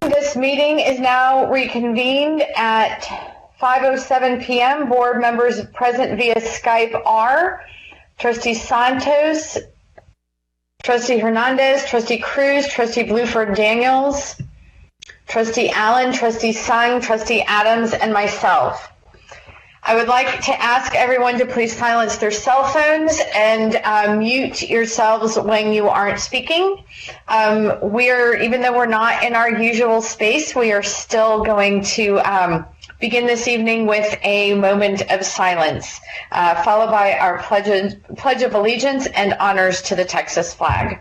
This meeting is now reconvened at 5:07 p.m. Board members present via Skype are Trustee Santos, Trustee Hernandez, Trustee Cruz, Trustee Bluford Daniels, Trustee Allen, Trustee Sung, Trustee Adams, and myself. I would like to ask everyone to please silence their cell phones and mute yourselves when you aren't speaking. Even though we're not in our usual space, we are still going to begin this evening with a moment of silence, followed by our Pledge of Allegiance and honors to the Texas flag.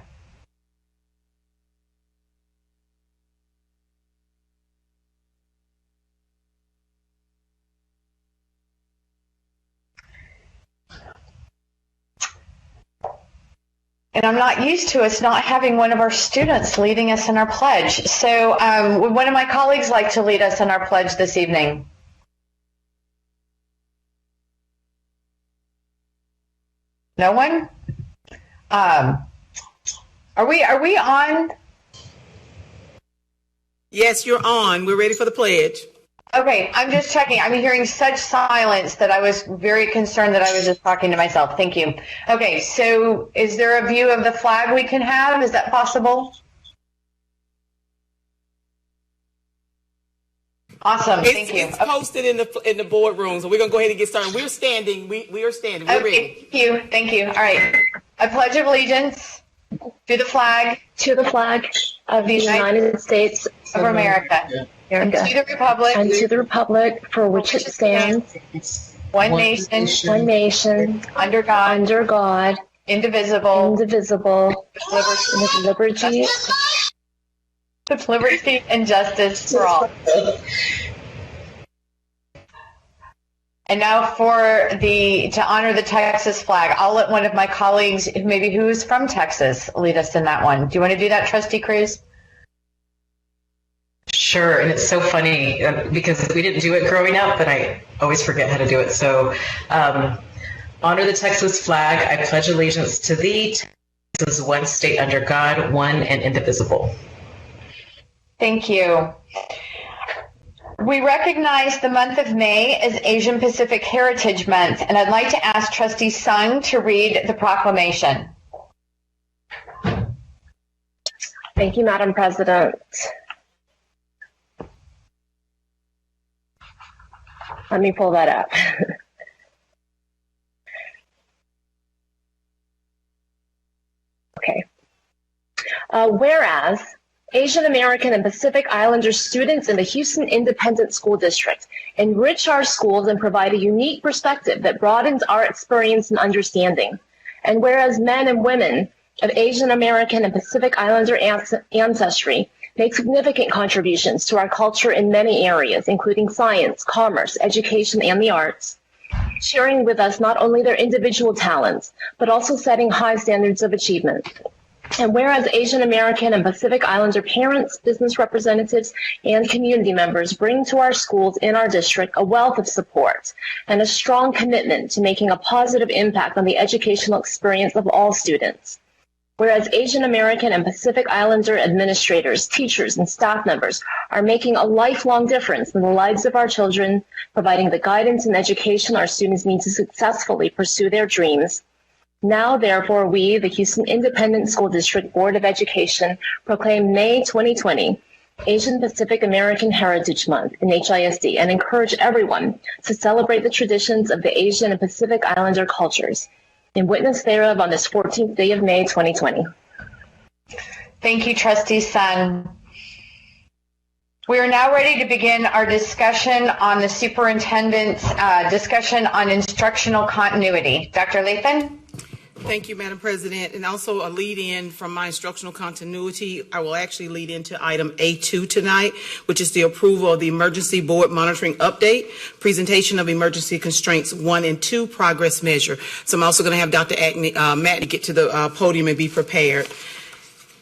And I'm not used to us not having one of our students leading us in our pledge. So would one of my colleagues like to lead us in our pledge this evening? No one? Are we on? Yes, you're on. We're ready for the pledge. Okay, I'm just checking. I'm hearing such silence that I was very concerned that I was just talking to myself. Thank you. Okay, so is there a view of the flag we can have? Is that possible? Awesome. Thank you. It's posted in the boardroom, so we're gonna go ahead and get started. We're standing. We are standing. We're ready. Thank you. Thank you. All right. I pledge allegiance to the flag of the United States of America. And to the republic for which it stands, one nation, under God, indivisible, with liberty and justice for all. And now to honor the Texas flag, I'll let one of my colleagues, maybe who is from Texas, lead us in that one. Do you want to do that, Trustee Cruz? Sure, and it's so funny because we didn't do it growing up, but I always forget how to do it. So, honor the Texas flag. I pledge allegiance to thee, Texas, one state under God, one and indivisible. Thank you. We recognize the month of May as Asian Pacific Heritage Month, and I'd like to ask Trustee Sung to read the proclamation. Thank you, Madam President. Let me pull that up. Okay. Whereas Asian American and Pacific Islander students in the Houston Independent School District enrich our schools and provide a unique perspective that broadens our experience and understanding. And whereas men and women of Asian American and Pacific Islander ancestry make significant contributions to our culture in many areas, including science, commerce, education, and the arts, sharing with us not only their individual talents, but also setting high standards of achievement. And whereas Asian American and Pacific Islander parents, business representatives, and community members bring to our schools in our district a wealth of support and a strong commitment to making a positive impact on the educational experience of all students. Whereas Asian American and Pacific Islander administrators, teachers, and staff members are making a lifelong difference in the lives of our children, providing the guidance and education our students need to successfully pursue their dreams. Now, therefore, we, the Houston Independent School District Board of Education, proclaim May 2020 Asian Pacific American Heritage Month in HISD and encourage everyone to celebrate the traditions of the Asian and Pacific Islander cultures. In witness thereof on this 14th day of May, 2020. Thank you, Trustee Sung. We are now ready to begin our discussion on the superintendent's discussion on instructional continuity. Dr. Lathan? Thank you, Madam President. And also a lead-in from my instructional continuity. I will actually lead into item A2 tonight, which is the approval of the Emergency Board Monitoring Update, presentation of Emergency Constraints 1 and 2 progress measure. So I'm also going to have Dr. Matney get to the podium and be prepared.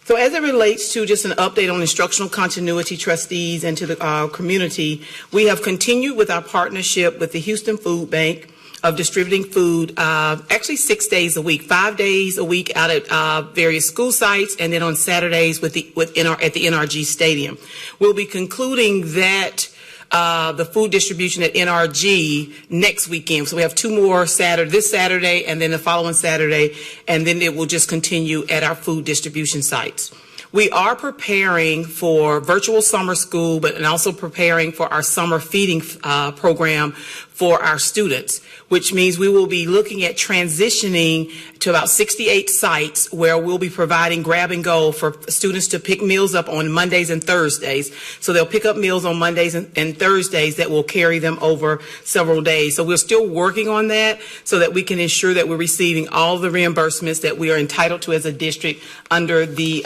So as it relates to just an update on instructional continuity, trustees, and to the community, we have continued with our partnership with the Houston Food Bank, of distributing food, actually 6 days a week, 5 days a week out at various school sites, and then on Saturdays at the NRG Stadium. We'll be concluding that the food distribution at NRG next weekend. So we have 2 more this Saturday and then the following Saturday, and then it will just continue at our food distribution sites. We are preparing for virtual summer school, and also preparing for our summer feeding program for our students, which means we will be looking at transitioning to about 68 sites where we'll be providing grab and go for students to pick meals up on Mondays and Thursdays. So they'll pick up meals on Mondays and Thursdays that will carry them over several days. So we're still working on that so that we can ensure that we're receiving all the reimbursements that we are entitled to as a district under the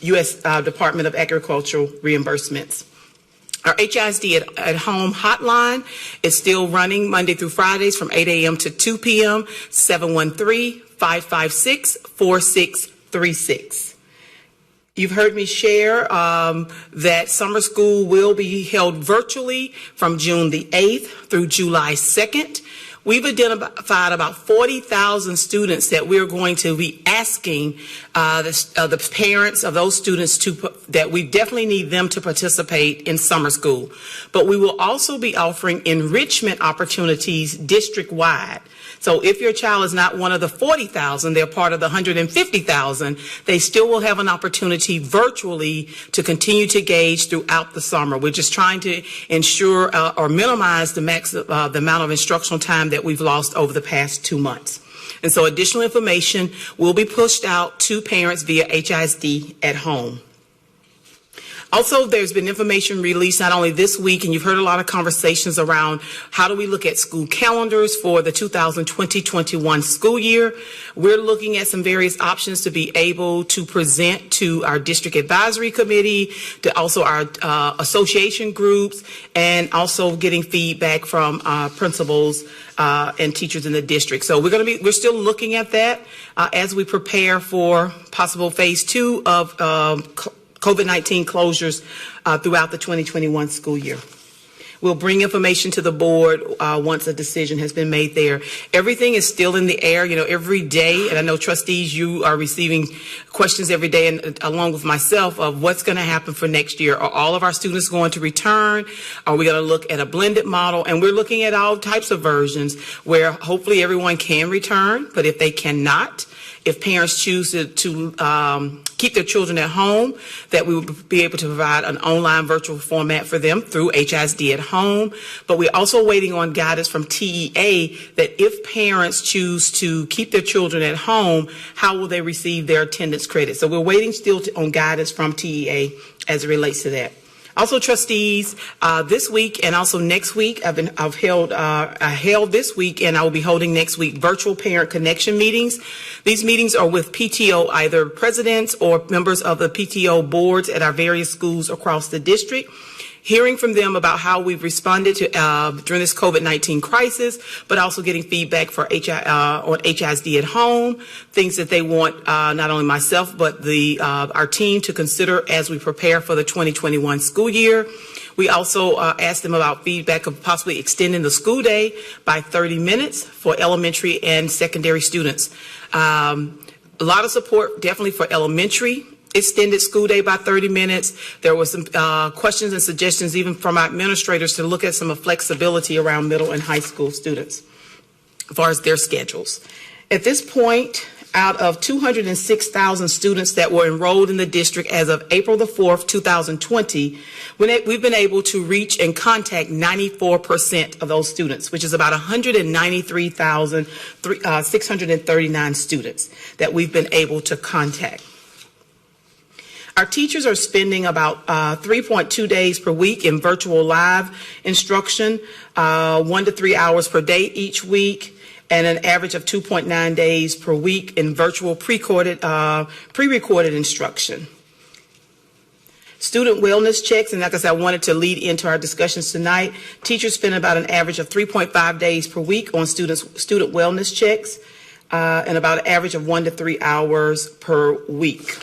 U.S. Department of Agricultural reimbursements. Our HISD at home hotline is still running Monday through Fridays from 8 a.m. to 2 p.m., 713-556-4636. You've heard me share that summer school will be held virtually from June the 8th through July 2nd. We've identified about 40,000 students that we're going to be asking the parents of those students that we definitely need them to participate in summer school. But we will also be offering enrichment opportunities district-wide. So if your child is not one of the 40,000, they're part of the 150,000, they still will have an opportunity virtually to continue to engage throughout the summer. We're just trying to ensure or minimize the amount of instructional time that we've lost over the past 2 months. And so additional information will be pushed out to parents via HISD at home. Also, there's been information released not only this week, and you've heard a lot of conversations around how do we look at school calendars for the 2020-21 school year. We're looking at some various options to be able to present to our district advisory committee, to also our association groups, and also getting feedback from principals and teachers in the district. So we're still looking at that as we prepare for possible phase 2 of COVID-19 closures throughout the 2021 school year. We'll bring information to the board once a decision has been made there. Everything is still in the air, every day. And I know trustees, you are receiving questions every day, and along with myself, of what's going to happen for next year. Are all of our students going to return? Are we going to look at a blended model? And we're looking at all types of versions where hopefully everyone can return, but if they cannot, if parents choose to keep their children at home, that we will be able to provide an online virtual format for them through HISD at home. But we're also waiting on guidance from TEA that if parents choose to keep their children at home, how will they receive their attendance credit? So we're waiting still on guidance from TEA as it relates to that. Also, trustees, this week and also next week, I held this week and I will be holding next week virtual parent connection meetings. These meetings are with PTO, either presidents or members of the PTO boards at our various schools across the district, hearing from them about how we've responded to during this COVID-19 crisis, but also getting feedback on HISD at home, things that they want not only myself but our team to consider as we prepare for the 2021 school year. We also asked them about feedback of possibly extending the school day by 30 minutes for elementary and secondary students. A lot of support definitely for elementary. Extended school day by 30 minutes. There were some questions and suggestions even from our administrators to look at some flexibility around middle and high school students as far as their schedules. At this point, out of 206,000 students that were enrolled in the district as of April the 4th, 2020, we've been able to reach and contact 94% of those students, which is about 193,639 students that we've been able to contact. Our teachers are spending about 3.2 days per week in virtual live instruction, 1 to 3 hours per day each week, and an average of 2.9 days per week in virtual pre-recorded instruction. Student wellness checks, and like I said, I wanted to lead into our discussions tonight. Teachers spend about an average of 3.5 days per week on student wellness checks, and about an average of 1 to 3 hours per week.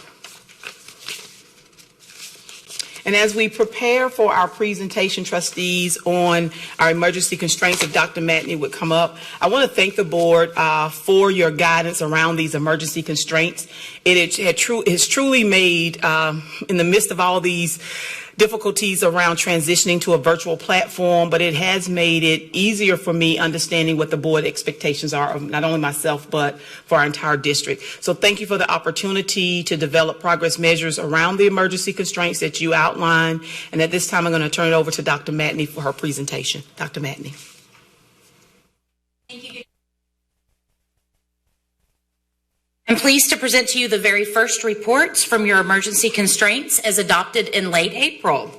And as we prepare for our presentation, trustees, on our emergency constraints, if Dr. Matney would come up, I want to thank the board for your guidance around these emergency constraints. It has truly made, in the midst of all these difficulties around transitioning to a virtual platform, but it has made it easier for me understanding what the board expectations are of not only myself, but for our entire district. So thank you for the opportunity to develop progress measures around the emergency constraints that you outlined. And at this time, I'm going to turn it over to Dr. Matney for her presentation. Dr. Matney. Thank you. I'm pleased to present to you the very first reports from your emergency constraints as adopted in late April.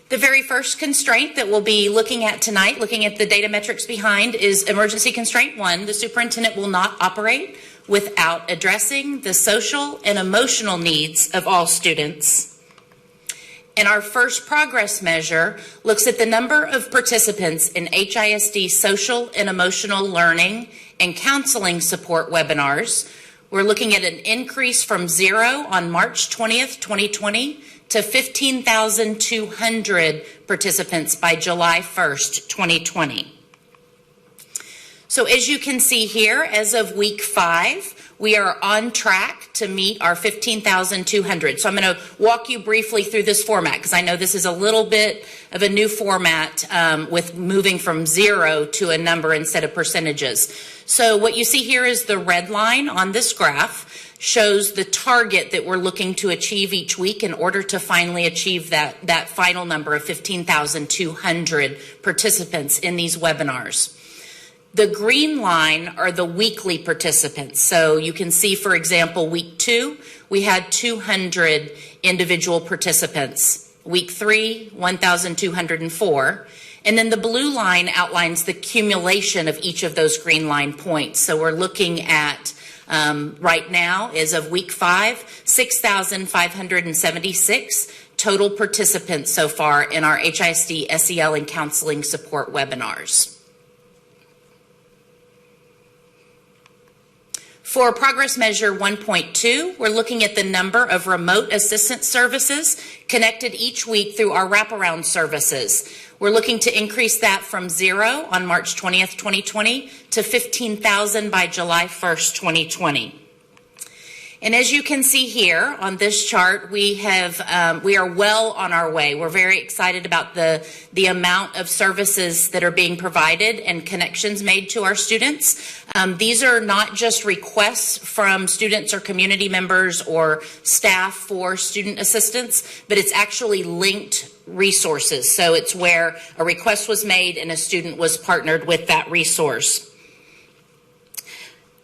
The very first constraint that we'll be looking at tonight, looking at the data metrics behind, is emergency constraint 1. The superintendent will not operate without addressing the social and emotional needs of all students. And our first progress measure looks at the number of participants in HISD social and emotional learning and counseling support webinars. We're looking at an increase from 0 on March 20th, 2020 to 15,200 participants by July 1st, 2020. So as you can see here, as of week 5, we are on track to meet our 15,200. So I'm going to walk you briefly through this format because I know this is a little bit of a new format with moving from 0 to a number instead of percentages. So what you see here is the red line on this graph shows the target that we're looking to achieve each week in order to finally achieve that final number of 15,200 participants in these webinars. The green line are the weekly participants. So you can see, for example, week 2, we had 200 individual participants. Week 3, 1,204. And then the blue line outlines the cumulation of each of those green line points. So we're looking at, right now, as of week 5, 6,576 total participants so far in our HISD, SEL, and counseling support webinars. For progress measure 1.2, we're looking at the number of remote assistance services connected each week through our wraparound services. We're looking to increase that from 0 on March 20th, 2020 to 15,000 by July 1st, 2020. And as you can see here on this chart, we are well on our way. We're very excited about the amount of services that are being provided and connections made to our students. These are not just requests from students or community members or staff for student assistance, but it's actually linked resources. So it's where a request was made and a student was partnered with that resource.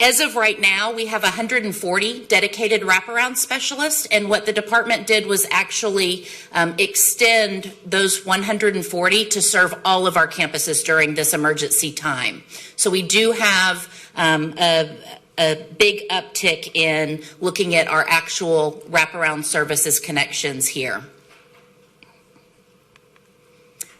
As of right now, we have 140 dedicated wraparound specialists, and what the department did was actually extend those 140 to serve all of our campuses during this emergency time. So we do have a big uptick in looking at our actual wraparound services connections here.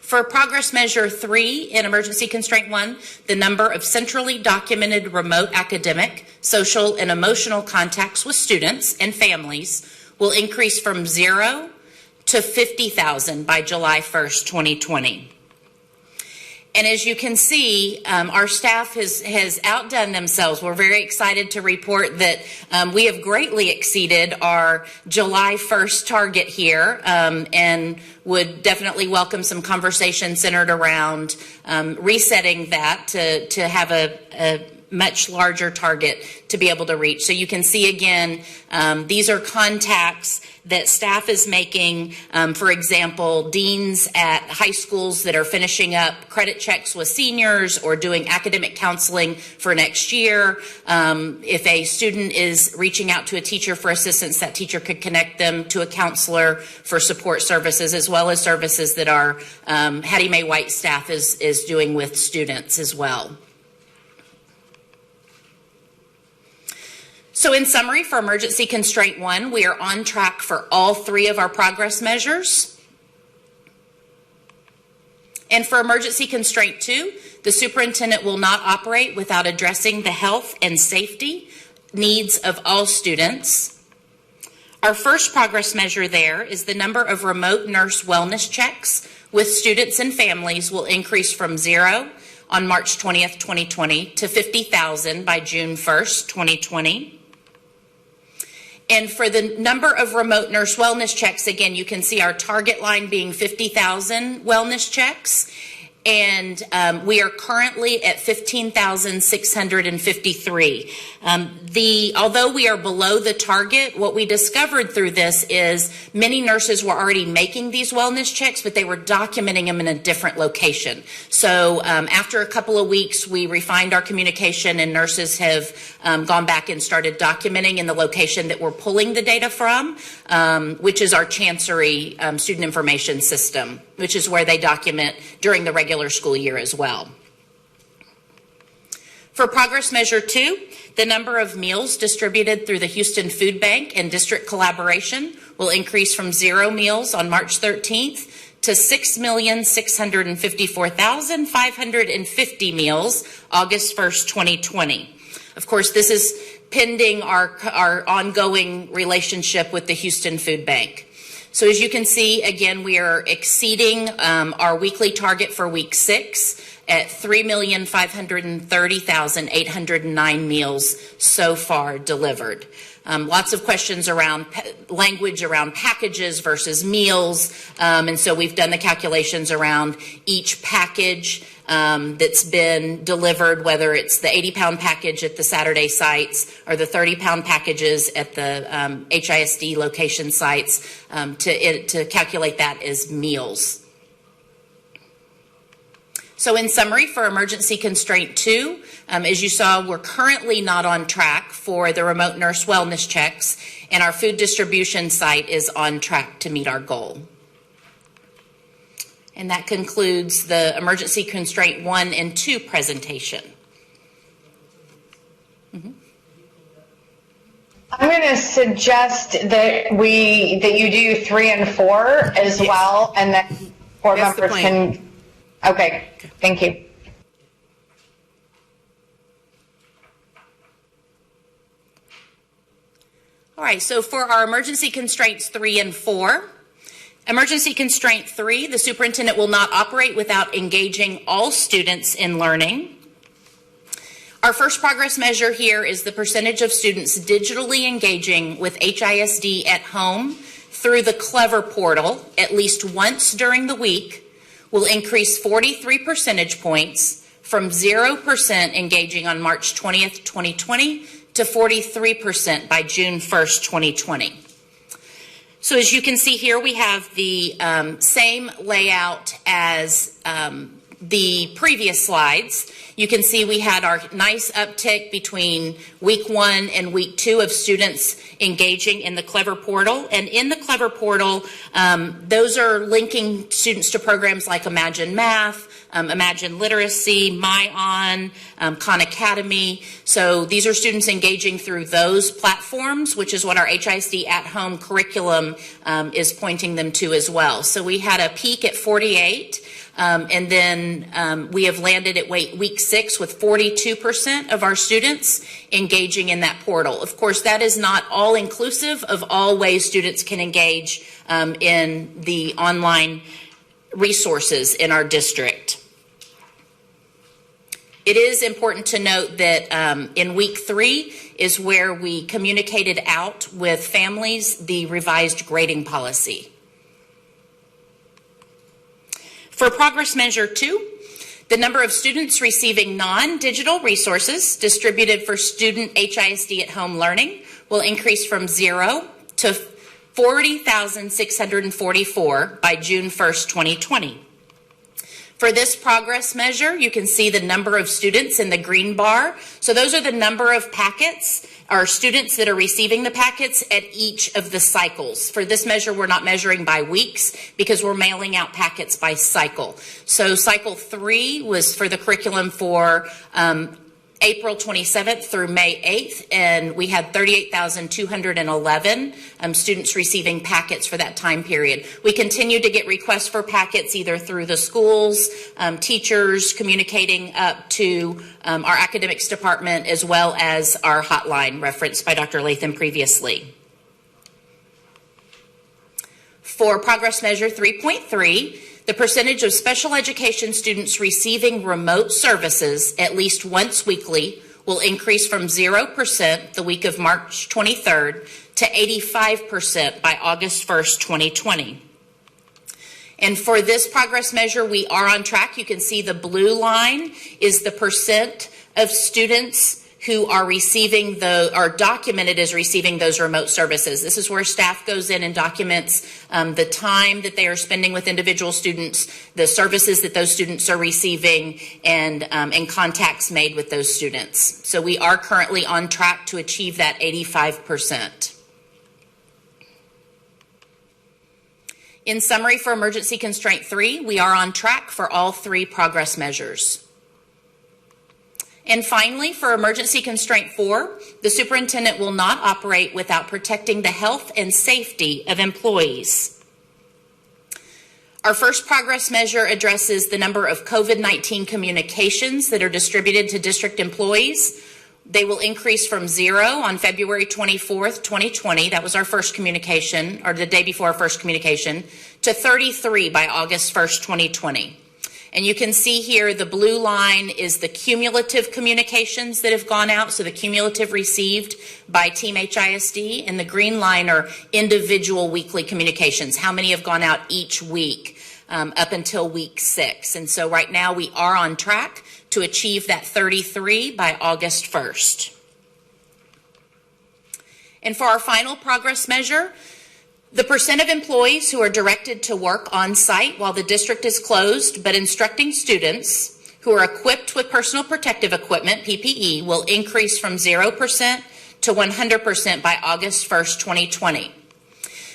For progress measure 3 in emergency constraint 1, the number of centrally documented remote academic, social, and emotional contacts with students and families will increase from 0 to 50,000 by July 1st, 2020. And as you can see, our staff has outdone themselves. We're very excited to report that we have greatly exceeded our July 1st target here, and would definitely welcome some conversation centered around resetting that to have a much larger target to be able to reach. So you can see again, these are contacts that staff is making, for example, deans at high schools that are finishing up credit checks with seniors or doing academic counseling for next year. If a student is reaching out to a teacher for assistance, that teacher could connect them to a counselor for support services, as well as services that our Hattie Mae White staff is doing with students as well. So in summary, for emergency constraint 1, we are on track for all 3 of our progress measures. And for emergency constraint 2, the superintendent will not operate without addressing the health and safety needs of all students. Our first progress measure there is the number of remote nurse wellness checks with students and families will increase from 0 on March 20th, 2020 to 50,000 by June 1st, 2020. And for the number of remote nurse wellness checks, again, you can see our target line being 50,000 wellness checks. And we are currently at 15,653. Although we are below the target, what we discovered through this is many nurses were already making these wellness checks, but they were documenting them in a different location. So after a couple of weeks, we refined our communication, and nurses have gone back and started documenting in the location that we're pulling the data from, which is our Chancery student information system, which is where they document during the regular school year as well. For progress measure 2, the number of meals distributed through the Houston Food Bank and district collaboration will increase from 0 meals on March 13th to 6,654,550 meals August 1st, 2020. Of course, this is pending our ongoing relationship with the Houston Food Bank. So as you can see, again, we are exceeding our weekly target for week 6 at 3,530,809 meals so far delivered. Lots of questions around language around packages versus meals, and so we've done the calculations around each package that's been delivered, whether it's the 80-pound package at the Saturday sites or the 30-pound packages at the HISD location sites, to calculate that as meals. So in summary, for emergency constraint 2, as you saw, we're currently not on track for the remote nurse wellness checks, and our food distribution site is on track to meet our goal. And that concludes the emergency constraint 1 and 2 presentation. I'm going to suggest that you do 3 and 4 as well, and then board That's the members plan. can. Okay, thank you. All right, so for our emergency constraints 3 and 4, emergency constraint 3, the superintendent will not operate without engaging all students in learning. Our first progress measure here is the percentage of students digitally engaging with HISD at home through the Clever portal at least once during the week will increase 43 percentage points from 0% engaging on March 20th, 2020 to 43% by June 1st, 2020. So as you can see here, we have the same layout as the previous slides. You can see we had our nice uptick between week 1 and week 2 of students engaging in the Clever portal. And in the Clever portal, those are linking students to programs like Imagine Math, Imagine Literacy, MyOn, Khan Academy. So these are students engaging through those platforms, which is what our HISD at-home curriculum is pointing them to as well. So we had a peak at 48. And then we have landed at week 6 with 42% of our students engaging in that portal. Of course, that is not all inclusive of all ways students can engage in the online resources in our district. It is important to note that in week 3 is where we communicated out with families the revised grading policy. For progress measure 2, the number of students receiving non-digital resources distributed for student HISD at home learning will increase from 0 to 40,644 by June 1st, 2020. For this progress measure, you can see the number of students in the green bar. So those are the number of packets or students that are receiving the packets at each of the cycles. For this measure, we're not measuring by weeks because we're mailing out packets by cycle. So cycle 3 was for the curriculum for April 27th through May 8th, and we had 38,211 students receiving packets for that time period. We continue to get requests for packets either through the schools, teachers communicating up to our academics department, as well as our hotline referenced by Dr. Latham previously. For progress measure 3.3, the percentage of special education students receiving remote services at least once weekly will increase from 0% the week of March 23rd to 85% by August 1st, 2020. And for this progress measure, we are on track. You can see the blue line is the percent of students who are receiving are documented as receiving those remote services. This is where staff goes in and documents the time that they are spending with individual students, the services that those students are receiving, and contacts made with those students. So we are currently on track to achieve that 85%. In summary, for emergency constraint 3, we are on track for all 3 progress measures. And finally, for emergency constraint 4, the superintendent will not operate without protecting the health and safety of employees. Our first progress measure addresses the number of COVID-19 communications that are distributed to district employees. They will increase from 0 on February 24th, 2020. That was our first communication, or the day before our first communication, to 33 by August 1st, 2020. And you can see here the blue line is the cumulative communications that have gone out, so the cumulative received by Team HISD, and the green line are individual weekly communications, how many have gone out each week up until week 6. And so right now we are on track to achieve that 33 by August 1st. And for our final progress measure, the percent of employees who are directed to work on site while the district is closed, but instructing students who are equipped with personal protective equipment, PPE, will increase from 0% to 100% by August 1st, 2020.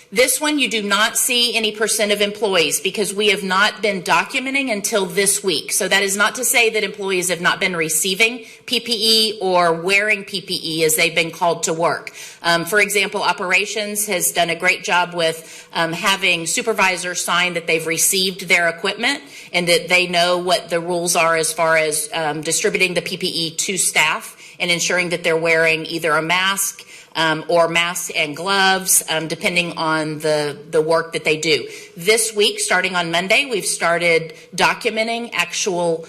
This one, you do not see any percent of employees because we have not been documenting until this week. So that is not to say that employees have not been receiving PPE or wearing PPE as they've been called to work. For example, operations has done a great job with having supervisors sign that they've received their equipment and that they know what the rules are as far as distributing the PPE to staff and ensuring that they're wearing either a mask or masks and gloves, depending on the work that they do. This week, starting on Monday, we've started documenting actual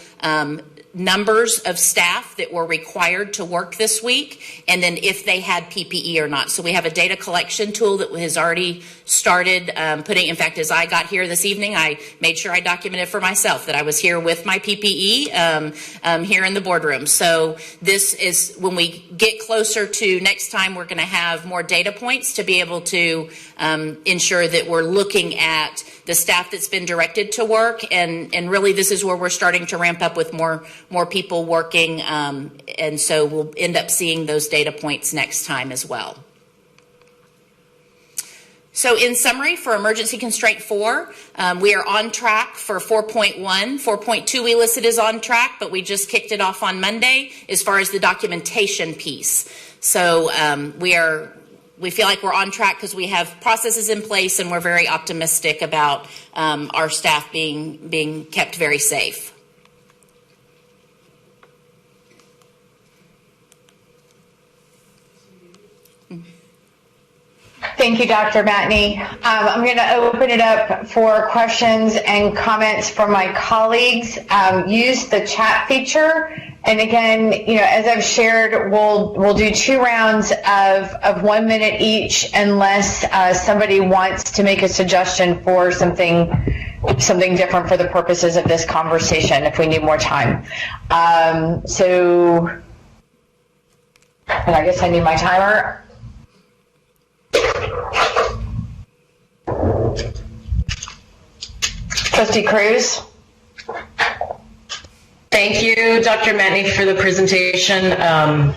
numbers of staff that were required to work this week, and then if they had PPE or not. So we have a data collection tool that has already started putting, in fact, as I got here this evening, I made sure I documented for myself that I was here with my PPE here in the boardroom. So this is, when we get closer to next time, we're going to have more data points to be able to ensure that we're looking at the staff that's been directed to work, and really this is where we're starting to ramp up with more people working, and so we'll end up seeing those data points next time as well. So in summary, for emergency constraint 4, we are on track for 4.1. 4.2 we listed as on track, but we just kicked it off on Monday as far as the documentation piece. So we feel like we're on track because we have processes in place, and we're very optimistic about our staff being kept very safe. Thank you, Dr. Matney. I'm going to open it up for questions and comments from my colleagues. Use the chat feature. And again, as I've shared, we'll do 2 rounds of 1 minute each, unless somebody wants to make a suggestion for something different for the purposes of this conversation, if we need more time. And I guess I need my timer. Trustee Cruz. Thank you, Dr. Matney, for the presentation. I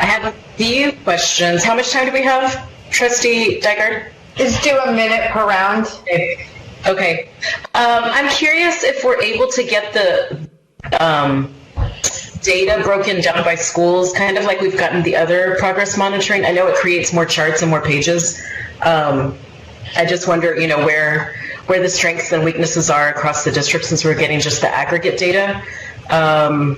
have a few questions. How much time do we have, Trustee Dygert? Just do a minute per round. Okay. I'm curious if we're able to get the data broken down by schools, kind of like we've gotten the other progress monitoring. I know it creates more charts and more pages. I just wonder, where the strengths and weaknesses are across the district, since we're getting just the aggregate data. I'm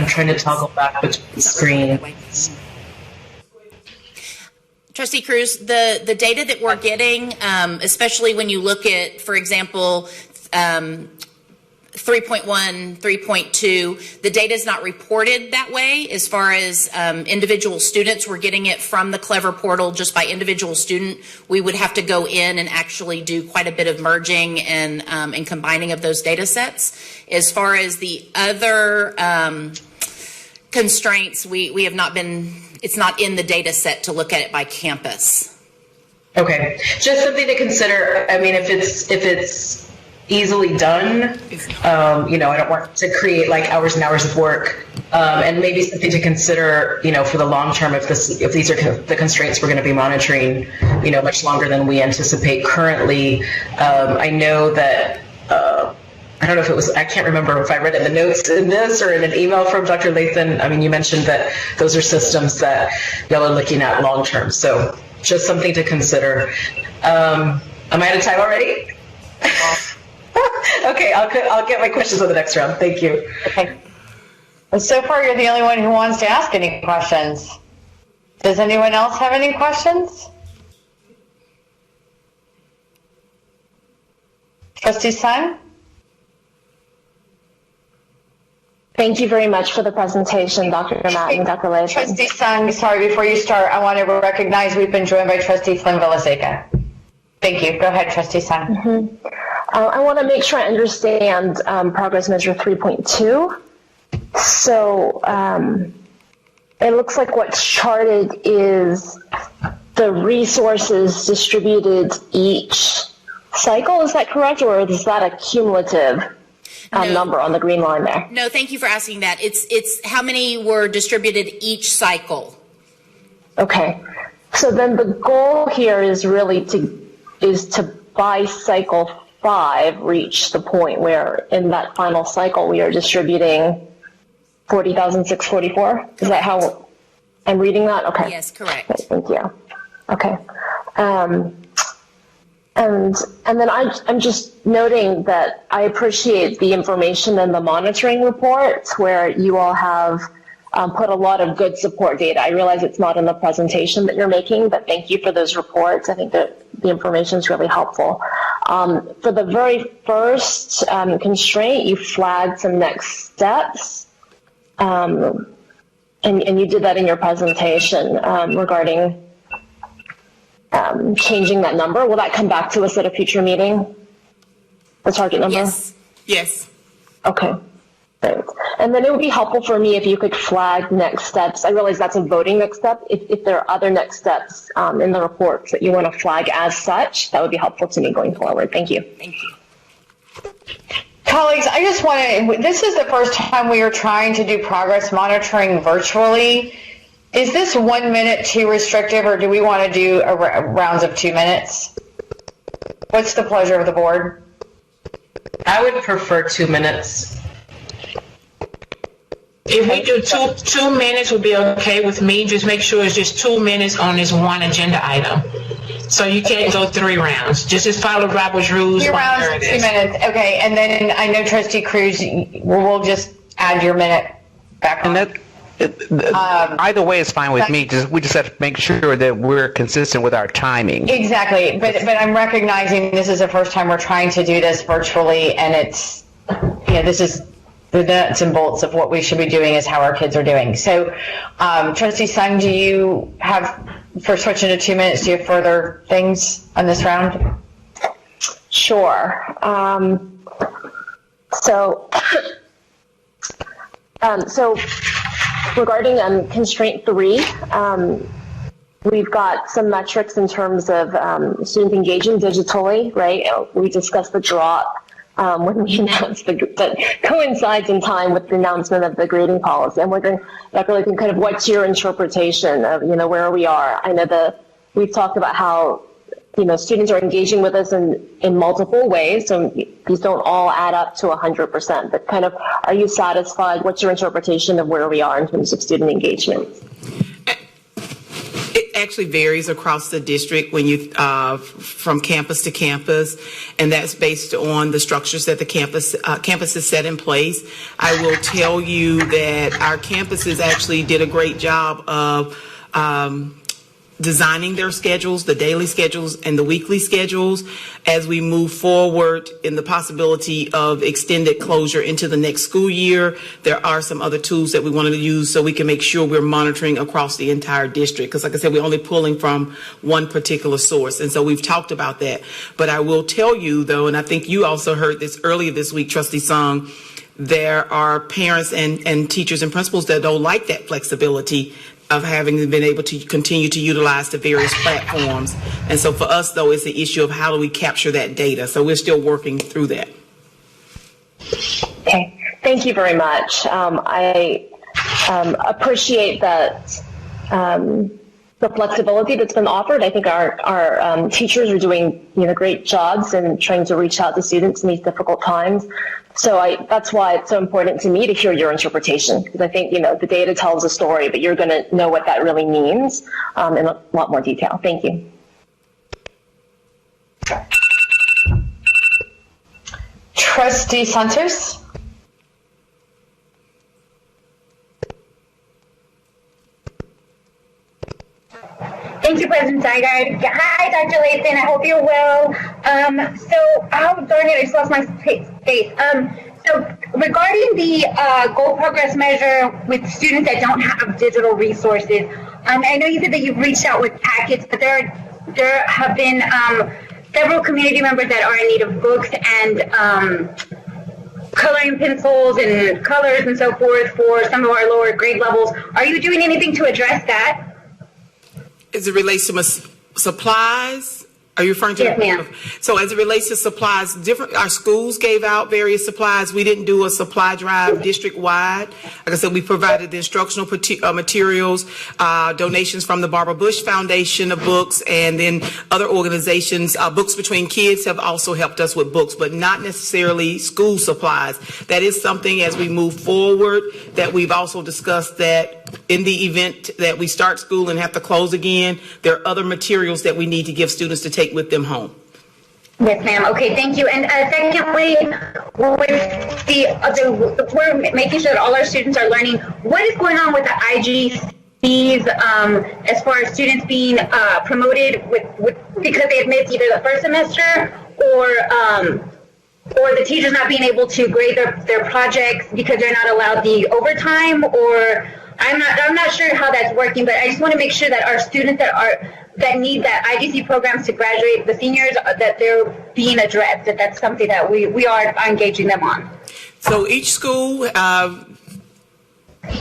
trying to toggle back between screens. Trustee Cruz, the data that we're getting, especially when you look at, for example, 3.1, 3.2, the data is not reported that way as far as individual students. We're getting it from the Clever portal just by individual student. We would have to go in and actually do quite a bit of merging and combining of those data sets. As far as the other constraints, we have not been, it's not in the data set to look at it by campus. Okay, just something to consider. I mean, if it's easily done, I don't want to create like hours and hours of work, and maybe something to consider, for the long term, if these are the constraints we're going to be monitoring, much longer than we anticipate currently. I know that, I don't know if it was, I can't remember if I read in the notes in this or in an email from Dr. Lathan. I mean, you mentioned that those are systems that y'all are looking at long term. So just something to consider. Am I out of time already? Okay, I'll get my questions on the next round. Thank you. Okay. Well, so far, you're the only one who wants to ask any questions. Does anyone else have any questions? Trustee Sun? Thank you very much for the presentation, Dr. Matt and Dr. Lathan. Trustee Sun, sorry, before you start, I want to recognize we've been joined by Trustee Flynn Villaseca. Thank you. Go ahead, Trustee Sun. Mm-hmm. I want to make sure I understand progress measure 3.2. So it looks like what's charted is the resources distributed each cycle. Is that correct, or is that a cumulative number on the green line there? No, thank you for asking that. It's how many were distributed each cycle. Okay. So then the goal here is really to by cycle 5 reach the point where in that final cycle we are distributing 40,644. Is that how I'm reading that? Okay. Yes, correct. Okay, thank you. Okay. And then I'm just noting that I appreciate the information in the monitoring report where you all have put a lot of good support data. I realize it's not in the presentation that you're making, but thank you for those reports. I think that the information is really helpful. For the very first constraint, you flagged some next steps, and you did that in your presentation regarding changing that number. Will that come back to us at a future meeting, the target number? Yes. Yes. Okay. Great. And then it would be helpful for me if you could flag next steps. I realize that's a voting next step. If there are other next steps in the reports that you want to flag as such, that would be helpful to me going forward. Thank you. Thank you. Colleagues, I just want to, this is the first time we are trying to do progress monitoring virtually. Is this 1 minute too restrictive, or do we want to do rounds of 2 minutes? What's the pleasure of the board? I would prefer 2 minutes. If we do two minutes would be okay with me. Just make sure it's just 2 minutes on this one agenda item. So you can't go 3 rounds. Just follow Robert's rules. 2 rounds, 2 minutes. Okay, and then I know Trustee Cruz, we'll just add your minute back on. And either way is fine with me. We just have to make sure that we're consistent with our timing. Exactly, but I'm recognizing this is the first time we're trying to do this virtually, and it's, this is the nuts and bolts of what we should be doing is how our kids are doing. So, Trustee Sun, do you have, for switching to 2 minutes, do you have further things on this round? Sure. So regarding constraint 3, we've got some metrics in terms of students engaging digitally, right? We discussed the drop when we announced that coincides in time with the announcement of the grading policy. I'm wondering, Dr. Lathan, kind of what's your interpretation of, where we are? I know we've talked about how, students are engaging with us in multiple ways, so these don't all add up to 100%, but kind of, are you satisfied? What's your interpretation of where we are in terms of student engagement? It actually varies across the district when you from campus to campus, and that's based on the structures that the campus has set in place. I will tell you that our campuses actually did a great job of designing their schedules, the daily schedules and the weekly schedules, as we move forward in the possibility of extended closure into the next school year. There are some other tools that we wanted to use so we can make sure we're monitoring across the entire district. Because like I said, we're only pulling from one particular source. And so we've talked about that. But I will tell you, though, and I think you also heard this earlier this week, Trustee Song, there are parents and teachers and principals that don't like that flexibility of having been able to continue to utilize the various platforms. And so for us, though, it's the issue of how do we capture that data. So we're still working through that. Okay, thank you very much. I appreciate that the flexibility that's been offered. I think our teachers are doing great jobs in trying to reach out to students in these difficult times. So that's why it's so important to me to hear your interpretation, because I think the data tells a story, but you're going to know what that really means in a lot more detail. Thank you. Trustee Santos. Thank you, President Tigard. Hi, Dr. Lathan. I hope you're well. Darn it, I just lost my space. So regarding the goal progress measure with students that don't have digital resources, I know you said that you've reached out with packets, but there have been several community members that are in need of books and coloring pencils and colors and so forth for some of our lower grade levels. Are you doing anything to address that? As it relates to supplies, are you referring to? Yes, ma'am. So as it relates to supplies, our schools gave out various supplies. We didn't do a supply drive district-wide. Like I said, we provided the instructional materials, donations from the Barbara Bush Foundation of books, and then other organizations. Books Between Kids have also helped us with books, but not necessarily school supplies. That is something as we move forward that we've also discussed, that in the event that we start school and have to close again, there are other materials that we need to give students to take with them home. Yes, ma'am. Okay, thank you. And secondly, with we're making sure that all our students are learning, what is going on with the IGCs as far as students being promoted because they have missed either the first semester or the teachers not being able to grade their projects because they're not allowed the overtime, or I'm not sure how that's working, but I just want to make sure that our students that need that IGC programs to graduate, the seniors, that they're being addressed, that's something that we are engaging them on. So each school,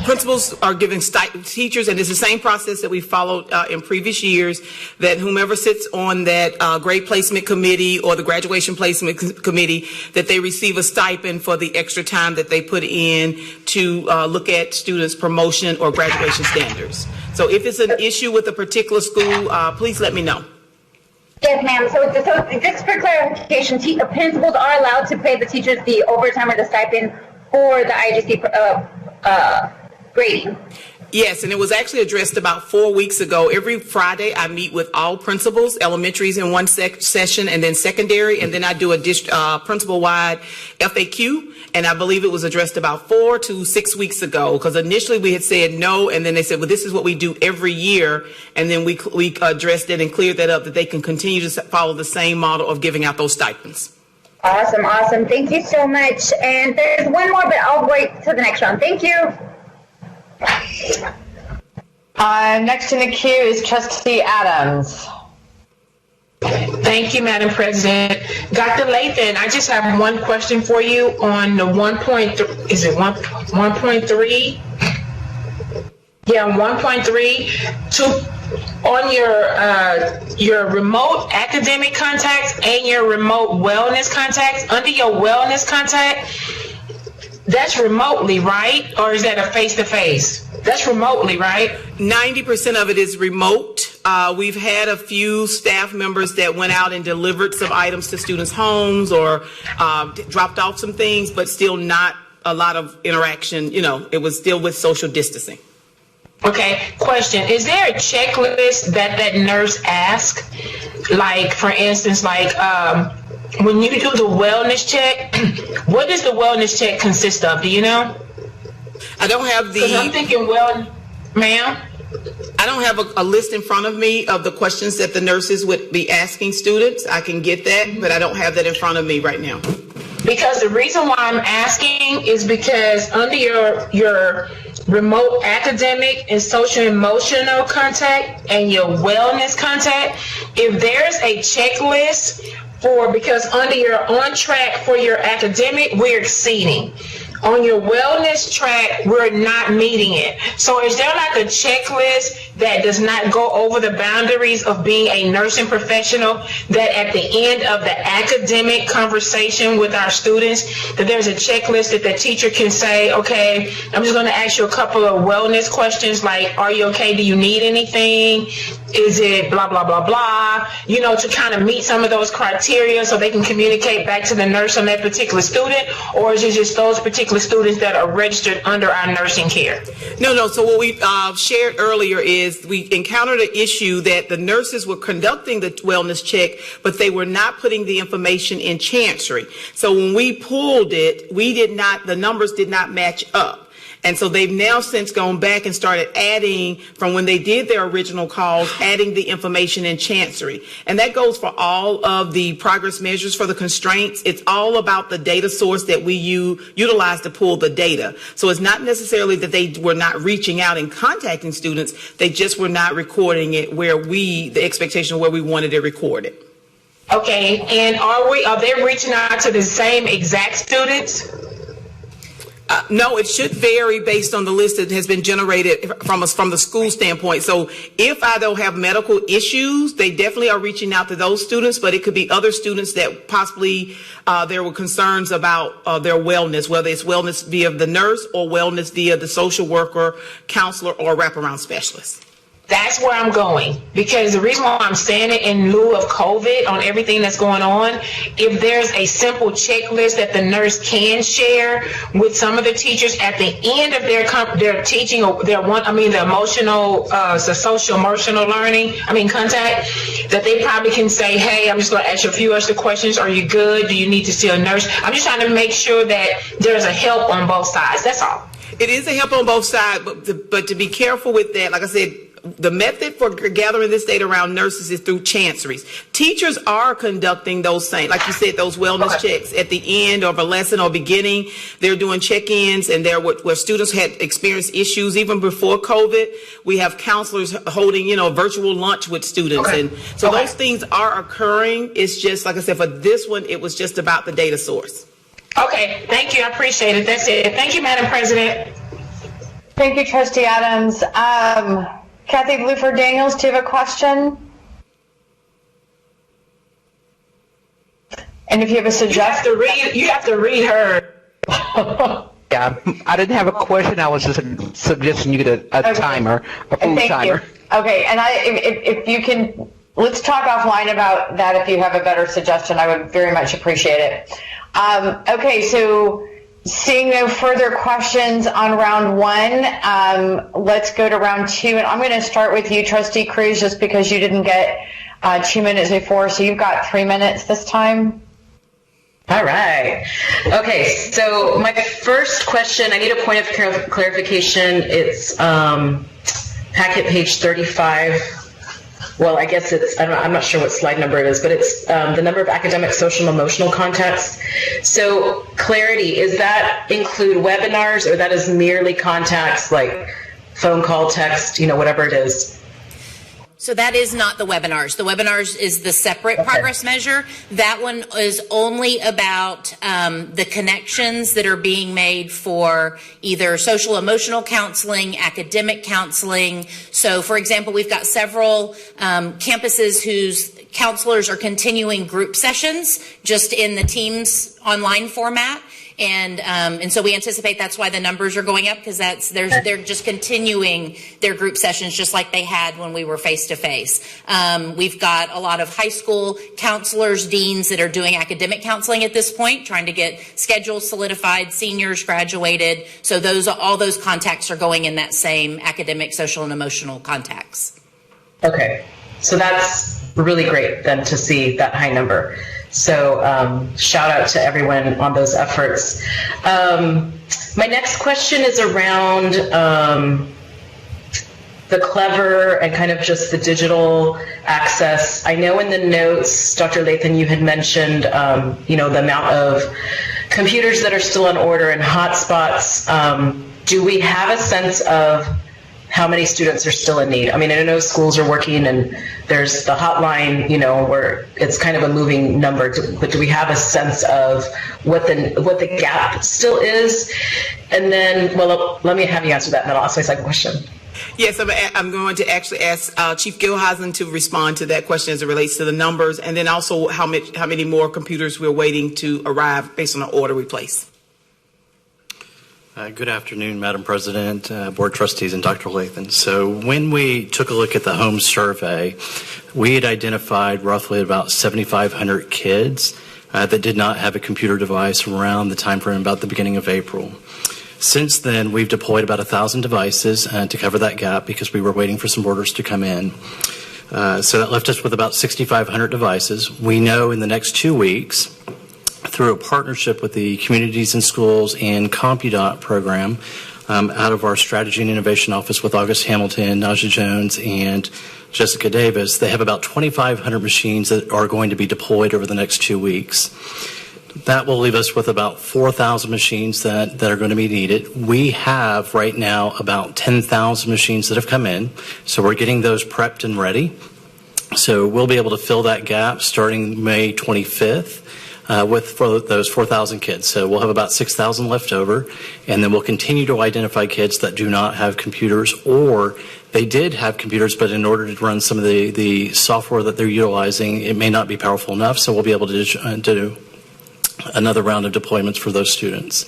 principals are giving teachers, and it's the same process that we followed in previous years, that whomever sits on that grade placement committee or the graduation placement committee, that they receive a stipend for the extra time that they put in to look at students' promotion or graduation standards. So if it's an issue with a particular school, please let me know. Yes, ma'am. So just for clarification, principals are allowed to pay the teachers the overtime or the stipend for the IGC grading. Yes, and it was actually addressed about 4 weeks ago. Every Friday, I meet with all principals, elementaries in one session, and then secondary, and then I do a principal-wide FAQ, and I believe it was addressed about 4 to 6 weeks ago, because initially we had said no, and then they said, well, this is what we do every year, and then we addressed it and cleared that up, that they can continue to follow the same model of giving out those stipends. Awesome. Thank you so much. And there's one more, but I'll wait till the next round. Thank you. Next in the queue is Trustee Adams. Thank you, Madam President. Dr. Lathan, I just have one question for you on the 1.3. Is it 1.3? Yeah, 1.3. On your remote academic contacts and your remote wellness contacts, under your wellness contact, that's remotely, right? Or is that a face-to-face? That's remotely, right? 90% of it is remote. We've had a few staff members that went out and delivered some items to students' homes or dropped off some things, but still not a lot of interaction. It was still with social distancing. Okay, question. Is there a checklist that nurse asks? Like, for instance, when you do the wellness check, what does the wellness check consist of? Do you know? I don't have the... Because I'm thinking, ma'am? I don't have a list in front of me of the questions that the nurses would be asking students. I can get that, but I don't have that in front of me right now. Because the reason why I'm asking is because under your remote academic and social emotional contact and your wellness contact, if there's a checklist because under your on track for your academic, we're exceeding. On your wellness track, we're not meeting it. So is there like a checklist that does not go over the boundaries of being a nursing professional, that at the end of the academic conversation with our students, that there's a checklist that the teacher can say, okay, I'm just going to ask you a couple of wellness questions like, are you okay? Do you need anything? Is it blah, blah, blah, blah? You know, to kind of meet some of those criteria so they can communicate back to the nurse on that particular student? Or is it just those particular students that are registered under our nursing care? No. So what we shared earlier is we encountered an issue that the nurses were conducting the wellness check, but they were not putting the information in Chancery. So when we pulled it, the numbers did not match up. And so they've now since gone back and started adding, from when they did their original calls, adding the information in Chancery. And that goes for all of the progress measures for the constraints. It's all about the data source that we utilize to pull the data. So it's not necessarily that they were not reaching out and contacting students. They just were not recording it the expectation where we wanted it recorded. Okay. And are they reaching out to the same exact students? No, it should vary based on the list that has been generated from the school standpoint. So if I don't have medical issues, they definitely are reaching out to those students, but it could be other students that possibly there were concerns about their wellness, whether it's wellness via the nurse or wellness via the social worker, counselor, or wraparound specialist. That's where I'm going, because the reason why I'm saying it in lieu of COVID on everything that's going on, if there's a simple checklist that the nurse can share with some of the teachers at the end of their teaching, or the emotional, the social emotional contact, that they probably can say, hey, I'm just going to ask you a few extra questions. Are you good? Do you need to see a nurse? I'm just trying to make sure that there's a help on both sides. That's all. It is a help on both sides, but to be careful with that, like I said, the method for gathering this data around nurses is through Chanceries. Teachers are conducting those same, like you said, those wellness checks at the end of a lesson or beginning. They're doing check-ins, and where students had experienced issues even before COVID. We have counselors holding, virtual lunch with students, and so those things are occurring. It's just, like I said, for this one, it was just about the data source. Okay, thank you. I appreciate it. That's it. Thank you, Madam President. Thank you, Trustee Adams. Kathy Bluford Daniels, do you have a question? And if you have a suggestion, you have to read her. Yeah, I didn't have a question. I was just suggesting you get a timer, a food timer. Okay, and if you can, let's talk offline about that. If you have a better suggestion, I would very much appreciate it. Okay, so seeing no further questions on round one, let's go to round two. And I'm going to start with you, Trustee Cruz, just because you didn't get 2 minutes before. So you've got 3 minutes this time. All right. Okay, so my first question, I need a point of clarification. It's packet page 35. Well, I guess I'm not sure what slide number it is, but it's the number of academic, social, and emotional contacts. So clarity, is that include webinars, or that is merely contacts like phone call, text, whatever it is? So that is not the webinars. The webinars is the separate progress measure. That one is only about the connections that are being made for either social emotional counseling, academic counseling. So, for example, we've got several campuses whose counselors are continuing group sessions just in the Teams online format. And so we anticipate that's why the numbers are going up, because they're just continuing their group sessions just like they had when we were face to face. We've got a lot of high school counselors, deans that are doing academic counseling at this point, trying to get schedules solidified, seniors graduated. So all those contacts are going in that same academic, social, and emotional contacts. Okay, so that's really great then to see that high number. So shout out to everyone on those efforts. My next question is around the Clever and kind of just the digital access. I know in the notes, Dr. Lathan, you had mentioned, the amount of computers that are still on order and hotspots. Do we have a sense of how many students are still in need? I mean, I know schools are working and there's the hotline, where it's kind of a moving number, but do we have a sense of what the gap still is? And then, well, let me have you answer that, and then I'll ask my second question. Yes, I'm going to actually ask Chief Gilhausen to respond to that question as it relates to the numbers, and then also how many more computers we're waiting to arrive based on the order we place. Good afternoon, Madam President, Board Trustees, and Dr. Lathan. So when we took a look at the home survey, we had identified roughly about 7,500 kids that did not have a computer device around the time frame about the beginning of April. Since then, we've deployed about 1,000 devices to cover that gap because we were waiting for some orders to come in. So that left us with about 6,500 devices. We know in the next 2 weeks, through a partnership with the Communities and Schools and CompuDot program out of our Strategy and Innovation Office with August Hamilton, Naja Jones, and Jessica Davis, they have about 2,500 machines that are going to be deployed over the next 2 weeks. That will leave us with about 4,000 machines that are going to be needed. We have right now about 10,000 machines that have come in, so we're getting those prepped and ready. So we'll be able to fill that gap starting May 25th. For those 4,000 kids. So we'll have about 6,000 left over, and then we'll continue to identify kids that do not have computers, or they did have computers, but in order to run some of the software that they're utilizing, it may not be powerful enough, so we'll be able to do another round of deployments for those students.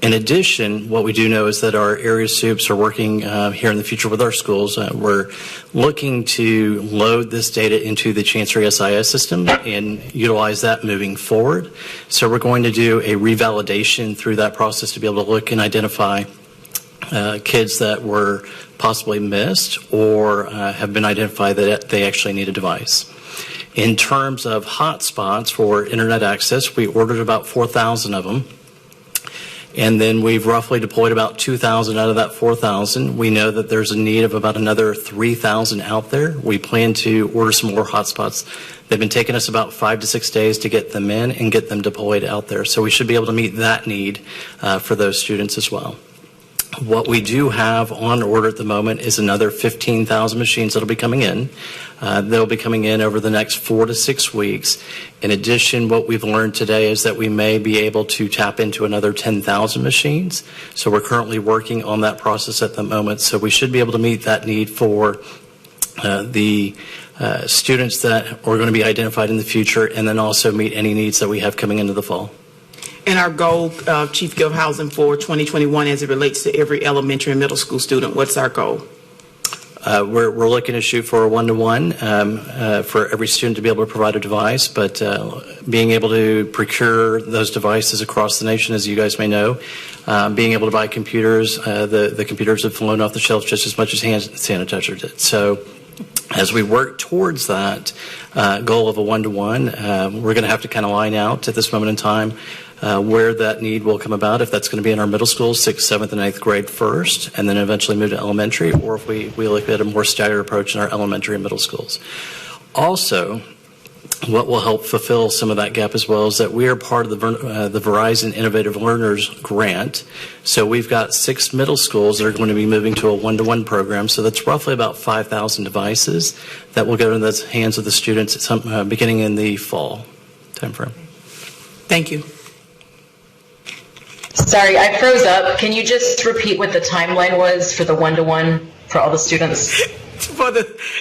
In addition, what we do know is that our area soups are working here in the future with our schools. We're looking to load this data into the Chancery SIS system and utilize that moving forward. So we're going to do a revalidation through that process to be able to look and identify kids that were possibly missed or have been identified that they actually need a device. In terms of hotspots for internet access, we ordered about 4,000 of them. And then we've roughly deployed about 2,000 out of that 4,000. We know that there's a need of about another 3,000 out there. We plan to order some more hotspots. They've been taking us about 5 to 6 days to get them in and get them deployed out there. So we should be able to meet that need for those students as well. What we do have on order at the moment is another 15,000 machines that will be coming in. They'll be coming in over the next 4 to 6 weeks. In addition, what we've learned today is that we may be able to tap into another 10,000 machines. So we're currently working on that process at the moment. So we should be able to meet that need for the students that are going to be identified in the future, and then also meet any needs that we have coming into the fall. And our goal, Chief Gilhausen, for 2021 as it relates to every elementary and middle school student, what's our goal? We're looking to shoot for a 1-to-1 for every student to be able to provide a device, but being able to procure those devices across the nation, as you guys may know, being able to buy computers, the computers have flown off the shelves just as much as hand sanitizer did. So as we work towards that goal of a 1-to-1, we're going to have to kind of line out at this moment in time where that need will come about, if that's going to be in our middle schools, 6th, 7th, and 8th grade first, and then eventually move to elementary, or if we look at a more staggered approach in our elementary and middle schools. Also, what will help fulfill some of that gap as well is that we are part of the Verizon Innovative Learners grant. So we've got 6 middle schools that are going to be moving to a 1-to-1 program. So that's roughly about 5,000 devices that will go into the hands of the students at some, beginning in the fall timeframe. Thank you. Sorry, I froze up. Can you just repeat what the timeline was for the 1-to-1 for all the students?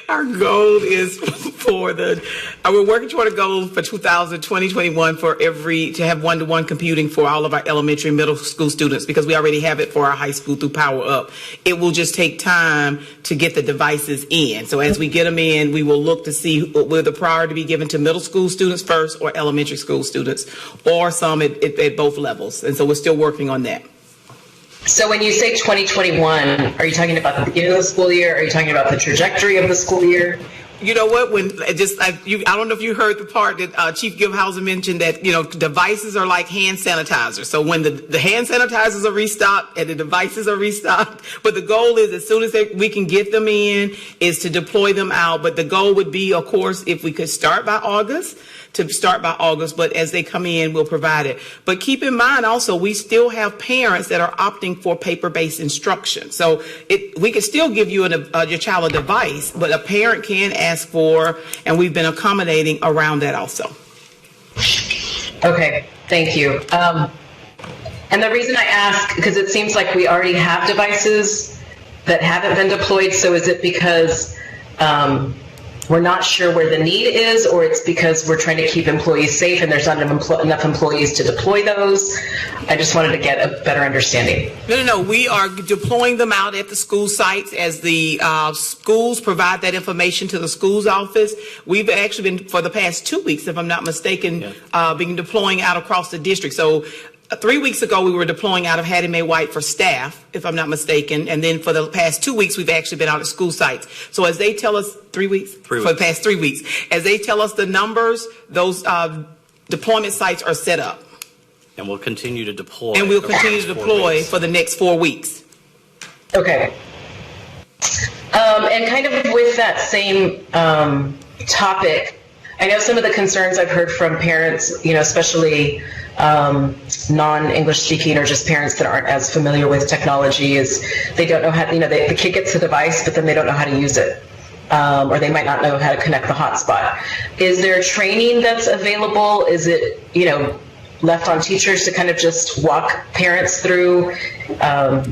Our goal is we're working toward a goal for 2021 to have 1-to-1 computing for all of our elementary and middle school students, because we already have it for our high school through Power Up. It will just take time to get the devices in. So as we get them in, we will look to see will the priority be given to middle school students first or elementary school students, or some at both levels. And so we're still working on that. So when you say 2021, are you talking about the beginning of the school year? Are you talking about the trajectory of the school year? You know what? I don't know if you heard the part that Chief Gilhousen mentioned that devices are like hand sanitizer. So when the hand sanitizers are restocked and the devices are restocked, but the goal is as soon as we can get them in, is to deploy them out. But the goal would be, of course, if we could start by August. But as they come in, we'll provide it. But keep in mind also, we still have parents that are opting for paper-based instruction. So we can still give you your child a device, but a parent can ask for, and we've been accommodating around that also. Okay, thank you. And the reason I ask, because it seems like we already have devices that haven't been deployed, so is it because we're not sure where the need is, or it's because we're trying to keep employees safe and there's not enough employees to deploy those? I just wanted to get a better understanding. No. We are deploying them out at the school sites as the schools provide that information to the school's office. We've actually been, for the past 2 weeks, if I'm not mistaken, been deploying out across the district. So 3 weeks ago, we were deploying out of Hattie Mae White for staff, if I'm not mistaken. And then for the past 2 weeks, we've actually been out at school sites. So as they tell us, 3 weeks? For the past 3 weeks. As they tell us the numbers, those deployment sites are set up. And we'll continue to deploy. And we'll continue to deploy for the next 4 weeks. Okay. And kind of with that same topic, I know some of the concerns I've heard from parents, especially non-English speaking or just parents that aren't as familiar with technology, is they don't know how, the kid gets the device, but then they don't know how to use it. Or they might not know how to connect the hotspot. Is there training that's available? Is it, left on teachers to kind of just walk parents through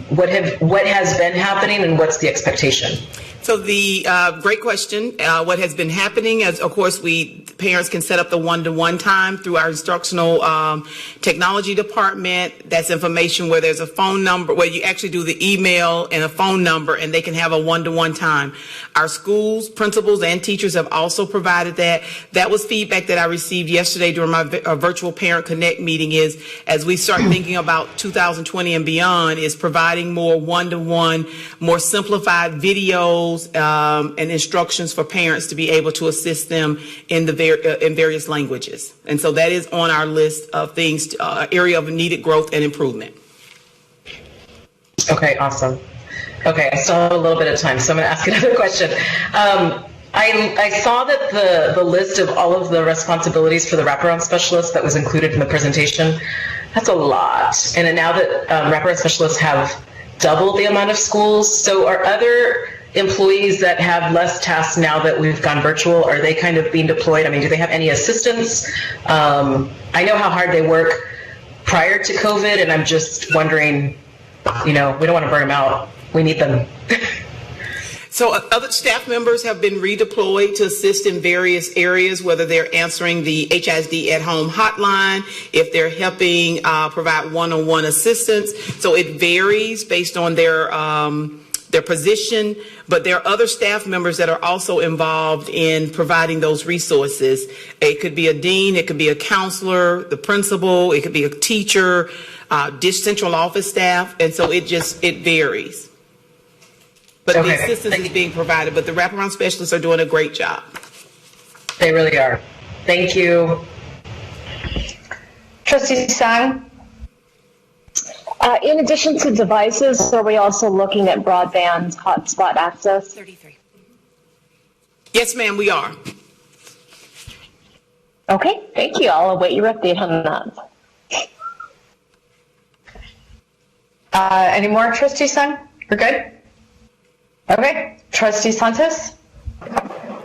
what has been happening and what's the expectation? So the great question. What has been happening is, of course, parents can set up the one-to-one time through our instructional technology department. That's information where there's a phone number, where you actually do the email and a phone number, and they can have a one-to-one time. Our schools, principals, and teachers have also provided that. That was feedback that I received yesterday during my virtual Parent Connect meeting, is as we start thinking about 2020 and beyond, is providing more one-to-one, more simplified videos, and instructions for parents to be able to assist them in in various languages. And so that is on our list of things, area of needed growth and improvement. Okay, awesome. Okay, I still have a little bit of time, so I'm going to ask another question. I saw that the list of all of the responsibilities for the wraparound specialist that was included in the presentation, that's a lot. And now that wraparound specialists have double the amount of schools, so are other employees that have less tasks now that we've gone virtual, are they kind of being deployed? I mean, do they have any assistance? I know how hard they work prior to COVID, and I'm just wondering, we don't want to burn them out. We need them. So other staff members have been redeployed to assist in various areas, whether they're answering the HISD at-home hotline, if they're helping provide one-on-one assistance. So it varies based on their position, but there are other staff members that are also involved in providing those resources. It could be a dean, it could be a counselor, the principal, it could be a teacher, central office staff, and so it varies. But the assistance is being provided, but the wraparound specialists are doing a great job. They really are. Thank you. Trustee Sang? In addition to devices, are we also looking at broadband hotspot access? 33. Yes, ma'am, we are. Okay, thank you. I'll await your update on that. Any more, Trustee Sang? We're good? Okay. Trustee Santos?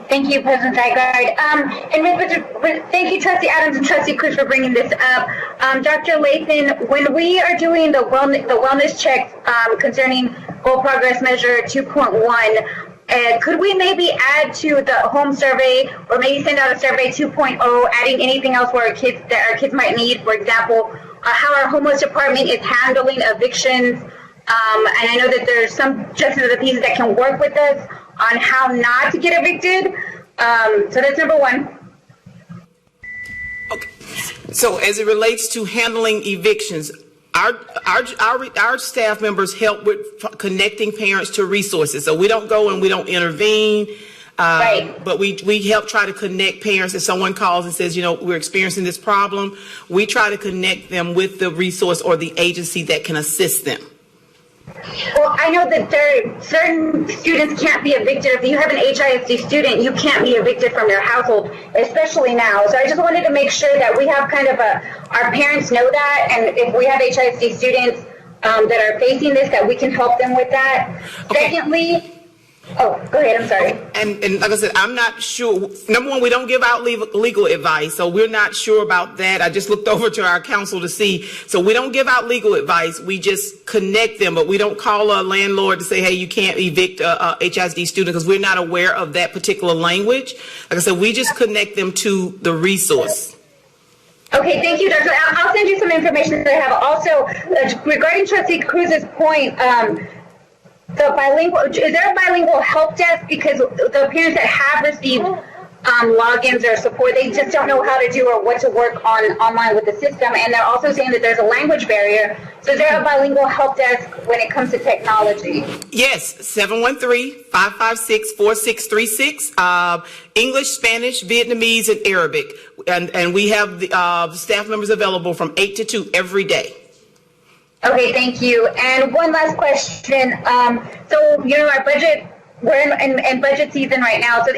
Thank you, President Zygaard. And thank you, Trustee Adams and Trustee Cruz, for bringing this up. Dr. Lathan, when we are doing the wellness checks concerning Goal Progress Measure 2.1, could we maybe add to the home survey, or maybe send out a survey 2.0, adding anything else where our kids might need, for example, how our homeless department is handling evictions? And I know that there's some justice of the peace that can work with us on how not to get evicted. So that's number one. Okay. So as it relates to handling evictions, our staff members help with connecting parents to resources. So we don't go and we don't intervene. Right. But we help try to connect parents. If someone calls and says, we're experiencing this problem, we try to connect them with the resource or the agency that can assist them. Well, I know that certain students can't be evicted. If you have an HISD student, you can't be evicted from your household, especially now. So I just wanted to make sure that we have kind of our parents know that, and if we have HISD students that are facing this, that we can help them with that. Okay. Secondly, oh, go ahead, I'm sorry. And like I said, I'm not sure. Number one, we don't give out legal advice, so we're not sure about that. I just looked over to our counsel to see. So we don't give out legal advice. We just connect them, but we don't call a landlord to say, hey, you can't evict a HISD student, because we're not aware of that particular language. Like I said, we just connect them to the resource. Okay, thank you, Dr. I'll send you some information that I have. Also, regarding Trustee Cruz's point, the bilingual, is there a bilingual help desk? Because the parents that have received logins or support, they just don't know how to do or what to work on online with the system. And they're also saying that there's a language barrier. So is there a bilingual help desk when it comes to technology? Yes, 713-556-4636, English, Spanish, Vietnamese, and Arabic. And we have the staff members available from 8 to 2 every day. Okay, thank you. And one last question. So, our budget, we're in budget season right now. So,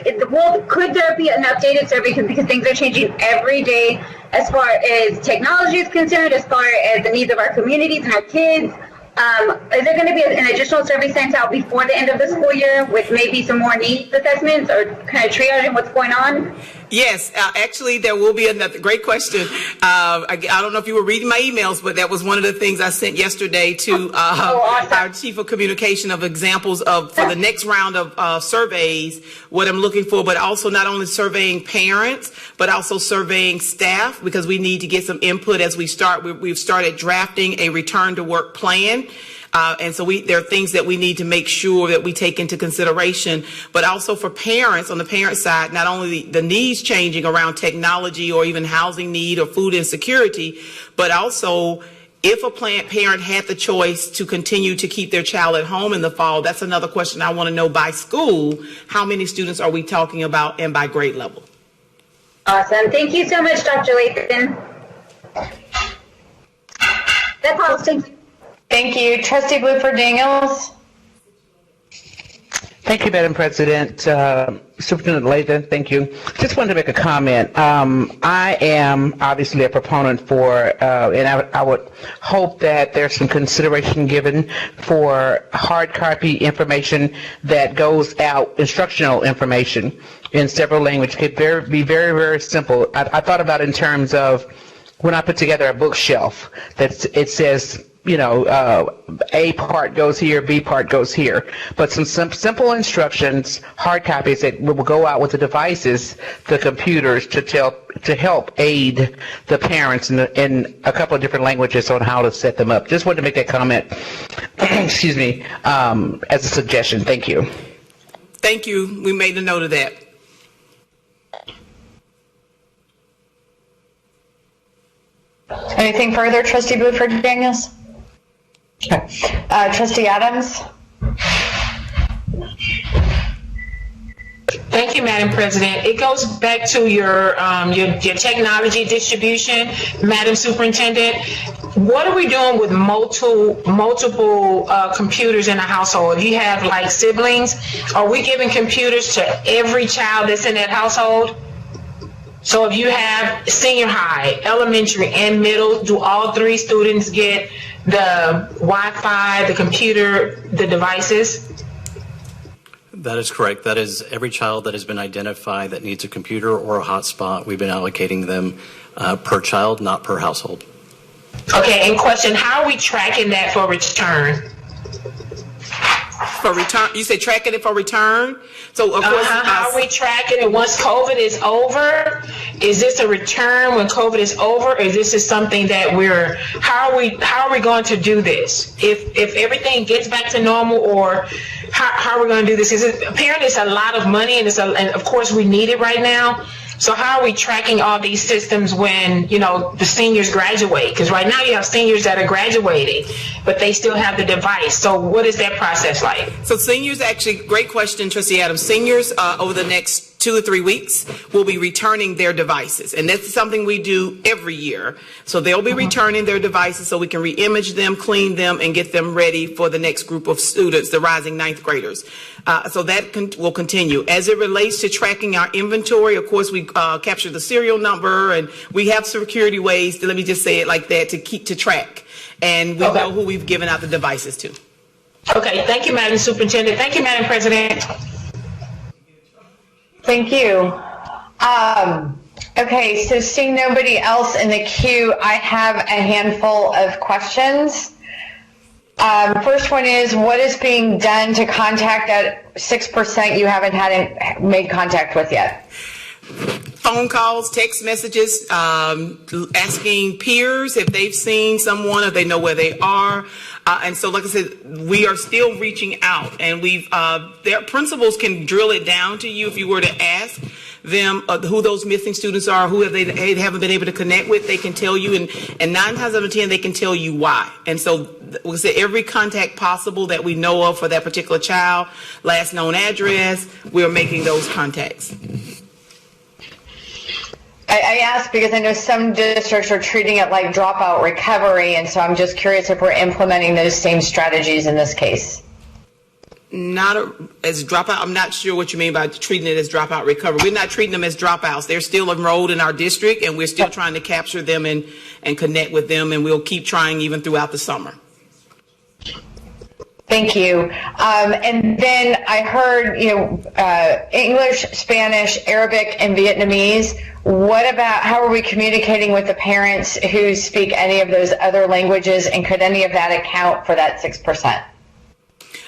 could there be an updated survey, because things are changing every day as far as technology is concerned, as far as the needs of our communities and our kids? Is there going to be an additional survey sent out before the end of the school year with maybe some more needs assessments or kind of triaging what's going on? Yes, actually, there will be another great question. I don't know if you were reading my emails, but that was one of the things I sent yesterday to awesome. our chief of communication of examples of for the next round of surveys, what I'm looking for, but also not only surveying parents, but also surveying staff, because we need to get some input as we start. We've started drafting a return to work plan. And so there are things that we need to make sure that we take into consideration, but also for parents, on the parent side, not only the needs changing around technology or even housing need or food insecurity, but also if a parent had the choice to continue to keep their child at home in the fall. That's another question I want to know by school. How many students are we talking about, and by grade level? Awesome. Thank you so much, Dr. Lathan. That's all. Thank you. Thank you. Trustee Bluford Daniels. Thank you, Madam President. Superintendent Lathan, thank you. Just wanted to make a comment. I am obviously a proponent for, and I would hope that there's some consideration given for hard copy information that goes out, instructional information in several languages. It could be very, very simple. I thought about it in terms of when I put together a bookshelf that it says, A part goes here, B part goes here. But some simple instructions, hard copies that will go out with the devices, the computers, to help aid the parents in a couple of different languages on how to set them up. Just wanted to make that comment, excuse me, as a suggestion. Thank you. Thank you. We made a note of that. Anything further, Trustee Bluford Daniels? Trustee Adams? Thank you, Madam President. It goes back to your technology distribution, Madam Superintendent. What are we doing with multiple computers in a household? If you have like siblings, are we giving computers to every child that's in that household? So if you have senior high, elementary, and middle, do all three students get the Wi-Fi, the computer, the devices? That is correct. That is every child that has been identified that needs a computer or a hotspot. We've been allocating them per child, not per household. Okay, and question, how are we tracking that for return? For return, you say tracking it for return? So of course, how are we tracking it once COVID is over? Is this a return when COVID is over? Or is this something that how are we going to do this? If everything gets back to normal, or how are we going to do this? Apparently it's a lot of money, and of course we need it right now. So how are we tracking all these systems when, the seniors graduate? Because right now you have seniors that are graduating, but they still have the device. So what is that process like? So seniors, actually, great question, Trustee Adams. Seniors, over the next 2 or 3 weeks, will be returning their devices. And that's something we do every year. So they'll be returning their devices so we can re-image them, clean them, and get them ready for the next group of students, the rising ninth graders. So that will continue. As it relates to tracking our inventory, of course, we capture the serial number, and we have security ways, let me just say it like that, to track. And we know who we've given out the devices to. Okay, thank you, Madam Superintendent. Thank you, Madam President. Thank you. Okay, so seeing nobody else in the queue, I have a handful of questions. First one is, what is being done to contact that 6% you haven't made contact with yet? Phone calls, text messages, asking peers if they've seen someone, if they know where they are. And so, like I said, we are still reaching out, and their principals can drill it down to you if you were to ask them who those missing students are, who they haven't been able to connect with. They can tell you, and 9 times out of 10, they can tell you why. And so, we say every contact possible that we know of for that particular child, last known address, we're making those contacts. I ask because I know some districts are treating it like dropout recovery, and so I'm just curious if we're implementing those same strategies in this case. As dropout, I'm not sure what you mean by treating it as dropout recovery. We're not treating them as dropouts. They're still enrolled in our district, and we're still trying to capture them and connect with them, and we'll keep trying even throughout the summer. Thank you. And then I heard, English, Spanish, Arabic, and Vietnamese. What about, how are we communicating with the parents who speak any of those other languages, and could any of that account for that 6%?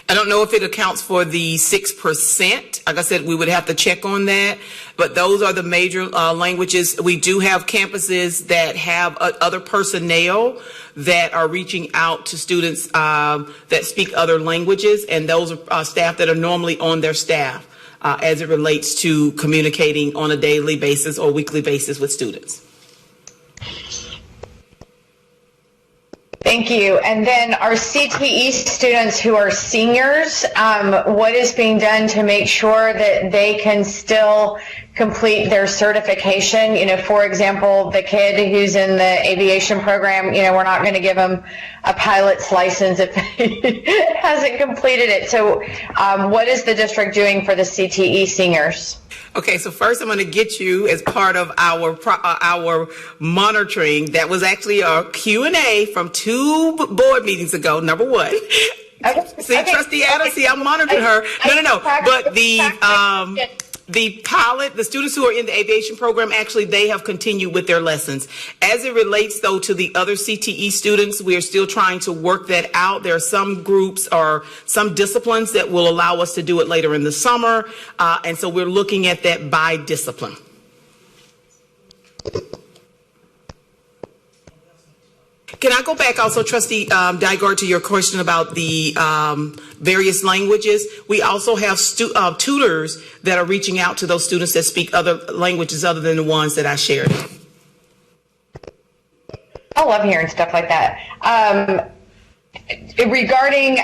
I don't know if it accounts for the 6%. Like I said, we would have to check on that. But those are the major languages. We do have campuses that have other personnel that are reaching out to students that speak other languages, and those are staff that are normally on their staff as it relates to communicating on a daily basis or weekly basis with students. Thank you. And then our CTE students who are seniors, what is being done to make sure that they can still complete their certification? For example, the kid who's in the aviation program, we're not going to give him a pilot's license if he hasn't completed it. So what is the district doing for the CTE seniors? Okay, so first I'm going to get you as part of our monitoring. That was actually a Q&A from 2 board meetings ago, number 1. Okay. See, okay. Trustee Adams, see, I'm monitoring her. No. But the pilot, the students who are in the aviation program, actually, they have continued with their lessons. As it relates, though, to the other CTE students, we are still trying to work that out. There are some groups or some disciplines that will allow us to do it later in the summer. And so we're looking at that by discipline. Can I go back also, Trustee Dygard, to your question about the various languages? We also have tutors that are reaching out to those students that speak other languages other than the ones that I shared. I love hearing stuff like that. Regarding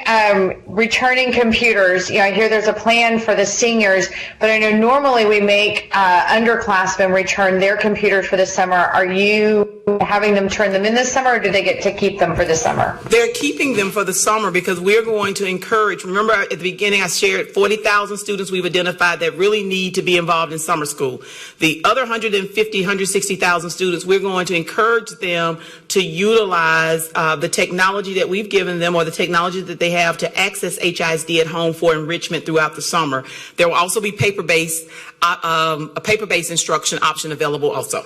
returning computers, I hear there's a plan for the seniors, but I know normally we make underclassmen return their computers for the summer. Are you having them turn them in this summer, or do they get to keep them for the summer? They're keeping them for the summer because we're going to encourage, remember at the beginning I shared 40,000 students we've identified that really need to be involved in summer school. The other 160,000 students, we're going to encourage them to utilize the technology that we've given them, or the technology that they have to access HISD at home for enrichment throughout the summer. There will also be a paper-based instruction option available also.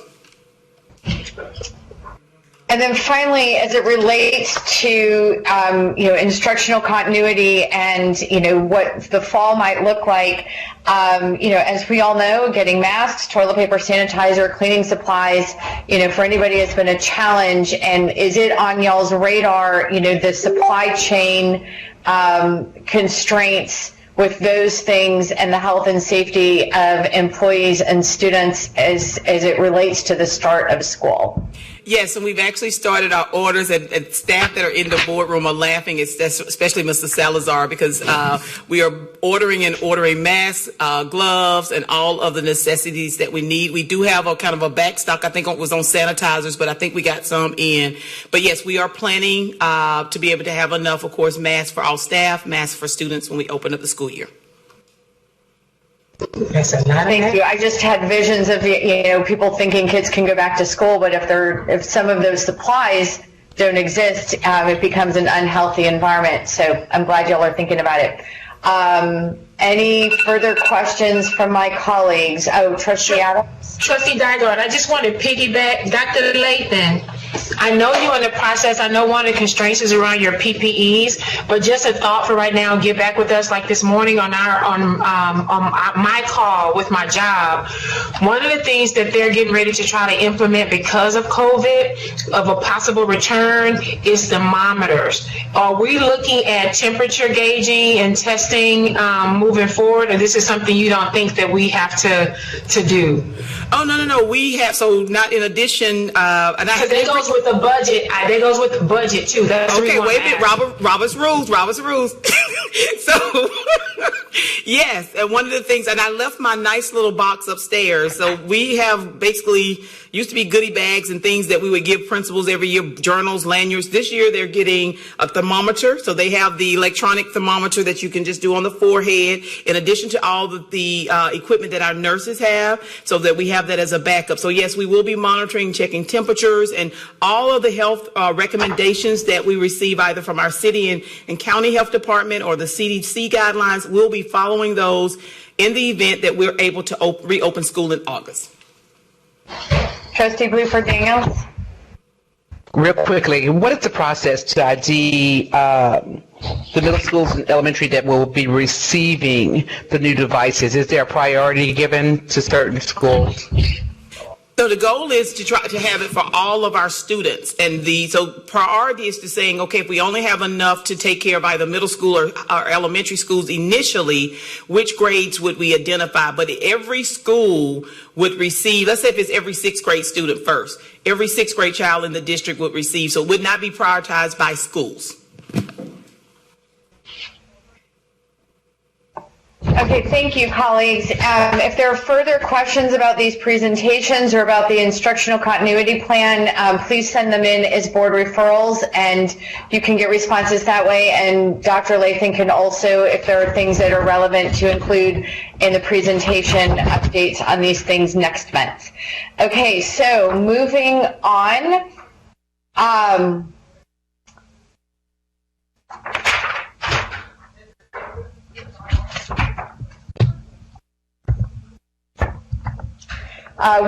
And then finally, as it relates to instructional continuity and what the fall might look like, as we all know, getting masks, toilet paper, sanitizer, cleaning supplies, for anybody it's been a challenge. And is it on y'all's radar, the supply chain constraints with those things and the health and safety of employees and students as it relates to the start of school? Yes, and we've actually started our orders, and staff that are in the boardroom are laughing, especially Mr. Salazar, because we are ordering masks, gloves, and all of the necessities that we need. We do have a kind of a back stock. I think it was on sanitizers, but I think we got some in. But yes, we are planning to be able to have enough, of course, masks for all staff, masks for students when we open up the school year. Thank you. I just had visions of people thinking kids can go back to school, but if some of those supplies don't exist, it becomes an unhealthy environment. So I'm glad y'all are thinking about it. Any further questions from my colleagues? Oh, Trustee Adams. Trustee Dygard, I just want to piggyback. Dr. Lathan, I know you're in the process. I know one of the constraints is around your PPEs, but just a thought for right now, get back with us like this morning on my call with my job. One of the things that they're getting ready to try to implement because of COVID, of a possible return, is thermometers. Are we looking at temperature gauging and testing moving forward, or this is something you don't think that we have to do? Oh, no. We have, so not in addition, and that goes with the budget. That goes with the budget too. That's okay, wait a minute. Robert's rules. So, yes, and one of the things, and I left my nice little box upstairs. So we have basically, used to be goodie bags and things that we would give principals every year, journals, lanyards. This year they're getting a thermometer. So they have the electronic thermometer that you can just do on the forehead, in addition to all the equipment that our nurses have, so that we have that as a backup. So yes, we will be monitoring, checking temperatures, and all of the health recommendations that we receive either from our city and county health department or the CDC guidelines. We'll be following those in the event that we're able to reopen school in August. Trustee Bluford Daniels. Real quickly, what is the process to ID the middle schools and elementary that will be receiving the new devices? Is there a priority given to certain schools? So the goal is to try to have it for all of our students, and so priority is to saying, okay, if we only have enough to take care of either middle school or elementary schools initially, which grades would we identify? But every school would receive, let's say if it's every sixth grade student first, every sixth grade child in the district would receive, so it would not be prioritized by schools. Okay, thank you, colleagues. If there are further questions about these presentations or about the instructional continuity plan, please send them in as board referrals, and you can get responses that way. And Dr. Lathan can also, if there are things that are relevant, to include in the presentation updates on these things next month. Okay, so moving on.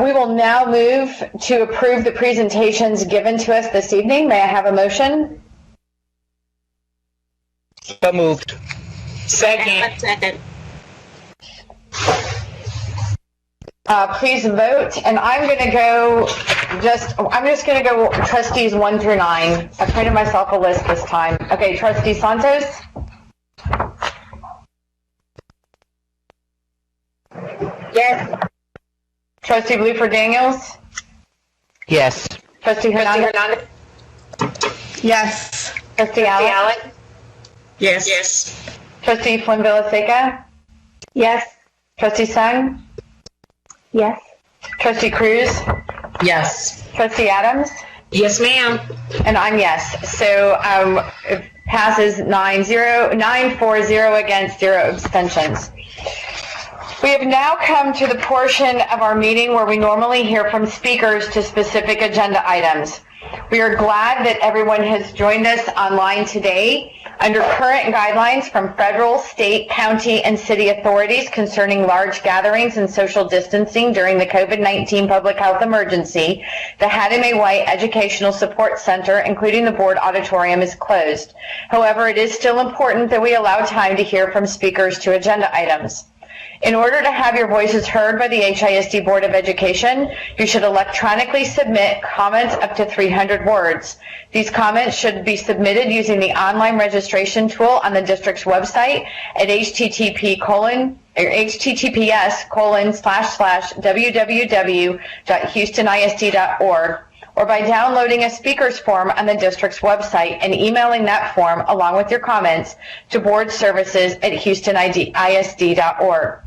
We will now move to approve the presentations given to us this evening. May I have a motion? So moved. Second. Please vote, and I'm just going to go trustees 1 through 9. I printed myself a list this time. Okay, Trustee Santos? Yes. Trustee Bluford Daniels? Yes. Trustee Hernandez? Yes. Trustee Allen? Yes. Trustee Flynn Villaseca? Yes. Trustee Sung? Yes. Trustee Cruz? Yes. Trustee Adams? Yes, ma'am. And I'm yes. So it passes 9-4-0 against 0 abstentions. We have now come to the portion of our meeting where we normally hear from speakers to specific agenda items. We are glad that everyone has joined us online today. Under current guidelines from federal, state, county, and city authorities concerning large gatherings and social distancing during the COVID-19 public health emergency, the Hattie Mae White Educational Support Center, including the board auditorium, is closed. However, it is still important that we allow time to hear from speakers to agenda items. In order to have your voices heard by the HISD Board of Education, you should electronically submit comments up to 300 words. These comments should be submitted using the online registration tool on the district's website at https://www.houstonisd.org, or by downloading a speaker's form on the district's website and emailing that form along with your comments to boardservices@houstonisd.org.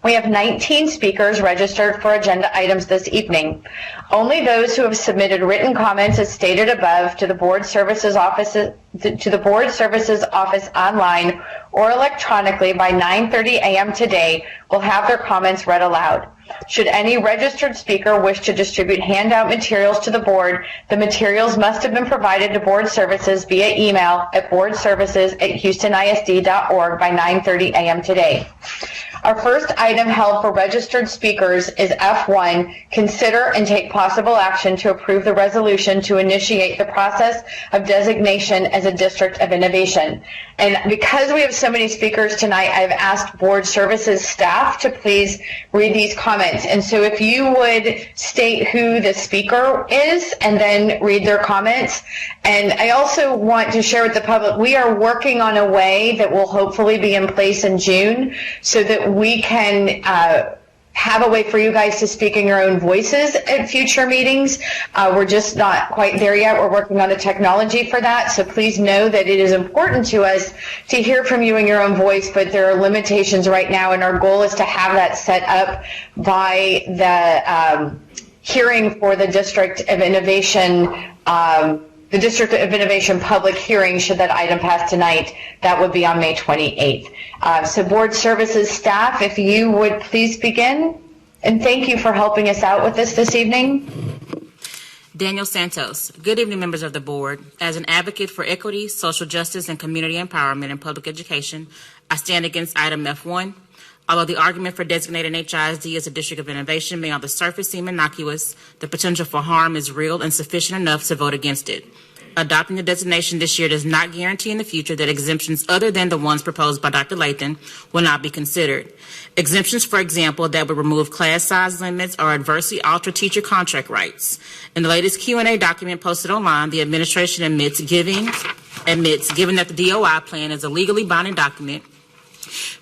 We have 19 speakers registered for agenda items this evening. Only those who have submitted written comments as stated above to the Board Services Office online or electronically by 9:30 a.m. today will have their comments read aloud. Should any registered speaker wish to distribute handout materials to the board, the materials must have been provided to Board Services via email at boardservices@houstonisd.org by 9:30 a.m. today. Our first item held for registered speakers is F1, consider and take possible action to approve the resolution to initiate the process of designation as a district of innovation. And because we have so many speakers tonight, I've asked Board Services staff to please read these comments. And so if you would state who the speaker is and then read their comments. And I also want to share with the public, we are working on a way that will hopefully be in place in June so that we can have a way for you guys to speak in your own voices at future meetings. We're just not quite there yet. We're working on the technology for that. So please know that it is important to us to hear from you in your own voice, but there are limitations right now, and our goal is to have that set up by the hearing for the District of Innovation the District of Innovation public hearing, should that item pass tonight. That would be on May 28th. So Board Services staff, if you would please begin. And thank you for helping us out with this evening. Daniel Santos. Good evening, members of the board. As an advocate for equity, social justice, and community empowerment in public education, I stand against item F1. Although the argument for designating HISD as a district of innovation may on the surface seem innocuous, the potential for harm is real and sufficient enough to vote against it. Adopting the designation this year does not guarantee in the future that exemptions other than the ones proposed by Dr. Lathan will not be considered. Exemptions, for example, that would remove class size limits or adversely alter teacher contract rights. In the latest Q&A document posted online, the administration admits, given that the DOI plan is a legally binding document,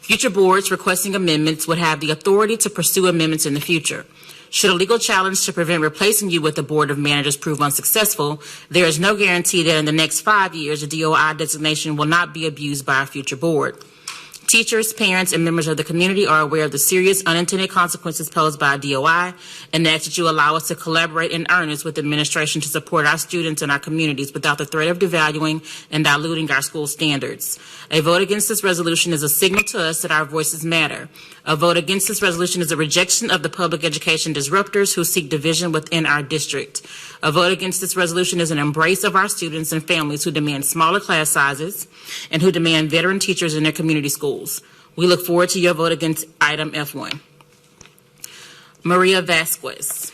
future boards requesting amendments would have the authority to pursue amendments in the future. Should a legal challenge to prevent replacing you with the Board of Managers prove unsuccessful, there is no guarantee that in the next 5 years, the DOI designation will not be abused by a future board. Teachers, parents, and members of the community are aware of the serious unintended consequences posed by a DOI and ask that you allow us to collaborate in earnest with the administration to support our students and our communities without the threat of devaluing and diluting our school standards. A vote against this resolution is a signal to us that our voices matter. A vote against this resolution is a rejection of the public education disruptors who seek division within our district. A vote against this resolution is an embrace of our students and families who demand smaller class sizes and who demand veteran teachers in their community schools. We look forward to your vote against item F1. Maria Vasquez.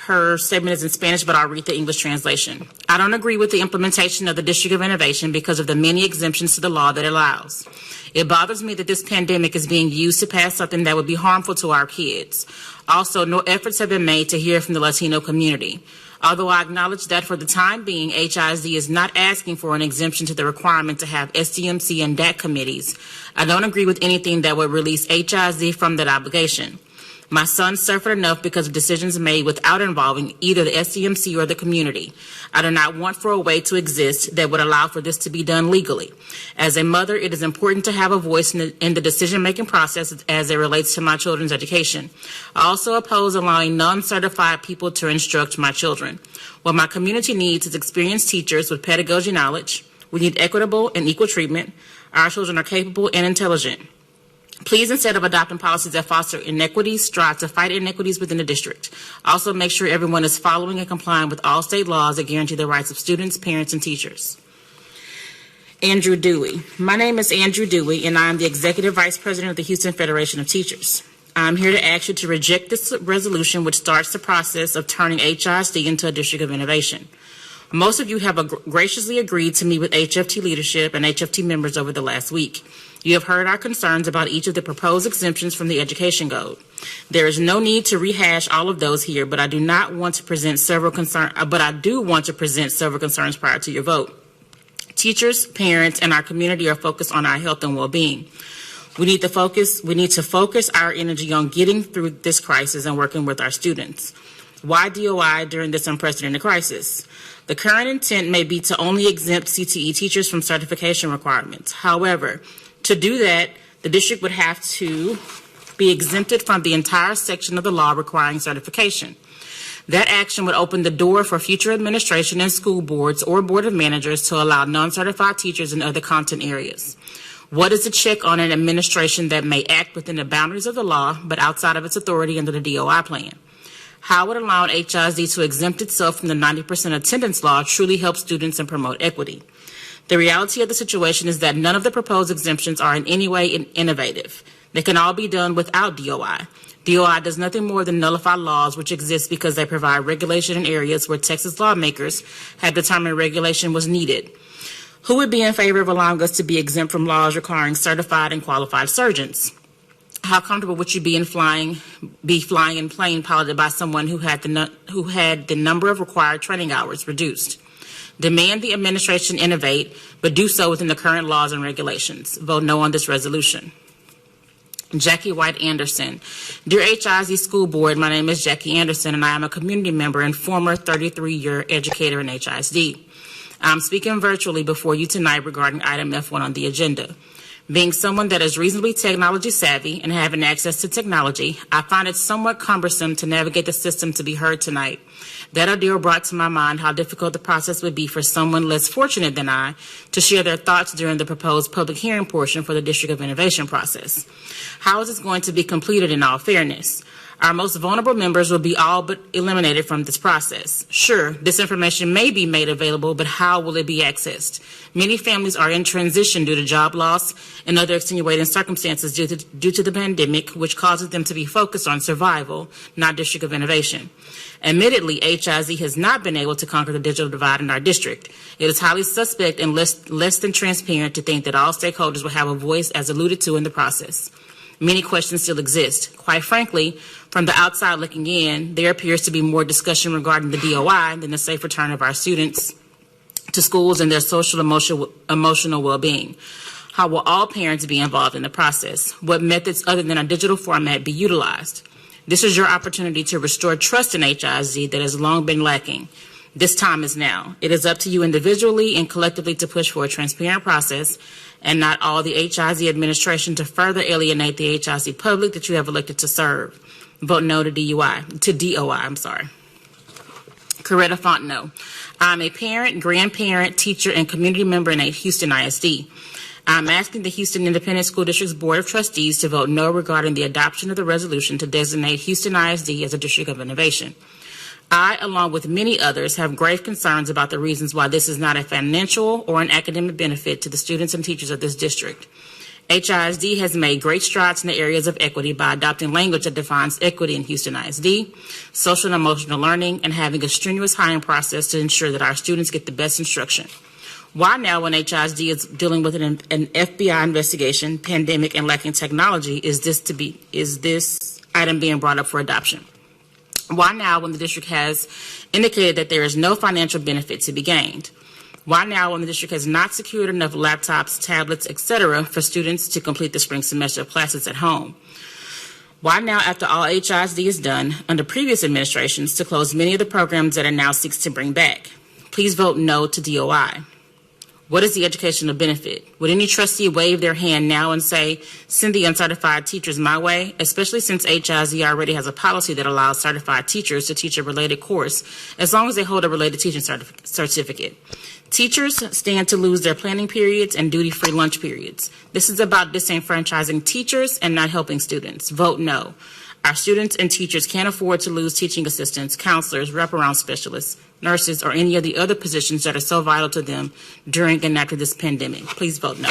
Her statement is in Spanish, but I'll read the English translation. I don't agree with the implementation of the District of Innovation because of the many exemptions to the law that it allows. It bothers me that this pandemic is being used to pass something that would be harmful to our kids. Also, no efforts have been made to hear from the Latino community. Although I acknowledge that for the time being, HISD is not asking for an exemption to the requirement to have SDMC and DAC committees, I don't agree with anything that would release HISD from that obligation. My son suffered enough because of decisions made without involving either the SDMC or the community. I do not want for a way to exist that would allow for this to be done legally. As a mother, it is important to have a voice in the decision-making process as it relates to my children's education. I also oppose allowing non-certified people to instruct my children. What my community needs is experienced teachers with pedagogy knowledge. We need equitable and equal treatment. Our children are capable and intelligent. Please, instead of adopting policies that foster inequities, strive to fight inequities within the district. Also, make sure everyone is following and complying with all state laws that guarantee the rights of students, parents, and teachers. Andrew Dewey. My name is Andrew Dewey, and I am the Executive Vice President of the Houston Federation of Teachers. I'm here to ask you to reject this resolution, which starts the process of turning HISD into a District of Innovation. Most of you have graciously agreed to meet with HFT leadership and HFT members over the last week. You have heard our concerns about each of the proposed exemptions from the Education Code. There is no need to rehash all of those here, but I do want to present several concerns prior to your vote. Teachers, parents, and our community are focused on our health and well-being. We need to focus our energy on getting through this crisis and working with our students. Why DOI during this unprecedented crisis? The current intent may be to only exempt CTE teachers from certification requirements. However, to do that, the district would have to be exempted from the entire section of the law requiring certification. That action would open the door for future administration and school boards or board of managers to allow non-certified teachers in other content areas. What is the check on an administration that may act within the boundaries of the law but outside of its authority under the DOI plan? How would allowing HISD to exempt itself from the 90% attendance law truly help students and promote equity? The reality of the situation is that none of the proposed exemptions are in any way innovative. They can all be done without DOI. DOI does nothing more than nullify laws which exist because they provide regulation in areas where Texas lawmakers have determined regulation was needed. Who would be in favor of allowing us to be exempt from laws requiring certified and qualified surgeons? How comfortable would you be flying in plane piloted by someone who had the number of required training hours reduced? Demand the administration innovate, but do so within the current laws and regulations. Vote no on this resolution. Jackie White Anderson. Dear HISD School Board, my name is Jackie Anderson, and I am a community member and former 33-year educator in HISD. I'm speaking virtually before you tonight regarding item F1 on the agenda. Being someone that is reasonably technology savvy and having access to technology, I find it somewhat cumbersome to navigate the system to be heard tonight. That ordeal brought to my mind how difficult the process would be for someone less fortunate than I to share their thoughts during the proposed public hearing portion for the District of Innovation process. How is this going to be completed in all fairness? Our most vulnerable members will be all but eliminated from this process. Sure, this information may be made available, but how will it be accessed? Many families are in transition due to job loss and other extenuating circumstances due to the pandemic, which causes them to be focused on survival, not District of Innovation. Admittedly, HISD has not been able to conquer the digital divide in our district. It is highly suspect and less than transparent to think that all stakeholders will have a voice as alluded to in the process. Many questions still exist. Quite frankly, from the outside looking in, there appears to be more discussion regarding the DOI than the safe return of our students to schools and their social emotional well-being. How will all parents be involved in the process? What methods other than a digital format be utilized? This is your opportunity to restore trust in HISD that has long been lacking. This time is now. It is up to you individually and collectively to push for a transparent process and not all the HISD administration to further alienate the HISD public that you have elected to serve. Vote no to DOI. Coretta Fontenot. I'm a parent, grandparent, teacher, and community member in Houston ISD. I'm asking the Houston Independent School District's Board of Trustees to vote no regarding the adoption of the resolution to designate Houston ISD as a District of Innovation. I, along with many others, have grave concerns about the reasons why this is not a financial or an academic benefit to the students and teachers of this district. HISD has made great strides in the areas of equity by adopting language that defines equity in Houston ISD, social and emotional learning, and having a strenuous hiring process to ensure that our students get the best instruction. Why now, when HISD is dealing with an FBI investigation, pandemic, and lacking technology, is this item being brought up for adoption? Why now, when the district has indicated that there is no financial benefit to be gained? Why now, when the district has not secured enough laptops, tablets, etc. for students to complete the spring semester of classes at home? Why now, after all HISD is done under previous administrations, to close many of the programs that it now seeks to bring back? Please vote no to DOI. What is the educational benefit? Would any trustee wave their hand now and say, send the uncertified teachers my way, especially since HISD already has a policy that allows certified teachers to teach a related course as long as they hold a related teaching certificate? Teachers stand to lose their planning periods and duty-free lunch periods. This is about disenfranchising teachers and not helping students. Vote no. Our students and teachers can't afford to lose teaching assistants, counselors, wraparound specialists, nurses, or any of the other positions that are so vital to them during and after this pandemic. Please vote no.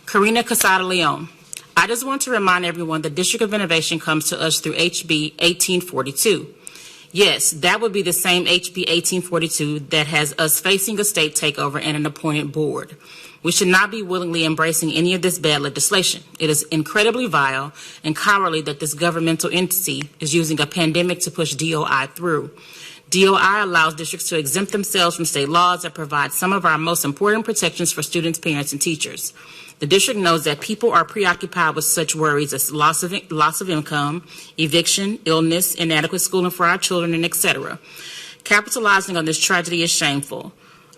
Karina Casada Leon. I just want to remind everyone the District of Innovation comes to us through HB 1842. Yes, that would be the same HB 1842 that has us facing a state takeover and an appointed board. We should not be willingly embracing any of this bad legislation. It is incredibly vile and cowardly that this governmental entity is using a pandemic to push DOI through. DOI allows districts to exempt themselves from state laws that provide some of our most important protections for students, parents, and teachers. The district knows that people are preoccupied with such worries as loss of income, eviction, illness, inadequate schooling for our children, and etc. Capitalizing on this tragedy is shameful.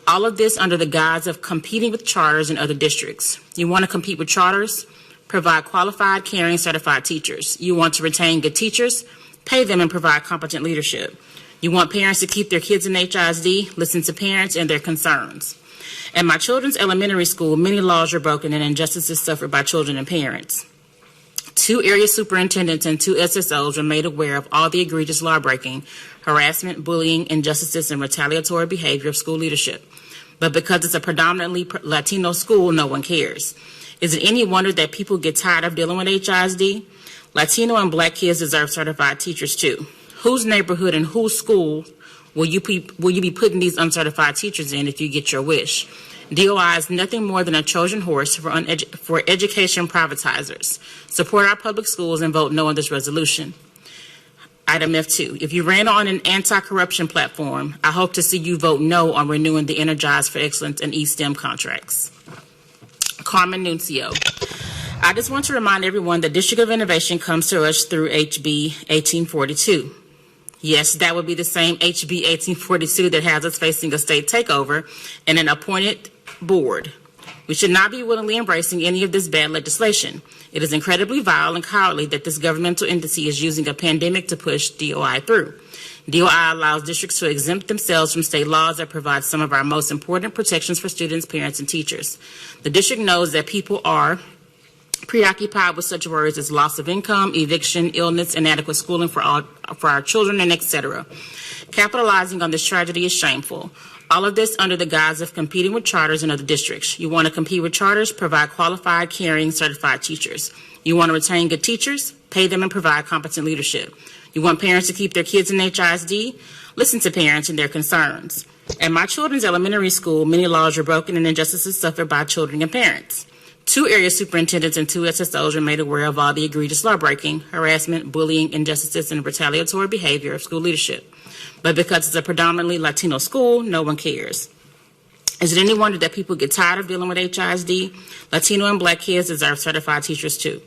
All of this under the guise of competing with charters in other districts. You want to compete with charters? Provide qualified, caring, certified teachers. You want to retain good teachers? Pay them and provide competent leadership. You want parents to keep their kids in HISD? Listen to parents and their concerns. At my children's elementary school, many laws are broken and injustices suffered by children and parents. 2 area superintendents and 2 SSOs were made aware of all the egregious law-breaking, harassment, bullying, injustices, and retaliatory behavior of school leadership. But because it's a predominantly Latino school, no one cares. Is it any wonder that people get tired of dealing with HISD? Latino and Black kids deserve certified teachers too. Whose neighborhood and whose school will you be putting these uncertified teachers in if you get your wish? DOI is nothing more than a Trojan horse for education privatizers. Support our public schools and vote no on this resolution. Item F2, if you ran on an anti-corruption platform, I hope to see you vote no on renewing the Energize for Excellence and eSTEM contracts. Carmen Nuncio. I just want to remind everyone the District of Innovation comes to us through HB 1842. Yes, that would be the same HB 1842 that has us facing a state takeover and an appointed board. We should not be willingly embracing any of this bad legislation. It is incredibly vile and cowardly that this governmental entity is using a pandemic to push DOI through. DOI allows districts to exempt themselves from state laws that provide some of our most important protections for students, parents, and teachers. The district knows that people are preoccupied with such worries as loss of income, eviction, illness, inadequate schooling for our children, and etc. Capitalizing on this tragedy is shameful. All of this under the guise of competing with charters in other districts. You want to compete with charters? Provide qualified, caring, certified teachers. You want to retain good teachers? Pay them and provide competent leadership. You want parents to keep their kids in HISD? Listen to parents and their concerns. At my children's elementary school, many laws are broken and injustices suffered by children and parents. 2 area superintendents and 2 SSOs were made aware of all the egregious law-breaking, harassment, bullying, injustices, and retaliatory behavior of school leadership. But because it's a predominantly Latino school, no one cares. Is it any wonder that people get tired of dealing with HISD? Latino and Black kids deserve certified teachers too.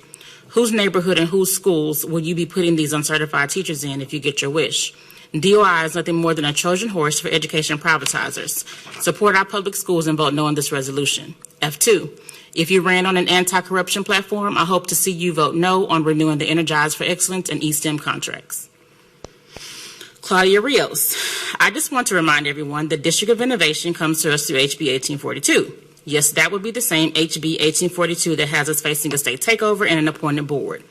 Whose neighborhood and whose schools will you be putting these uncertified teachers in if you get your wish? DOI is nothing more than a Trojan horse for education privatizers. Support our public schools and vote no on this resolution. F2. If you ran on an anti-corruption platform, I hope to see you vote no on renewing the Energize for Excellence and eSTEM contracts. Claudia Rios. I just want to remind everyone the District of Innovation comes to us through HB 1842. Yes, that would be the same HB 1842 that has us facing a state takeover and an appointed board.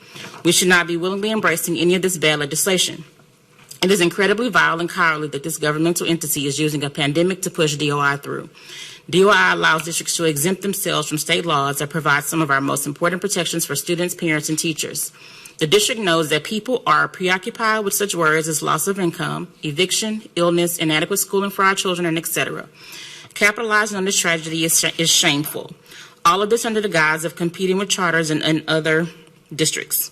We should not be willingly embracing any of this bad legislation. It is incredibly vile and cowardly that this governmental entity is using a pandemic to push DOI through. DOI allows districts to exempt themselves from state laws that provide some of our most important protections for students, parents, and teachers. The district knows that people are preoccupied with such worries as loss of income, eviction, illness, inadequate schooling for our children, and etc. Capitalizing on this tragedy is shameful. All of this under the guise of competing with charters and other districts.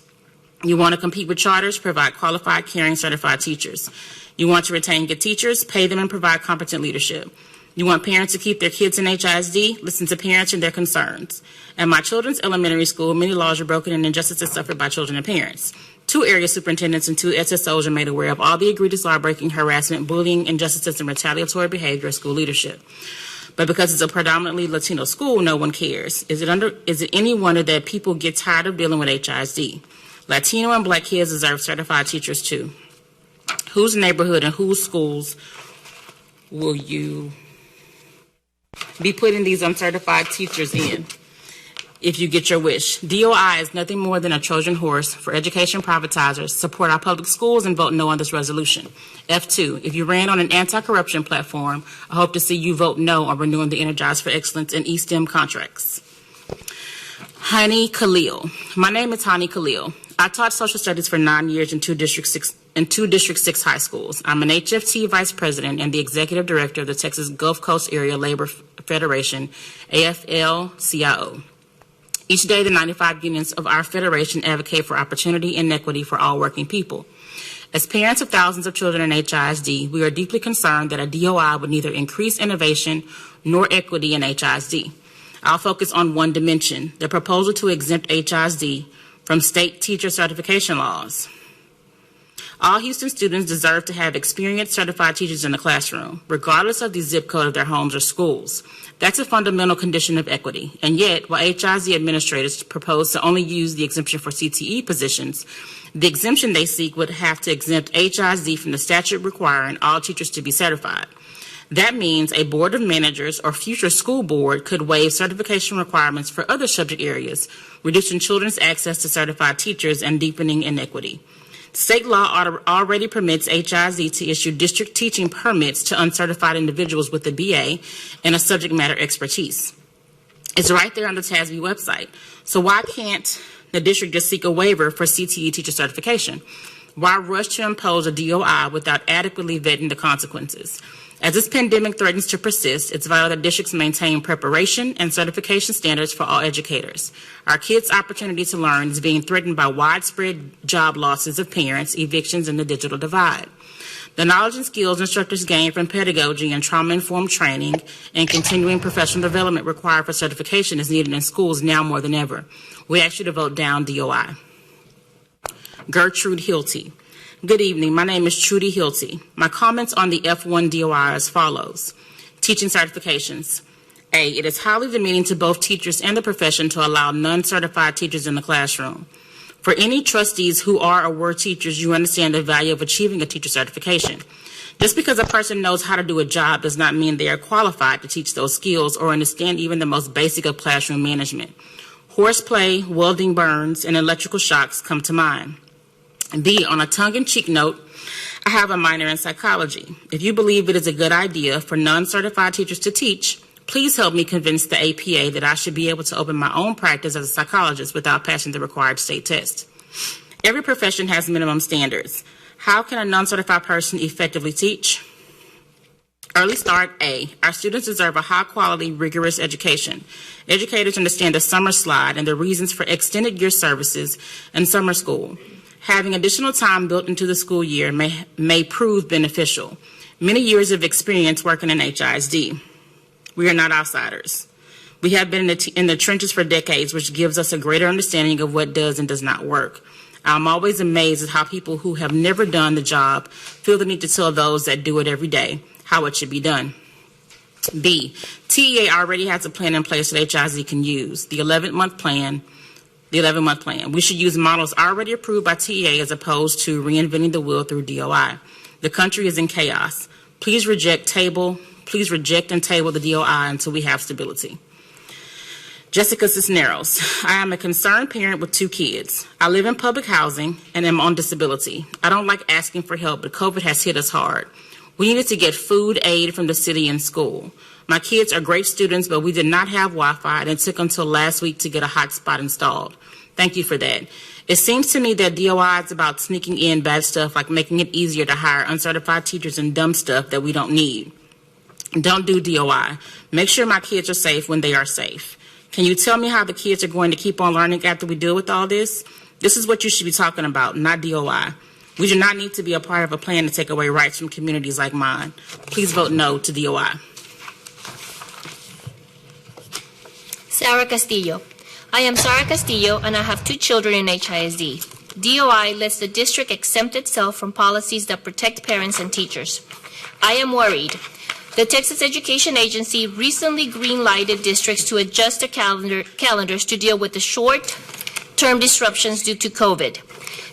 You want to compete with charters? Provide qualified, caring, certified teachers. You want to retain good teachers? Pay them and provide competent leadership. You want parents to keep their kids in HISD? Listen to parents and their concerns. At my children's elementary school, many laws are broken and injustices suffered by children and parents. 2 area superintendents and 2 SSOs are made aware of all the egregious law-breaking, harassment, bullying, injustices, and retaliatory behavior of school leadership. But because it's a predominantly Latino school, no one cares. Is it any wonder that people get tired of dealing with HISD? Latino and Black kids deserve certified teachers too. Whose neighborhood and whose schools will you be putting these uncertified teachers in if you get your wish? DOI is nothing more than a Trojan horse for education privatizers. Support our public schools and vote no on this resolution. F2, if you ran on an anti-corruption platform, I hope to see you vote no on renewing the Energize for Excellence and eSTEM contracts. Hani Khalil. My name is Hani Khalil. I taught social studies for 9 years in two District 6 high schools. I'm an HFT vice president and the executive director of the Texas Gulf Coast Area Labor Federation, AFL-CIO. Each day, the 95 unions of our federation advocate for opportunity and equity for all working people. As parents of thousands of children in HISD, we are deeply concerned that a DOI would neither increase innovation nor equity in HISD. I'll focus on one dimension, the proposal to exempt HISD from state teacher certification laws. All Houston students deserve to have experienced certified teachers in the classroom, regardless of the zip code of their homes or schools. That's a fundamental condition of equity. And yet, while HISD administrators propose to only use the exemption for CTE positions, the exemption they seek would have to exempt HISD from the statute requiring all teachers to be certified. That means a board of managers or future school board could waive certification requirements for other subject areas, reducing children's access to certified teachers and deepening inequity. State law already permits HISD to issue district teaching permits to uncertified individuals with a BA and a subject matter expertise. It's right there on the TASB website. So why can't the district just seek a waiver for CTE teacher certification? Why rush to impose a DOI without adequately vetting the consequences? As this pandemic threatens to persist, it's vital that districts maintain preparation and certification standards for all educators. Our kids' opportunity to learn is being threatened by widespread job losses of parents, evictions, and the digital divide. The knowledge and skills instructors gain from pedagogy and trauma-informed training and continuing professional development required for certification is needed in schools now more than ever. We ask you to vote down DOI. Gertrude Hilty. Good evening. My name is Trudy Hilty. My comments on the F1 DOI are as follows. Teaching certifications. A, it is highly demeaning to both teachers and the profession to allow non-certified teachers in the classroom. For any trustees who are or were teachers, you understand the value of achieving a teacher certification. Just because a person knows how to do a job does not mean they are qualified to teach those skills or understand even the most basic of classroom management. Horseplay, welding burns, and electrical shocks come to mind. B, on a tongue-in-cheek note, I have a minor in psychology. If you believe it is a good idea for non-certified teachers to teach, please help me convince the APA that I should be able to open my own practice as a psychologist without passing the required state test. Every profession has minimum standards. How can a non-certified person effectively teach? Early start. A, our students deserve a high-quality, rigorous education. Educators understand the summer slide and the reasons for extended year services and summer school. Having additional time built into the school year may prove beneficial. Many years of experience working in HISD. We are not outsiders. We have been in the trenches for decades, which gives us a greater understanding of what does and does not work. I'm always amazed at how people who have never done the job feel the need to tell those that do it every day how it should be done. B, TEA already has a plan in place that HISD can use, the 11-month plan. We should use models already approved by TEA as opposed to reinventing the wheel through DOI. The country is in chaos. Please reject and table the DOI until we have stability. Jessica Cisneros. I am a concerned parent with 2 kids. I live in public housing and am on disability. I don't like asking for help, but COVID has hit us hard. We needed to get food aid from the city and school. My kids are great students, but we did not have Wi-Fi, and it took until last week to get a hotspot installed. Thank you for that. It seems to me that DOI is about sneaking in bad stuff, like making it easier to hire uncertified teachers and dumb stuff that we don't need. Don't do DOI. Make sure my kids are safe when they are safe. Can you tell me how the kids are going to keep on learning after we deal with all this? This is what you should be talking about, not DOI. We do not need to be a part of a plan to take away rights from communities like mine. Please vote no to DOI. Sarah Castillo. I am Sarah Castillo, and I have 2 children in HISD. DOI lets the district exempt itself from policies that protect parents and teachers. I am worried. The Texas Education Agency recently green-lighted districts to adjust their calendars to deal with the short-term disruptions due to COVID.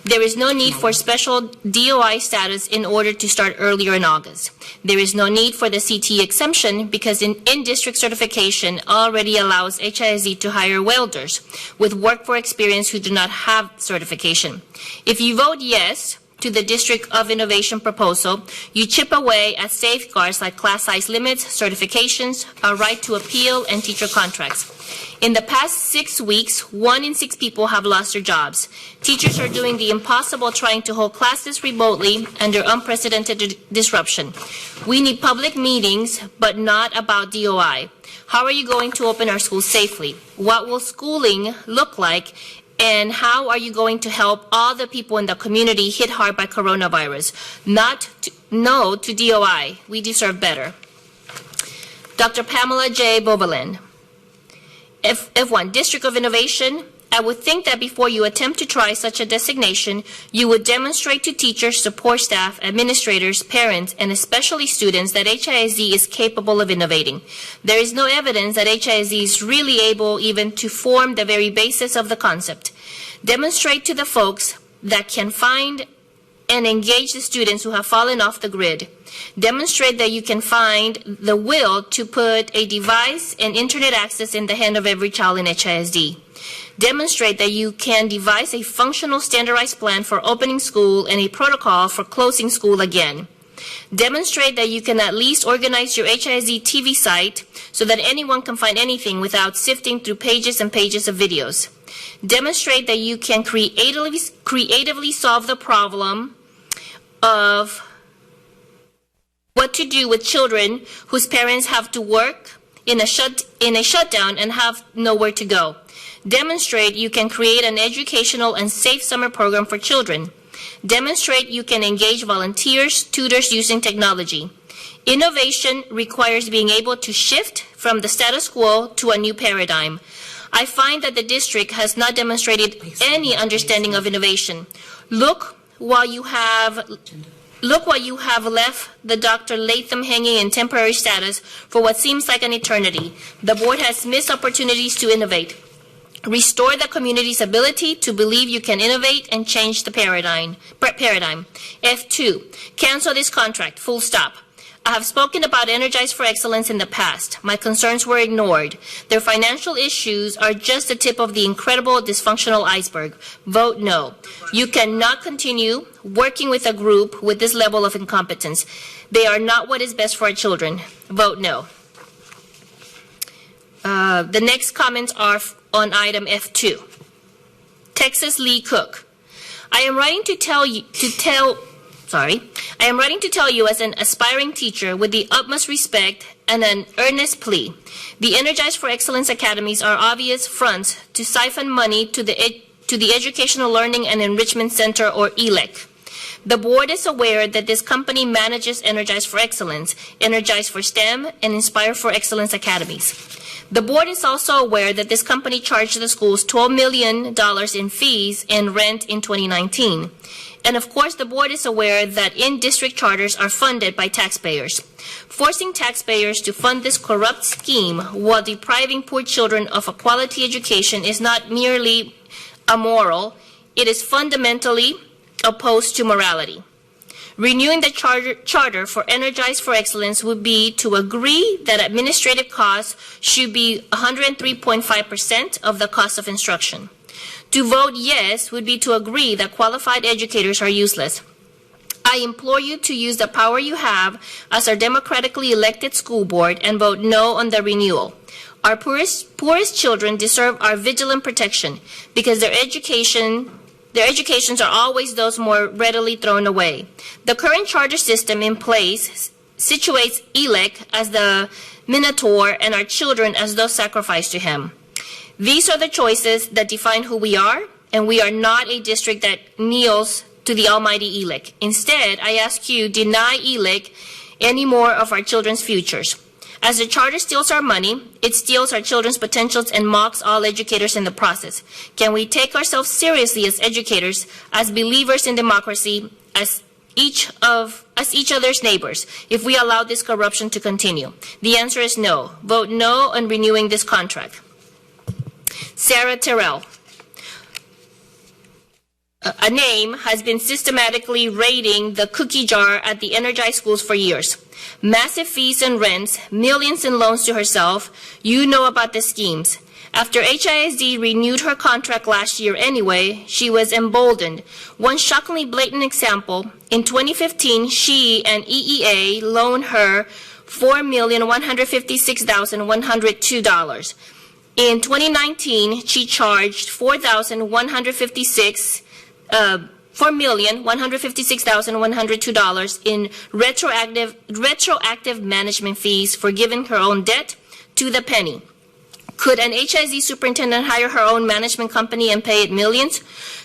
There is no need for special DOI status in order to start earlier in August. There is no need for the CTE exemption because in-district certification already allows HISD to hire welders with work for experience who do not have certification. If you vote yes to the District of Innovation proposal, you chip away at safeguards like class size limits, certifications, a right to appeal, and teacher contracts. In the past 6 weeks, 1 in 6 people have lost their jobs. Teachers are doing the impossible trying to hold classes remotely under unprecedented disruption. We need public meetings, but not about DOI. How are you going to open our schools safely? What will schooling look like? And how are you going to help all the people in the community hit hard by coronavirus? No to DOI. We deserve better. Dr. Pamela J. Boberland. F1, District of Innovation. I would think that before you attempt to try such a designation, you would demonstrate to teachers, support staff, administrators, parents, and especially students that HISD is capable of innovating. There is no evidence that HISD is really able even to form the very basis of the concept. Demonstrate to the folks that can find and engage the students who have fallen off the grid. Demonstrate that you can find the will to put a device and internet access in the hand of every child in HISD. Demonstrate that you can devise a functional standardized plan for opening school and a protocol for closing school again. Demonstrate that you can at least organize your HISD TV site so that anyone can find anything without sifting through pages and pages of videos. Demonstrate that you can creatively solve the problem of what to do with children whose parents have to work in a shutdown and have nowhere to go. Demonstrate you can create an educational and safe summer program for children. Demonstrate you can engage volunteers, tutors using technology. Innovation requires being able to shift from the status quo to a new paradigm. I find that the district has not demonstrated any understanding of innovation. Look what you have left the Dr. Latham hanging in temporary status for what seems like an eternity. The board has missed opportunities to innovate. Restore the community's ability to believe you can innovate and change the paradigm. F2, cancel this contract, full stop. I have spoken about Energize for Excellence in the past. My concerns were ignored. Their financial issues are just the tip of the incredible dysfunctional iceberg. Vote no. You cannot continue working with a group with this level of incompetence. They are not what is best for our children. Vote no. The next comments are on item F2. Texas Lee Cook. I am writing to tell you as an aspiring teacher with the utmost respect and an earnest plea. The Energize for Excellence Academies are obvious fronts to siphon money to the Educational Learning and Enrichment Center, or ELEC. The board is aware that this company manages Energize for Excellence, Energize for STEM, and Inspire for Excellence Academies. The board is also aware that this company charged the schools $12 million in fees and rent in 2019. And of course, the board is aware that in-district charters are funded by taxpayers. Forcing taxpayers to fund this corrupt scheme while depriving poor children of a quality education is not merely immoral, it is fundamentally opposed to morality. Renewing the charter for Energize for Excellence would be to agree that administrative costs should be 103.5% of the cost of instruction. To vote yes would be to agree that qualified educators are useless. I implore you to use the power you have as our democratically elected school board and vote no on the renewal. Our poorest children deserve our vigilant protection because their educations are always those more readily thrown away. The current charter system in place situates ELEC as the minotaur and our children as those sacrificed to him. These are the choices that define who we are, and we are not a district that kneels to the almighty ELEC. Instead, I ask you, deny ELEC any more of our children's futures. As the charter steals our money, it steals our children's potentials and mocks all educators in the process. Can we take ourselves seriously as educators, as believers in democracy, as each other's neighbors, if we allow this corruption to continue? The answer is no. Vote no on renewing this contract. Sarah Terrell. A name has been systematically raiding the cookie jar at the Energized schools for years. Massive fees and rents, millions in loans to herself. You know about the schemes. After HISD renewed her contract last year anyway, she was emboldened. One shockingly blatant example, in 2015, she and EEA loaned her $4,156,102. In 2019, she charged $4,156,102 in retroactive management fees for giving her own debt to the penny. Could an HISD superintendent hire her own management company and pay it millions?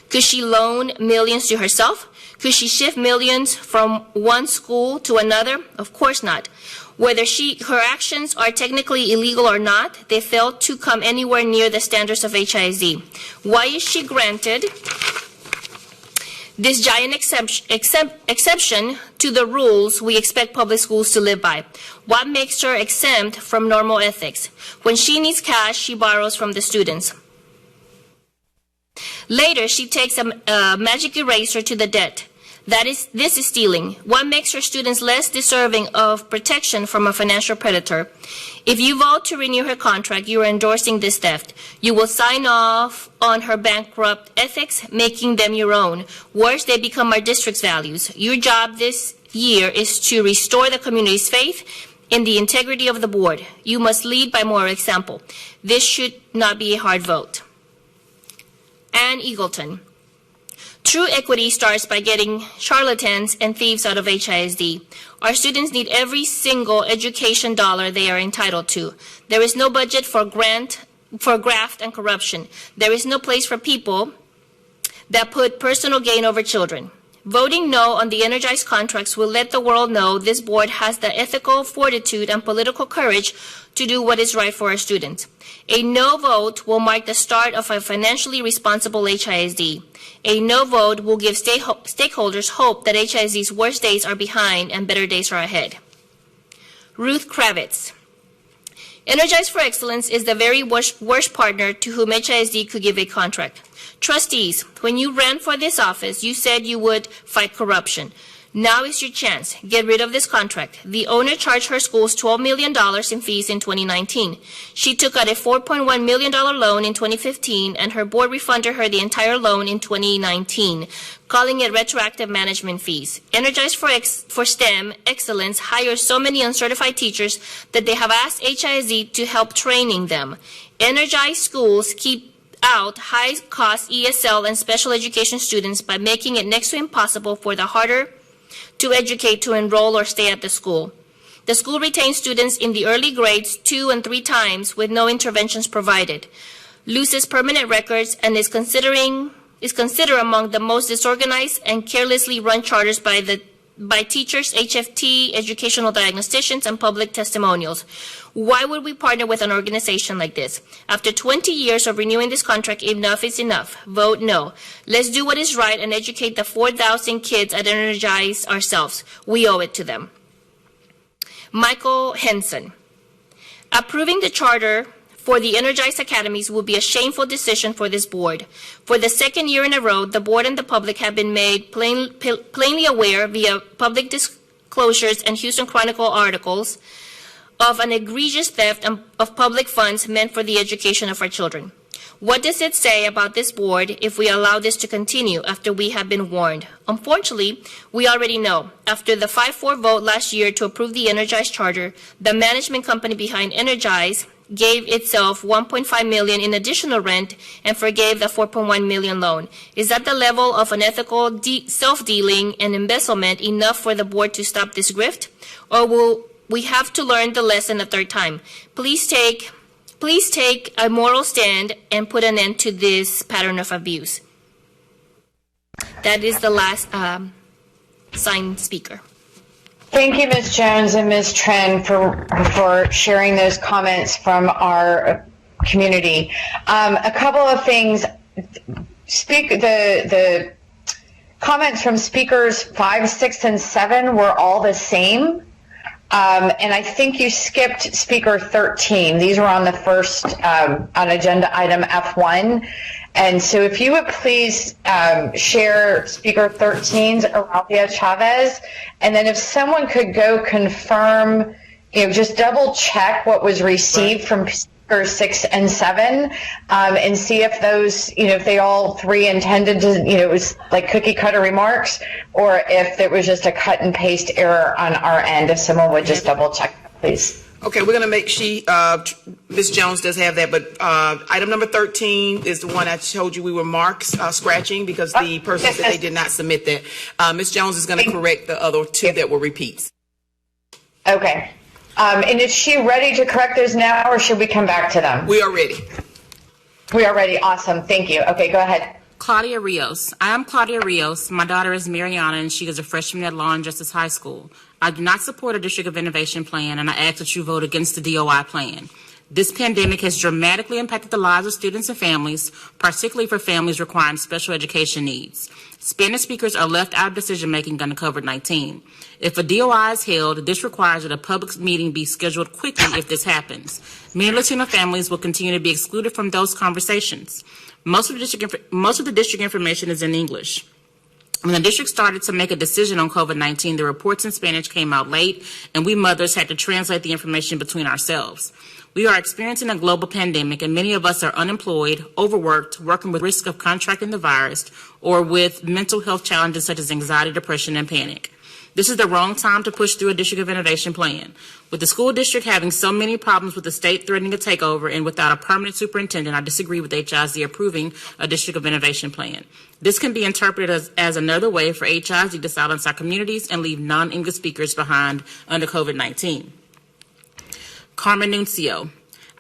Could she loan millions to herself? Could she shift millions from one school to another? Of course not. Whether her actions are technically illegal or not, they fail to come anywhere near the standards of HISD. Why is she granted this giant exception to the rules we expect public schools to live by? What makes her exempt from normal ethics? When she needs cash, she borrows from the students. Later, she takes a magic eraser to the debt. This is stealing. What makes her students less deserving of protection from a financial predator? If you vote to renew her contract, you are endorsing this theft. You will sign off on her bankrupt ethics, making them your own. Worse, they become our district's values. Your job this year is to restore the community's faith in the integrity of the board. You must lead by moral example. This should not be a hard vote. Ann Eagleton. True equity starts by getting charlatans and thieves out of HISD. Our students need every single education dollar they are entitled to. There is no budget for graft and corruption. There is no place for people that put personal gain over children. Voting no on the Energize contracts will let the world know this board has the ethical fortitude and political courage to do what is right for our students. A no vote will mark the start of a financially responsible HISD. A no vote will give stakeholders hope that HISD's worst days are behind and better days are ahead. Ruth Kravitz. Energize for Excellence is the very worst partner to whom HISD could give a contract. Trustees, when you ran for this office, you said you would fight corruption. Now is your chance. Get rid of this contract. The owner charged her schools $12 million in fees in 2019. She took out a $4.1 million loan in 2015, and her board refunded her the entire loan in 2019, calling it retroactive management fees. Energize for STEM Excellence hires so many uncertified teachers that they have asked HISD to help training them. Energize schools keep out high-cost ESL and special education students by making it next to impossible for the harder to educate to enroll or stay at the school. The school retains students in the early grades 2 and 3 times with no interventions provided, loses permanent records, and is considered among the most disorganized and carelessly run charters by teachers, HFT, educational diagnosticians, and public testimonials. Why would we partner with an organization like this? After 20 years of renewing this contract, enough is enough. Vote no. Let's do what is right and educate the 4,000 kids at Energize ourselves. We owe it to them. Michael Henson. Approving the charter for the Energize Academies would be a shameful decision for this board. For the second year in a row, the board and the public have been made plainly aware via public disclosures and Houston Chronicle articles of an egregious theft of public funds meant for the education of our children. What does it say about this board if we allow this to continue after we have been warned? Unfortunately, we already know. After the 5-4 vote last year to approve the Energize charter, the management company behind Energize gave itself $1.5 million in additional rent and forgave the $4.1 million loan. Is that the level of unethical self-dealing and embezzlement enough for the board to stop this grift? Or will we have to learn the lesson a third time? Please take a moral stand and put an end to this pattern of abuse. That is the last signed speaker. Thank you, Ms. Jones and Ms. Tren, for sharing those comments from our community. A couple of things. The comments from speakers 5, 6, and 7 were all the same. And I think you skipped speaker 13. These were on the first on agenda item F1. And so if you would please share speaker 13's Aralia Chavez, and then if someone could go confirm, just double check what was received from or 6 and 7, and see if those, if they all three intended to, it was like cookie cutter remarks, or if it was just a cut and paste error on our end. If someone would just double check, please. Okay, we're going to make Ms. Jones does have that, but item number 13 is the one I told you we were scratching because the person said they did not submit that. Ms. Jones is going to correct the other two that were repeats. Okay. And is she ready to correct those now, or should we come back to them? We are ready. We are ready. Awesome. Thank you. Okay, go ahead. Claudia Rios. I am Claudia Rios. My daughter is Mariana, and she is a freshman at Law and Justice High School. I do not support a District of Innovation plan, and I ask that you vote against the DOI plan. This pandemic has dramatically impacted the lives of students and families, particularly for families requiring special education needs. Spanish speakers are left out of decision-making under COVID-19. If a DOI is held, this requires that a public meeting be scheduled quickly if this happens. Many Latino families will continue to be excluded from those conversations. Most of the district information is in English. When the district started to make a decision on COVID-19, the reports in Spanish came out late, and we mothers had to translate the information between ourselves. We are experiencing a global pandemic, and many of us are unemployed, overworked, working with risk of contracting the virus, or with mental health challenges such as anxiety, depression, and panic. This is the wrong time to push through a District of Innovation plan. With the school district having so many problems with the state threatening a takeover and without a permanent superintendent, I disagree with HISD approving a District of Innovation plan. This can be interpreted as another way for HISD to silence our communities and leave non-English speakers behind under COVID-19. Carmen Nuncio.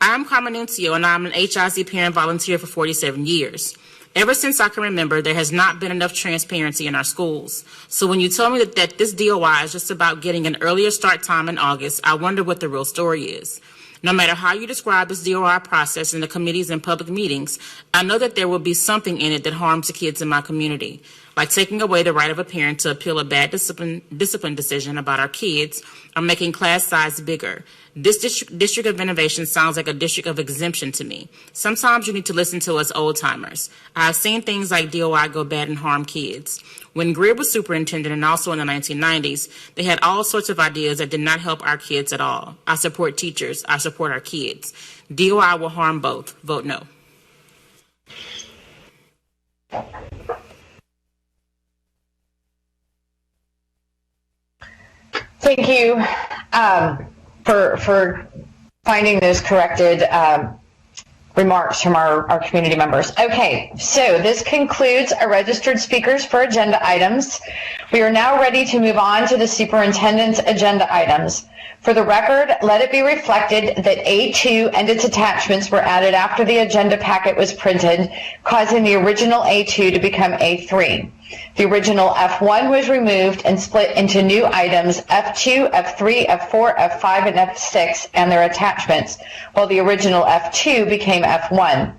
I am Carmen Nuncio, and I am an HISD parent volunteer for 47 years. Ever since I can remember, there has not been enough transparency in our schools. So when you tell me that this DOI is just about getting an earlier start time in August, I wonder what the real story is. No matter how you describe this DOI process in the committees and public meetings, I know that there will be something in it that harms the kids in my community, like taking away the right of a parent to appeal a bad discipline decision about our kids or making class size bigger. This district of innovation sounds like a district of exemption to me. Sometimes you need to listen to us old timers. I've seen things like DOI go bad and harm kids. When Greer was superintendent and also in the 1990s, they had all sorts of ideas that did not help our kids at all. I support teachers. I support our kids. DOI will harm both. Vote no. Thank you for finding those corrected remarks from our community members. Okay, so this concludes our registered speakers for agenda items. We are now ready to move on to the superintendent's agenda items. For the record, let it be reflected that A2 and its attachments were added after the agenda packet was printed, causing the original A2 to become A3. The original F1 was removed and split into new items F2, F3, F4, F5, and F6 and their attachments, while the original F2 became F1.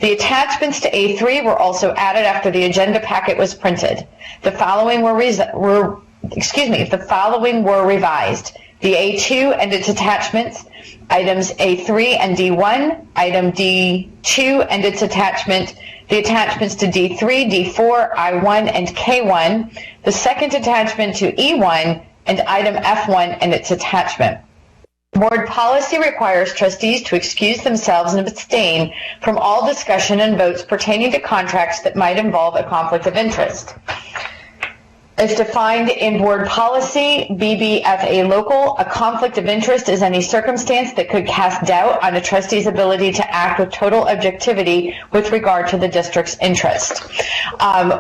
The attachments to A3 were also added after the agenda packet was printed. The following were revised. The A2 and its attachments, items A3 and D1, item D2 and its attachment, the attachments to D3, D4, I1, and K1, the second attachment to E1, and item F1 and its attachment. Board policy requires trustees to excuse themselves and abstain from all discussion and votes pertaining to contracts that might involve a conflict of interest. As defined in board policy, BBFA local, a conflict of interest is any circumstance that could cast doubt on a trustee's ability to act with total objectivity with regard to the district's interest.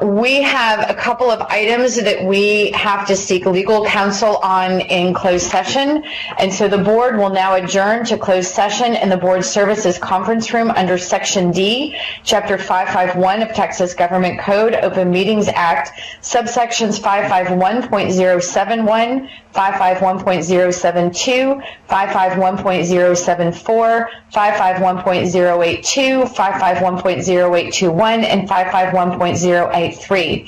We have a couple of items that we have to seek legal counsel on in closed session, and so the board will now adjourn to closed session in the board services conference room under Section D, Chapter 551 of Texas Government Code, Open Meetings Act, subsections 551.071, 551.072, 551.074, 551.082, 551.0821, and 551.083.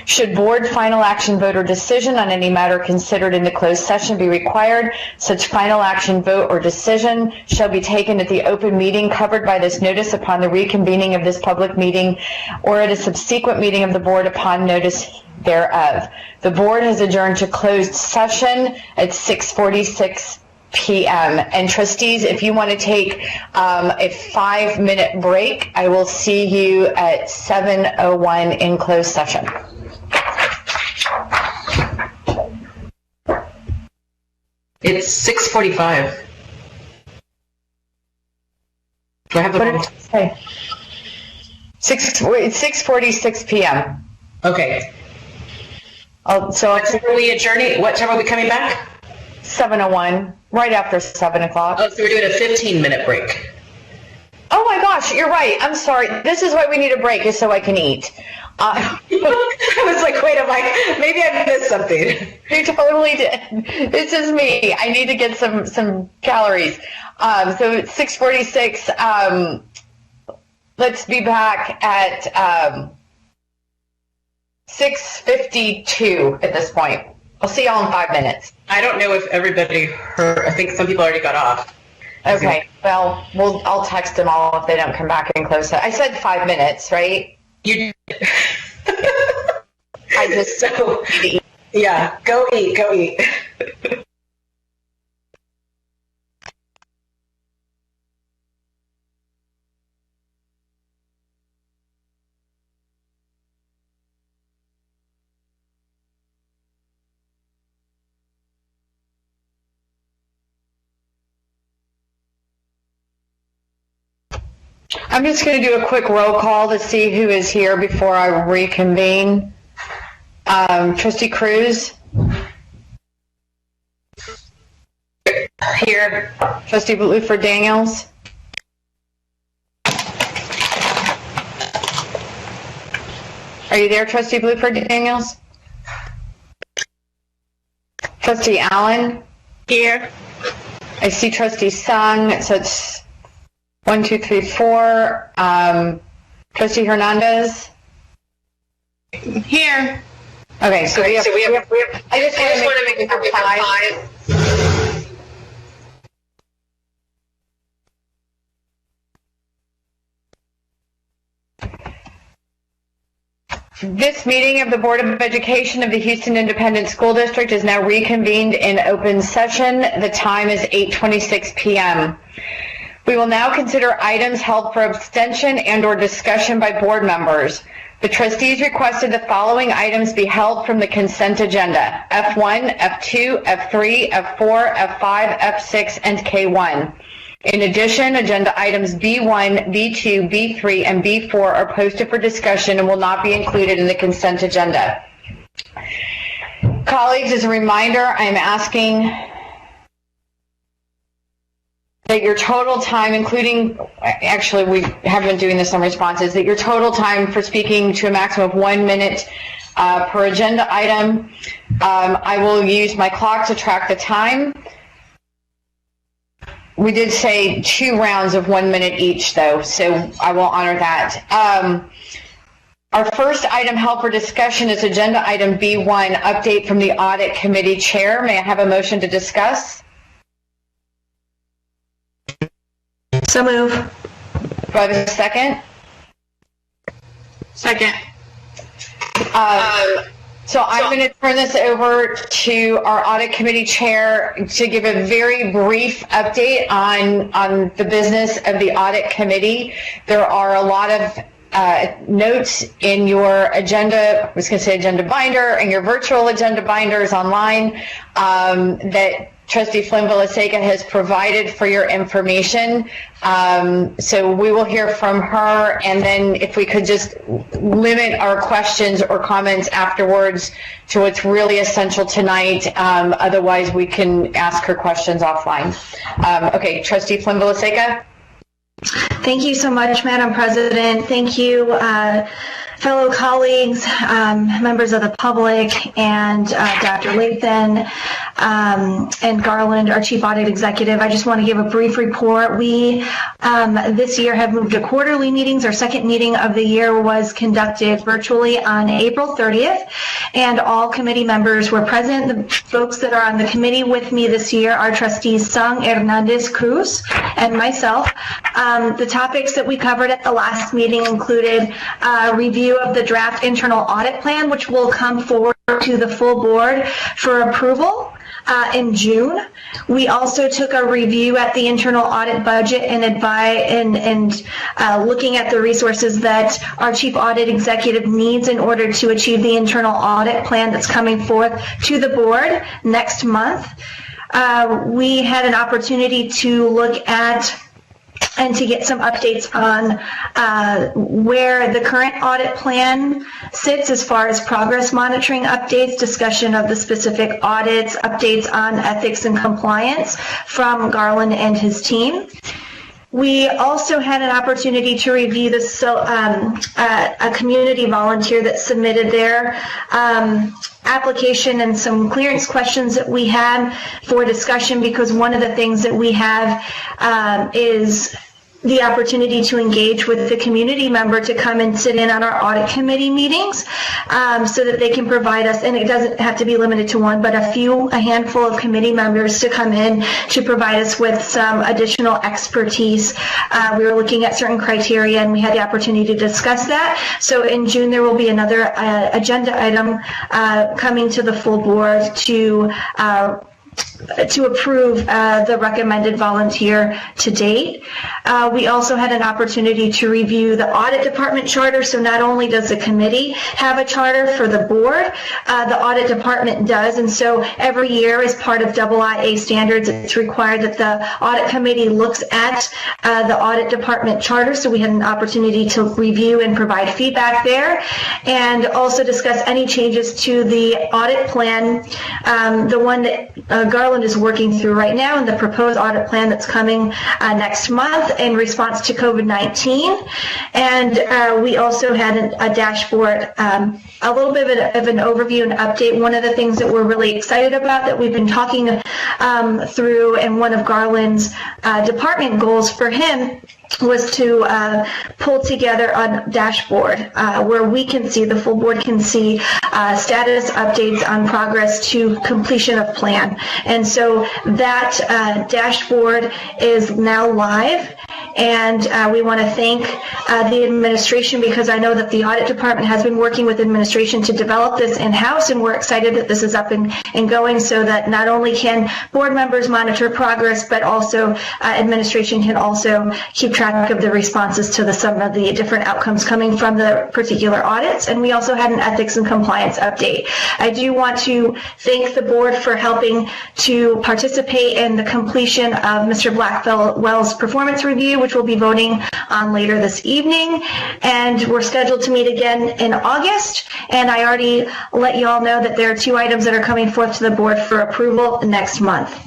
Should board final action vote or decision on any matter considered in the closed session be required, such final action vote or decision shall be taken at the open meeting covered by this notice upon the reconvening of this public meeting or at a subsequent meeting of the board upon notice thereof. The board has adjourned to closed session at 6:46 p.m. And trustees, if you want to take a 5-minute break, I will see you at 7:01 in closed session. It's 6:45. Do I have the wrong time? 6:46 p.m. Okay. So What time are we adjourning? What time are we coming back? 7:01, right after 7 o'clock. Oh, so we're doing a 15-minute break. Oh my gosh, you're right. I'm sorry. This is why we need a break, is so I can eat. I was like, wait, maybe I missed something. You totally did. This is me. I need to get some calories. So it's 6:46. Let's be back at 6:52 at this point. I'll see y'all in 5 minutes. I don't know if everybody heard. I think some people already got off. Okay. Well, I'll text them all if they don't come back and close it. I said 5 minutes, right? You. I just so. Yeah. Go eat. Go eat. I'm just going to do a quick roll call to see who is here before I reconvene. Trustee Cruz? Here. Trustee Bluford Daniels? Are you there, Trustee Bluford Daniels? Trustee Allen? Here. I see Trustee Sung, so it's 1, 2, 3, 4. Trustee Hernandez? Here. Okay, so we have I just want to make it 5. This meeting of the Board of Education of the Houston Independent School District is now reconvened in open session. The time is 8:26 p.m. We will now consider items held for abstention and/or discussion by board members. The trustees requested the following items be held from the consent agenda: F1, F2, F3, F4, F5, F6, and K1. In addition, agenda items B1, B2, B3, and B4 are posted for discussion and will not be included in the consent agenda. Colleagues, as a reminder, I am asking that your total time, including, actually we have been doing this on responses, that your total time for speaking to a maximum of 1 minute per agenda item. I will use my clock to track the time. We did say 2 rounds of 1 minute each, though, so I will honor that. Our first item held for discussion is agenda item B1, update from the Audit Committee Chair. May I have a motion to discuss? So move. Do I have a second? Second. So I'm going to turn this over to our Audit Committee Chair to give a very brief update on the business of the Audit Committee. There are a lot of notes in your agenda, I was going to say agenda binder, and your virtual agenda binders online that Trustee Flynn Villaseca has provided for your information. So we will hear from her, and then if we could just limit our questions or comments afterwards to what's really essential tonight. Otherwise, we can ask her questions offline. Okay, Trustee Flynn Villaseca. Thank you so much, Madam President. Thank you, fellow colleagues, members of the public, and Dr. Lathan and Garland, our Chief Audit Executive. I just want to give a brief report. We this year have moved to quarterly meetings. Our second meeting of the year was conducted virtually on April 30th, and all committee members were present. The folks that are on the committee with me this year are Trustees Sung, Hernandez, Cruz, and myself. The topics that we covered at the last meeting included review of the draft internal audit plan, which will come forward to the full board for approval. in June. We also took a review at the internal audit budget and looking at the resources that our chief audit executive needs in order to achieve the internal audit plan that's coming forth to the board next month. We had an opportunity to look at and to get some updates on where the current audit plan sits as far as progress monitoring updates, discussion of the specific audits, updates on ethics and compliance from Garland and his team. We also had an opportunity to review a community volunteer that submitted their application and some clearance questions that we had for discussion, because one of the things that we have is the opportunity to engage with the community member to come and sit in on our audit committee meetings so that they can provide us, and it doesn't have to be limited to one, but a handful of committee members to come in to provide us with some additional expertise. We were looking at certain criteria and we had the opportunity to discuss that. So in June there will be another agenda item coming to the full board to approve the recommended volunteer to date. We also had an opportunity to review the audit department charter. So not only does the committee have a charter for the board, the audit department does. And so every year, as part of IIA standards, it's required that the audit committee looks at the audit department charter. So we had an opportunity to review and provide feedback there, and also discuss any changes to the audit plan, the one that Garland is working through right now, and the proposed audit plan that's coming next month in response to COVID-19. And we also had a dashboard, a little bit of an overview and update. One of the things that we're really excited about that we've been talking through, and one of Garland's department goals for him was to pull together a dashboard where we can see, the full board can see status updates on progress to completion of plan. And so that dashboard is now live, and we want to thank the administration, because I know that the audit department has been working with administration to develop this in-house, and we're excited that this is up and going, so that not only can board members monitor progress, but also administration can also keep track of the responses to some of the different outcomes coming from the particular audits. And we also had an ethics and compliance update. I do want to thank the board for helping to participate in the completion of Mr. Blackwell's performance review, which we'll be voting on later this evening. And we're scheduled to meet again in August. And I already let you all know that there are 2 items that are coming forth to the board for approval next month.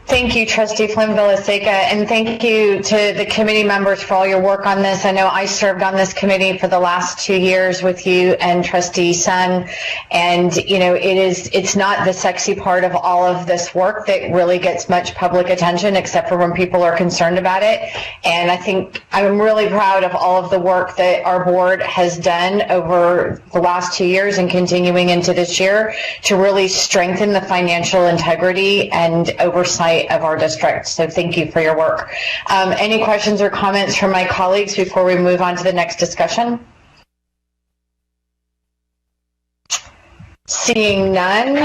Thank you, Trustee Flynn-Villaseca, and thank you to the committee members for all your work on this. I know I served on this committee for the last 2 years with you and Trustee Sun, and it's not the sexy part of all of this work that really gets much public attention, except for when people are concerned about it. And I think I'm really proud of all of the work that our board has done over the last 2 years and continuing into this year to really strengthen the financial integrity and oversight of our district. So thank you for your work. Any questions or comments from my colleagues before we move on to the next discussion? Seeing none.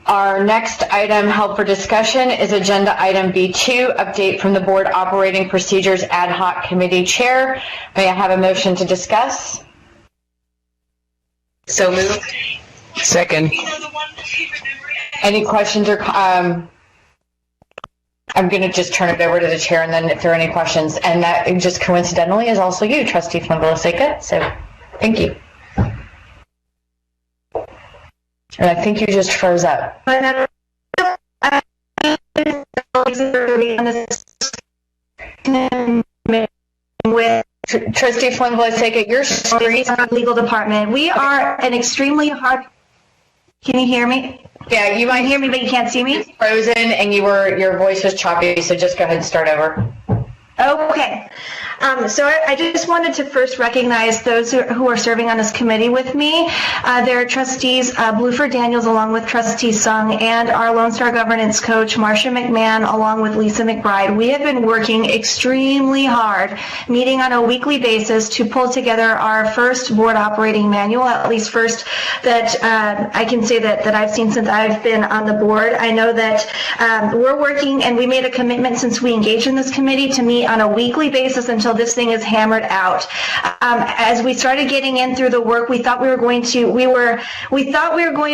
Our next item held for discussion is agenda item B2, update from the Board Operating Procedures Ad Hoc Committee Chair. May I have a motion to discuss? So moved. Second. Any questions or I'm going to just turn it over to the chair, and then if there are any questions, and that just coincidentally is also you, Trustee Flynn-Villaseca. So thank you. And I think you just froze up. With Trustee Flynn-Villaseca, your screen on legal department. We are an extremely hard. Can you hear me? Yeah, you might hear me, but you can't see me. Frozen, and your voice was choppy. So just go ahead and start over. Okay. So I just wanted to first recognize those who are serving on this committee with me. There are trustees Bluford Daniels along with trustee Sung and our Lone Star governance coach Marcia McMahon along with Lisa McBride. We have been working extremely hard, meeting on a weekly basis to pull together our first board operating manual, at least first that I can say that I've seen since I've been on the board. I know that we're working, and we made a commitment since we engaged in this committee to meet on a weekly basis until this thing is hammered out. As we started getting in through the work, we thought we were going to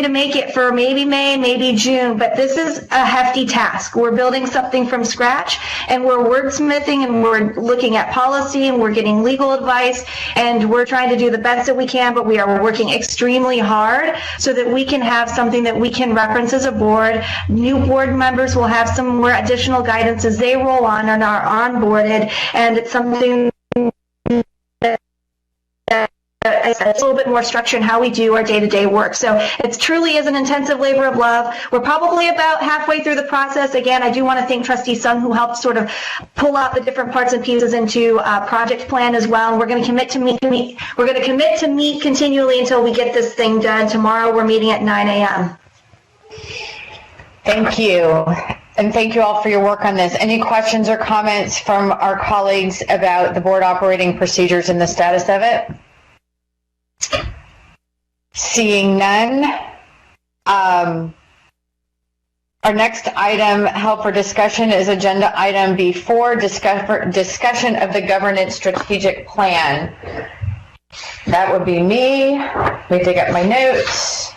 make it for maybe May, maybe June, but this is a hefty task. We're building something from scratch, and we're wordsmithing, and we're looking at policy, and we're getting legal advice, and we're trying to do the best that we can, but we are working extremely hard so that we can have something that we can reference as a board. New board members will have some more additional guidance as they roll on and are onboarded, and it's something that a little bit more structure in how we do our day-to-day work. So it truly is an intensive labor of love. We're probably about halfway through the process. Again, I do want to thank Trustee Sung, who helped sort of pull out the different parts and pieces into a project plan as well. And we're going to commit to meet continually until we get this thing done. Tomorrow we're meeting at 9 a.m. Thank you. And thank you all for your work on this. Any questions or comments from our colleagues about the board operating procedures and the status of it? Seeing none. Our next item held for discussion is agenda item B4, discussion of the governance strategic plan. That would be me. Let me dig up my notes.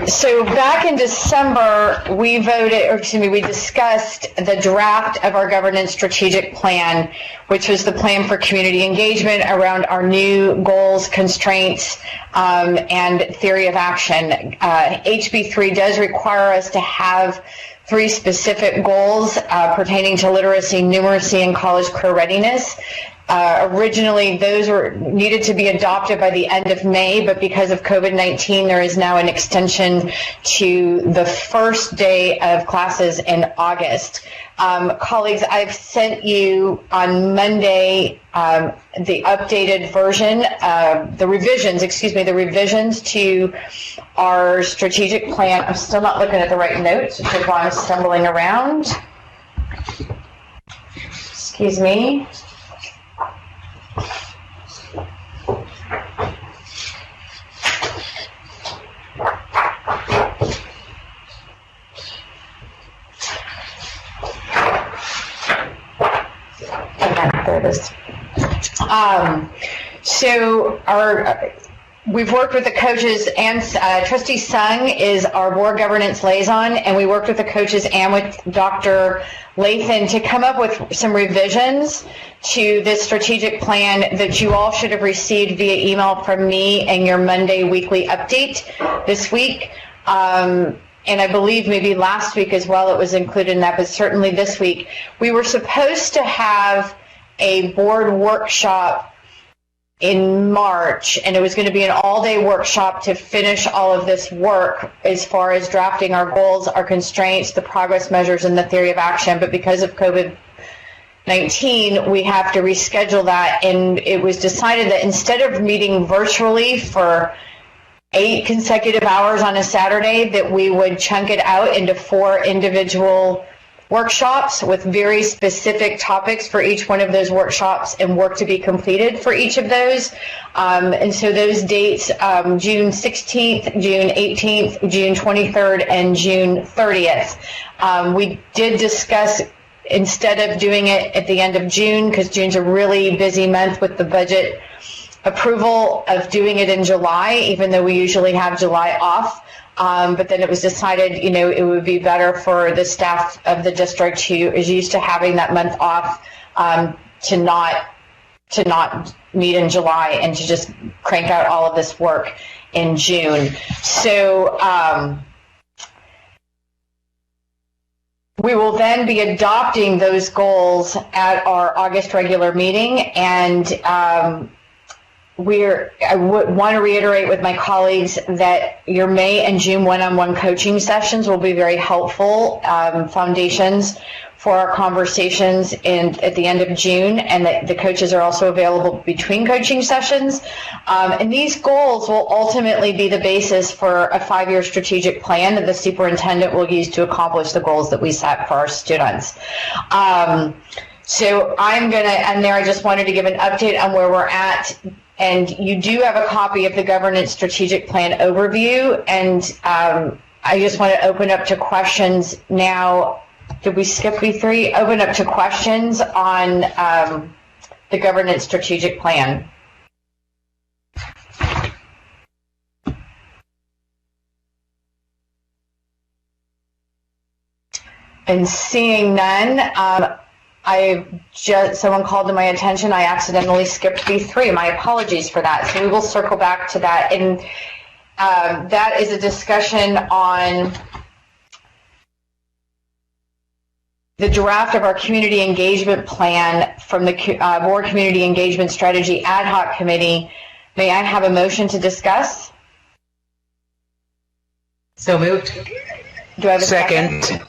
So back in December, we discussed the draft of our governance strategic plan, which was the plan for community engagement around our new goals, constraints, and theory of action. HB3 does require us to have 3 specific goals pertaining to literacy, numeracy, and college career readiness. Originally, those needed to be adopted by the end of May, but because of COVID-19, there is now an extension to the first day of classes in August. Colleagues, I've sent you on Monday the updated version, the revisions to our strategic plan. I'm still not looking at the right notes, which is why I'm stumbling around. Excuse me. There it is. We've worked with the coaches, and Trustee Sung is our board governance liaison, and we worked with the coaches and with Dr. Lathan to come up with some revisions to this strategic plan that you all should have received via email from me and your Monday weekly update this week. And I believe maybe last week as well it was included in that, but certainly this week. We were supposed to have a board workshop in March, and it was going to be an all-day workshop to finish all of this work as far as drafting our goals, our constraints, the progress measures, and the theory of action. But because of COVID-19, we have to reschedule that, and it was decided that instead of meeting virtually for 8 consecutive hours on a Saturday, that we would chunk it out into 4 individual workshops with very specific topics for each one of those workshops and work to be completed for each of those. And so those dates, June 16th, June 18th, June 23rd, and June 30th. We did discuss, instead of doing it at the end of June, because June's a really busy month with the budget approval, of doing it in July, even though we usually have July off. But then it was decided, it would be better for the staff of the district who is used to having that month off to not meet in July and to just crank out all of this work in June. So we will then be adopting those goals at our August regular meeting, and I would want to reiterate with my colleagues that your May and June one-on-one coaching sessions will be very helpful foundations for our conversations at the end of June, and that the coaches are also available between coaching sessions. And these goals will ultimately be the basis for a 5-year strategic plan that the superintendent will use to accomplish the goals that we set for our students. So I'm going to end there. I just wanted to give an update on where we're at. And you do have a copy of the governance strategic plan overview. And I just want to open up to questions now. Did we skip B3? Open up to questions on the governance strategic plan. And seeing none, someone called to my attention, I accidentally skipped B3. My apologies for that. So we will circle back to that. And that is a discussion on the draft of our community engagement plan from the Board Community Engagement Strategy Ad Hoc Committee. May I have a motion to discuss? So moved. Do I have a second?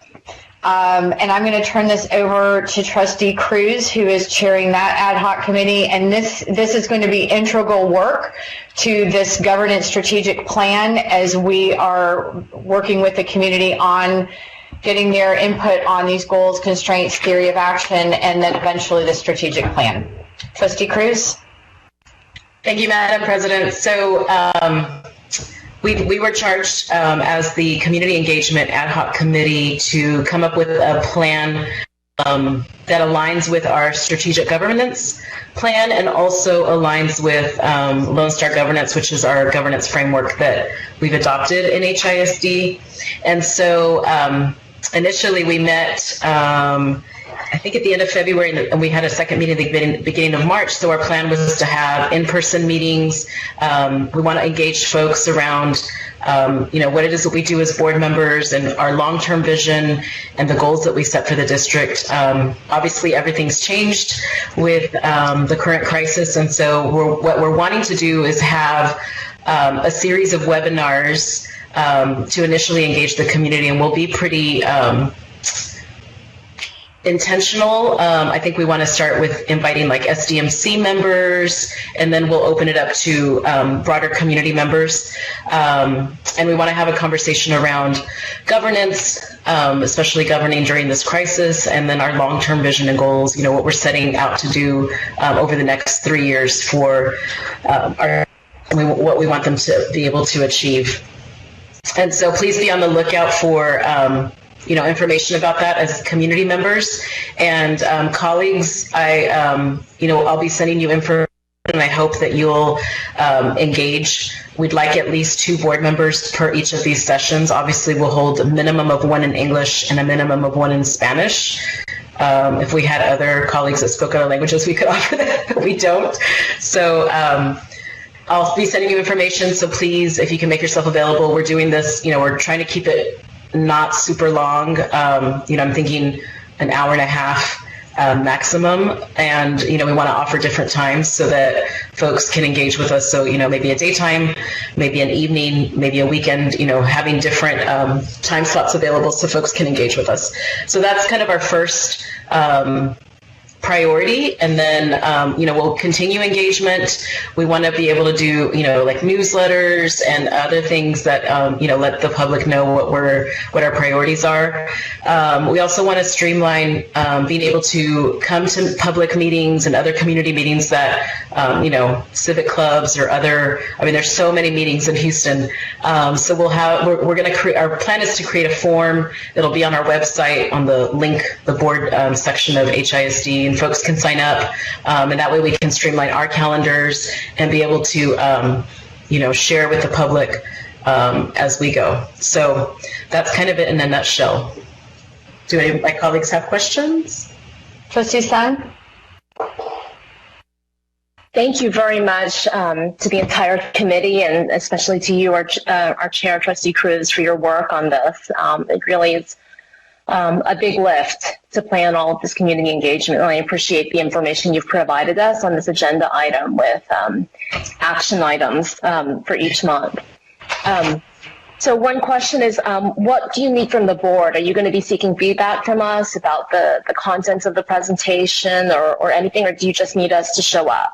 And I'm going to turn this over to Trustee Cruz, who is chairing that ad hoc committee. And this is going to be integral work to this governance strategic plan as we are working with the community on getting their input on these goals, constraints, theory of action, and then eventually the strategic plan. Trustee Cruz? Thank you, Madam President. So we were charged as the Community Engagement Ad Hoc Committee to come up with a plan that aligns with our strategic governance plan and also aligns with Lone Star Governance, which is our governance framework that we've adopted in HISD. And so initially we met I think at the end of February, and we had a second meeting at the beginning of March. So our plan was to have in-person meetings. We want to engage folks around, what it is that we do as board members and our long-term vision and the goals that we set for the district. Obviously, everything's changed with the current crisis, and so what we're wanting to do is have a series of webinars to initially engage the community, and we'll be pretty intentional. I think we want to start with inviting like SDMC members, and then we'll open it up to broader community members. And we want to have a conversation around governance, especially governing during this crisis, and then our long-term vision and goals, what we're setting out to do over the next 3 years for what we want them to be able to achieve. And so please be on the lookout for information about that as community members and colleagues. I'll be sending you information, and I hope that you'll engage. We'd like at least 2 board members per each of these sessions. Obviously, we'll hold a minimum of 1 in English and a minimum of 1 in Spanish. If we had other colleagues that spoke other languages, we could offer that, but we don't. So I'll be sending you information, so please, if you can make yourself available. We're doing this, we're trying to keep it not super long. I'm thinking an hour and a half maximum, and we want to offer different times so that folks can engage with us. So maybe a daytime, maybe an evening, maybe a weekend, having different time slots available so folks can engage with us. So that's kind of our first priority, and then we'll continue engagement. We want to be able to do like newsletters and other things that let the public know what our priorities are. We also want to streamline being able to come to public meetings and other community meetings that civic clubs or other. There's so many meetings in Houston. So we're going to create. Our plan is to create a form that'll be on our website on the link, the board section of HISD. And folks can sign up, and that way we can streamline our calendars and be able to, share with the public as we go. So that's kind of it in a nutshell. Do any of my colleagues have questions? Trustee Sung? Thank you very much to the entire committee, and especially to you, our chair, Trustee Cruz, for your work on this. It really is a big lift to plan all of this community engagement. And I appreciate the information you've provided us on this agenda item with action items for each month. So one question is, what do you need from the board? Are you going to be seeking feedback from us about the contents of the presentation or anything, or do you just need us to show up?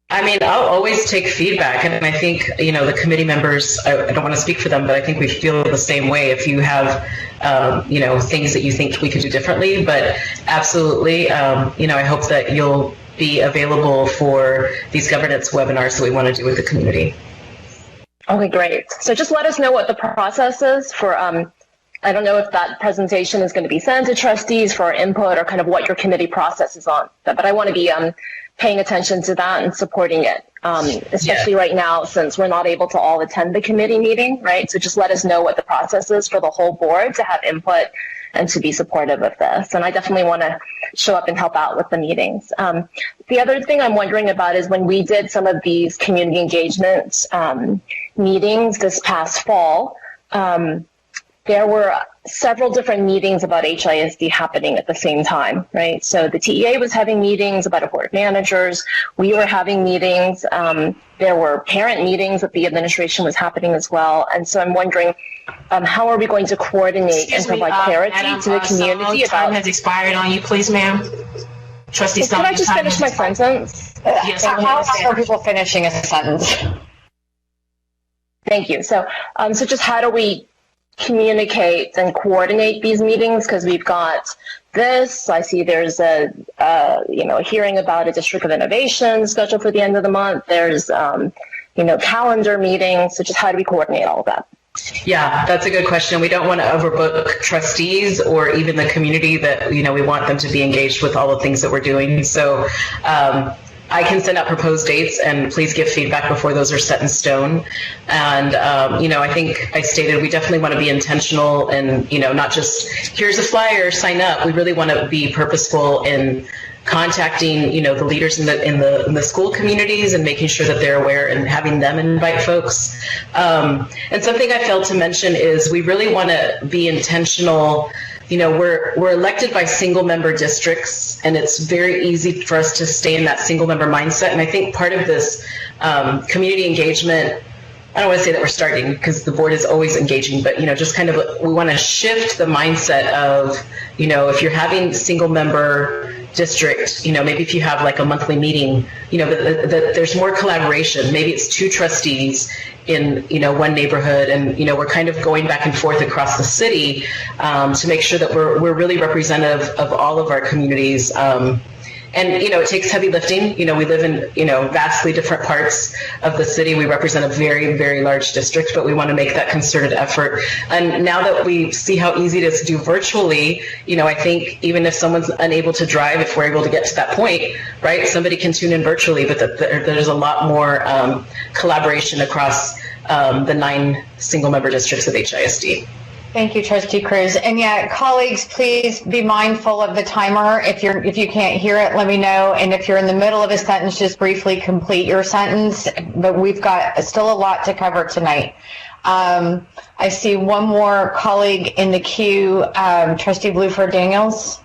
I mean, I'll always take feedback, and I think, the committee members, I don't want to speak for them, but I think we feel the same way. If you have, things that you think we could do differently, but absolutely, I hope that you'll be available for these governance webinars that we want to do with the community. Okay, great. So just let us know what the process is for, I don't know if that presentation is going to be sent to trustees for input or kind of what your committee process is on, but I want to be paying attention to that and supporting it, especially right now since we're not able to all attend the committee meeting, right? So just let us know what the process is for the whole board to have input and to be supportive of this. And I definitely want to show up and help out with the meetings. The other thing I'm wondering about is when we did some of these community engagement meetings this past fall, there were several different meetings about HISD happening at the same time, right? So the TEA was having meetings about board managers. We were having meetings. There were parent meetings that the administration was happening as well. And so I'm wondering, how are we going to coordinate and provide clarity to the community about... Time has expired on you, please, ma'am. Trustee Song, can I just finish my sentence? Yes, how are people finishing a sentence? Thank you. So, so just how do we communicate and coordinate these meetings? Because we've got this. I see there's a hearing about a District of Innovation scheduled for the end of the month. There's calendar meetings. So just how do we coordinate all of that? Yeah, that's a good question. We don't want to overbook trustees or even the community that, we want them to be engaged with all the things that we're doing. So I can send out proposed dates, and please give feedback before those are set in stone. And, I think I stated we definitely want to be intentional and, not just here's a flyer, sign up. We really want to be purposeful in contacting, the leaders in the school communities and making sure that they're aware and having them invite folks. And something I failed to mention is we really want to be intentional. We're elected by single member districts, and it's very easy for us to stay in that single member mindset. And I think part of this community engagement, I don't want to say that we're starting because the board is always engaging, but, just kind of, we want to shift the mindset of, if you're having single member district, maybe if you have like a monthly meeting, that there's more collaboration. Maybe it's 2 trustees in, one neighborhood, and, we're kind of going back and forth across the city to make sure that we're really representative of all of our communities. And, it takes heavy lifting. We live in, vastly different parts of the city. We represent a very, very large district, but we want to make that concerted effort. And now that we see how easy it is to do virtually, I think even if someone's unable to drive, if we're able to get to that point, right, somebody can tune in virtually, but there's a lot more collaboration across the 9 single-member districts of HISD. Thank you, Trustee Cruz. And colleagues, please be mindful of the timer. If you can't hear it, let me know. And if you're in the middle of a sentence, just briefly complete your sentence. But we've got still a lot to cover tonight. I see one more colleague in the queue, Trustee Bluford Daniels.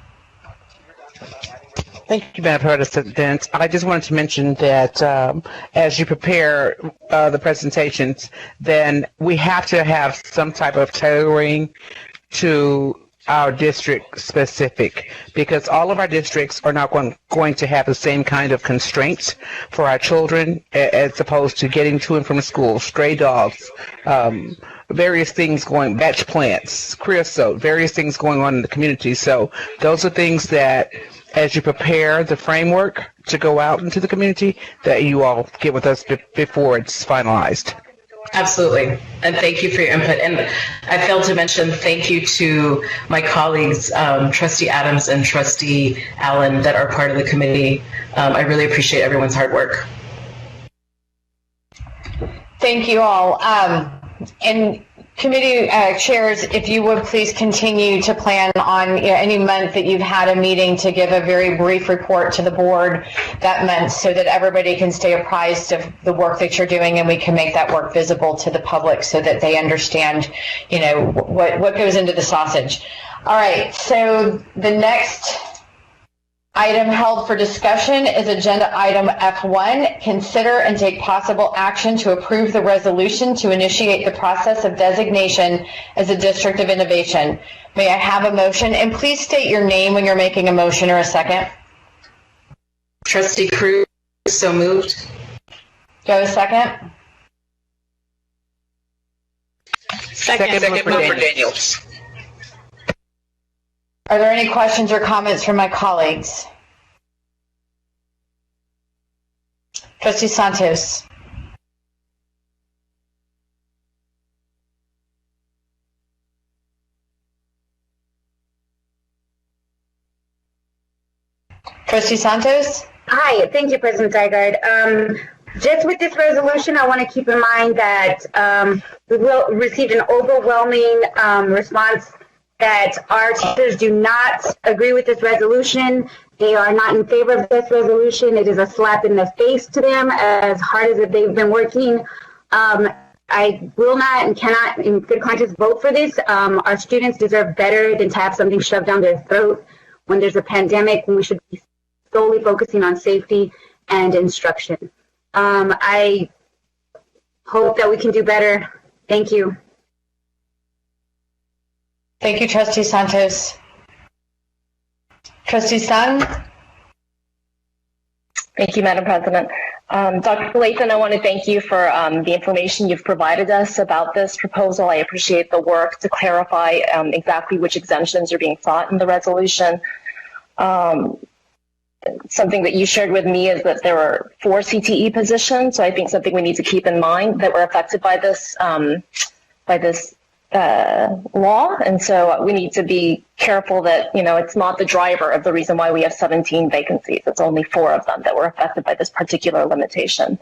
Thank you, Madam President. I just wanted to mention that as you prepare the presentations, then we have to have some type of tailoring to our district specific, because all of our districts are not going to have the same kind of constraints for our children as opposed to getting to and from school, stray dogs, various things going, batch plants, creosote, various things going on in the community. So those are things that, as you prepare the framework to go out into the community, that you all get with us before it's finalized. Absolutely. And thank you for your input. And I failed to mention thank you to my colleagues, Trustee Adams and Trustee Allen, that are part of the committee. I really appreciate everyone's hard work. Thank you all. And committee chairs, if you would please continue to plan on any month that you've had a meeting to give a very brief report to the board that month, so that everybody can stay apprised of the work that you're doing, and we can make that work visible to the public so that they understand, what goes into the sausage. All right, so the next item held for discussion is agenda item F1, consider and take possible action to approve the resolution to initiate the process of designation as a district of innovation. May I have a motion? And please state your name when you're making a motion or a second. Trustee Cruz, so moved. Do I have a second? Second for Daniels. Are there any questions or comments from my colleagues? Trustee Santos. Trustee Santos? Hi, thank you, President Zygaard. Just with this resolution, I want to keep in mind that we will receive an overwhelming response that our teachers do not agree with this resolution. They are not in favor of this resolution. It is a slap in the face to them, as hard as they've been working. I will not and cannot, in good conscience, vote for this. Our students deserve better than to have something shoved down their throat when there's a pandemic, when we should be solely focusing on safety and instruction. I hope that we can do better. Thank you. Thank you, Trustee Santos. Trustee Sung? Thank you, Madam President. Dr. Lathan, I want to thank you for the information you've provided us about this proposal. I appreciate the work to clarify exactly which exemptions are being sought in the resolution. Something that you shared with me is that there were 4 CTE positions, so I think something we need to keep in mind that were affected by this law, and so we need to be careful that, you know, it's not the driver of the reason why we have 17 vacancies. It's only 4 of them that were affected by this particular limitation.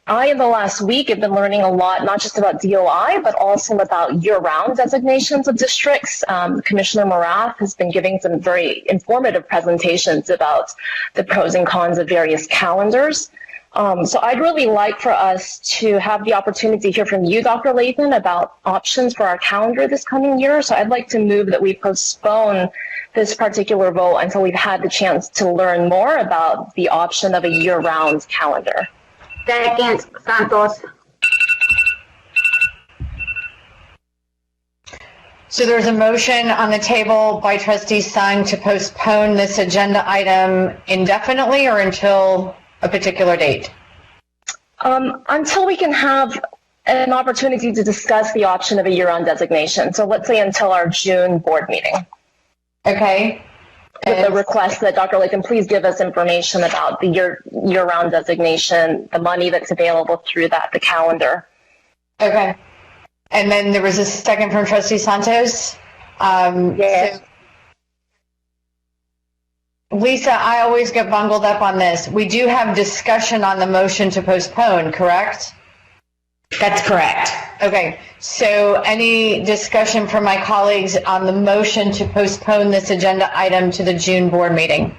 I, in the last week, have been learning a lot, not just about DOI, but also about year-round designations of districts. Commissioner Morath has been giving some very informative presentations about the pros and cons of various calendars. So I'd really like for us to have the opportunity to hear from you, Dr. Lathan, about options for our calendar this coming year. So I'd like to move that we postpone this particular vote until we've had the chance to learn more about the option of a year-round calendar. Second, Santos. So there's a motion on the table by Trustee Sung to postpone this agenda item indefinitely or until a particular date? Until we can have an opportunity to discuss the option of a year-round designation. So let's say until our June board meeting. Okay. With the request that Dr. Lathan please give us information about the year-round designation, the money that's available through that, the calendar. Okay. And then there was a second from Trustee Santos. Yes. So, Lisa, I always get bungled up on this. We do have discussion on the motion to postpone, correct? That's correct. Okay, so any discussion from my colleagues on the motion to postpone this agenda item to the June board meeting?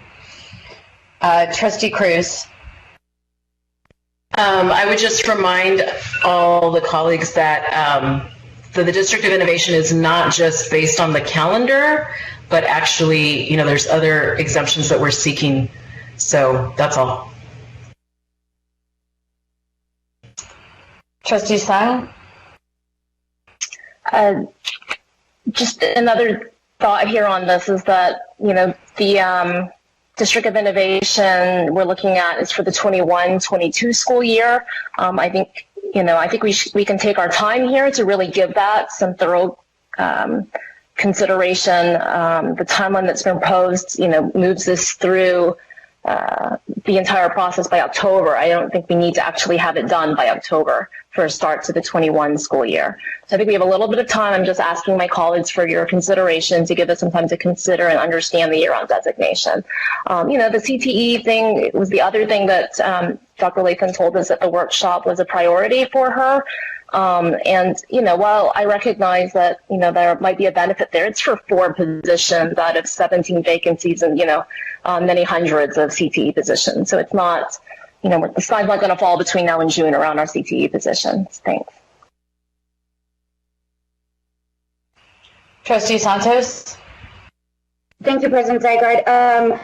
Trustee Cruz. I would just remind all the colleagues that the District of Innovation is not just based on the calendar, but actually, you know, there's other exemptions that we're seeking. So that's all. Trustee Sung? Just another thought here on this is that, you know, the District of Innovation we're looking at is for the 21-22 school year. I think, you know, I think we can take our time here to really give that some thorough consideration. The timeline that's been proposed, you know, moves this through the entire process by October. I don't think we need to actually have it done by October for a start to the 21 school year. So I think we have a little bit of time. I'm just asking my colleagues for your consideration to give us some time to consider and understand the year-round designation. You know, the CTE thing was the other thing that Dr. Lathan told us at the workshop was a priority for her. And, you know, while I recognize that, you know, there might be a benefit there, it's for 4 positions out of 17 vacancies and, you know, many hundreds of CTE positions. So it's not, you know, the sky's not going to fall between now and June around our CTE positions. Thanks. Trustee Santos? Thank you, President Zygarde.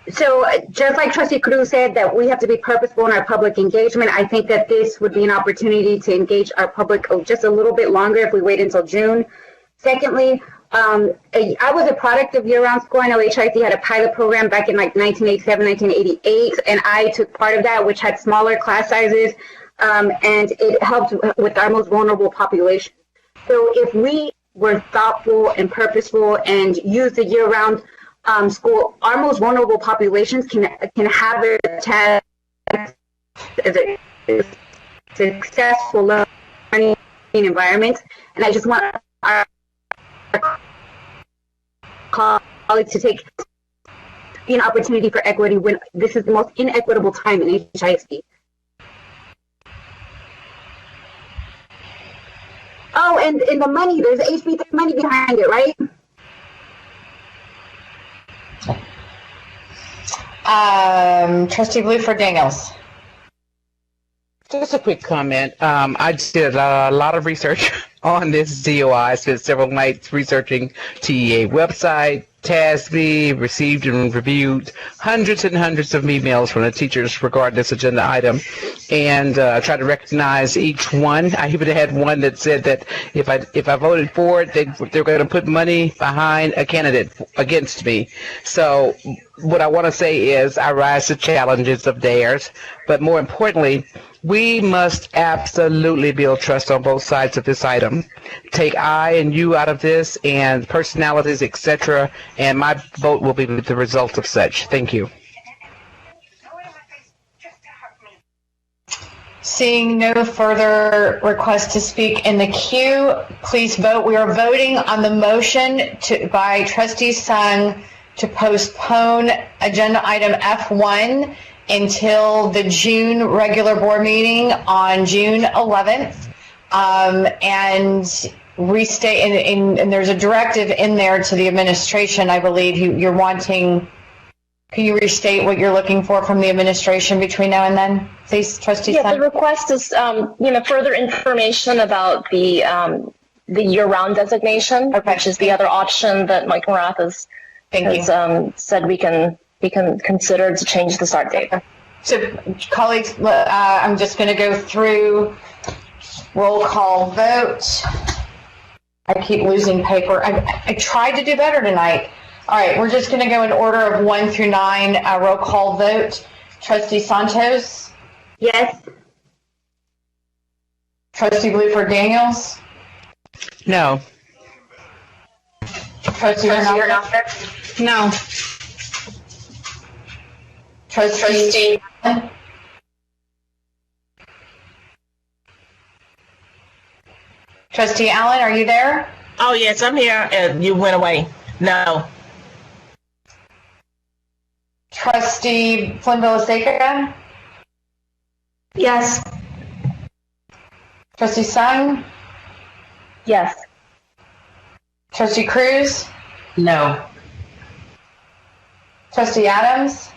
So just like Trustee Cruz said that we have to be purposeful in our public engagement, I think that this would be an opportunity to engage our public just a little bit longer if we wait until June. Secondly, I was a product of year-round school. I know HIC had a pilot program back in like 1987, 1988, and I took part of that, which had smaller class sizes, and it helped with our most vulnerable population. So if we were thoughtful and purposeful and used the year-round school, our most vulnerable populations can have a test as a successful learning environment. And I just want our colleagues to take an opportunity for equity when this is the most inequitable time in HISD. Oh, and the money, there's HB3 money behind it, right? Trustee Bluford Daniels. Just a quick comment. I did a lot of research on this DOI. I spent several nights researching TEA website, TASB, received and reviewed hundreds and hundreds of emails from the teachers regarding this agenda item, and tried to recognize each one. I even had one that said that if I voted for it, they're going to put money behind a candidate against me. So what I want to say is I rise to challenges of theirs, but more importantly, we must absolutely build trust on both sides of this item. Take I and you out of this and personalities, etc., and my vote will be the result of such. Thank you. Seeing no further requests to speak in the queue, please vote. We are voting on the motion by Trustee Sung to postpone agenda item F1 until the June regular board meeting on June 11th, and restate, and there's a directive in there to the administration, I believe, you're wanting. Can you restate what you're looking for from the administration between now and then, please, Trustee Yeah, Sun? the request is, further information about the year-round designation, which is the other option that Mike Morath has said we can consider to change the start date. So, colleagues, I'm just going to go through roll call vote. I keep losing paper. I tried to do better tonight. All right, we're just going to go in order of 1 through 9. Roll call vote. Trustee Santos? Yes. Trustee Bluford Daniels? No. Trustee Hernandez? No. Trustee Trustee Allen, are you there? Oh, yes, I'm here. You went away. No. Trustee Flynn-Villaseka? Yes. Trustee Sung? Yes. Trustee Cruz? No. Trustee Adams?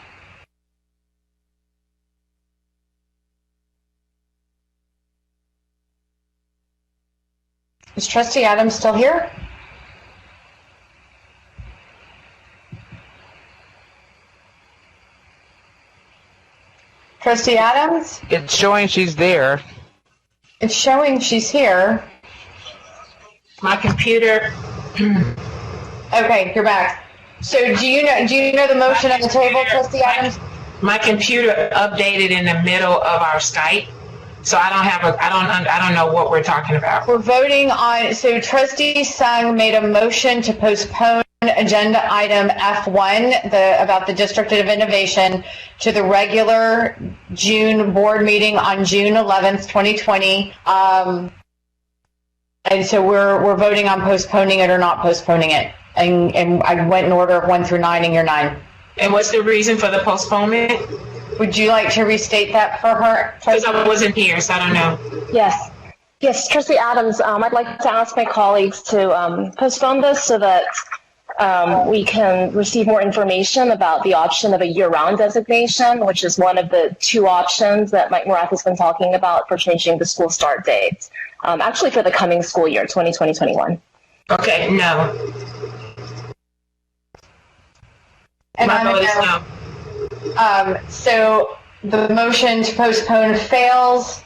Is Trustee Adams still here? Trustee Adams? It's showing she's there. It's showing she's here. My computer. Okay, you're back. So do you know the motion on the table, Trustee Adams? My computer updated in the middle of our Skype, so I don't know what we're talking about. We're voting on, so Trustee Sung made a motion to postpone agenda item F1, about the District of Innovation, to the regular June board meeting on June 11th, 2020. And so we're voting on postponing it or not postponing it. And I went in order of 1 through 9, and you're 9. And what's the reason for the postponement? Would you like to restate that for her? Because I wasn't here, so I don't know. Yes. Yes, Trustee Adams, I'd like to ask my colleagues to postpone this so that we can receive more information about the option of a year-round designation, which is one of the 2 options that Mike Morath has been talking about for changing the school start dates, actually for the coming school year, 2020-21. Okay, no. And My I'm a vote is no. no. So the motion to postpone fails.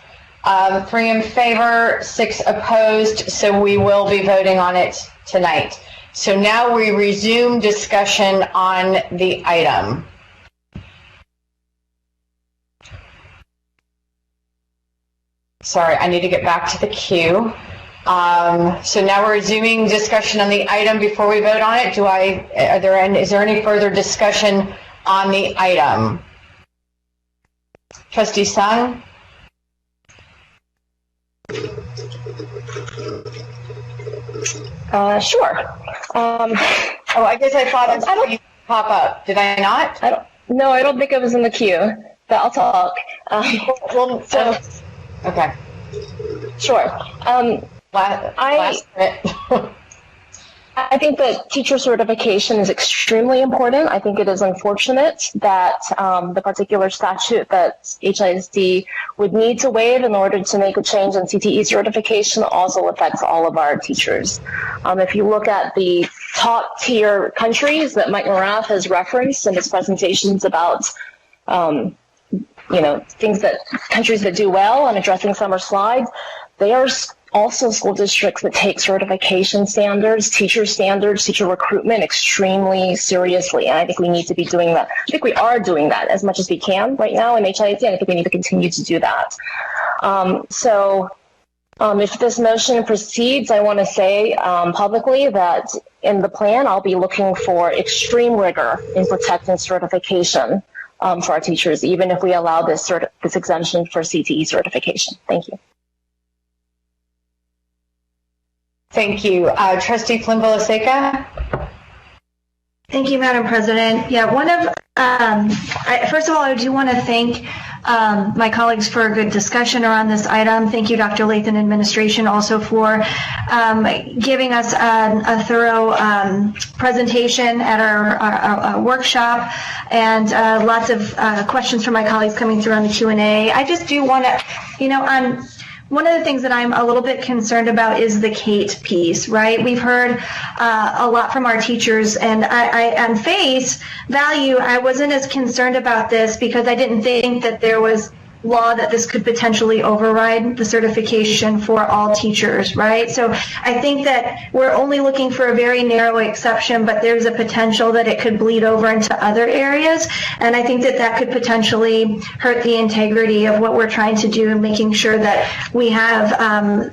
3 in favor, 6 opposed, so we will be voting on it tonight. So now we resume discussion on the item. Sorry, I need to get back to the queue. So now we're resuming discussion on the item before we vote on it. Is there any further discussion on the item? Trustee Sung? Sure. I guess I thought I saw you pop up. Did I not? No, I don't think I was in the queue, but I'll talk. Okay. Sure. I think that teacher certification is extremely important. I think it is unfortunate that the particular statute that HISD would need to waive in order to make a change in CTE certification also affects all of our teachers. If you look at the top tier countries that Mike Morath has referenced in his presentations about things that countries that do well on addressing summer slides, they are also school districts that take certification standards, teacher recruitment extremely seriously. And I think we need to be doing that. I think we are doing that as much as we can right now in HISD, and I think we need to continue to do that. If this motion proceeds, I want to say publicly that in the plan, I'll be looking for extreme rigor in protecting certification for our teachers, even if we allow this exemption for CTE certification. Thank you. Thank you. Trustee Flynn-Villaseca? Thank you, Madam President. Yeah, first of all, I do want to thank my colleagues for a good discussion around this item. Thank you, Dr. Lathan, administration, also for giving us a thorough presentation at our workshop, and lots of questions from my colleagues coming through on the Q&A. I just do want to, one of the things that I'm a little bit concerned about is the Kate piece, right? We've heard a lot from our teachers, and I on face value, I wasn't as concerned about this because I didn't think that there was law that this could potentially override the certification for all teachers, right? So I think that we're only looking for a very narrow exception, but there's a potential that it could bleed over into other areas. And I think that that could potentially hurt the integrity of what we're trying to do, making sure that we have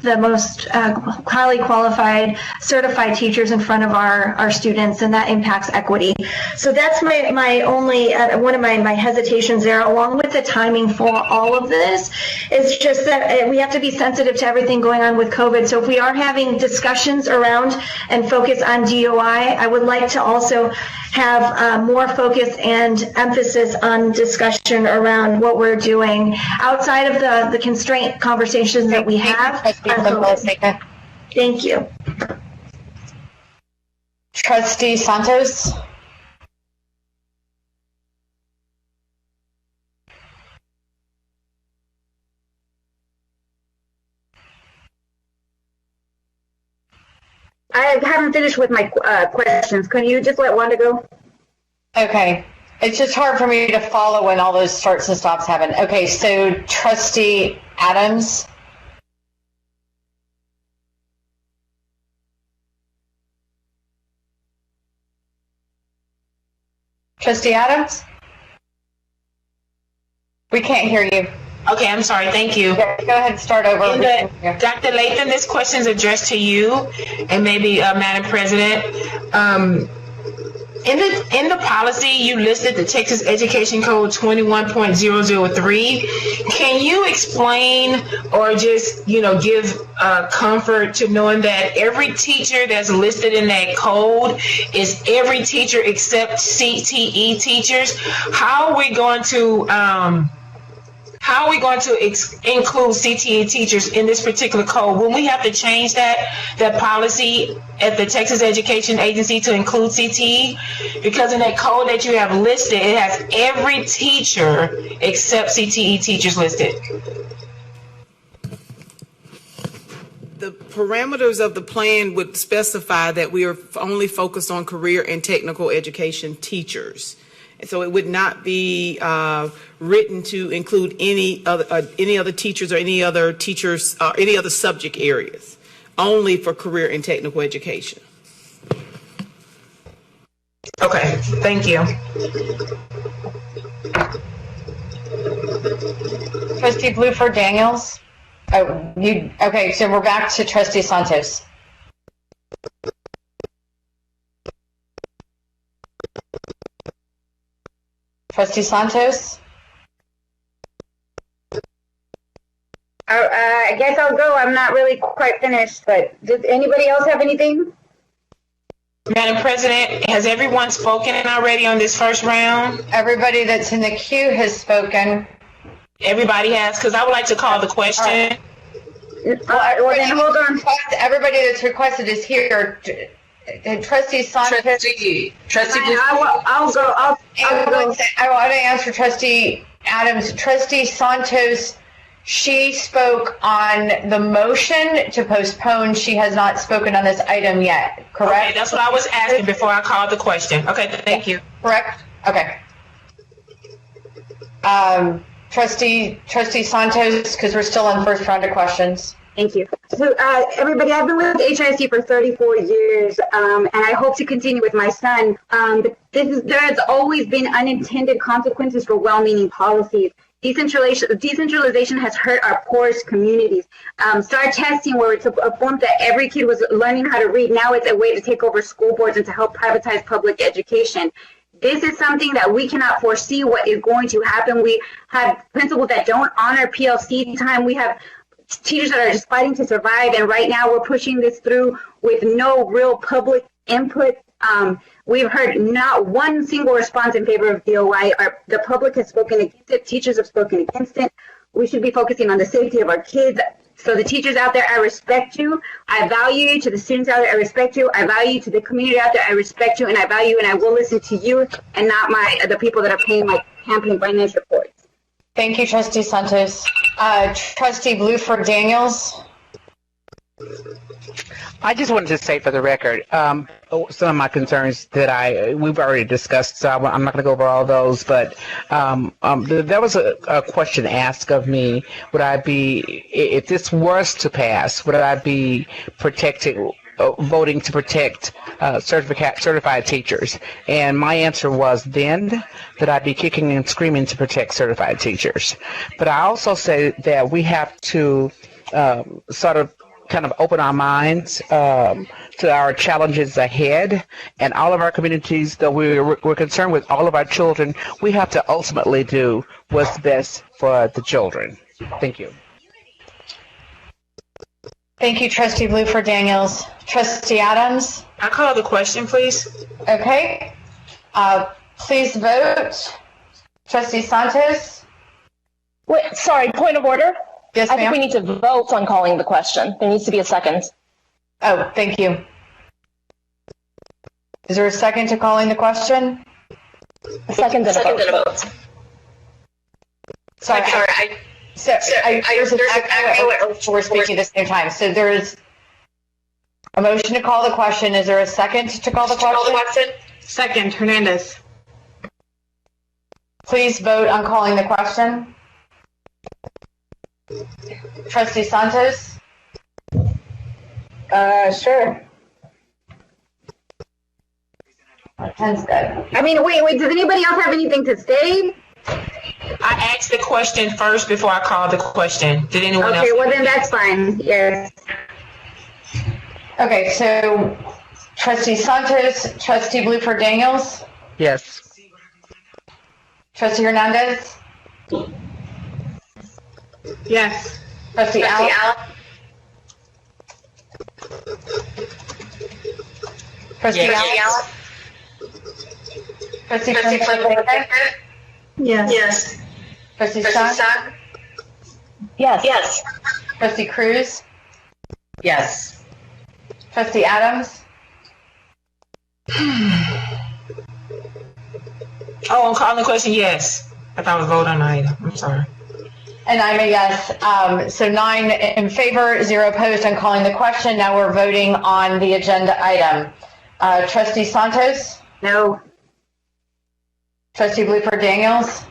the most highly qualified, certified teachers in front of our students, and that impacts equity. So that's my only, one of my hesitations there, along with the timing for all of this, is just that we have to be sensitive to everything going on with COVID. So if we are having discussions around and focus on DOI, I would like to also have more focus and emphasis on discussion around what we're doing outside of the constraint conversations that we have. Thank you. Trustee Santos? I haven't finished with my questions. Can you just let Wanda go? Okay. It's just hard for me to follow when all those starts and stops happen. Okay, so Trustee Adams? Trustee Adams? We can't hear you. Okay, I'm sorry. Thank you. Go ahead and start over. Dr. Lathan, this question is addressed to you and maybe Madam President. In the policy, you listed the Texas Education Code 21.003. Can you explain or just, give comfort to knowing that every teacher that's listed in that code is every teacher except CTE teachers? How are we going to include CTE teachers in this particular code? Will we have to change that policy at the Texas Education Agency to include CTE? Because in that code that you have listed, it has every teacher except CTE teachers listed. The parameters of the plan would specify that we are only focused on career and technical education teachers. And so it would not be written to include any other teachers or any other teachers, any other subject areas, only for career and technical education. Okay, thank you. Trustee Bluford Daniels? Oh, okay, so we're back to Trustee Santos. Trustee Santos? I guess I'll go. I'm not really quite finished, but does anybody else have anything? Madam President, has everyone spoken already on this first round? Everybody that's in the queue has spoken. Everybody has, because I would like to call the question. Well, then hold on. Everybody that's requested is here. Trustee Santos. I'll go. I want to answer Trustee Adams. Trustee Santos, she spoke on the motion to postpone. She has not spoken on this item yet, correct? Okay, that's what I was asking before I called the question. Okay, thank you. Correct? Okay. Trustee Santos, because we're still on the first round of questions. Thank you. So, everybody, I've been with HISD for 34 years, and I hope to continue with my son. But there's always been unintended consequences for well-meaning policies. Decentralization has hurt our poorest communities. STAR testing, where it's a form that every kid was learning how to read, now it's a way to take over school boards and to help privatize public education. This is something that we cannot foresee what is going to happen. We have principals that don't honor PLC time. We have teachers that are just fighting to survive, and right now we're pushing this through with no real public input. We've heard not one single response in favor of DOI. The public has spoken against it. Teachers have spoken against it. We should be focusing on the safety of our kids. So the teachers out there, I respect you. I value you. To the students out there, I respect you. I value you. To the community out there, I respect you, and I value you, and I will listen to you and not the people that are paying my campaign finance reports. Thank you, Trustee Santos. Trustee Bluford Daniels. I just wanted to say for the record, some of my concerns that we've already discussed, so I'm not going to go over all those, but there was a question asked of me, would I be, if this was to pass, would I be voting to protect certified teachers? And my answer was then that I'd be kicking and screaming to protect certified teachers. But I also say that we have to kind of open our minds to our challenges ahead, and all of our communities, though we're concerned with all of our children, we have to ultimately do what's best for the children. Thank you. Thank you, Trustee Bluford Daniels. Trustee Adams? I call the question, please. Okay. Please vote. Trustee Santos? Wait, sorry, point of order? Yes, I ma'am. think we need to vote on calling the question. There needs to be a second. Oh, thank you. Is there a second to calling the question? A second and a vote. Sorry, there's an echo. We're speaking at the same time. So there's a motion to call the question. Is there a second to call the question? Second, Hernandez. Please vote on calling the question. Trustee Santos? Sure. Sounds good. I mean, wait, does anybody else have anything to say? I asked the question first before I called the question. Did anyone else? Okay, well then that's fine. Yes. Okay, so Trustee Santos, Trustee Bluford Daniels, Yes. Trustee Hernandez, Yes. Trustee Allen, Trustee Allen, Trustee Bluford, Yes. Yes. Trustee Sung, Yes. Trustee Cruz, Yes. Trustee Adams, Oh, I'm calling the question, yes. I thought I was voting on the item. I'm sorry. And I'm a yes. So 9 in favor, 0 opposed. I'm calling the question. Now we're voting on the agenda item. Trustee Santos? No. Trustee Bluford Daniels?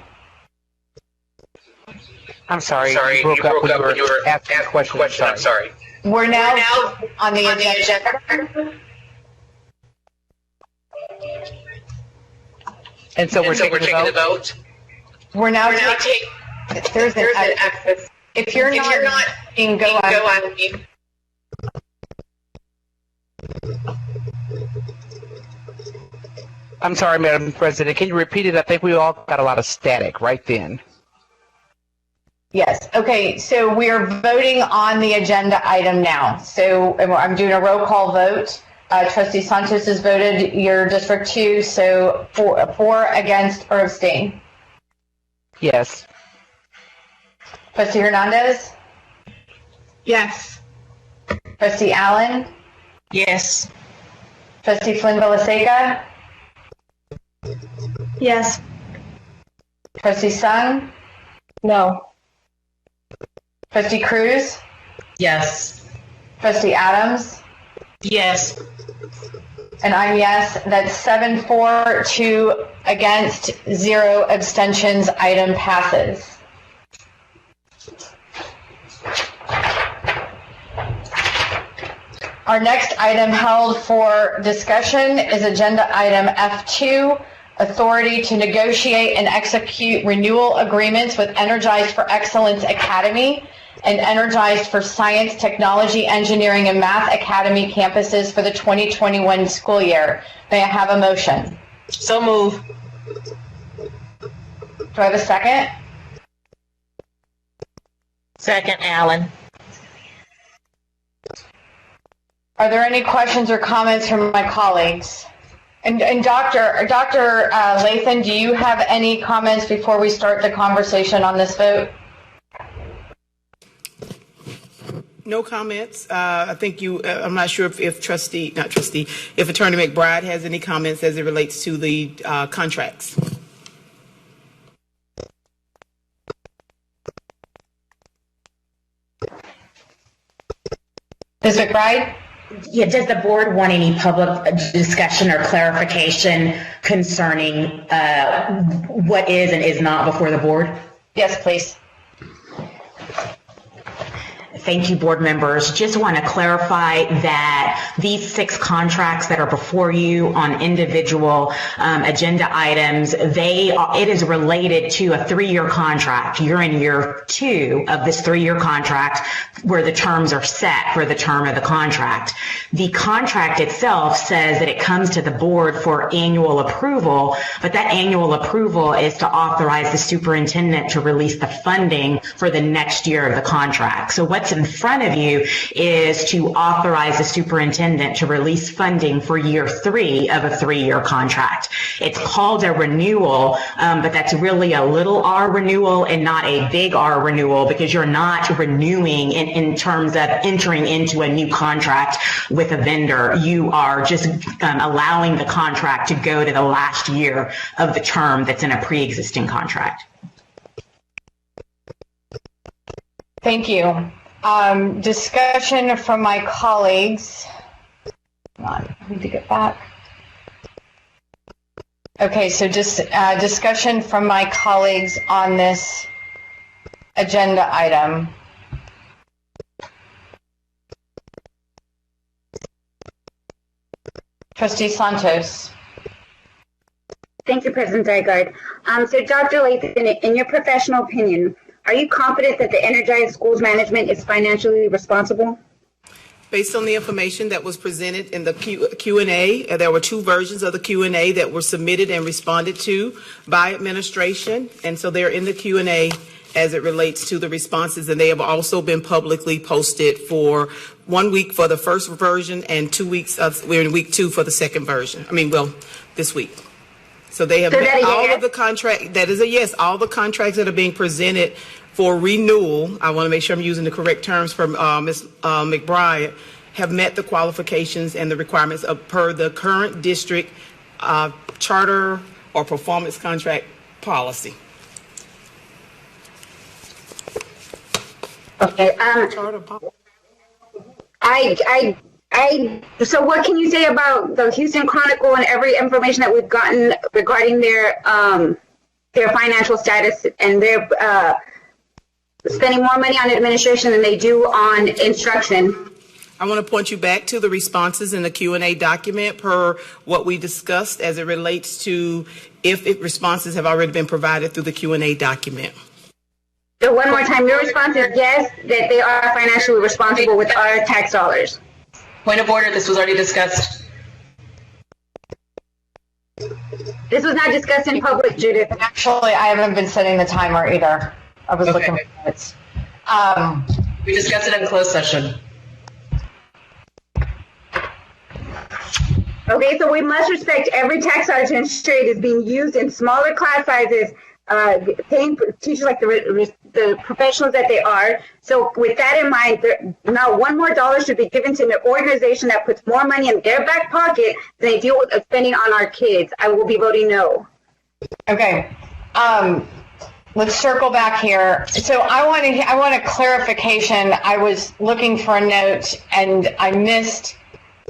I'm sorry. You broke up when you were asking the question. I'm sorry. We're now on the agenda. And so we're taking the vote? We're now taking. There's an access. If you're not, you can go on. I'm sorry, Madam President. Can you repeat it? I think we all got a lot of static right then. Yes. Okay. So we are voting on the agenda item now. So I'm doing a roll call vote. Trustee Santos has voted your District 2, so for, against, or abstain. Yes. Trustee Hernandez? Yes. Trustee Allen? Yes. Trustee Flynn Villaseca? Yes. Trustee Sung? No. Trustee Cruz? Yes. Trustee Adams? Yes. And I'm yes. That's 7-4, 2 against, 0 abstentions. Item passes. Our next item held for discussion is agenda item F2, authority to negotiate and execute renewal agreements with Energized for Excellence Academy and Energized for Science, Technology, Engineering, and Math Academy campuses for the 2021 school year. May I have a motion? So move. Do I have a second? Second, Allen. Are there any questions or comments from my colleagues? And Dr. Lathan, do you have any comments before we start the conversation on this vote? No comments. I think I'm not sure if Attorney McBride has any comments as it relates to the contracts. Ms. McBride? Yeah, does the board want any public discussion or clarification concerning what is and is not before the board? Yes, please. Thank you, board members. Just want to clarify that these 6 contracts that are before you on individual agenda items, it is related to a 3-year contract. You're in year 2 of this 3-year contract where the terms are set for the term of the contract. The contract itself says that it comes to the board for annual approval, but that annual approval is to authorize the superintendent to release the funding for the next year of the contract. So what's in front of you is to authorize the superintendent to release funding for year 3 of a 3-year contract. It's called a renewal, but that's really a little R renewal and not a big R renewal, because you're not renewing in terms of entering into a new contract with a vendor. You are just allowing the contract to go to the last year of the term that's in a pre-existing contract. Thank you. Discussion from my colleagues. Hold on, I need to get back. Okay, so just discussion from my colleagues on this agenda item. Trustee Santos. Thank you, President Dygard. So Dr. Lathan, in your professional opinion, are you confident that the Energized Schools Management is financially responsible? Based on the information that was presented in the Q&A, there were 2 versions of the Q&A that were submitted and responded to by administration, and so they're in the Q&A as it relates to the responses, and they have also been publicly posted for 1 week for the first version and 2 weeks we're in week 2 for the second version. This week. So they have all of the contract. That is a yes. All the contracts that are being presented for renewal, I want to make sure I'm using the correct terms from Ms. McBride, have met the qualifications and the requirements per the current district charter or performance contract policy. Okay. So what can you say about the Houston Chronicle and every information that we've gotten regarding their financial status and their spending more money on administration than they do on instruction? I want to point you back to the responses in the Q&A document per what we discussed as it relates to if responses have already been provided through the Q&A document. So one more time, your response is yes, that they are financially responsible with our tax dollars. Point of order, this was already discussed. This was not discussed in public, Judith. Actually, I haven't been setting the timer either. I was looking for minutes. We discussed it in closed session. Okay, so we must respect every tax dollar to ensure it is being used in smaller class sizes, paying teachers like the professionals that they are. So with that in mind, not one more dollar should be given to an organization that puts more money in their back pocket than they deal with spending on our kids. I will be voting no. Okay. Let's circle back here. So I want a clarification. I was looking for a note and I missed.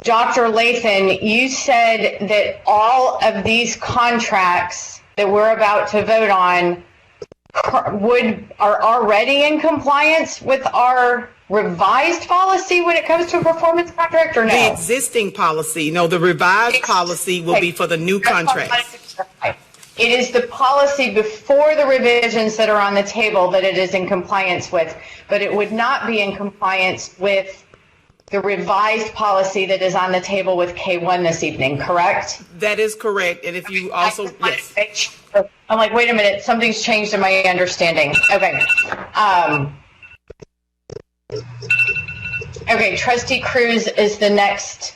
Dr. Lathan, you said that all of these contracts that we're about to vote on are already in compliance with our revised policy when it comes to a performance contract, or no? The existing policy. No, the revised policy will be for the new contracts. It is the policy before the revisions that are on the table that it is in compliance with, but it would not be in compliance with the revised policy that is on the table with K1 this evening, correct? That is correct. And if you also, yes. I'm like, wait a minute, something's changed in my understanding. Okay. Okay, Trustee Cruz is the next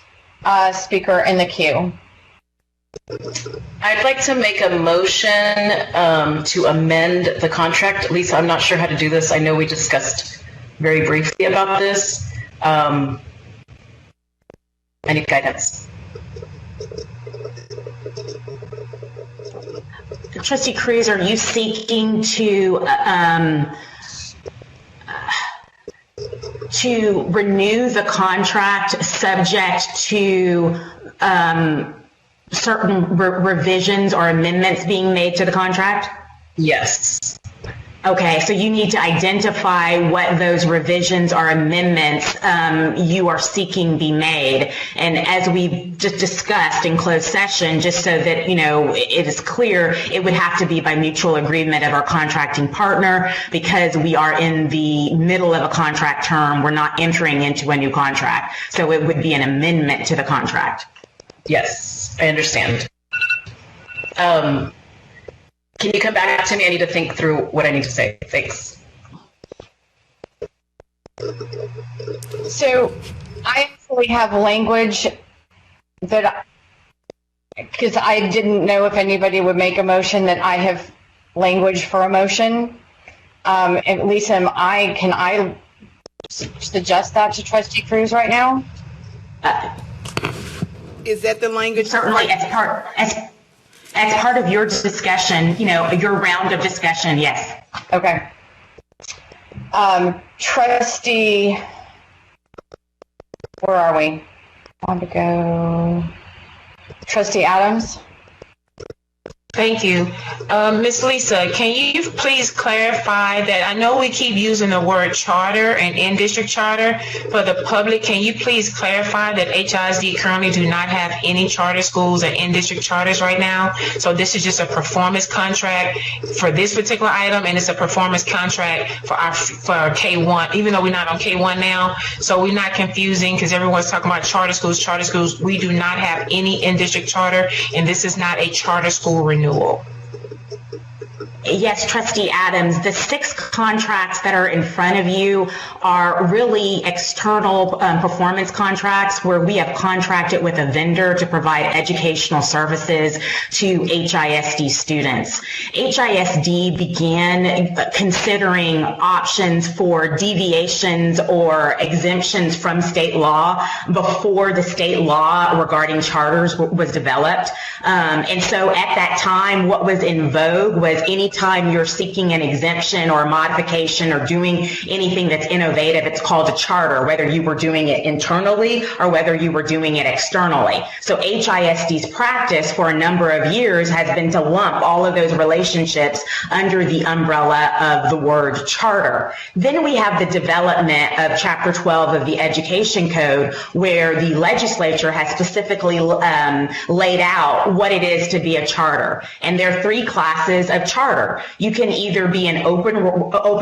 speaker in the queue. I'd like to make a motion to amend the contract. Lisa, I'm not sure how to do this. I know we discussed very briefly about this. I need guidance. Trustee Cruz, are you seeking to renew the contract subject to certain revisions or amendments being made to the contract? Yes. Okay, so you need to identify what those revisions or amendments you are seeking be made. And as we just discussed in closed session, just so that, you know, it is clear, it would have to be by mutual agreement of our contracting partner, because we are in the middle of a contract term. We're not entering into a new contract. So it would be an amendment to the contract. Yes, I understand. Can you come back to me? I need to think through what I need to say. Thanks. So I actually have language that, because I didn't know if anybody would make a motion, that I have language for a motion. And Lisa, can I suggest that to Trustee Cruz right now? Is that the language? Certainly, as part of your discussion, you know, your round of discussion, yes. Okay. Trustee, where are we? On to go. Trustee Adams. Thank you. Ms. Lisa, can you please clarify that? I know we keep using the word charter and in-district charter. For the public, can you please clarify that HISD currently do not have any charter schools and in-district charters right now? So this is just a performance contract for this particular item, and it's a performance contract for our K1, even though we're not on K1 now. So we're not confusing, because everyone's talking about charter schools. Charter schools, we do not have any in-district charter, and this is not a charter school renewal. Yes, Trustee Adams, the 6 contracts that are in front of you are really external performance contracts where we have contracted with a vendor to provide educational services to HISD students. HISD began considering options for deviations or exemptions from state law before the state law regarding charters was developed. And so at that time, what was in vogue was any anytime you're seeking an exemption or a modification or doing anything that's innovative, it's called a charter, whether you were doing it internally or whether you were doing it externally. So HISD's practice for a number of years has been to lump all of those relationships under the umbrella of the word charter. Then we have the development of Chapter 12 of the Education Code, where the legislature has specifically laid out what it is to be a charter. And there are 3 classes of charter. You can either be an open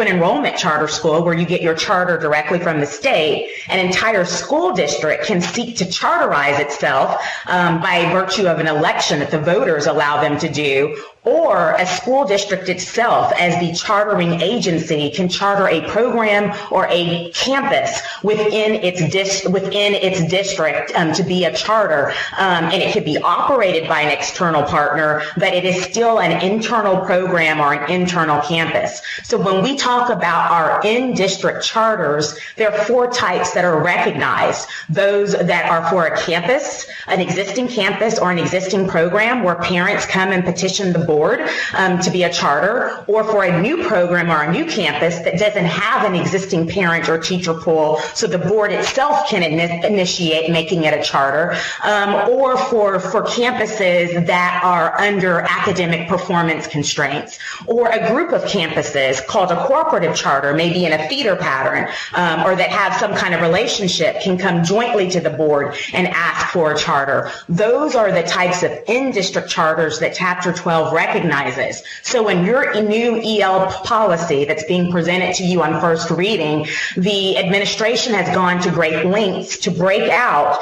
enrollment charter school, where you get your charter directly from the state. An entire school district can seek to charterize itself by virtue of an election that the voters allow them to do, or a school district itself, as the chartering agency, can charter a program or a campus within its district to be a charter, and it could be operated by an external partner, but it is still an internal program or an internal campus. So when we talk about our in-district charters, there are 4 types that are recognized. Those that are for a campus, an existing campus or an existing program where parents come and petition the board to be a charter, or for a new program or a new campus that doesn't have an existing parent or teacher pool, so the board itself can initiate making it a charter, or for campuses that are under academic performance constraints, or a group of campuses called a cooperative charter, maybe in a feeder pattern, or that have some kind of relationship, can come jointly to the board and ask for a charter. Those are the types of in-district charters that Chapter 12 recognizes. So in your new EL policy that's being presented to you on first reading, the administration has gone to great lengths to break out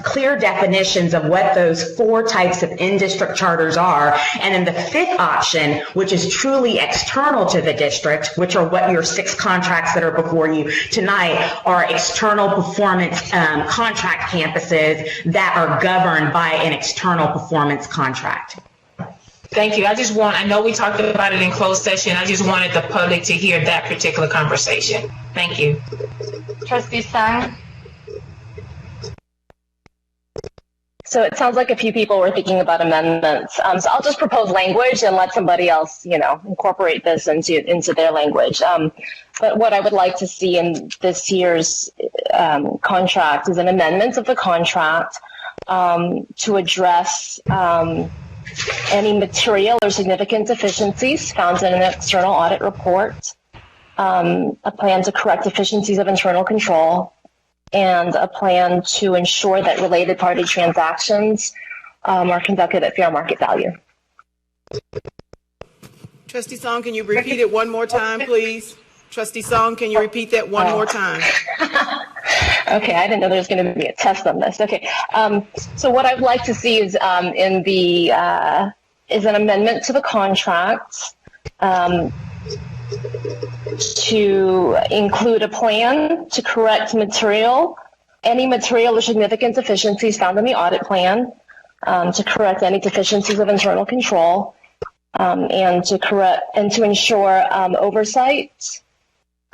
clear definitions of what those 4 types of in-district charters are. And then the 5th option, which is truly external to the district, which are what your 6 contracts that are before you tonight are, external performance contract campuses that are governed by an external performance contract. Thank you. I know we talked about it in closed session. I just wanted the public to hear that particular conversation. Thank you. Trustee Sung? So it sounds like a few people were thinking about amendments. So I'll just propose language and let somebody else, incorporate this into their language. But what I would like to see in this year's contract is an amendment of the contract to address any material or significant deficiencies found in an external audit report, a plan to correct deficiencies of internal control, and a plan to ensure that related party transactions are conducted at fair market value. Trustee Song, can you repeat it one more time, please? Trustee Song, can you repeat that one more time? Okay, I didn't know there was going to be a test on this. Okay, so what I'd like to see is is an amendment to the contract to include a plan to correct any material or significant deficiencies found in the audit plan, to correct any deficiencies of internal control, and to ensure oversight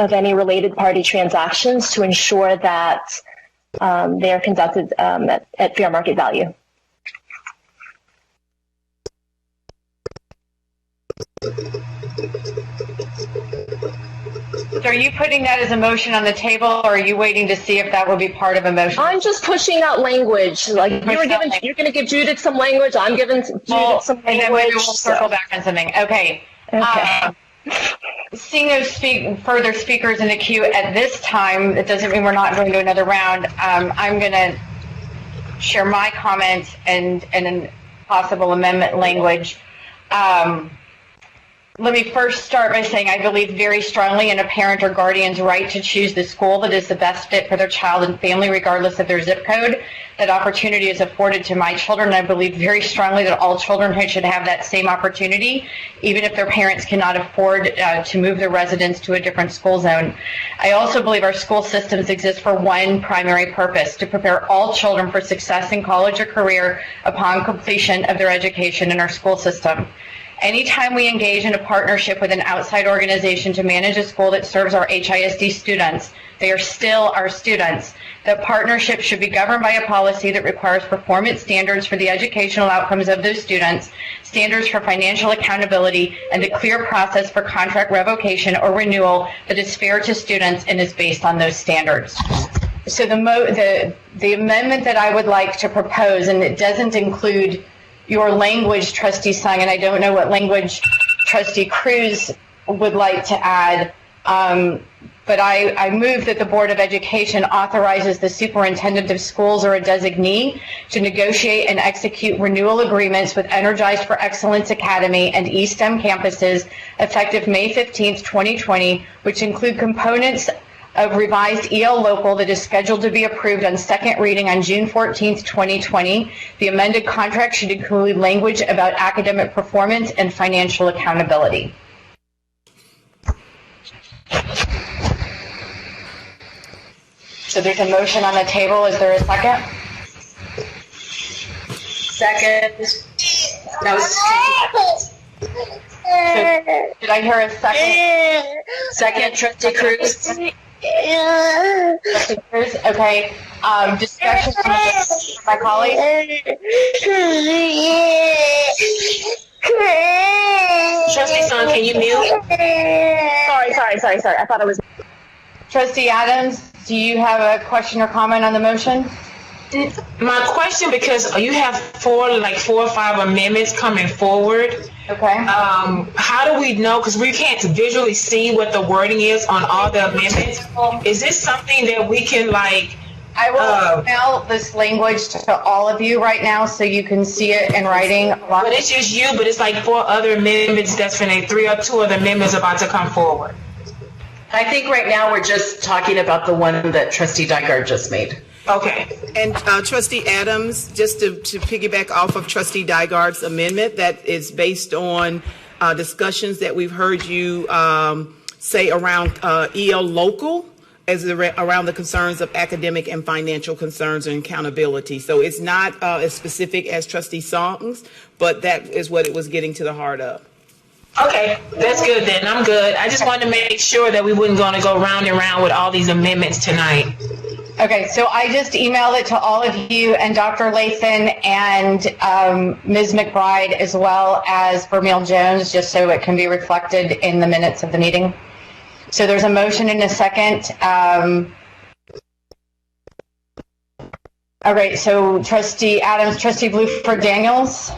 of any related party transactions to ensure that they are conducted at fair market value. So are you putting that as a motion on the table, or are you waiting to see if that will be part of a motion? I'm just pushing out language. Like you're going to give Judith some language. I'm giving Judith some language. And then maybe we'll circle back on something. Okay. Seeing no further speakers in the queue at this time, it doesn't mean we're not going to another round. I'm going to share my comments and possible amendment language. Let me first start by saying I believe very strongly in a parent or guardian's right to choose the school that is the best fit for their child and family, regardless of their zip code. That opportunity is afforded to my children, and I believe very strongly that all children should have that same opportunity, even if their parents cannot afford to move their residence to a different school zone. I also believe our school systems exist for one primary purpose: to prepare all children for success in college or career upon completion of their education in our school system. Anytime we engage in a partnership with an outside organization to manage a school that serves our HISD students, they are still our students. The partnership should be governed by a policy that requires performance standards for the educational outcomes of those students, standards for financial accountability, and a clear process for contract revocation or renewal that is fair to students and is based on those standards. So the amendment that I would like to propose, and it doesn't include your language, Trustee Sung, and I don't know what language Trustee Cruz would like to add, but I move that the Board of Education authorizes the superintendent of schools or a designee to negotiate and execute renewal agreements with Energized for Excellence Academy and eSTEM campuses effective May 15th, 2020, which include components of revised EL Local that is scheduled to be approved on second reading on June 14th, 2020. The amended contract should include language about academic performance and financial accountability. So there's a motion on the table. Is there a second? Second. No. Did I hear a second? Second, Trustee Cruz. Trustee Cruz, okay. Discussion from my colleagues. Trustee Sung, can you mute? Sorry. I thought it was. Trustee Adams, do you have a question or comment on the motion? My question, because you have four or five amendments coming forward. Okay. How do we know? Because we can't visually see what the wording is on all the amendments. Is this something that we can I will email this language to all of you right now so you can see it in writing. But it's just you, but it's like four other amendments that's finna, three or two other amendments about to come forward. I think right now we're just talking about the one that Trustee Dygard just made. Okay. And Trustee Adams, just to piggyback off of Trustee Dygard's amendment, that is based on discussions that we've heard you say around EL Local, around the concerns of academic and financial concerns and accountability. So it's not as specific as Trustee Song's, but that is what it was getting to the heart of. Okay, that's good then. I'm good. I just wanted to make sure that we wasn't going to go round and round with all these amendments tonight. Okay, so I just emailed it to all of you and Dr. Lathan and Ms. McBride, as well as Vermeil Jones, just so it can be reflected in the minutes of the meeting. So there's a motion and a second. All right, so Trustee Adams, Trustee Bluford Daniels.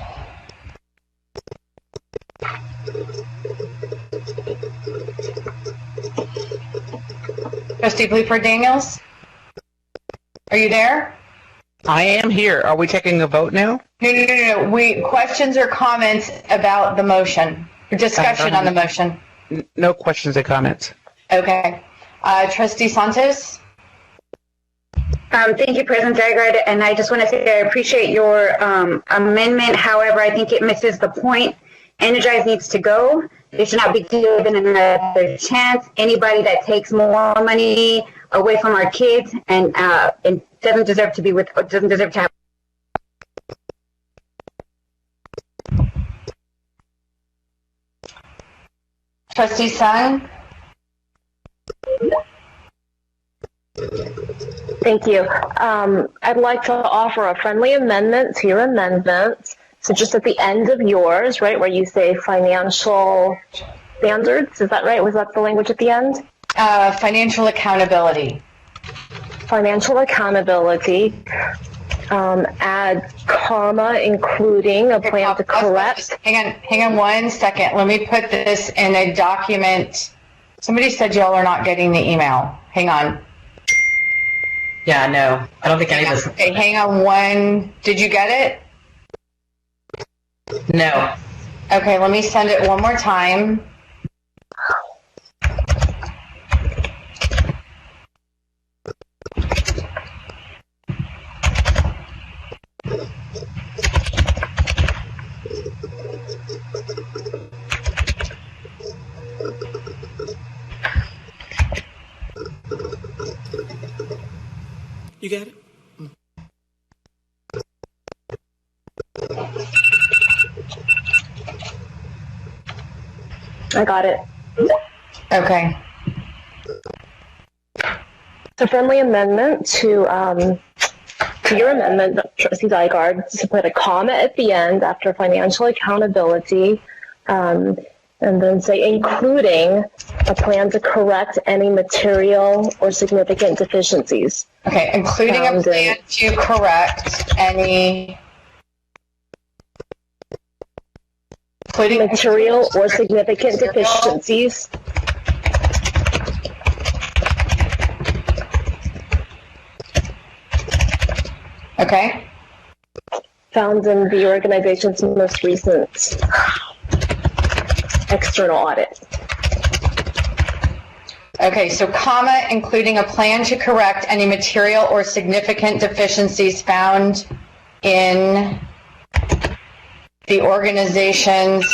Trustee Bluford Daniels, are you there? I am here. Are we taking a vote now? No. Questions or comments about the motion? Discussion on the motion? No questions or comments. Okay. Trustee Santos? Thank you, President Dygard, and I just want to say I appreciate your amendment. However, I think it misses the point. Energize needs to go. They should not be given another chance. Anybody that takes more money away from our kids and doesn't deserve to have. Trustee Sung? Thank you. I'd like to offer a friendly amendment to your amendment. So just at the end of yours, right, where you say financial standards, is that right? Was that the language at the end? Financial accountability. Financial accountability. Add comma, including a plan to correct. Hang on 1 second. Let me put this in a document. Somebody said y'all are not getting the email. Hang on. Yeah, no. I don't think any of us. Okay, hang on one. Did you get it? No. Okay, let me send it one more time. You got it? I got it. Okay. It's a friendly amendment to your amendment, Trustee Dygard, to put a comma at the end after financial accountability, and then say including a plan to correct any material or significant deficiencies. Okay, including a plan to correct any material or significant deficiencies. Okay. Found in the organization's most recent external audit. Okay, so comma, including a plan to correct any material or significant deficiencies found in the organization's,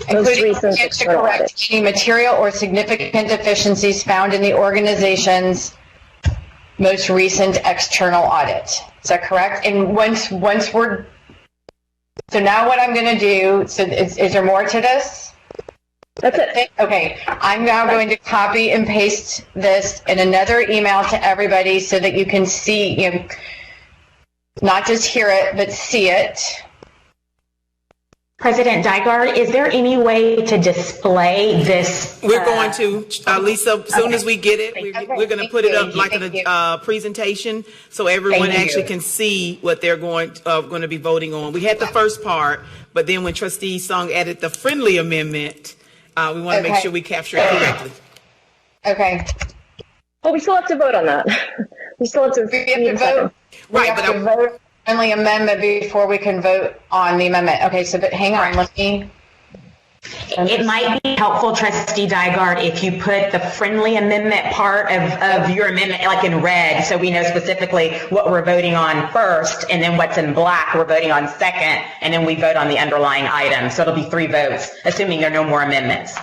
including a plan to correct any material or significant deficiencies found in the organization's most recent external audit. Is that correct? And once we're, so now what I'm going to do, so is there more to this? That's it. Okay, I'm now going to copy and paste this in another email to everybody so that you can see, you know, not just hear it, but see it. President Dygard, is there any way to display this? We're going to, Lisa, as soon as we get it, we're going to put it up like a presentation so everyone actually can see what they're going to be voting on. We had the first part, but then when Trustee Sung added the friendly amendment, we want to make sure we capture it correctly. Okay. Well, we still have to vote on that. We still have to vote. Right, but vote friendly amendment before we can vote on the amendment. Okay, so but hang on, let me. It might be helpful, Trustee Dygard, if you put the friendly amendment part of your amendment like in red, so we know specifically what we're voting on first, and then what's in black we're voting on second, and then we vote on the underlying item. So it'll be 3 votes, assuming there are no more amendments.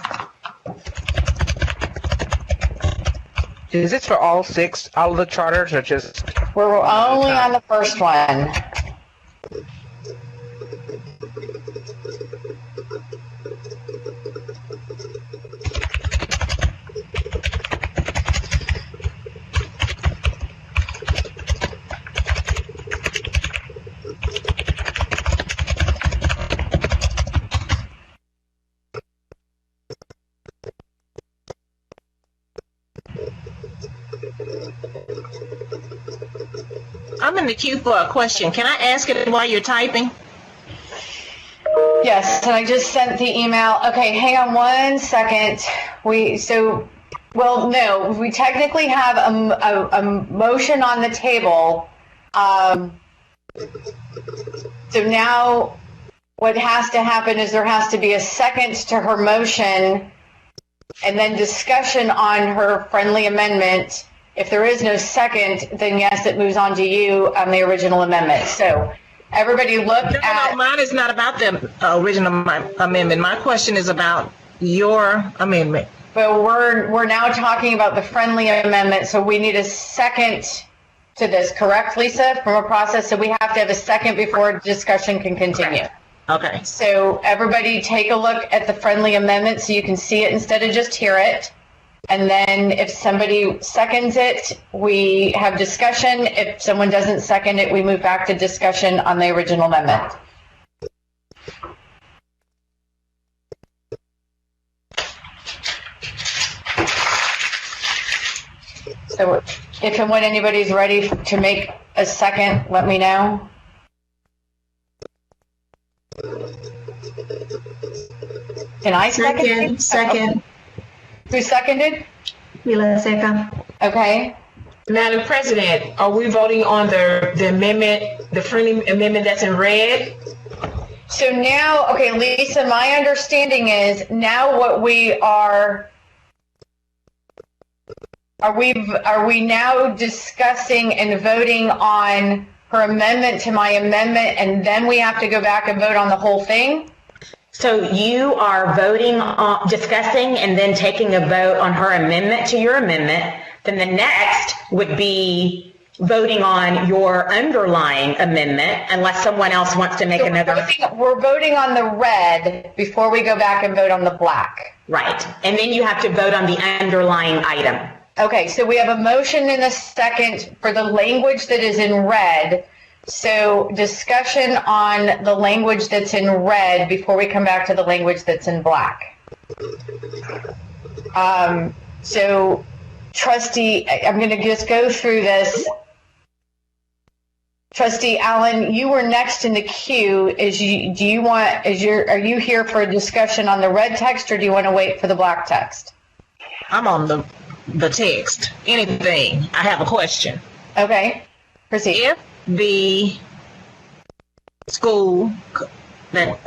Is this for all 6, all of the charters, or just? We're only on the first one. I'm in the queue for a question. Can I ask it while you're typing? Yes, and I just sent the email. Okay, hang on one second. We technically have a motion on the table. So now what has to happen is there has to be a second to her motion and then discussion on her friendly amendment. If there is no second, then yes, it moves on to you on the original amendment. So everybody look at... No, mine is not about the original amendment. My question is about your amendment. But we're now talking about the friendly amendment, so we need a second to this, correct, Lisa, from a process? So we have to have a second before discussion can continue. Okay. So everybody take a look at the friendly amendment so you can see it instead of just hear it. And then if somebody seconds it, we have discussion. If someone doesn't second it, we move back to discussion on the original amendment. So if and when anybody's ready to make a second, let me know. Can I second? Second. Who seconded? Mila Seca. Okay. Madam President, are we voting on the amendment, the friendly amendment that's in red? So now, okay, Lisa, my understanding is now what we are we now discussing and voting on her amendment to my amendment, and then we have to go back and vote on the whole thing? So you are voting on, discussing, and then taking a vote on her amendment to your amendment. Then the next would be voting on your underlying amendment unless someone else wants to make another. We're voting on the red before we go back and vote on the black. Right. And then you have to vote on the underlying item. Okay, so we have a motion and a second for the language that is in red. So discussion on the language that's in red before we come back to the language that's in black. So Trustee, I'm going to just go through this. Trustee Allen, you were next in the queue. Are you here for a discussion on the red text, or do you want to wait for the black text? I'm on the text. Anything. I have a question. Okay, proceed. If the school that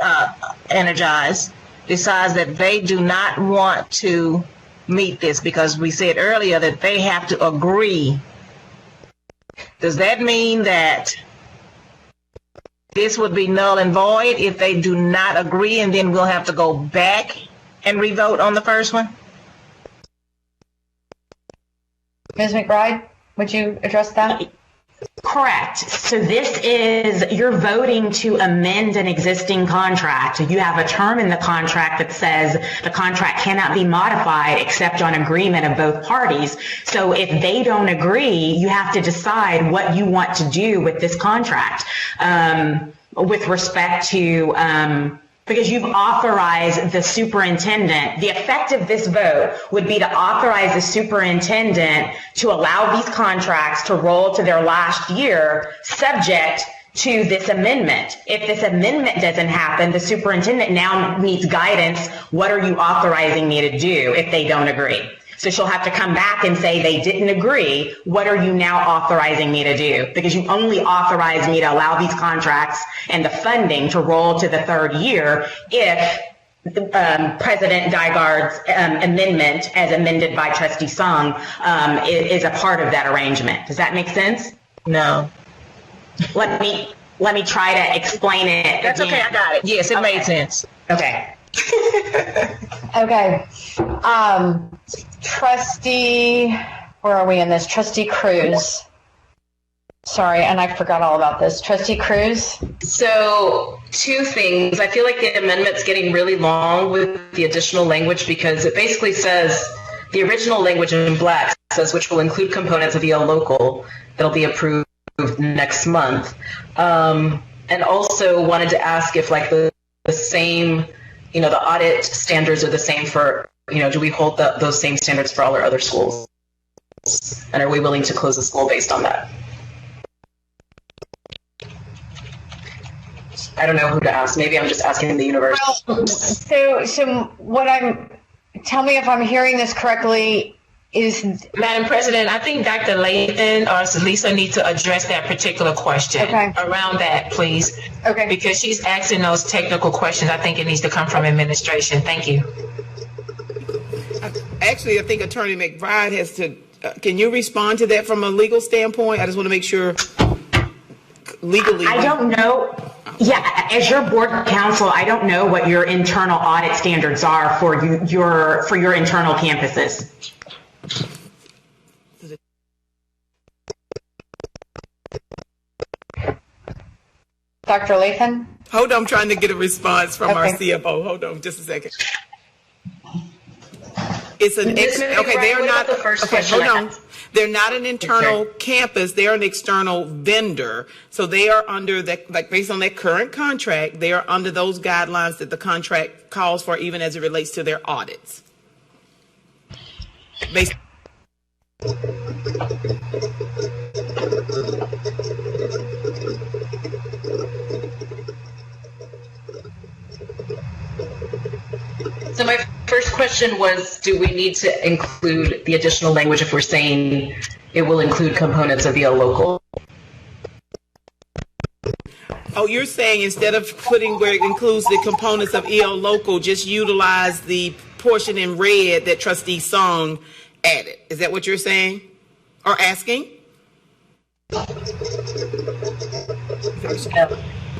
Energize decides that they do not want to meet this, because we said earlier that they have to agree, does that mean that this would be null and void if they do not agree, and then we'll have to go back and revote on the first one? Ms. McBride, would you address that? Correct. So this is, you're voting to amend an existing contract. You have a term in the contract that says the contract cannot be modified except on agreement of both parties. So if they don't agree, you have to decide what you want to do with this contract with respect to because you've authorized the superintendent. The effect of this vote would be to authorize the superintendent to allow these contracts to roll to their last year, subject to this amendment. If this amendment doesn't happen, the superintendent now needs guidance. What are you authorizing me to do if they don't agree? So she'll have to come back and say they didn't agree. What are you now authorizing me to do? Because you only authorized me to allow these contracts and the funding to roll to the third year if President Dygard's amendment, as amended by Trustee Sung, is a part of that arrangement. Does that make sense? No. Let me try to explain it. That's again. Okay, I got it. Yes, it made sense. Okay. Okay. Trustee, where are we in this? Trustee Cruz. Sorry, and I forgot all about this. Trustee Cruz? So, two things. I feel like the amendment's getting really long with the additional language, because it basically says, the original language in black says, which will include components of EL Local that'll be approved next month. And also wanted to ask if like the same, the audit standards are the same for, do we hold those same standards for all our other schools? And are we willing to close the school based on that? I don't know who to ask. Maybe I'm just asking the universe. Well, so tell me if I'm hearing this correctly, is... Madam President, I think Dr. Lathan or Lisa need to address that particular question around that, please. Okay. Because she's asking those technical questions. I think it needs to come from administration. Thank you. Actually, I think Attorney McBride has to, can you respond to that from a legal standpoint? I just want to make sure legally. I don't know. Yeah, as your board counsel, I don't know what your internal audit standards are for your internal campuses. Dr. Lathan? Hold on, I'm trying to get a response from our CFO. Hold on just a second. It's an they're not the first question. Hold on. They're not an internal campus, they're an external vendor. So they are under that, like based on their current contract, they are under those guidelines that the contract calls for, even as it relates to their audits. So my first question was, do we need to include the additional language if we're saying it will include components of EL Local? Oh, you're saying instead of putting where it includes the components of EL Local, just utilize the portion in red that Trustee Song added. Is that what you're saying or asking? No,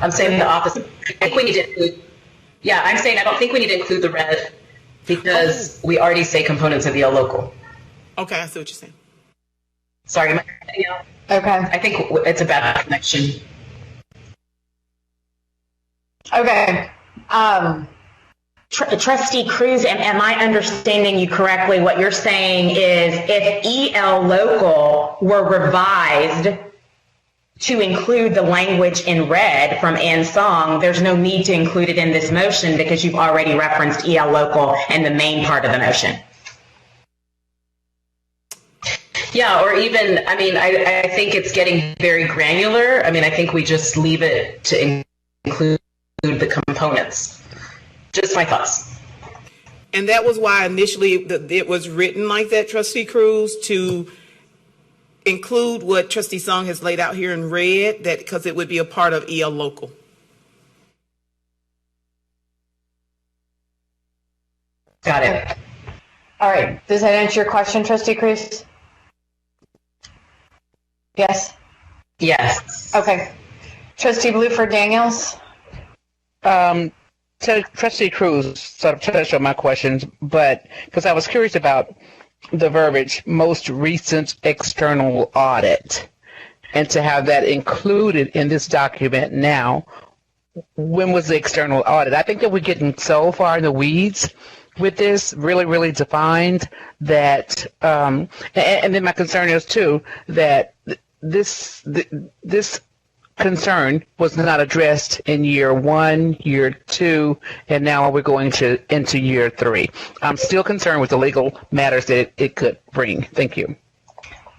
I'm saying the opposite. I think we need to include, I'm saying I don't think we need to include the red because we already say components of EL Local. Okay, I see what you're saying. Sorry, am I cutting out? Okay. I think it's a bad connection. Okay. Trustee Cruz, am I understanding you correctly? What you're saying is if EL local were revised to include the language in red from Ann Song, there's no need to include it in this motion because you've already referenced EL local in the main part of the motion. Yeah, or even, I mean, I think it's getting very granular. I mean, I think we just leave it to include the components. Just my thoughts. And that was why initially it was written like that, Trustee Cruz, to include what Trustee Song has laid out here in red, that because it would be a part of EL local. Got it. All right. Does that answer your question, Trustee Cruz? Yes? Yes. Okay. Trustee Bluford Daniels? Trustee Cruz sort of touched on my questions, but because I was curious about the verbiage, most recent external audit, and to have that included in this document now, when was the external audit? I think that we're getting so far in the weeds with this, really defined, that, and then my concern is too, that this concern was not addressed in year 1, year 2, and now we're going into year 3. I'm still concerned with the legal matters that it could bring. Thank you.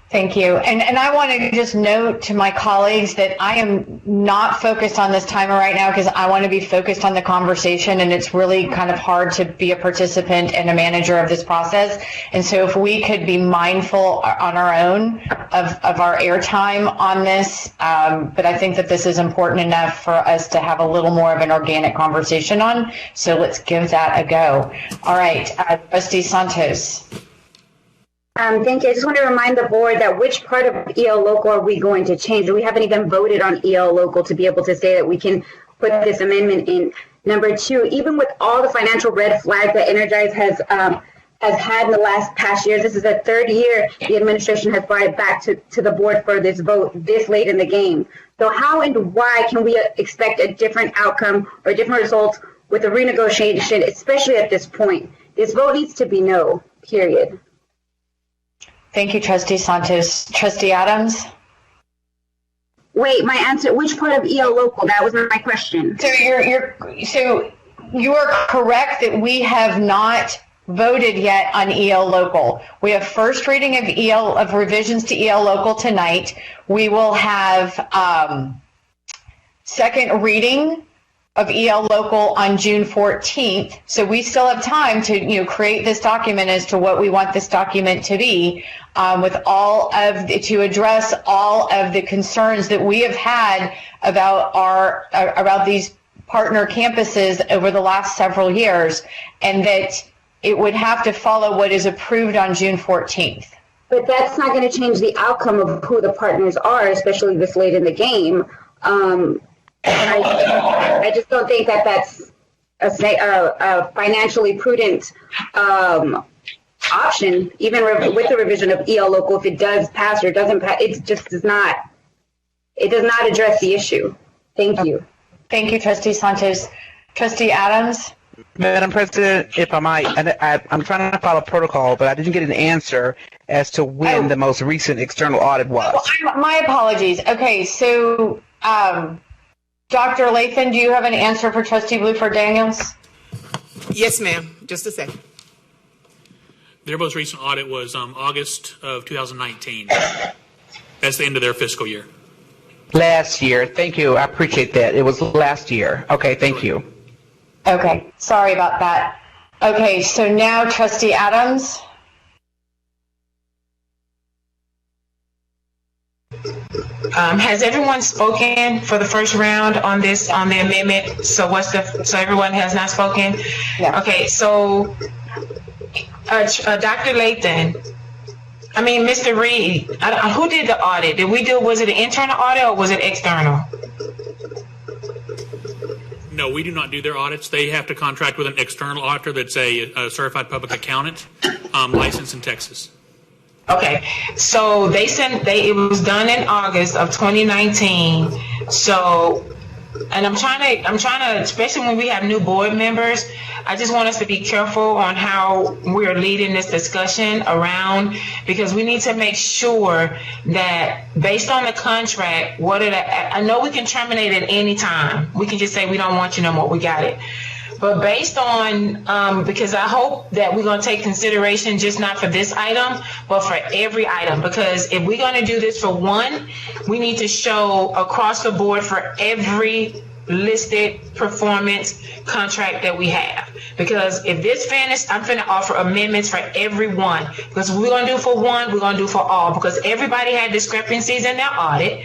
Thank you. And I want to just note to my colleagues that I am not focused on this timer right now because I want to be focused on the conversation, and it's really kind of hard to be a participant and a manager of this process. And so if we could be mindful on our own of our airtime on this, but I think that this is important enough for us to have a little more of an organic conversation on. So let's give that a go. All right, Trustee Santos. Thank you. I just want to remind the board that which part of EL local are we going to change? We haven't even voted on EL local to be able to say that we can put this amendment in. Number 2, even with all the financial red flags that Energize has had in the past years, this is the 3rd year the administration has brought it back to the board for this vote this late in the game. So how and why can we expect a different outcome or different results with a renegotiation, especially at this point? This vote needs to be no, period. Thank you, Trustee Santos. Trustee Adams? Wait, my answer, which part of EL local? That was my question. So you are correct that we have not voted yet on EL local. We have first reading of revisions to EL local tonight. We will have second reading of EL local on June 14th. So we still have time to create this document as to what we want this document to be, to address all of the concerns that we have had about these partner campuses over the last several years, and that it would have to follow what is approved on June 14th. But that's not going to change the outcome of who the partners are, especially this late in the game. I just don't think that that's a financially prudent option, even with the revision of EL local. If it does pass or doesn't pass, it just does not address the issue. Thank you. Thank you, Trustee Santos. Trustee Adams? Madam President, if I might, I'm trying to follow protocol, but I didn't get an answer as to when the most recent external audit was. My apologies. Okay, so Dr. Lathan, do you have an answer for Trustee Bluford Daniels? Yes, ma'am. Just a second. Their most recent audit was August of 2019. That's the end of their fiscal year. Last year. Thank you. I appreciate that. It was last year. Okay, thank you. Okay, sorry about that. Okay, so now Trustee Adams. Has everyone spoken for the first round on the amendment? So everyone has not spoken? Yeah. Okay, so Dr. Lathan, Mr. Reed, who did the audit? Was it an internal audit or was it external? No, we do not do their audits. They have to contract with an external auditor that's a certified public accountant, licensed in Texas. Okay, so it was done in August of 2019. So, and I'm trying to, especially when we have new board members, I just want us to be careful on how we're leading this discussion around, because we need to make sure that based on the contract, I know we can terminate at any time. We can just say we don't want you no more. We got it. But based on, because I hope that we're going to take consideration just not for this item, but for every item. Because if we're going to do this for one, we need to show across the board for every listed performance contract that we have. Because if this finished, I'm going to offer amendments for every one. Because if we're going to do for one, we're going to do for all. Because everybody had discrepancies in their audit.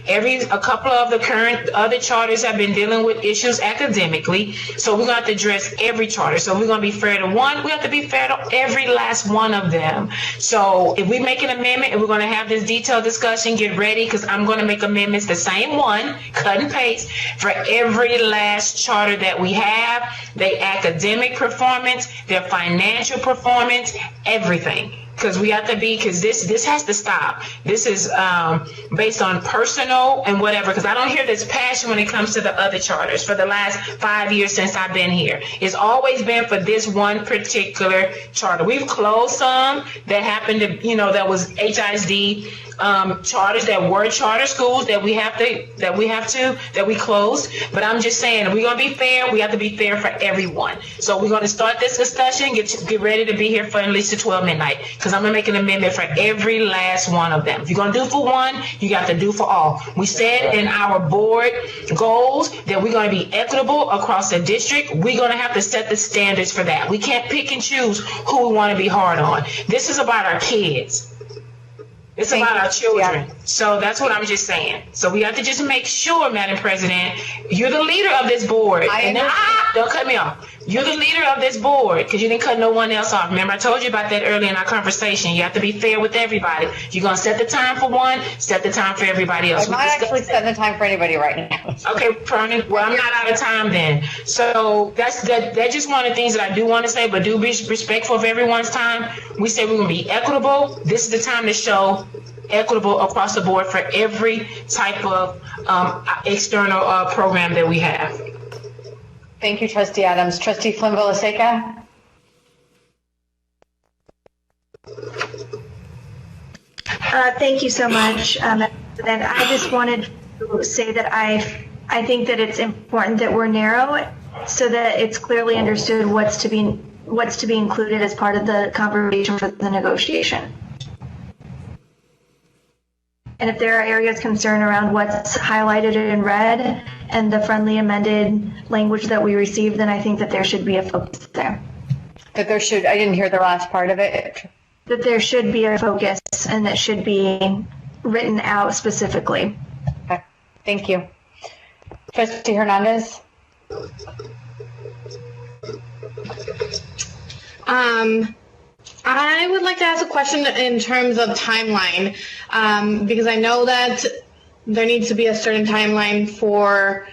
A couple of the current other charters have been dealing with issues academically. So we're going to have to address every charter. So we're going to be fair to one. We have to be fair to every last one of them. So if we make an amendment and we're going to have this detailed discussion, get ready, because I'm going to make amendments the same one, cut and paste, for every last charter that we have, their academic performance, their financial performance, everything. Because we have to be, because this has to stop. This is based on personal and whatever, because I don't hear this passion when it comes to the other charters for the last 5 years since I've been here. It's always been for this one particular charter. We've closed some that happened to, that was HISD charters that were charter schools that we closed. But I'm just saying, if we're going to be fair, we have to be fair for everyone. So we're going to start this discussion, get ready to be here for at least 12 midnight, because I'm going to make an amendment for every last one of them. If you're going to do for one, you got to do for all. We said in our board goals that we're going to be equitable across the district. We're going to have to set the standards for that. We can't pick and choose who we want to be hard on. This is about our kids. It's about our children. Yeah. So that's what I'm just saying. So we have to just make sure, Madam President, you're the leader of this board. Don't cut me off. You're the leader of this board because you didn't cut no one else off. Remember, I told you about that earlier in our conversation. You have to be fair with everybody. You're going to set the time for one, set the time for everybody else. I'm not actually setting the time for anybody right now. Okay, Perni. Well, I'm not out of time then. So that's just one of the things that I do want to say, but do be respectful of everyone's time. We say we're going to be equitable. This is the time to show equitable across the board for every type of external program that we have. Thank you, Trustee Adams. Trustee Flynn-Villaseca? Thank you so much, Madam President. I just wanted to say that I think that it's important that we're narrow so that it's clearly understood what's to be included as part of the conversation for the negotiation. And if there are areas of concern around what's highlighted in red and the friendly amended language that we received, then I think that there should be a focus there. I didn't hear the last part of it. That there should be a focus and that should be written out specifically. Okay, thank you. Trustee Hernandez? I would like to ask a question in terms of timeline, because I know that there needs to be a certain timeline for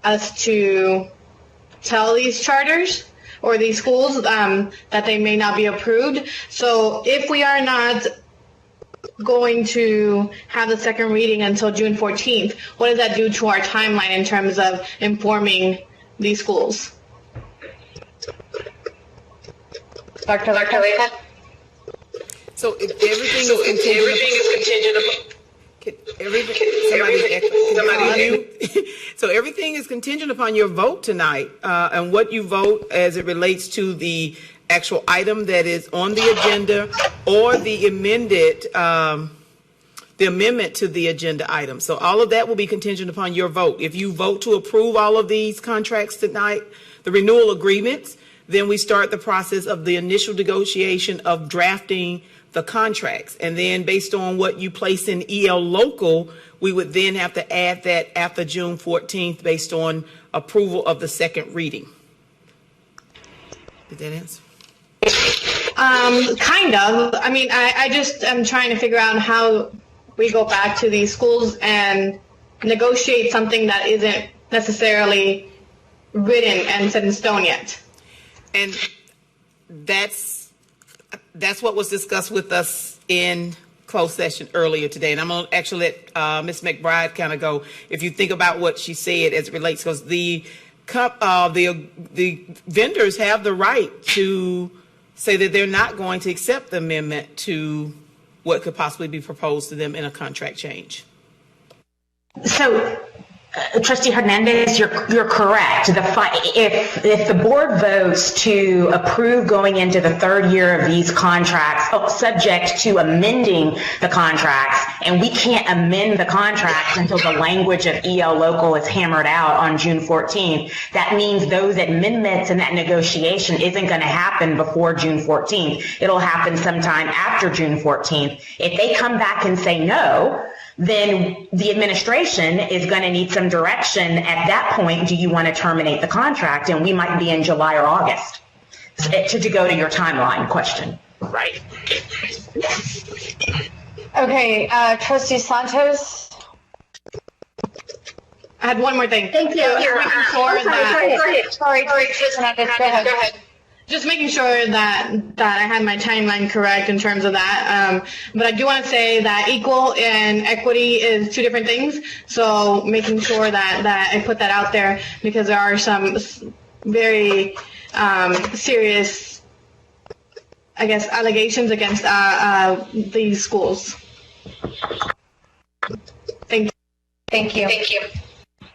us to tell these charters or these schools that they may not be approved. So if we are not going to have the second reading until June 14th, what does that do to our timeline in terms of informing these schools? Dr. Lathan? So if everything is contingent So everything is contingent upon your vote tonight, and what you vote as it relates to the actual item that is on the agenda or the amendment to the agenda item. So all of that will be contingent upon your vote. If you vote to approve all of these contracts tonight, the renewal agreements, then we start the process of the initial negotiation of drafting the contracts. And then based on what you place in EL local, we would then have to add that after June 14th based on approval of the second reading. Did that answer? Kind of. I mean, I just am trying to figure out how we go back to these schools and negotiate something that isn't necessarily written and set in stone yet. And that's what was discussed with us in closed session earlier today, and I'm going to actually let Ms. McBride kind of go, if you think about what she said as it relates, because the vendors have the right to say that they're not going to accept the amendment to what could possibly be proposed to them in a contract change. So, Trustee Hernandez, you're correct. If the board votes to approve going into the third year of these contracts, subject to amending the contracts, and we can't amend the contracts until the language of EL Local is hammered out on June 14th, that means those amendments and that negotiation isn't going to happen before June 14th. It'll happen sometime after June 14th. If they come back and say no, then the administration is going to need some direction at that point. Do you want to terminate the contract? And we might be in July or August to go to your timeline question. Right. Okay, Trustee Santos. I had one more thing. Thank you. Sorry, go ahead. Just making sure that I had my timeline correct in terms of that. But I do want to say that equal and equity is two different things. So making sure that I put that out there, because there are some very serious, I guess, allegations against these schools. Thank you.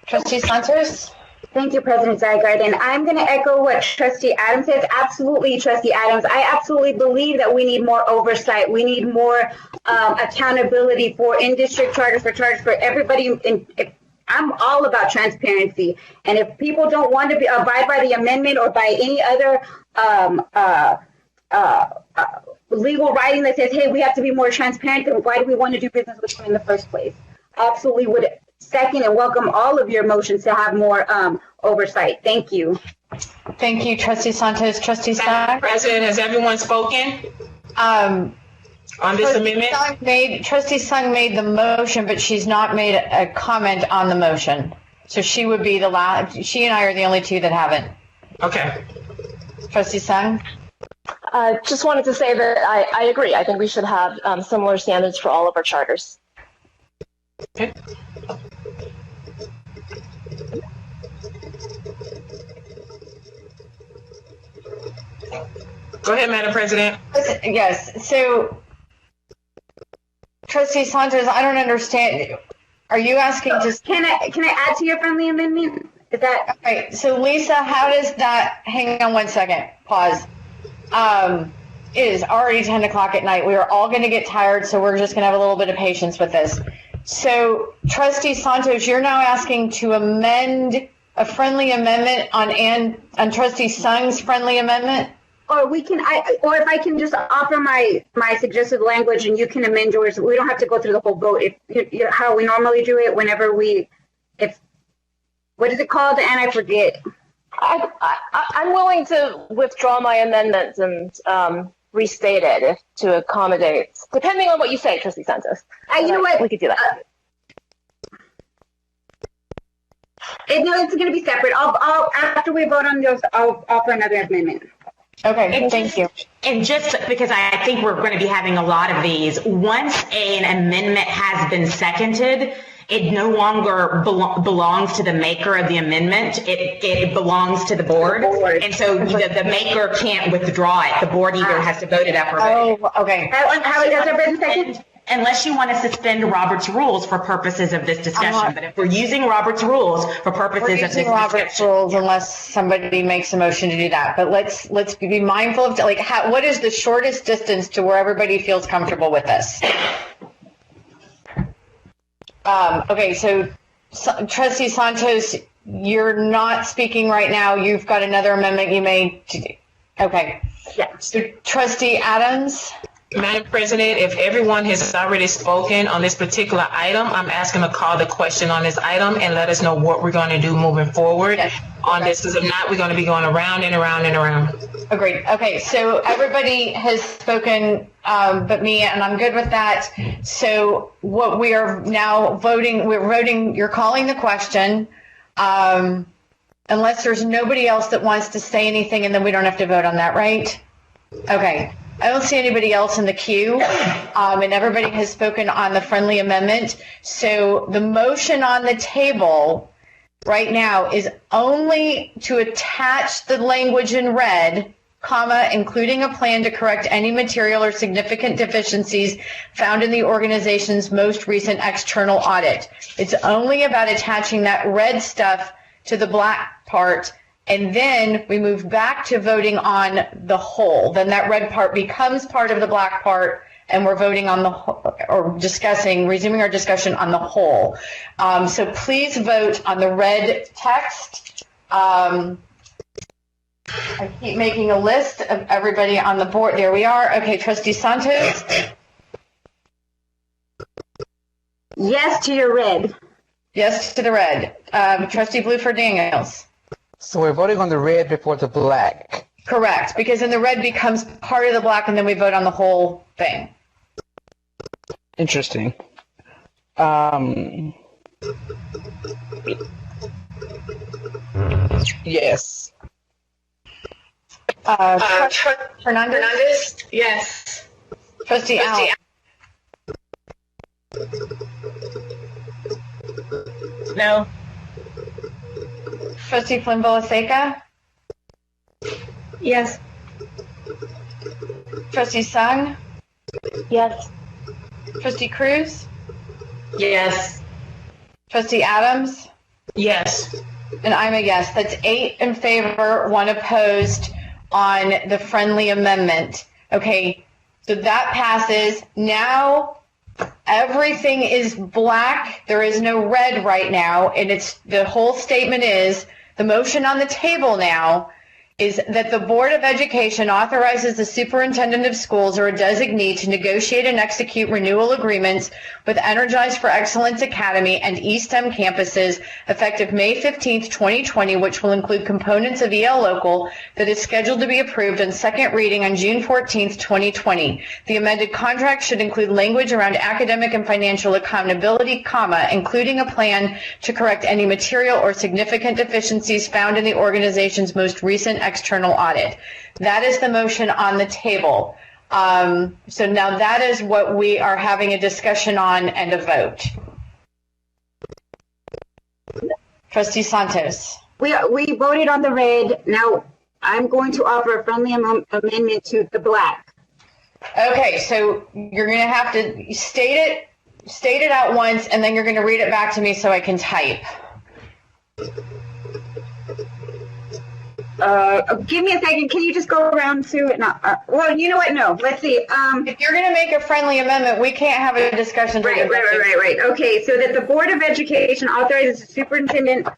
Trustee Santos? Thank you, President Zygaard. And I'm going to echo what Trustee Adams says. Absolutely, Trustee Adams. I absolutely believe that we need more oversight. We need more accountability for in-district charters, for everybody. I'm all about transparency. And if people don't want to abide by the amendment or by any other legal writing that says, hey, we have to be more transparent, then why do we want to do business with them in the first place? Absolutely would second and welcome all of your motions to have more oversight. Thank you. Thank you, Trustee Santos. Trustee Stein? President, has everyone spoken on this amendment? Trustee Sung made the motion, but she's not made a comment on the motion. So she would be the last. She and I are the only two that haven't. Okay. Trustee Sung? Just wanted to say that I agree. I think we should have similar standards for all of our charters. Okay. Go ahead, Madam President. Yes. So, Trustee Santos, I don't understand. Are you asking just? Can I add to your friendly amendment? Is that okay? So, Lisa, how does that? Hang on one second. Pause. It is already 10 o'clock at night. We are all going to get tired, so we're just going to have a little bit of patience with this. So, Trustee Santos, you're now asking to amend a friendly amendment on Trustee Sung's friendly amendment? Or we can, or if I can just offer my suggested language and you can amend yours. We don't have to go through the whole vote. If how we normally do it, whenever what is it called? And I forget. I'm willing to withdraw my amendments and restate it to accommodate, depending on what you say, Trustee Santos. You know what? We could do that. No, it's going to be separate. I'll after we vote on those, I'll offer another amendment. Okay, thank you. And just because I think we're going to be having a lot of these, once an amendment has been seconded, it no longer belongs to the maker of the amendment. It belongs to the board. And so the maker can't withdraw it. The board either has to vote it up or vote it. Oh, okay. How does there been second? Unless you want to suspend Robert's rules for purposes of this discussion. But if we're using Robert's rules for purposes of this discussion. Robert's rules unless somebody makes a motion to do that. But let's be mindful of what is the shortest distance to where everybody feels comfortable with this? Okay, so Trustee Santos, you're not speaking right now. You've got another amendment you made. Okay. Yeah. So Trustee Adams? Madam President, if everyone has already spoken on this particular item, I'm asking to call the question on this item and let us know what we're going to do moving forward on this. Because if not, we're going to be going around and around and around. Agreed. Okay, so everybody has spoken but me, and I'm good with that. So what we are now voting, you're calling the question. Unless there's nobody else that wants to say anything, and then we don't have to vote on that, right? Okay. I don't see anybody else in the queue, and everybody has spoken on the friendly amendment. So the motion on the table right now is only to attach the language in red, comma, including a plan to correct any material or significant deficiencies found in the organization's most recent external audit. It's only about attaching that red stuff to the black part, and then we move back to voting on the whole. Then that red part becomes part of the black part, and we're voting on the, or discussing, resuming our discussion on the whole. So please vote on the red text. I keep making a list of everybody on the board. There we are. Okay, Trustee Santos? Yes to your red. Yes to the red. Trustee Bluford Daniels? So we're voting on the red before the black. Correct, because then the red becomes part of the black, and then we vote on the whole thing. Interesting. Yes. Hernandez? Yes. Trustee Al? No. Trustee Flynn Bolaseka? Yes. Trustee Sung? Yes. Trustee Cruz? Yes. Trustee Adams? Yes. And I'm a yes. That's 8 in favor, 1 opposed on the friendly amendment. Okay, so that passes. Now everything is black. There is no red right now, and it's the whole statement is the motion on the table now is that the Board of Education authorizes the superintendent of schools or a designee to negotiate and execute renewal agreements with Energize for Excellence Academy and eSTEM campuses effective May 15th, 2020, which will include components of EL Local that is scheduled to be approved on second reading on June 14th, 2020. The amended contract should include language around academic and financial accountability, comma, including a plan to correct any material or significant deficiencies found in the organization's most recent external audit. That is the motion on the table. So now that is what we are having a discussion on and a vote. Trustee Santos. We voted on the red. Now I'm going to offer a friendly amendment to the black. Okay, so you're going to have to state it out once, and then you're going to read it back to me so I can type. Give me a second. Can you just go around to it? Well, you know what? No. Let's see. If you're going to make a friendly amendment, we can't have a discussion. Right. Okay. So that the Board of Education authorizes the superintendent of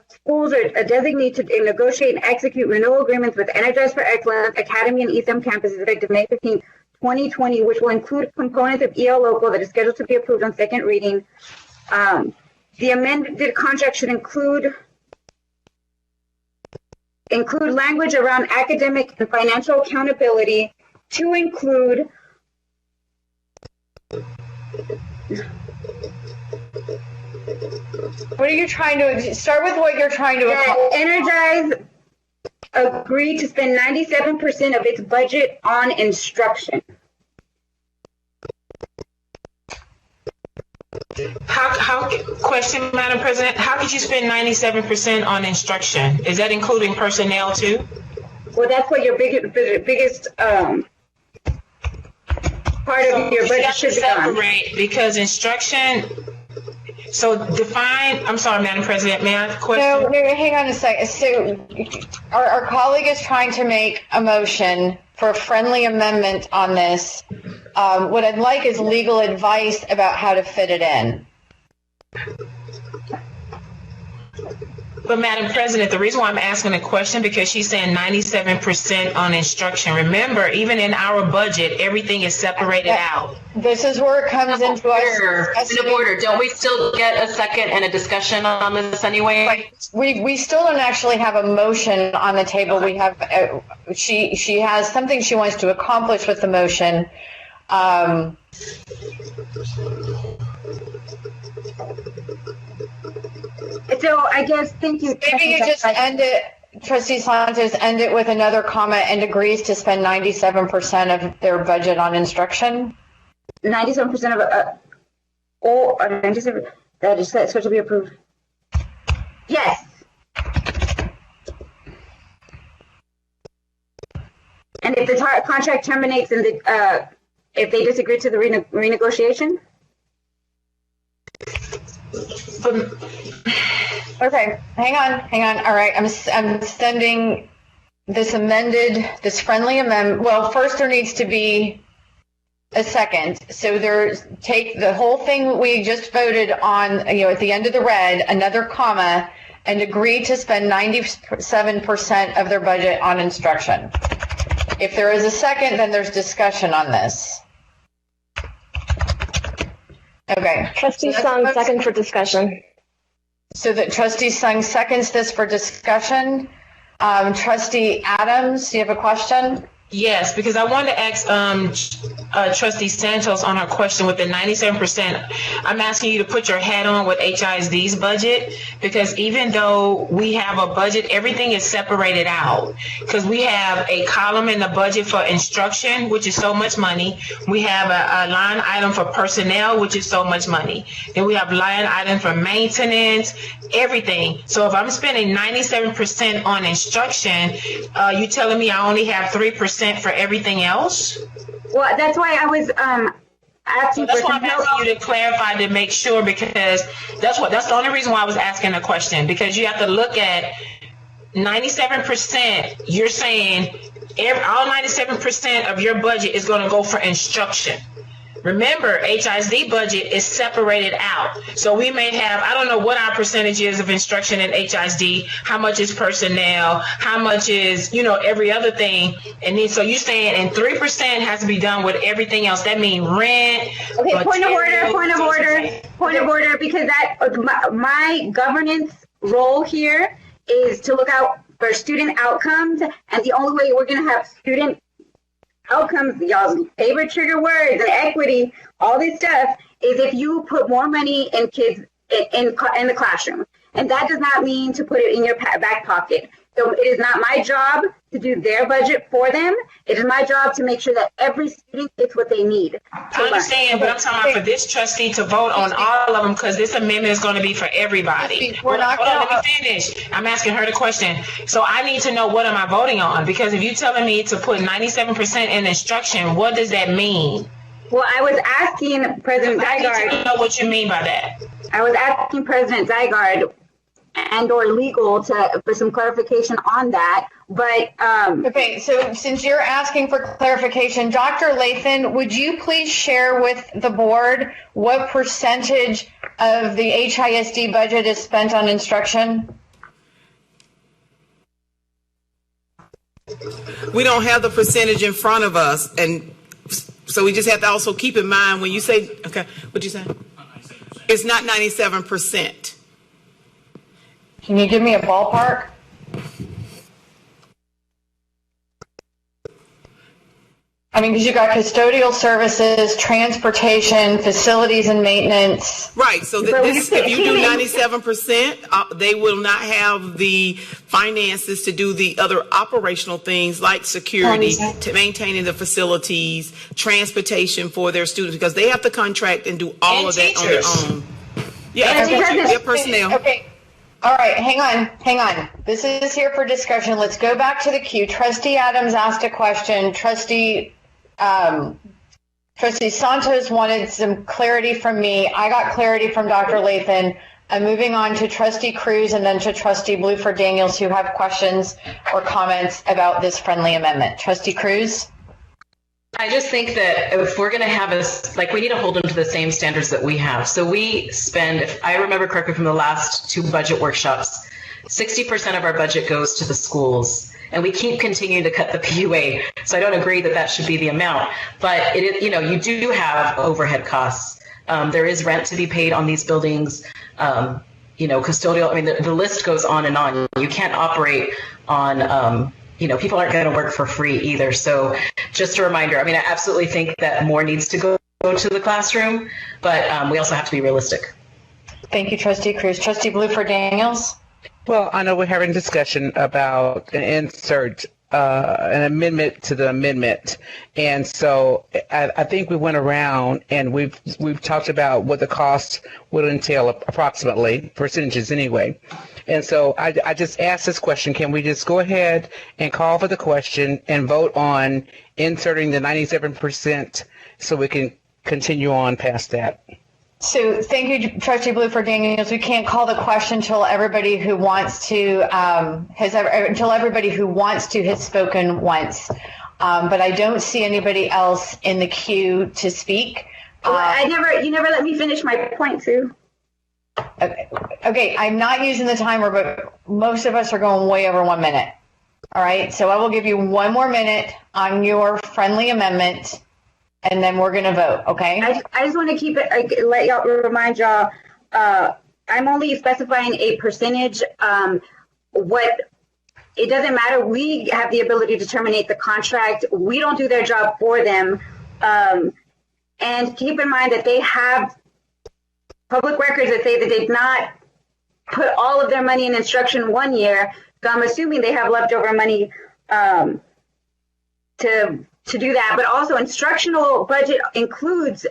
schools or a designee to negotiate and execute renewal agreements with Energize for Excellence Academy and eSTEM campuses effective May 15, 2020, which will include components of EL Local that is scheduled to be approved on second reading. The amended contract should include language around academic and financial accountability to include what are you trying to start with? What you're trying to accomplish? Energize agreed to spend 97% of its budget on instruction. Question, Madam President, how could you spend 97% on instruction? Is that including personnel too? Well, that's what your biggest part of your budget should be on. Because instruction, so define, I'm sorry, Madam President, may I ask a question? No, hang on a second. So our colleague is trying to make a motion for a friendly amendment on this. What I'd like is legal advice about how to fit it in. But Madam President, the reason why I'm asking the question because she's saying 97% on instruction. Remember, even in our budget, everything is separated out. This is where it comes into us. In order, don't we still get a second and a discussion on this anyway? We still don't actually have a motion on the table. We have she has something she wants to accomplish with the motion. So I guess, thank you. Maybe you just end it. Trustee Santos end it with another comma and agrees to spend 97% of their budget on instruction? 97% of, 97, that is supposed to be approved. Yes. And if the contract terminates and if they disagree to the renegotiation? Okay, hang on. All right, I'm sending this friendly amendment. Well, first there needs to be a second. So take the whole thing we just voted on, at the end of the red, another comma, and agree to spend 97% of their budget on instruction. If there is a second, then there's discussion on this. Okay. Trustee Sung, second for discussion. So that Trustee Sung seconds this for discussion. Trustee Adams, you have a question? Yes, because I wanted to ask Trustee Santos on her question with the 97%. I'm asking you to put your hat on with HISD's budget, because even though we have a budget, everything is separated out. Because we have a column in the budget for instruction, which is so much money. We have a line item for personnel, which is so much money. Then we have line item for maintenance, everything. So if I'm spending 97% on instruction, you telling me I only have 3% for everything else? Well, that's why I was asking. That's why I'm asking you to clarify to make sure, because that's the only reason why I was asking the question, because you have to look at 97%. You're saying all 97% of your budget is going to go for instruction. Remember, HISD budget is separated out. So we may have, I don't know what our percentage is of instruction in HISD, how much is personnel, how much is, every other thing. And then, so you're saying, and 3% has to be done with everything else. That means rent. Okay, point of order, because my governance role here is to look out for student outcomes. And the only way we're going to have student outcomes, y'all's favorite trigger words, and equity, all this stuff, is if you put more money in kids in the classroom. And that does not mean to put it in your back pocket. So it is not my job to do their budget for them. It is my job to make sure that every student gets what they need. I understand, but I'm talking about for this trustee to vote on all of them, because this amendment is going to be for everybody. Let me finish. I'm asking her the question. So I need to know, what am I voting on? Because if you're telling me to put 97% in instruction, what does that mean? Well, I was asking President Zygaard. I need to know what you mean by that. I was asking President Zygaard and or legal for some clarification on that, but okay, so since you're asking for clarification, Dr. Lathan, would you please share with the board what percentage of the HISD budget is spent on instruction? We don't have the percentage in front of us, and so we just have to also keep in mind when you say, okay, what'd you say? It's not 97%. Can you give me a ballpark? I mean, because you got custodial services, transportation, facilities and maintenance. Right. So if you do 97%, they will not have the finances to do the other operational things like security, to maintaining the facilities, transportation for their students, because they have to contract and do all of that on their own. Yeah, their personnel. Okay. All right, hang on. This is here for discussion. Let's go back to the queue. Trustee Adams asked a question. Trustee Santos wanted some clarity from me. I got clarity from Dr. Lathan. I'm moving on to Trustee Cruz and then to Trustee Bluford Daniels, who have questions or comments about this friendly amendment. Trustee Cruz? I just think that if we're going to have we need to hold them to the same standards that we have. So we spend, if I remember correctly from the last 2 budget workshops, 60% of our budget goes to the schools, and we keep continuing to cut the PUA. So I don't agree that that should be the amount, but you do have overhead costs. There is rent to be paid on these buildings, custodial. I mean, the list goes on and on. You can't operate on, people aren't going to work for free either. So just a reminder, I mean, I absolutely think that more needs to go to the classroom, but we also have to be realistic. Thank you, Trustee Cruz. Trustee Bluford Daniels? Well, I know we're having a discussion about an insert, an amendment to the amendment, and so I think we went around and we've talked about what the cost would entail approximately, percentages anyway. And so I just asked this question: can we just go ahead and call for the question and vote on inserting the 97% so we can continue on past that? So thank you, Trustee Bluford Daniels. We can't call the question until everybody who wants to has spoken once. But I don't see anybody else in the queue to speak. You never let me finish my point, Sue. Okay, I'm not using the timer, but most of us are going way over 1 minute. All right, so I will give you 1 more minute on your friendly amendment, and then we're going to vote, okay? I just want to keep it, remind y'all, I'm only specifying a percentage. It doesn't matter. We have the ability to terminate the contract. We don't do their job for them. And keep in mind that they have public records that say that they did not put all of their money in instruction 1 year. So I'm assuming they have leftover money to do that. But also instructional budget includes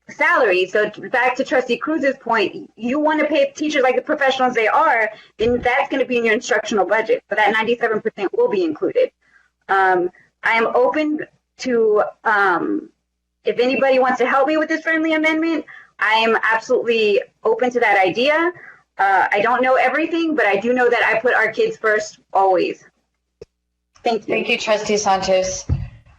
salary. So back to Trustee Cruz's point, you want to pay teachers like the professionals they are, then that's going to be in your instructional budget. So that 97% will be included. I am open to, if anybody wants to help me with this friendly amendment, I am absolutely open to that idea. I don't know everything, but I do know that I put our kids first always. Thank you. Thank you, Trustee Santos.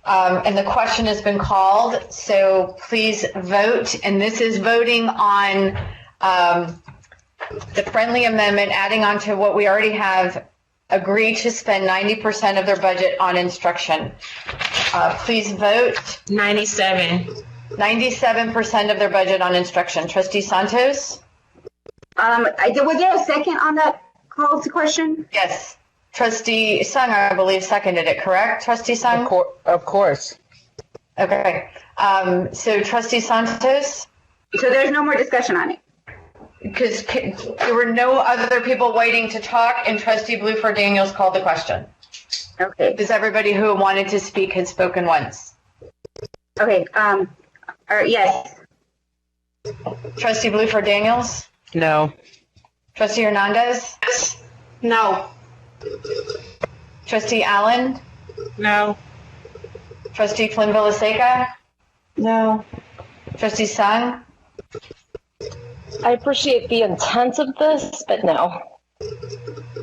And the question has been called, so please vote. And this is voting on the friendly amendment, adding on to what we already have, agreed to spend 90% of their budget on instruction. Please vote. 97% of their budget on instruction. Trustee Santos? Was there a second on that call to question? Yes. Trustee Sung, I believe, seconded it, correct? Trustee Sung? Of course. Okay. So Trustee Santos? So there's no more discussion on it? Because there were no other people waiting to talk, and Trustee Bluford Daniels called the question. Okay. Because everybody who wanted to speak had spoken once. Okay. Yes. Trustee Bluford Daniels? No. Trustee Hernandez? No. Trustee Allen? No. Trustee Flynn Villaseca? No. Trustee Sung? I appreciate the intent of this, but no.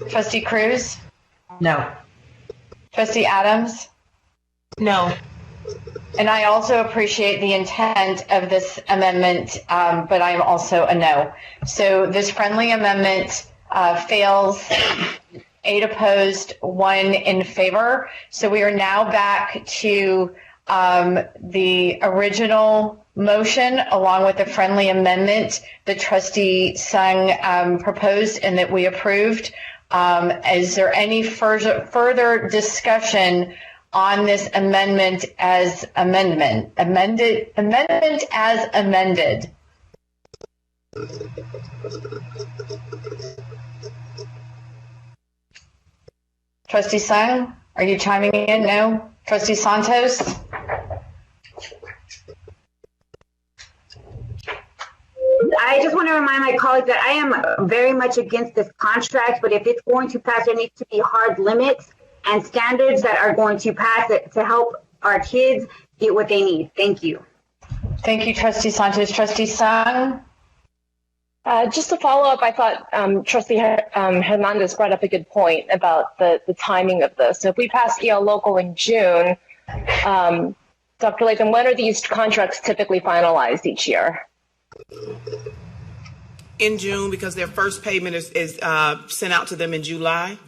Trustee Cruz? No. Trustee Adams? No. And I also appreciate the intent of this amendment, but I'm also a no. So this friendly amendment fails. 8 opposed, 1 in favor. So we are now back to the original motion along with the friendly amendment that Trustee Sung proposed and that we approved. Is there any further discussion on this amendment as amendment as amended? Trustee Sung, are you chiming in? No. Trustee Santos? I just want to remind my colleagues that I am very much against this contract, but if it's going to pass, there needs to be hard limits and standards that are going to pass it to help our kids get what they need. Thank you. Thank you, Trustee Santos. Trustee Sung? Just to follow up, I thought Trustee Hernandez brought up a good point about the timing of this. So if we pass EL Local in June, Dr. Lathan, when are these contracts typically finalized each year? In June, because their first payment is sent out to them in July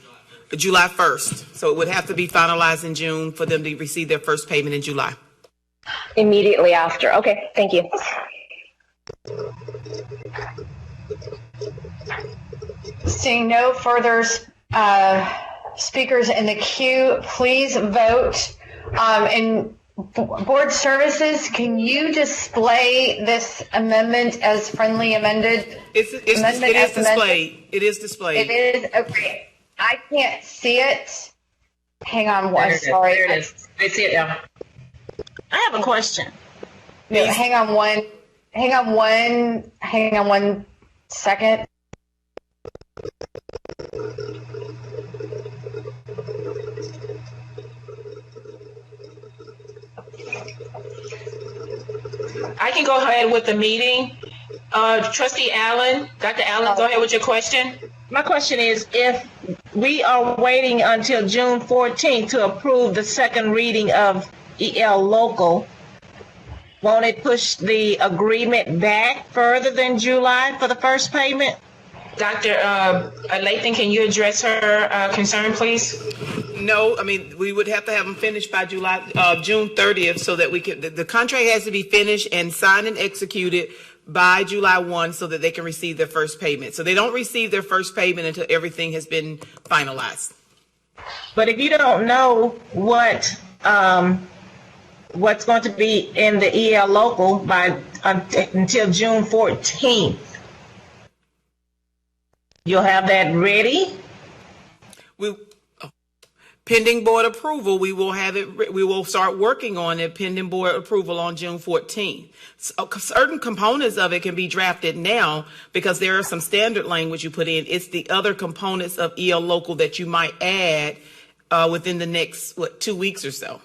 1st. So it would have to be finalized in June for them to receive their first payment in July. Immediately after. Okay, thank you. Seeing no further speakers in the queue, please vote. And Board Services, can you display this amendment as friendly amended? It is displayed. It is displayed. It is, okay. I can't see it. Hang on one, sorry. There it is. I see it now. I have a question. No, hang on one second. I can go ahead with the meeting. Trustee Allen, Dr. Allen, go ahead with your question. My question is, if we are waiting until June 14th to approve the second reading of EL Local, won't it push the agreement back further than July for the first payment? Dr. Lathan, can you address her concern, please? No, I mean, we would have to have them finished by June 30th so that we can, the contract has to be finished and signed and executed by July 1 so that they can receive their first payment. So they don't receive their first payment until everything has been finalized. But if you don't know what's going to be in the EL Local by until June 14th, you'll have that ready? Pending board approval, we will have it. We will start working on it pending board approval on June 14th. So, certain components of it can be drafted now because there are some standard language you put in. It's the other components of EL Local that you might add within the next 2 weeks or so.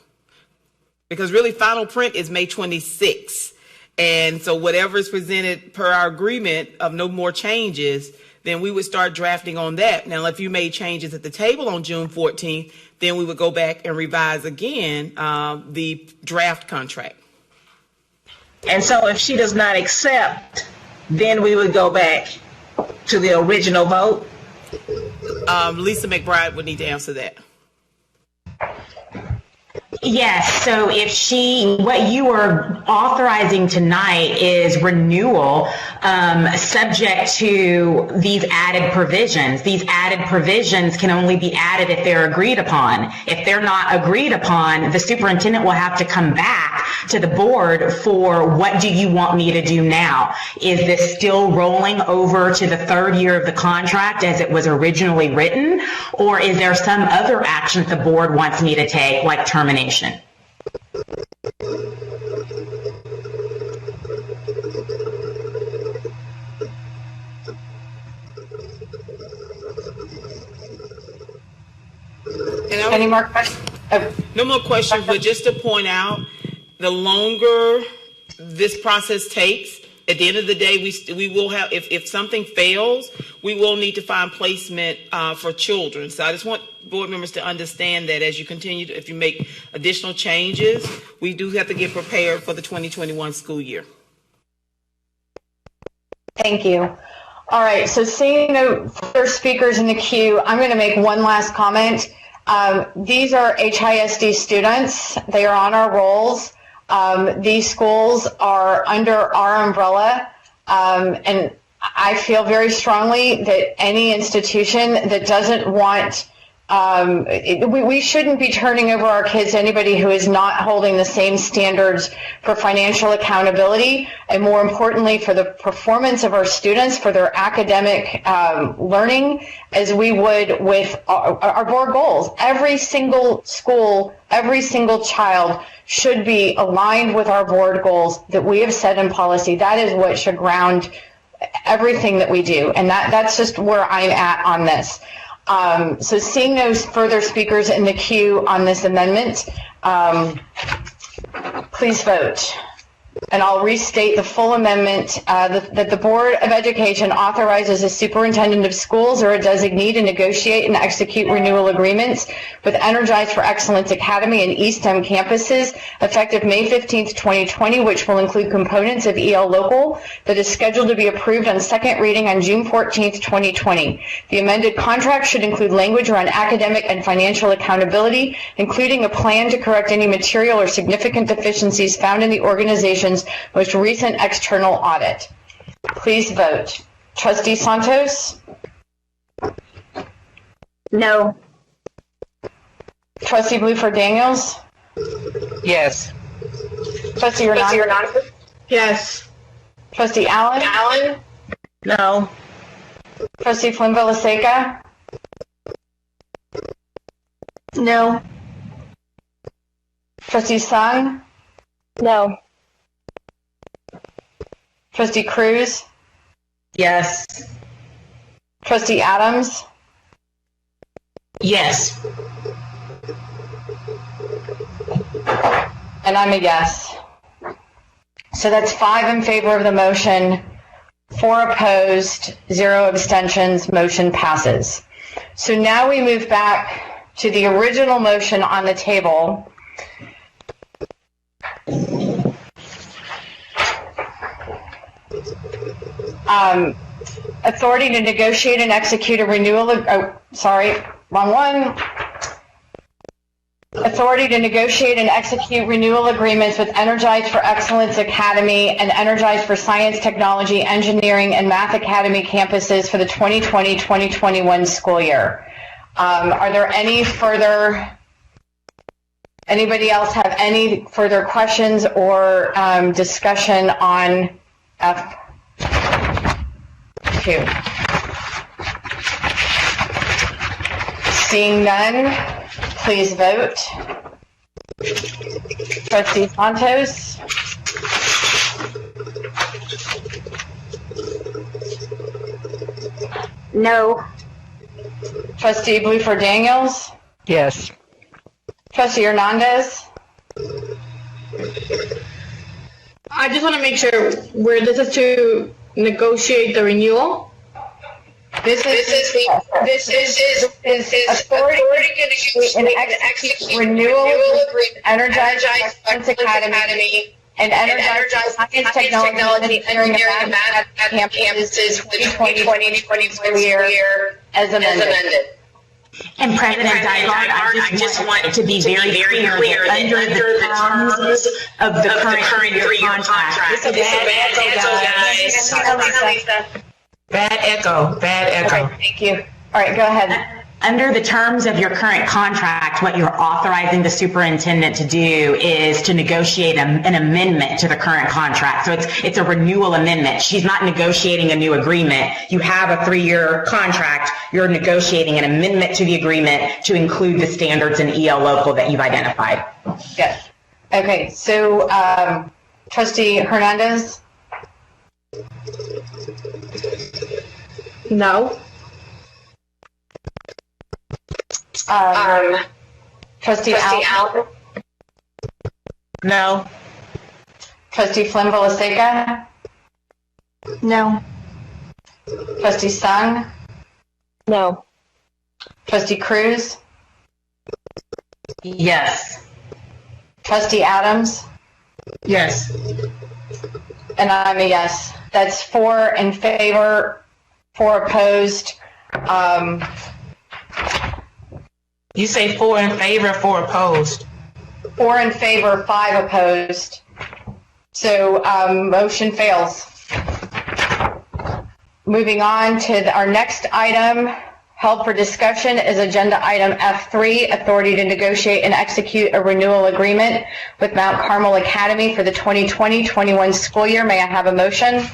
Because really, final print is May 26th, and so whatever is presented per our agreement of no more changes, then we would start drafting on that. Now, if you made changes at the table on June 14th, then we would go back and revise again the draft contract. And so if she does not accept, then we would go back to the original vote? Lisa McBride would need to answer that. Yes, so what you are authorizing tonight is renewal subject to these added provisions. These added provisions can only be added if they're agreed upon. If they're not agreed upon, the superintendent will have to come back to the board for what do you want me to do now? Is this still rolling over to the third year of the contract as it was originally written? Or is there some other action the board wants me to take, like termination? Any more questions? No more questions, but just to point out, the longer this process takes, at the end of the day, we will have, if something fails, we will need to find placement for children. So I just want board members to understand that as you continue to, if you make additional changes, we do have to get prepared for the 2021 school year. Thank you. All right, so seeing no further speakers in the queue, I'm going to make one last comment. These are HISD students. They are on our rolls. These schools are under our umbrella, and I feel very strongly that any institution that doesn't want, we shouldn't be turning over our kids to anybody who is not holding the same standards for financial accountability, and more importantly, for the performance of our students, for their academic learning, as we would with our board goals. Every single school, every single child should be aligned with our board goals that we have set in policy. That is what should ground everything that we do, and that's just where I'm at on this. So seeing no further speakers in the queue on this amendment, please vote. And I'll restate the full amendment that the Board of Education authorizes the superintendent of schools or a designee to negotiate and execute renewal agreements with Energize for Excellence Academy and East End campuses effective May 15th, 2020, which will include components of EL Local that is scheduled to be approved on second reading on June 14th, 2020. The amended contract should include language around academic and financial accountability, including a plan to correct any material or significant deficiencies found in the organization's most recent external audit. Please vote. Trustee Santos? No. Trustee Bluford Daniels? Yes. Trustee Hernandez? Yes. Trustee Allen? No. Trustee Flynn Villaseca? No. Trustee Sung? No. Trustee Cruz? Yes. Trustee Adams? Yes. And I'm a yes. So that's 5 in favor of the motion, 4 opposed, 0 abstentions. Motion passes. So now we move back to the original motion on the table. Authority to negotiate and execute a renewal. Authority to negotiate and execute renewal agreements with Energize for Excellence Academy and Energize for Science, Technology, Engineering, and Math Academy campuses for the 2020-2021 school year. Are there anybody else have any further questions or discussion on F2? Seeing none, please vote. Trustee Santos? No. Trustee Bluford Daniels? Yes. Trustee Hernandez? I just want to make sure where this is to negotiate the renewal. This is authority to execute renewal agreement, Energize Science Academy, and Energize Science, Technology, Engineering, and Math campuses for the 2020 school year as amended. And President Dygard, I just want to be very clear that under the terms of the current year contract. This is bad echo, Bad echo. Okay, thank you. All right, go ahead. Under the terms of your current contract, what you're authorizing the superintendent to do is to negotiate an amendment to the current contract. So it's a renewal amendment. She's not negotiating a new agreement. You have a 3-year contract. You're negotiating an amendment to the agreement to include the standards in EL Local that you've identified. Yes. Okay, so Trustee Hernandez? No. Trustee Allen? No. Trustee Flynn Villaseca? No. Trustee Sung? No. Trustee Cruz? Yes. Trustee Adams? Yes. And I'm a yes. That's 4 in favor, 4 opposed. You say 4 in favor, 4 opposed. 4 in favor, 5 opposed. So motion fails. Moving on to our next item, held for discussion, is agenda item F3, authority to negotiate and execute a renewal agreement with Mount Carmel Academy for the 2020-21 school year. May I have a motion?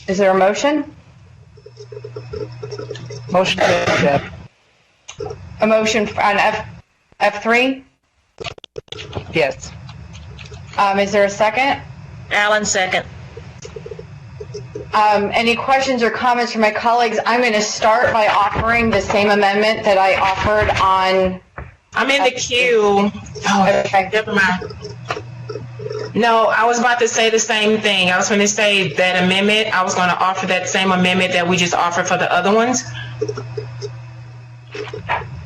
Is there a motion? Motion to accept. A motion on F3? Yes. Is there a second? Allen, second. Any questions or comments from my colleagues? I'm going to start by offering the same amendment that I offered on... I'm in the queue. Oh, okay. Never mind. No, I was about to say the same thing. I was going to say that amendment. I was going to offer that same amendment that we just offered for the other ones.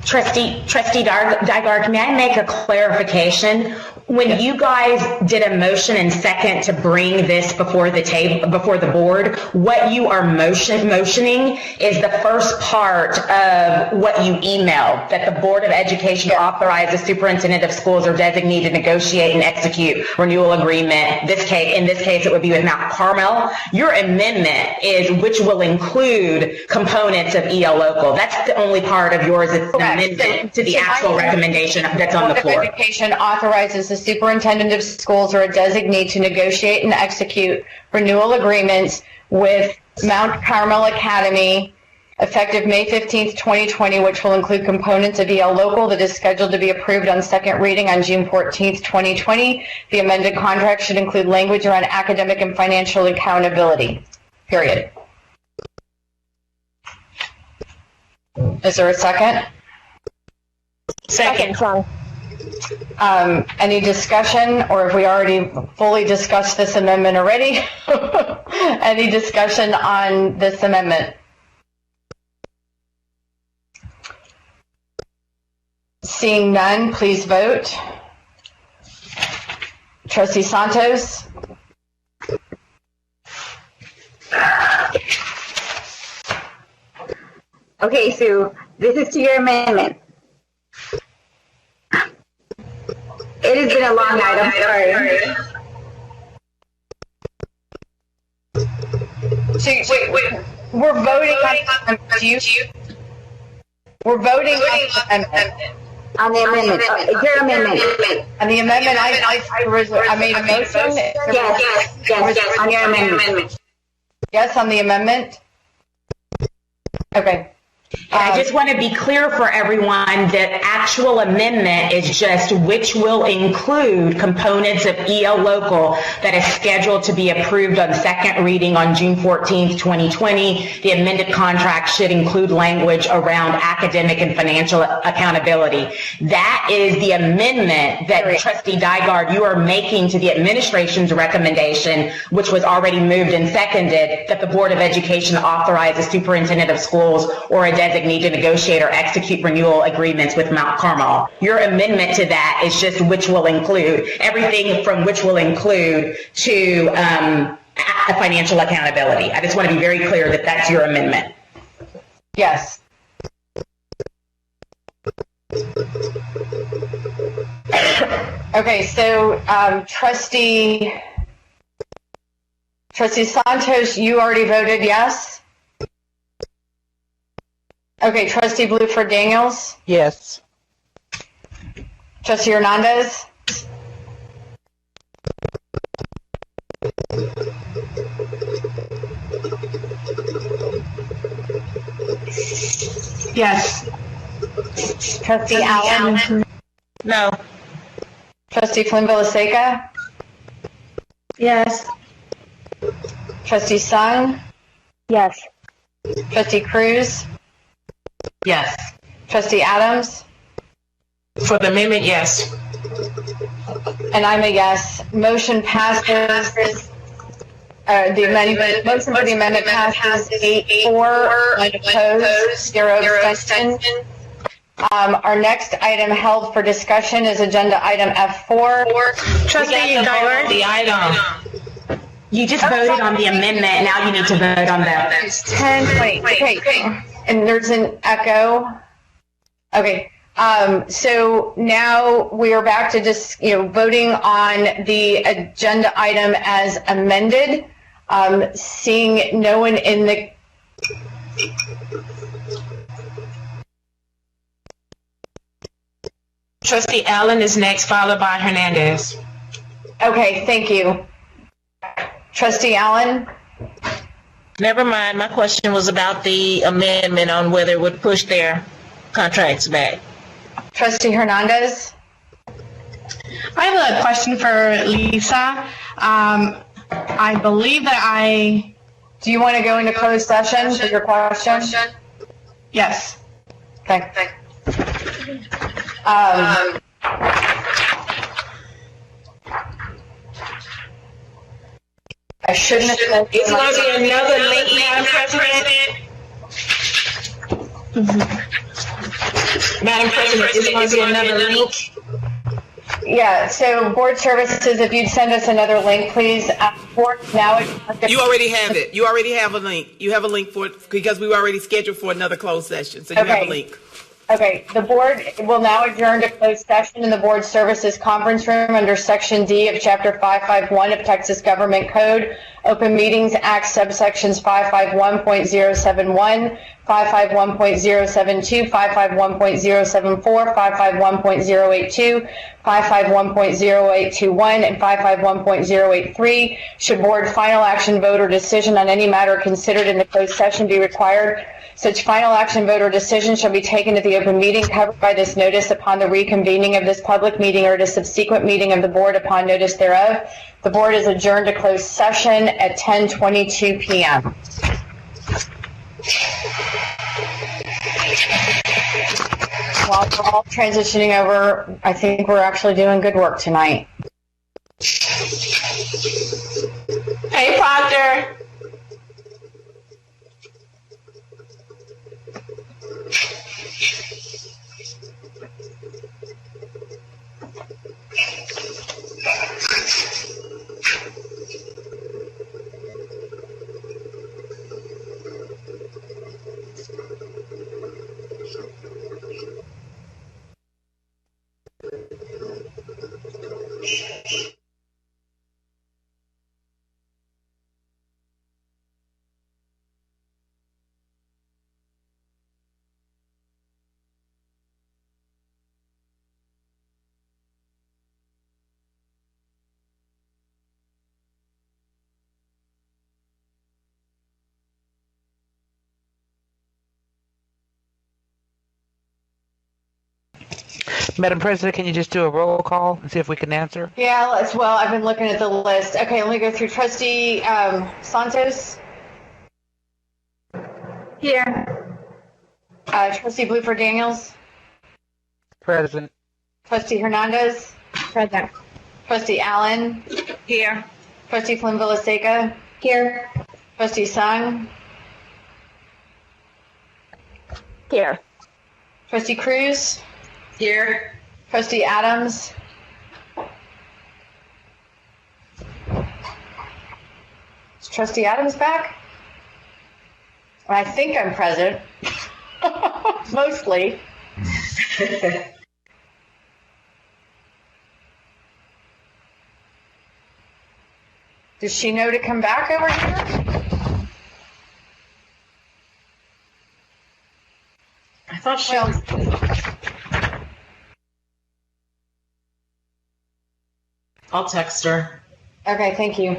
Trustee Dygard, may I make a clarification? When you guys did a motion and second to bring this before the board, what you are motioning is the first part of what you emailed, that the Board of Education authorize the superintendent of schools or designee to negotiate and execute renewal agreement. In this case, it would be with Mount Carmel. Your amendment is which will include components of EL Local. That's the only part of yours that's an amendment to the actual recommendation that's on the floor. Board of Education authorizes the superintendent of schools or a designee to negotiate and execute renewal agreements with Mount Carmel Academy effective May 15th, 2020, which will include components of EL Local that is scheduled to be approved on second reading on June 14th, 2020. The amended contract should include language around academic and financial accountability, period. Is there a second? Second, Song. Any discussion, or have we already fully discussed this amendment already? Any discussion on this amendment? Seeing none, please vote. Trustee Santos? Okay, Sue, this is to your amendment. It has been a long night, I'm sorry. Wait. We're voting on We're voting on the amendment. Your amendment. On the amendment, I made a motion. Yes, on your amendment. Yes, on the amendment? Okay. And I just want to be clear for everyone that actual amendment is just which will include components of EL Local that is scheduled to be approved on second reading on June 14th, 2020. The amended contract should include language around academic and financial accountability. That is the amendment that Trustee Dygard, you are making to the administration's recommendation, which was already moved and seconded, that the Board of Education authorize the superintendent of schools or a designee to negotiate or execute renewal agreements with Mount Carmel. Your amendment to that is just which will include, everything from which will include to financial accountability. I just want to be very clear that that's your amendment. Yes. Okay, so Trustee Santos, you already voted yes? Okay, Trustee Bluford Daniels? Yes. Trustee Hernandez? Yes. Trustee Allen? No. Trustee Flynn-Villaseca? Yes. Trustee Sung? Yes. Trustee Cruz? Yes. Trustee Adams? For the amendment, yes. And I'm a yes. Motion passes. The amendment, motion for the amendment passes 8-4, unopposed, 0 abstention. Our next item held for discussion is agenda item F4. Trustee Dyer, the item. You just voted on the amendment. Now you need to vote on the 10. Wait. Okay. And there's an echo. Okay. So now we are back to just voting on the agenda item as amended. Seeing no one in the Trustee Allen is next, followed by Hernandez. Okay, thank you. Trustee Allen? Never mind. My question was about the amendment on whether it would push their contracts back. Trustee Hernandez? I have a question for Lisa. I believe that Do you want to go into closed session for your question? Yes. Okay. I shouldn't have said It's going to be another link, Madam President. Madam President, it's going to be another link. Yeah, so board services, if you'd send us another link, please. Board now. You already have it. You already have a link. You have a link for it because we were already scheduled for another closed session. So you have a link. Okay, the board will now adjourn to closed session in the board services conference room under Section D of Chapter 551 of Texas Government Code. Open Meetings Act subsections 551.071, 551.072, 551.074, 551.082, 551.0821, and 551.083. Should board final action vote or decision on any matter considered in the closed session be required, such final action vote or decision shall be taken at the open meeting covered by this notice upon the reconvening of this public meeting or at a subsequent meeting of the board upon notice thereof. The board is adjourned to closed session at 10:22 p.m. While we're all transitioning over, I think we're actually doing good work tonight. Hey, Proctor. Madam President, can you just do a roll call and see if we can answer? Yeah, well, I've been looking at the list. Okay, let me go through. Trustee Santos? Here. Trustee Bluford Daniels? Present. Trustee Hernandez? Present. Trustee Allen? Here. Trustee Flynn Villaseca? Here. Trustee Sung? Here. Trustee Cruz? Here. Trustee Adams? Is Trustee Adams back? I think I'm present. Mostly. Does she know to come back over here? I thought she was... I'll text her. Okay, thank you.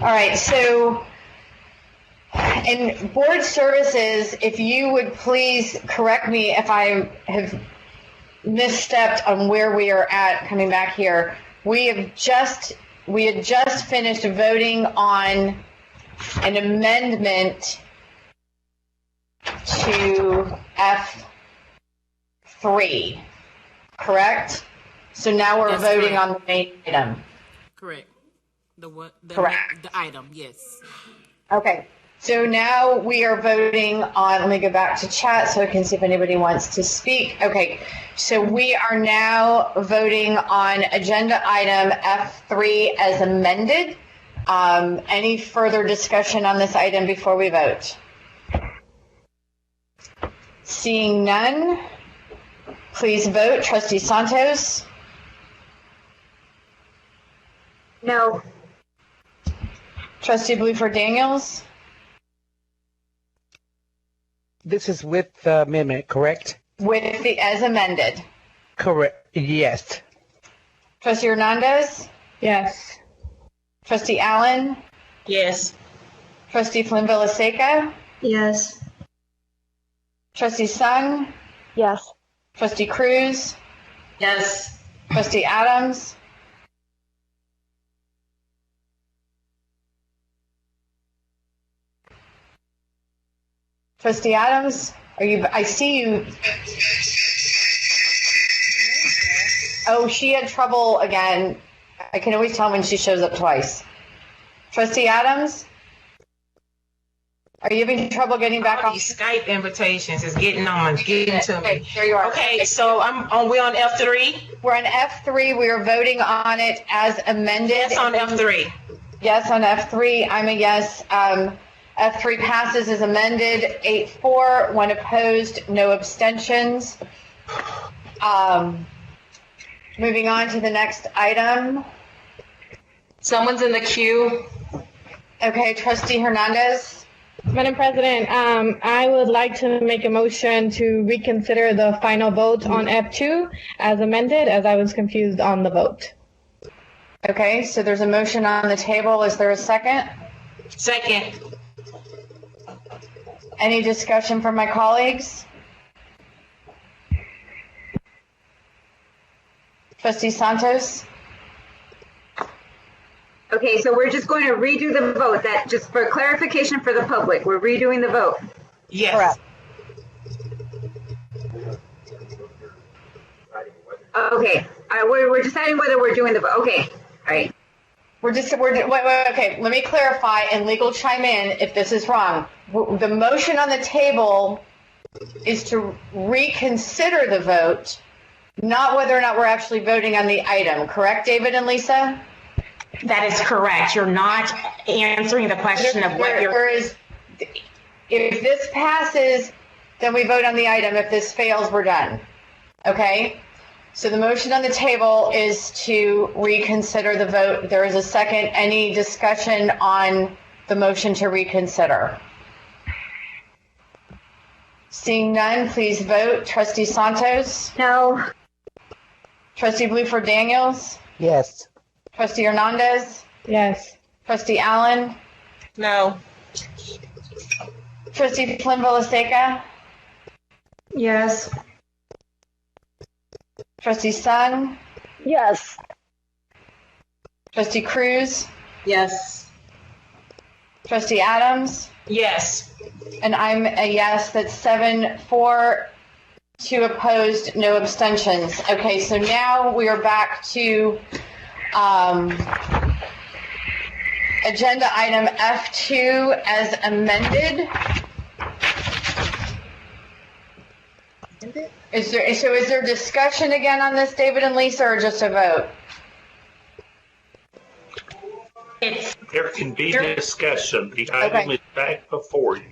All right, so in board services, if you would please correct me if I have misstepped on where we are at coming back here. We had just finished voting on an amendment to F3, correct? So now we're voting on the main item. Correct. Correct. The item, yes. Okay. So now we are voting on, let me go back to chat so I can see if anybody wants to speak. Okay. So we are now voting on agenda item F3 as amended. Any further discussion on this item before we vote? Seeing none, please vote. Trustee Santos? No. Trustee Bluford Daniels? This is with the amendment, correct? With the as amended. Correct. Yes. Trustee Hernandez? Yes. Trustee Allen? Yes. Trustee Flynn Villaseca? Yes. Trustee Sung? Yes. Trustee Cruz? Yes. Trustee Adams? Trustee Adams, are you? I see you. Oh, she had trouble again. I can always tell when she shows up twice. Trustee Adams? Are you having trouble getting back All on? these Skype invitations is getting to me. There you are. Okay, so we're on F3? We're on F3. We are voting on it as amended. Yes, on F3. Yes, on F3. I'm a yes. F3 passes as amended. 8-4, 1 opposed, no abstentions. Moving on to the next item. Someone's in the queue. Okay, Trustee Hernandez. Madam President, I would like to make a motion to reconsider the final vote on F2 as amended, as I was confused on the vote. Okay, so there's a motion on the table. Is there a second? Second. Any discussion from my colleagues? Trustee Santos? Okay, so we're just going to redo the vote. That just for clarification for the public, we're redoing the vote. Yes. Correct. Okay, we're deciding whether we're doing the vote. Okay, all right. Wait, okay, let me clarify and legal chime in if this is wrong. The motion on the table is to reconsider the vote, not whether or not we're actually voting on the item. Correct, David and Lisa? That is correct. You're not answering the question of what you're... If this passes, then we vote on the item. If this fails, we're done. Okay? So the motion on the table is to reconsider the vote. There is a second. Any discussion on the motion to reconsider? Seeing none, please vote. Trustee Santos? No. Trustee Bluford Daniels? Yes. Trustee Hernandez? Yes. Trustee Allen? No. Trustee Flynn Volaseca? Yes. Trustee Sung? Yes. Trustee Cruz? Yes. Trustee Adams? Yes. And I'm a yes. That's 7-4, 2 opposed, no abstentions. Okay, so now we are back to agenda item F2 as amended. Is there discussion again on this, David and Lisa, or just a vote? There can be discussion. The item is back before you.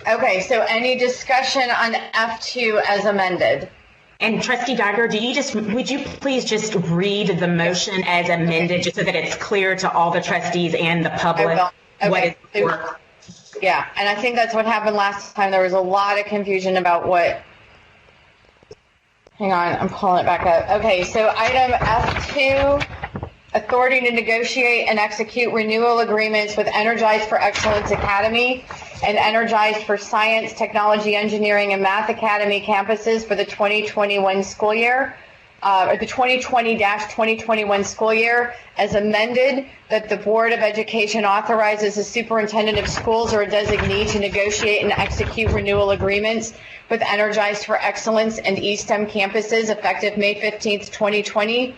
Okay, so any discussion on F2 as amended? And Trustee Duggar, would you please just read the motion as amended, just so that it's clear to all the trustees and the public what is for? Yeah, and I think that's what happened last time. There was a lot of confusion about what. Hang on, I'm pulling it back up. Okay, so item F2, authority to negotiate and execute renewal agreements with Energize for Excellence Academy and Energize for Science, Technology, Engineering, and Math Academy campuses for the 2021 school year, or the 2020-2021 school year, as amended, that the Board of Education authorizes the superintendent of schools or a designee to negotiate and execute renewal agreements with Energize for Excellence and eSTEM campuses effective May 15th, 2020,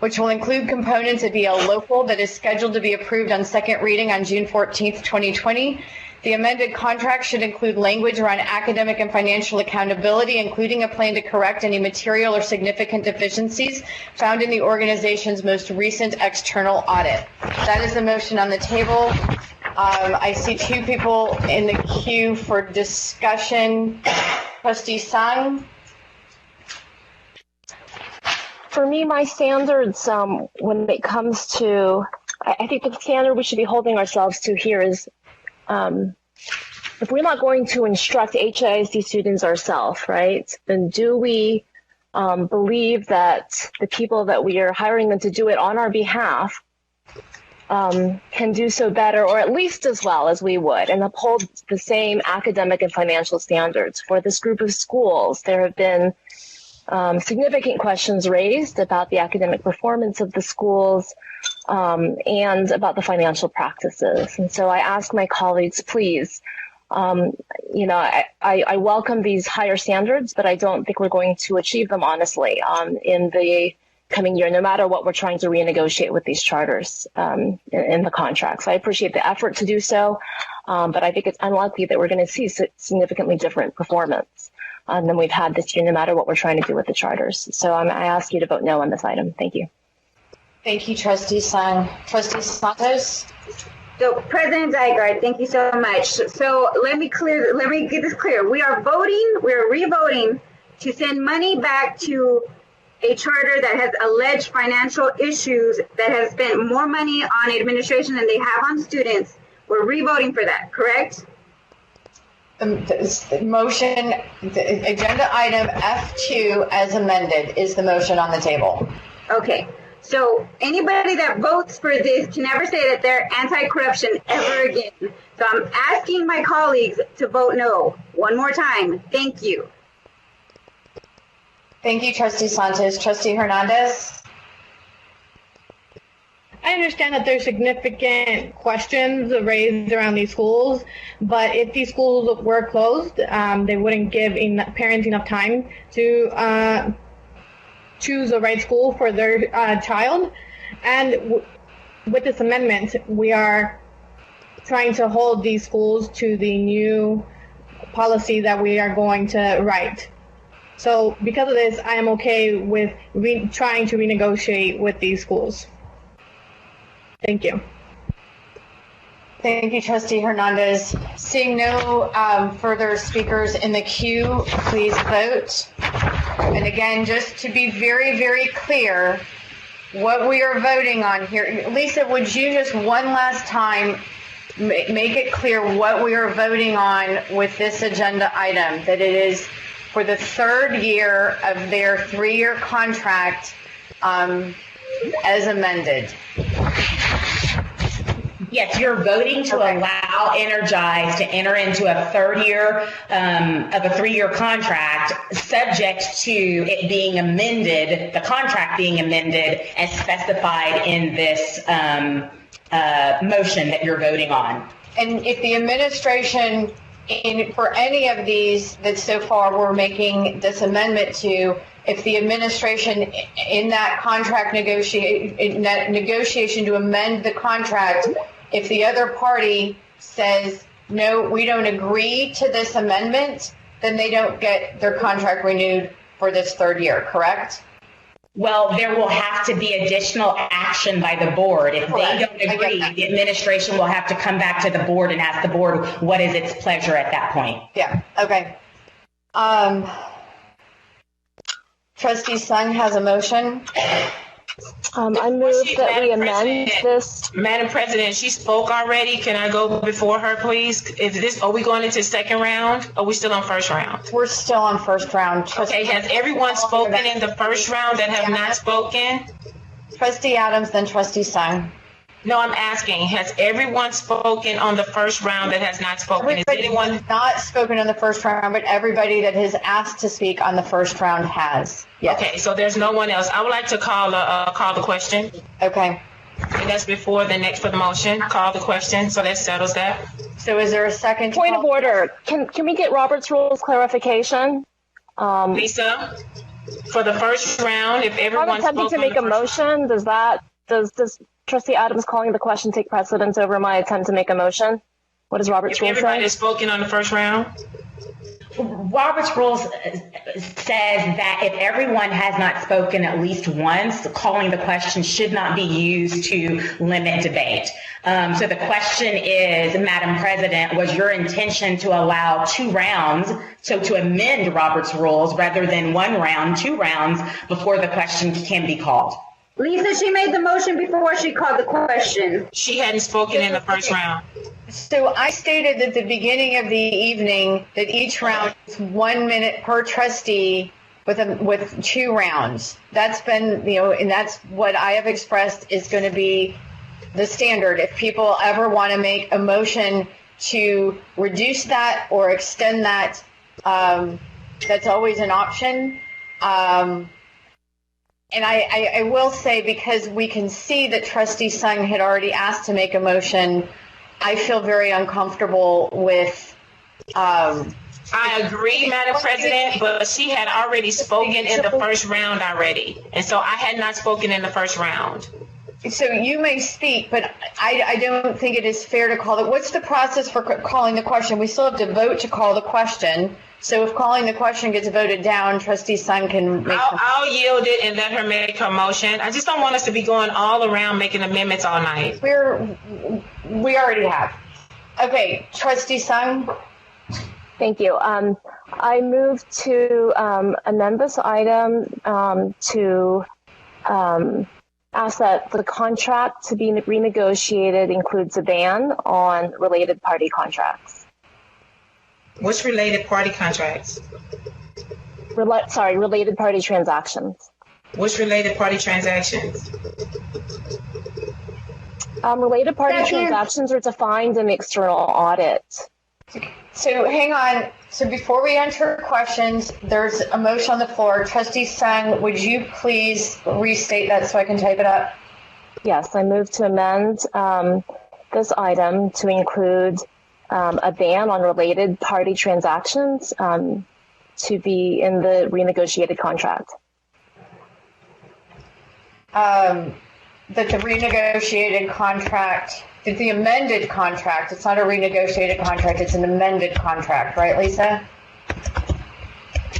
which will include components of EL Local that is scheduled to be approved on second reading on June 14th, 2020. The amended contract should include language around academic and financial accountability, including a plan to correct any material or significant deficiencies found in the organization's most recent external audit. That is the motion on the table. I see 2 people in the queue for discussion. Trustee Sung? For me, my standards, when it comes to, I think the standard we should be holding ourselves to here is, if we're not going to instruct HISD students ourselves, right, then do we believe that the people that we are hiring them to do it on our behalf can do so better, or at least as well as we would, and uphold the same academic and financial standards. For this group of schools, there have been significant questions raised about the academic performance of the schools and about the financial practices. And so I ask my colleagues, please, I welcome these higher standards, but I don't think we're going to achieve them honestly in the coming year, no matter what we're trying to renegotiate with these charters in the contracts. I appreciate the effort to do so, but I think it's unlikely that we're going to see significantly different performance than we've had this year, no matter what we're trying to do with the charters. So I ask you to vote no on this item. Thank you. Thank you, Trustee Sung. Trustee Santos? So, President Zygarde, thank you so much. So let me get this clear. We are re-voting to send money back to a charter that has alleged financial issues, that has spent more money on administration than they have on students. We're re-voting for that, correct? The motion, the agenda item F2 as amended is the motion on the table. Okay. So anybody that votes for this can never say that they're anti-corruption ever again. So I'm asking my colleagues to vote no. One more time. Thank you. Thank you, Trustee Santos. Trustee Hernandez? I understand that there's significant questions raised around these schools, but if these schools were closed, they wouldn't give parents enough time to choose the right school for their child. And with this amendment, we are trying to hold these schools to the new policy that we are going to write. So because of this, I am okay with trying to renegotiate with these schools. Thank you. Thank you, Trustee Hernandez. Seeing no further speakers in the queue, please vote. And again, just to be very, very clear, what we are voting on here, Lisa, would you just one last time make it clear what we are voting on with this agenda item, that it is for the third year of their 3-year contract as amended? Yes, you're voting to allow Energize to enter into a third year of a 3-year contract, subject to it being amended, the contract being amended as specified in this motion that you're voting on. And if the administration, for any of these that so far we're making this amendment to, if the administration in that contract negotiation to amend the contract, if the other party says, no, we don't agree to this amendment, then they don't get their contract renewed for this third year, correct? Well, there will have to be additional action by the board. If they don't agree, the administration will have to come back to the board and ask the board what is its pleasure at that point. Yeah, okay. Trustee Sung has a motion. I move that we amend this. Madam President, she spoke already. Can I go before her, please? Are we going into second round? Or are we still on first round? We're still on first round. Okay, has everyone spoken in the first round that have not spoken? Trustee Adams, then Trustee Sung. No, I'm asking, has everyone spoken on the first round that has not spoken? Everybody Is anyone not spoken on the first round, but everybody that has asked to speak on the first round has. Yes. Okay, so there's no one else. I would like to call the question. Okay. And that's before the next for the motion. Call the question, so that settles that. So is there a second? Point of order. Can we get Robert's Rules clarification? Lisa, for the first round, if everyone I'm attempting to make a motion, does Trustee Adams calling the question take precedence over my attempt to make a motion? What does Robert's Rules say? Everybody has spoken on the first round? Robert's Rules says that if everyone has not spoken at least once, calling the question should not be used to limit debate. So the question is, Madam President, was your intention to allow 2 rounds, so to amend Robert's Rules rather than 1 round, 2 rounds before the question can be called? Lisa, she made the motion before she called the question. She hadn't spoken in the first round. So I stated at the beginning of the evening that each round is 1 minute per trustee with 2 rounds. That's been, and that's what I have expressed is going to be the standard. If people ever want to make a motion to reduce that or extend that, that's always an option. And I will say, because we can see that Trustee Sung had already asked to make a motion, I feel very uncomfortable with I agree, Madam President, but she had already spoken in the first round already. And so I had not spoken in the first round. So you may speak, but I don't think it is fair to call it. What's the process for calling the question? We still have to vote to call the question. So if calling the question gets voted down, Trustee Sung can make. I'll yield it and let her make her motion. I just don't want us to be going all around making amendments all night. We already have. Okay, Trustee Sung. Thank you. I move to amend this item to ask that the contract to be renegotiated includes a ban on related party contracts. What's related party contracts? Related party transactions. What's related party transactions? Related party transactions are defined in the external audit. So hang on. So before we enter questions, there's a motion on the floor. Trustee Sung, would you please restate that so I can type it up? Yes, I move to amend this item to include a ban on related party transactions to be in the renegotiated contract. That the renegotiated contract, the amended contract, it's not a renegotiated contract, it's an amended contract, right, Lisa?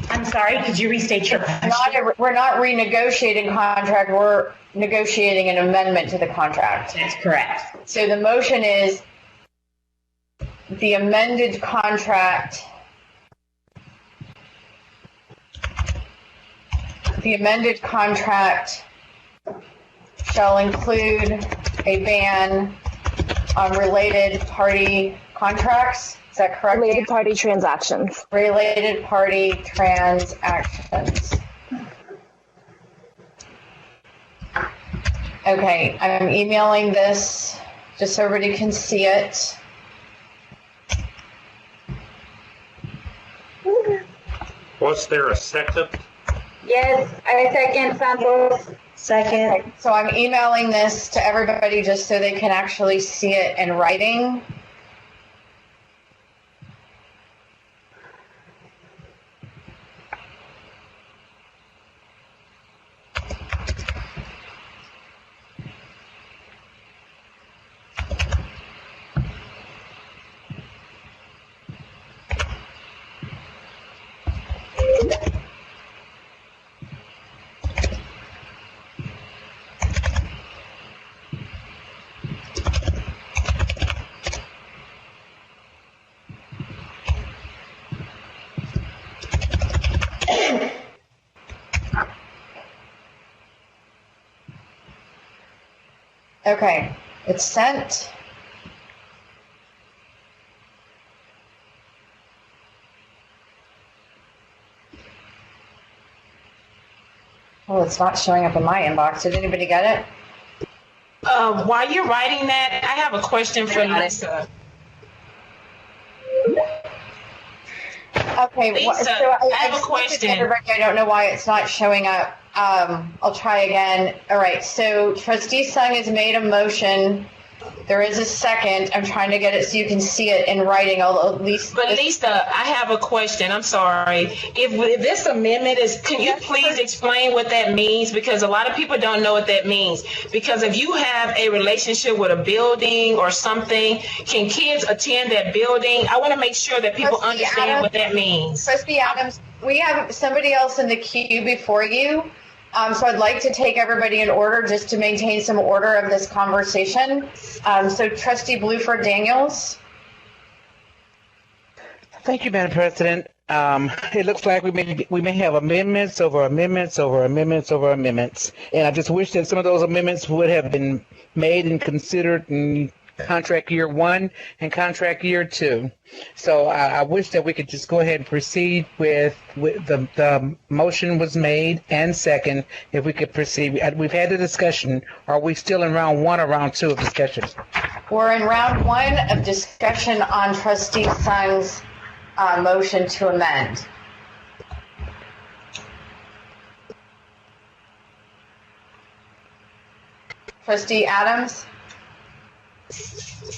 I'm sorry, could you restate your question? We're not renegotiating contract, we're negotiating an amendment to the contract. That's correct. So the motion is the amended contract, shall include a ban on related party contracts. Is that correct? Related party transactions. Related party transactions. Okay, I'm emailing this just so everybody can see it. Was there a second? Yes, I second Santos. Second. Okay, so I'm emailing this to everybody just so they can actually see it in writing. Okay, it's sent. Oh, it's not showing up in my inbox. Did anybody get it? While you're writing that, I have a question for Lisa. Okay, Lisa, so I have a question. I don't know why it's not showing up. I'll try again. All right, so Trustee Sung has made a motion. There is a second. I'm trying to get it so you can see it in writing. At least. But Lisa, I have a question. I'm sorry. If this amendment is, can you please explain what that means? Because a lot of people don't know what that means. Because if you have a relationship with a building or something, can kids attend that building? I want to make sure that people understand what that means. Trustee Adams, we have somebody else in the queue before you. So I'd like to take everybody in order just to maintain some order of this conversation. So Trustee Bluford Daniels. Thank you, Madam President. It looks like we may have amendments over amendments over amendments over amendments. And I just wish that some of those amendments would have been made and considered in contract year 1 and contract year 2. So I wish that we could just go ahead and proceed with the motion was made and second. If we could proceed, we've had the discussion. Are we still in round 1 or round 2 of discussion? We're in round 1 of discussion on Trustee Sung's motion to amend. Trustee Adams?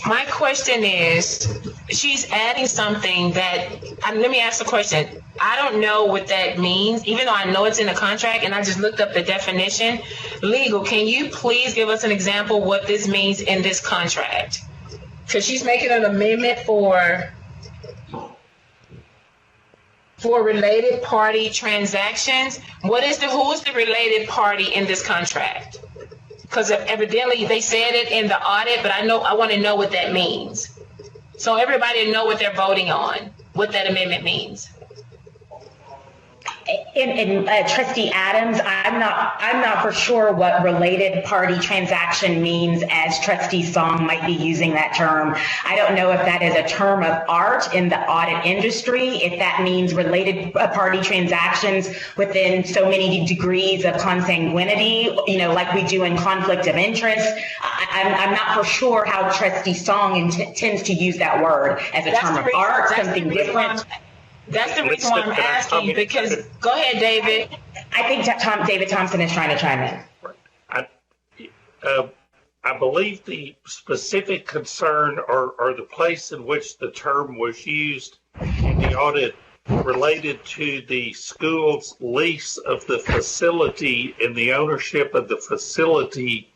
My question is, she's adding something that, let me ask the question. I don't know what that means, even though I know it's in the contract and I just looked up the definition. Legal, can you please give us an example what this means in this contract? Because she's making an amendment for related party transactions. Who is the related party in this contract? Because evidently they said it in the audit, but I want to know what that means. So everybody know what they're voting on, what that amendment means. Trustee Adams, I'm not for sure what related party transaction means, as Trustee Song might be using that term. I don't know if that is a term of art in the audit industry, if that means related party transactions within so many degrees of consanguinity, like we do in conflict of interest. I'm not for sure how Trustee Song intends to use that word as a term of art, something different. That's the reason why I'm asking, because, go ahead, David. I think David Thompson is trying to chime in. I believe the specific concern or the place in which the term was used in the audit related to the school's lease of the facility and the ownership of the facility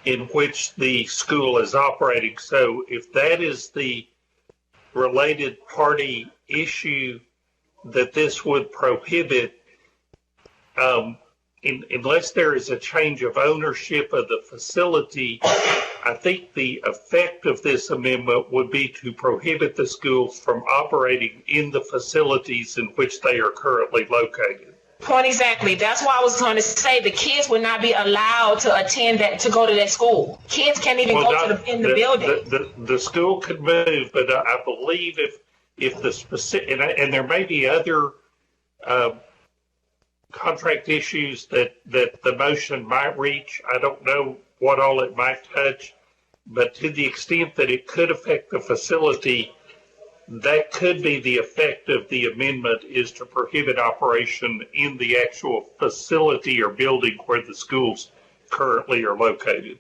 in which the school is operating. So if that is the related party issue that this would prohibit, unless there is a change of ownership of the facility, I think the effect of this amendment would be to prohibit the schools from operating in the facilities in which they are currently located. Point exactly. That's why I was going to say the kids would not be allowed to attend that, to go to that school. Kids can't even go to the building. The school could move, but I believe if the specific, and there may be other contract issues that the motion might reach. I don't know what all it might touch, but to the extent that it could affect the facility, that could be the effect of the amendment, is to prohibit operation in the actual facility or building where the schools currently are located.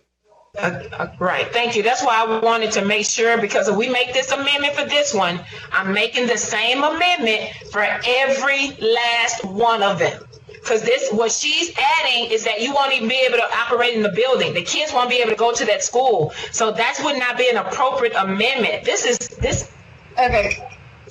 Right. Thank you. That's why I wanted to make sure, because if we make this amendment for this one, I'm making the same amendment for every last one of them. Because what she's adding is that you won't even be able to operate in the building. The kids won't be able to go to that school. So that would not be an appropriate amendment. This. Okay.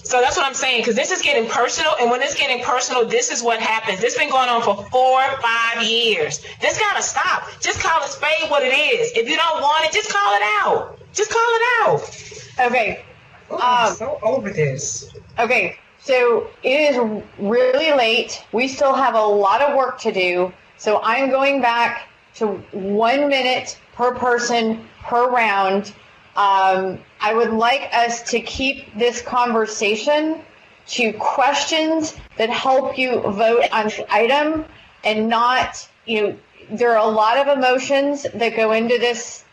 So that's what I'm saying, because this is getting personal, and when it's getting personal, this is what happens. This has been going on for 4 or 5 years. This got to stop. Just call a spade what it is. If you don't want it, just call it out. Just call it out. Okay. I'm so over this. Okay, so it is really late. We still have a lot of work to do. So I'm going back to 1 minute per person per round. I would like us to keep this conversation to questions that help you vote on the item, and not, there are a lot of emotions that go into this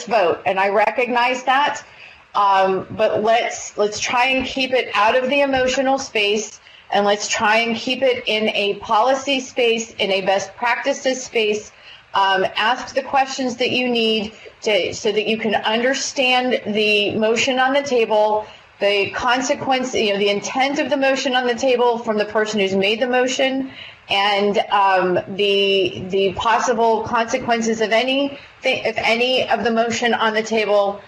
vote, and I recognize that. But let's try and keep it out of the emotional space, and let's try and keep it in a policy space, in a best practices space. Ask the questions that you need so that you can understand the motion on the table, the consequence, the intent of the motion on the table from the person who's made the motion, and the possible consequences of any of the motion on the table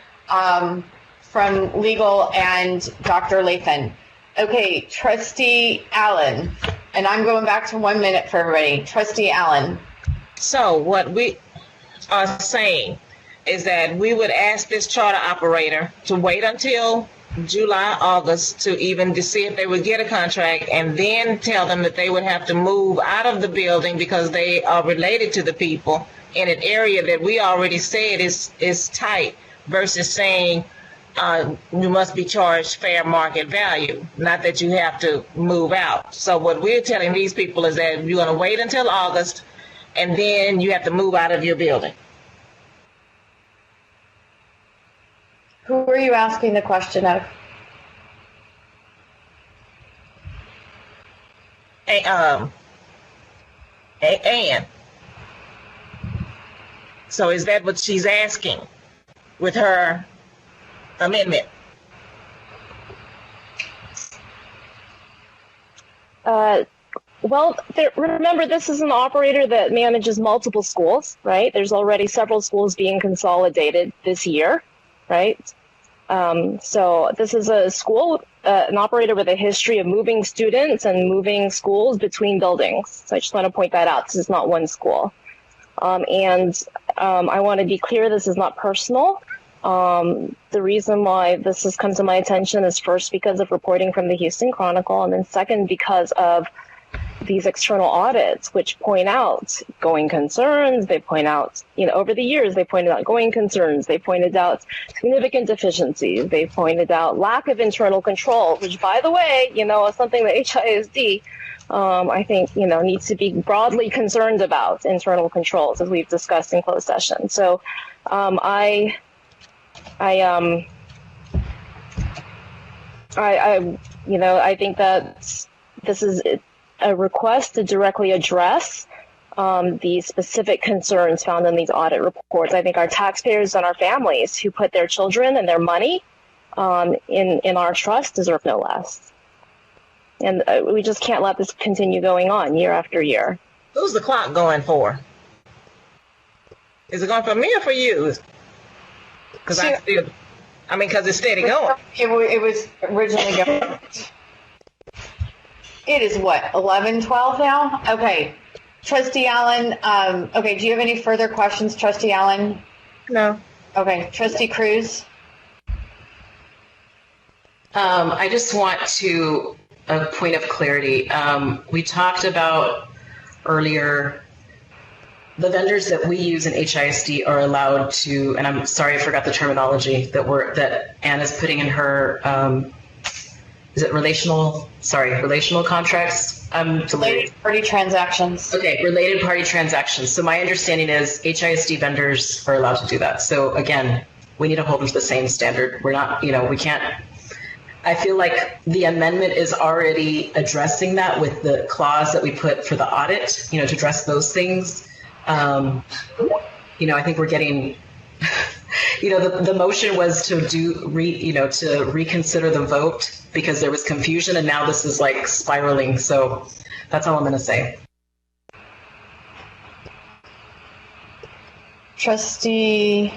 from legal and Dr. Lathan. Okay, Trustee Allen, and I'm going back to 1 minute for everybody. Trustee Allen. So what we are saying is that we would ask this charter operator to wait until July, August to see if they would get a contract, and then tell them that they would have to move out of the building because they are related to the people in an area that we already said is tight, versus saying you must be charged fair market value, not that you have to move out. So what we're telling these people is that you're going to wait until August, and then you have to move out of your building. Who are you asking the question of? Ann. So is that what she's asking with her amendment? Well, remember, this is an operator that manages multiple schools, right? There's already several schools being consolidated this year, right? So this is a school, an operator with a history of moving students and moving schools between buildings. So I just want to point that out. This is not one school. I want to be clear, this is not personal. The reason why this has come to my attention is first because of reporting from the Houston Chronicle, and then second because of these external audits, which point out going concerns. They point out, over the years, they pointed out going concerns. They pointed out significant deficiencies. They pointed out lack of internal control, which, by the way, is something that HISD, I think, needs to be broadly concerned about, internal controls, as we've discussed in closed session. So I think that this is a request to directly address the specific concerns found in these audit reports. I think our taxpayers and our families who put their children and their money in our trust deserve no less. And we just can't let this continue going on year after year. Who's the clock going for? Is it going for me or for you? Because it's steady going. It was originally going. It is what, 11:12 now? Okay. Trustee Allen, okay, do you have any further questions, Trustee Allen? No. Okay. Trustee Cruz? I just want a point of clarity. We talked about earlier the vendors that we use in HISD are allowed to, and I'm sorry I forgot the terminology that Anna's putting in her, is it relational contracts? Related party transactions. Okay, related party transactions. So my understanding is HISD vendors are allowed to do that. So again, we need to hold them to the same standard. We're not, we can't. I feel like the amendment is already addressing that with the clause that we put for the audit, to address those things. I think we're getting, the motion was to to reconsider the vote because there was confusion, and now this is like spiraling. So that's all I'm going to say. Trustee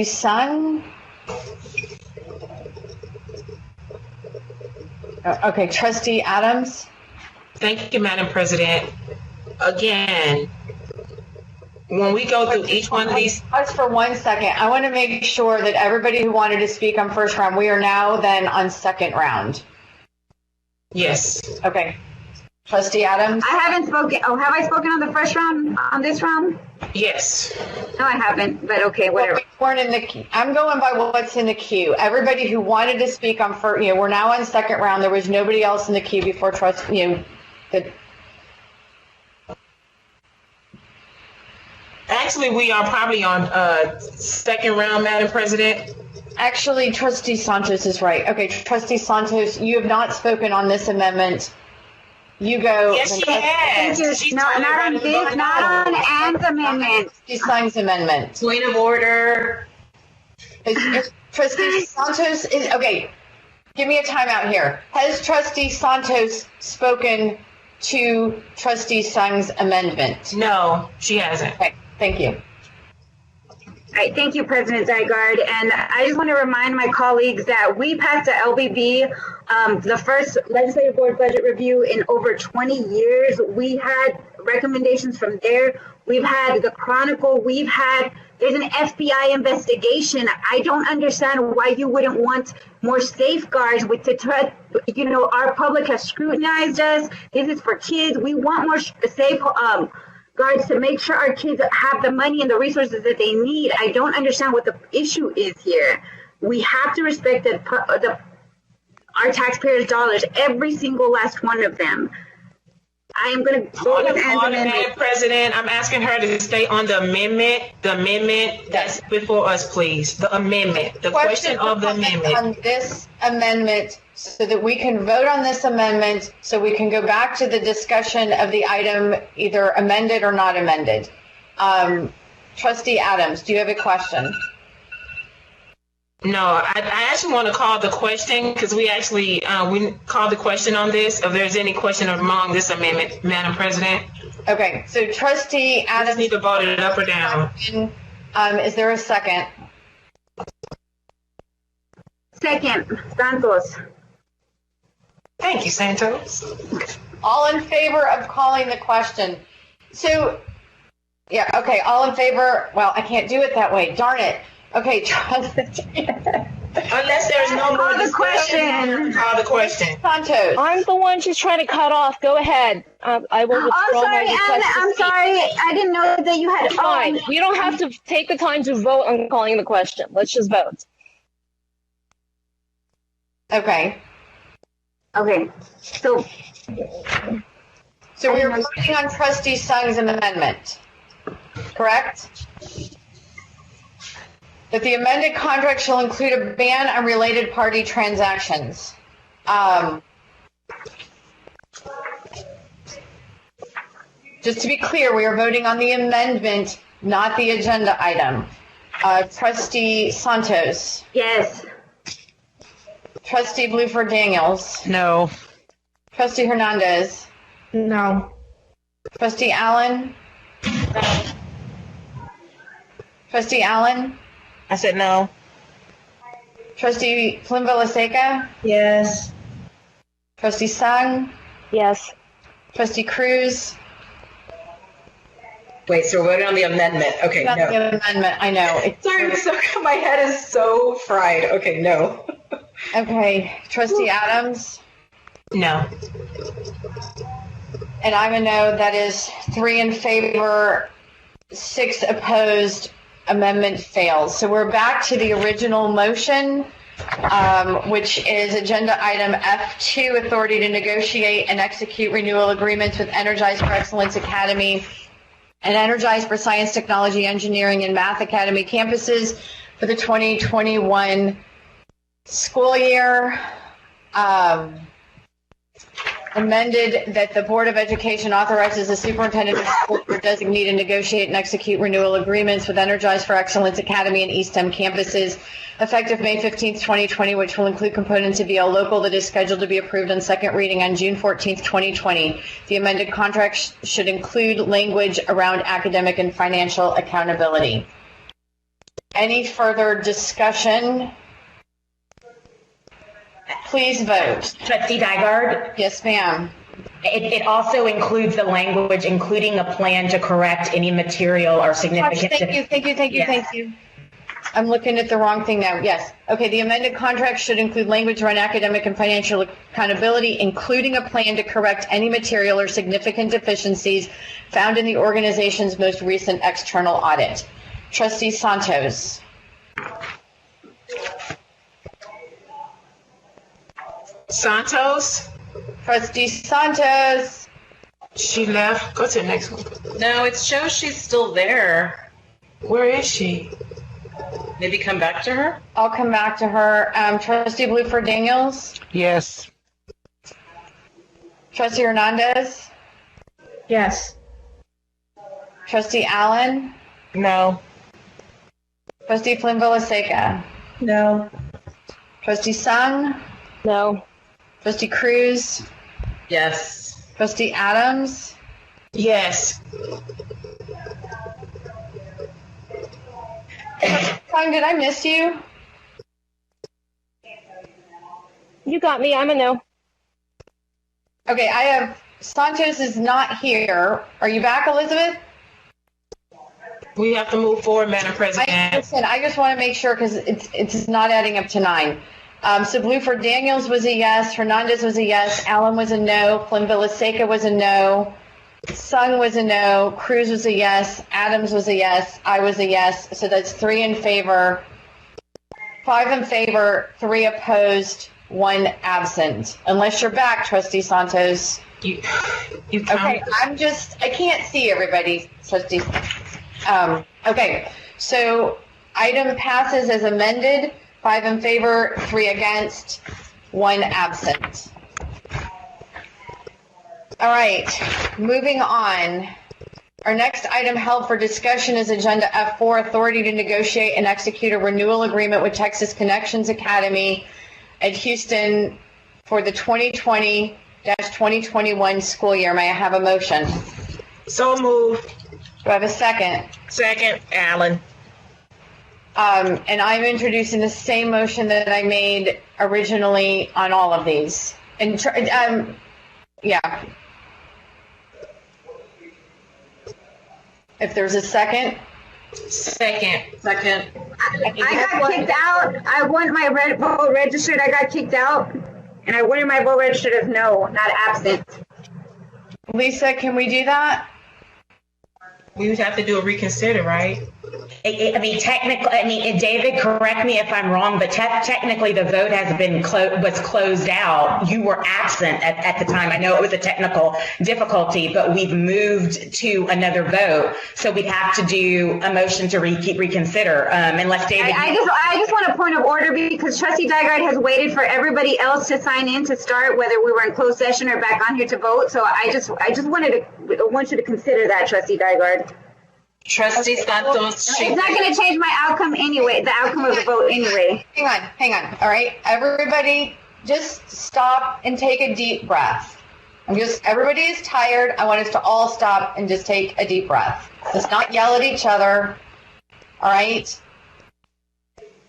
Sung? Okay, Trustee Adams? Thank you, Madam President. Again, when we go through each one of these... Just for 1 second, I want to make sure that everybody who wanted to speak on first round, we are now then on second round. Yes. Okay. Trustee Adams? I haven't spoken. Oh, have I spoken on the first round, on this round? Yes. No, I haven't, but okay, whatever. Well, we weren't in the queue. I'm going by what's in the queue. Everybody who wanted to speak on first, we're now on second round. There was nobody else in the queue before Actually, we are probably on second round, Madam President. Actually, Trustee Santos is right. Okay, Trustee Santos, you have not spoken on this amendment. You go. Yes, she has. She's not on this, not on Ann's amendment. She signs amendment. Point of order. Trustee Santos is okay. Give me a timeout here. Has Trustee Santos spoken to Trustee Sung's amendment? No, she hasn't. Okay, thank you. All right, thank you, President Zygaard. And I just want to remind my colleagues that we passed the LBB, the first legislative board budget review in over 20 years. We had recommendations from there. We've had the Chronicle. There's an FBI investigation. I don't understand why you wouldn't want more safeguards our public has scrutinized us. This is for kids. We want more guards to make sure our kids have the money and the resources that they need. I don't understand what the issue is here. We have to respect our taxpayers' dollars, every single last one of them. I am going to go with Ann's amendment. Madam President, I'm asking her to stay on the amendment that's before us, please. The amendment, the question of the amendment. On this amendment, so that we can vote on this amendment, so we can go back to the discussion of the item, either amended or not amended. Trustee Adams, do you have a question? No, I actually want to call the question because we actually we called the question on this. If there's any question among this amendment, Madam President. Okay, so Trustee Adams need to vote it up or down. Is there a second? Second, Santos. Thank you, Santos. All in favor of calling the question? So, yeah, okay, all in favor. Well, I can't do it that way. Darn it. Okay, Trustee. Unless there's no more discussion. Call the question. Santos. I'm the one she's trying to cut off. Go ahead. I will withdraw my request. I'm sorry. I didn't know that you had. It's fine. We don't have to take the time to vote on calling the question. Let's just vote. Okay. Okay. So we're voting on Trustee Sung's amendment, correct? That the amended contract shall include a ban on related party transactions. Just to be clear, we are voting on the amendment, not the agenda item. Trustee Santos. Yes. Trustee Bluford Daniels. No. Trustee Hernandez. No. Trustee Allen. No. Trustee Allen. I said no. Trustee Flynn-Villaseca. Yes. Trustee Sung. Yes. Trustee Cruz. Wait, so we're voting on the amendment. Okay, Not no. the amendment, I know. Sorry, my head is so fried. Okay, no. Okay, Trustee Adams. No. And I'm a no. That is 3 in favor, 6 opposed. Amendment fails. So we're back to the original motion, which is agenda item F2, authority to negotiate and execute renewal agreements with Energize for Excellence Academy and Energize for Science, Technology, Engineering, and Math Academy campuses for the 2021 school year. Amended that the Board of Education authorizes the superintendent of schools or designee to negotiate and execute renewal agreements with Energize for Excellence Academy and East-Em campuses effective May 15th, 2020, which will include components of EL Local that is scheduled to be approved on second reading on June 14th, 2020. The amended contract should include language around academic and financial accountability. Any further discussion? Please vote. Trustee Dygard? Yes, ma'am. It also includes the language, including a plan to correct any material or significant. Thank you. I'm looking at the wrong thing now. Yes. Okay, the amended contract should include language around academic and financial accountability, including a plan to correct any material or significant deficiencies found in the organization's most recent external audit. Trustee Santos. Santos? Trustee Santos. She left. Go to the next one. No, it shows she's still there. Where is she? Maybe come back to her? I'll come back to her. Trustee Bluford Daniels. Yes. Trustee Hernandez. Yes. Trustee Allen. No. Trustee Flynn-Villaseca. No. Trustee Sung. No. Trustee Cruz. Yes. Trustee Adams. Yes. Sung, did I miss you? You got me. I'm a no. Okay, I have Santos is not here. Are you back, Elizabeth? We have to move forward, Madam President. I just want to make sure because it's not adding up to 9. So Bluford Daniels was a yes, Hernandez was a yes, Allen was a no, Flynn-Villaseca was a no, Sung was a no, Cruz was a yes, Adams was a yes, I was a yes. So that's 3 in favor, 5 in favor, 3 opposed, 1 absent. Unless you're back, Trustee Santos. Okay, I can't see everybody, Trustee. Okay, so item passes as amended. 5 in favor, 3 against, 1 absent. All right, moving on. Our next item held for discussion is Agenda F4, authority to negotiate and execute a renewal agreement with Texas Connections Academy at Houston for the 2020-2021 school year. May I have a motion? So moved. Do I have a second? Second, Allen. And I'm introducing the same motion that I made originally on all of these. And yeah. If there's a second. Second. I got kicked out. I want my vote registered. I got kicked out. And I wanted my vote registered as no, not absent. Lisa, can we do that? We would have to do a reconsider, right? I mean, technically, David, correct me if I'm wrong, but technically the vote has been was closed out. You were absent at the time. I know it was a technical difficulty, but we've moved to another vote, so we'd have to do a motion to reconsider, unless David. I just want a point of order because Trustee Dygard has waited for everybody else to sign in to start, whether we were in closed session or back on here to vote. So I just want you to consider that, Trustee Dygard. Trustee Santos. It's not going to change my outcome anyway, the outcome of the vote anyway. Hang on. All right, everybody just stop and take a deep breath. Everybody is tired. I want us to all stop and just take a deep breath. Let's not yell at each other. All right?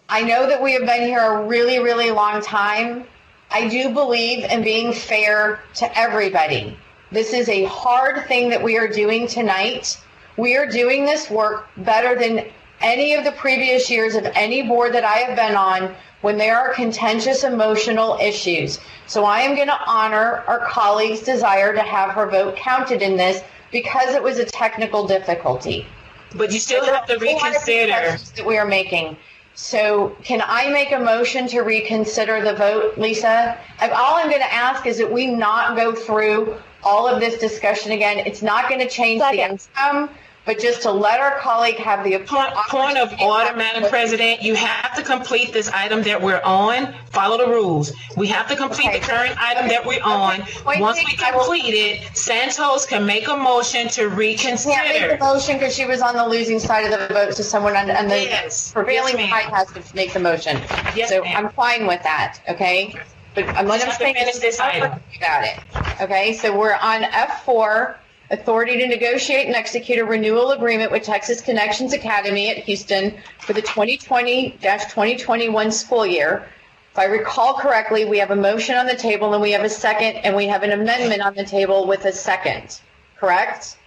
I know that we have been here a really, really long time. I do believe in being fair to everybody. This is a hard thing that we are doing tonight. We are doing this work better than any of the previous years of any board that I have been on when there are contentious emotional issues. So I am going to honor our colleague's desire to have her vote counted in this because it was a technical difficulty. But you still have to reconsider. That we are making. So can I make a motion to reconsider the vote, Lisa? All I'm going to ask is that we not go through all of this discussion again. It's not going to change the outcome. But just to let our colleague have the point of order, Madam President, you have to complete this item that we're on. Follow the rules. We have to complete the current item that we're on. Once we complete it, Santos can make a motion to reconsider. Can't make a motion because she was on the losing side of the vote, so someone on the prevailing side has to make the motion. Yes, so I'm fine with that, okay? But I'm going to finish this item. About it. Okay, so we're on F4. Authority to negotiate and execute a renewal agreement with Texas Connections Academy at Houston for the 2020-2021 school year. If I recall correctly, we have a motion on the table and we have a second and we have an amendment on the table with a second, correct?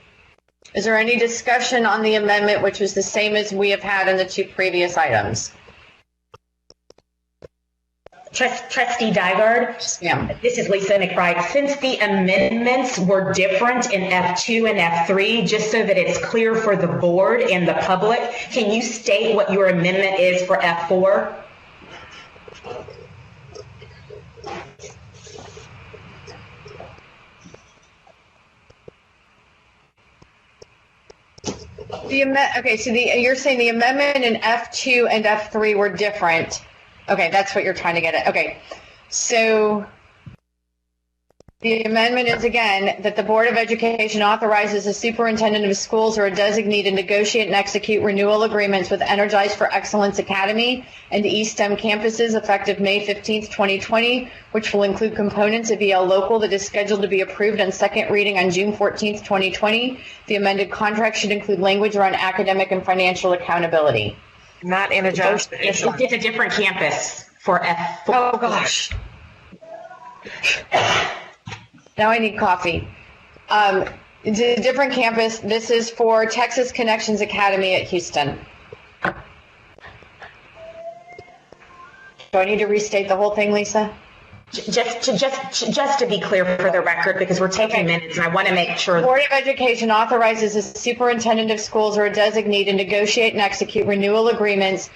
Is there any discussion on the amendment, which was the same as we have had in the two previous items? Trustee Dygard, this is Lisa McBride. Since the amendments were different in F2 and F3, just so that it's clear for the board and the public, can you state what your amendment is for F4? Okay, so you're saying the amendment in F2 and F3 were different. Okay, that's what you're trying to get at. Okay, so the amendment is, again, that the Board of Education authorizes the superintendent of schools or a designee to negotiate and execute renewal agreements with Energize for Excellence Academy and East STEM campuses effective May 15th, 2020, which will include components of EL Local that is scheduled to be approved on second reading on June 14th, 2020. The amended contract should include language around academic and financial accountability. Not Energize. It's a different campus for F4. Oh, gosh. Now I need coffee. It's a different campus. This is for Texas Connections Academy at Houston. Do I need to restate the whole thing, Lisa? Just to be clear for the record, because we're taking minutes and I want to make sure. The Board of Education authorizes the superintendent of schools or a designee to negotiate and execute renewal agreements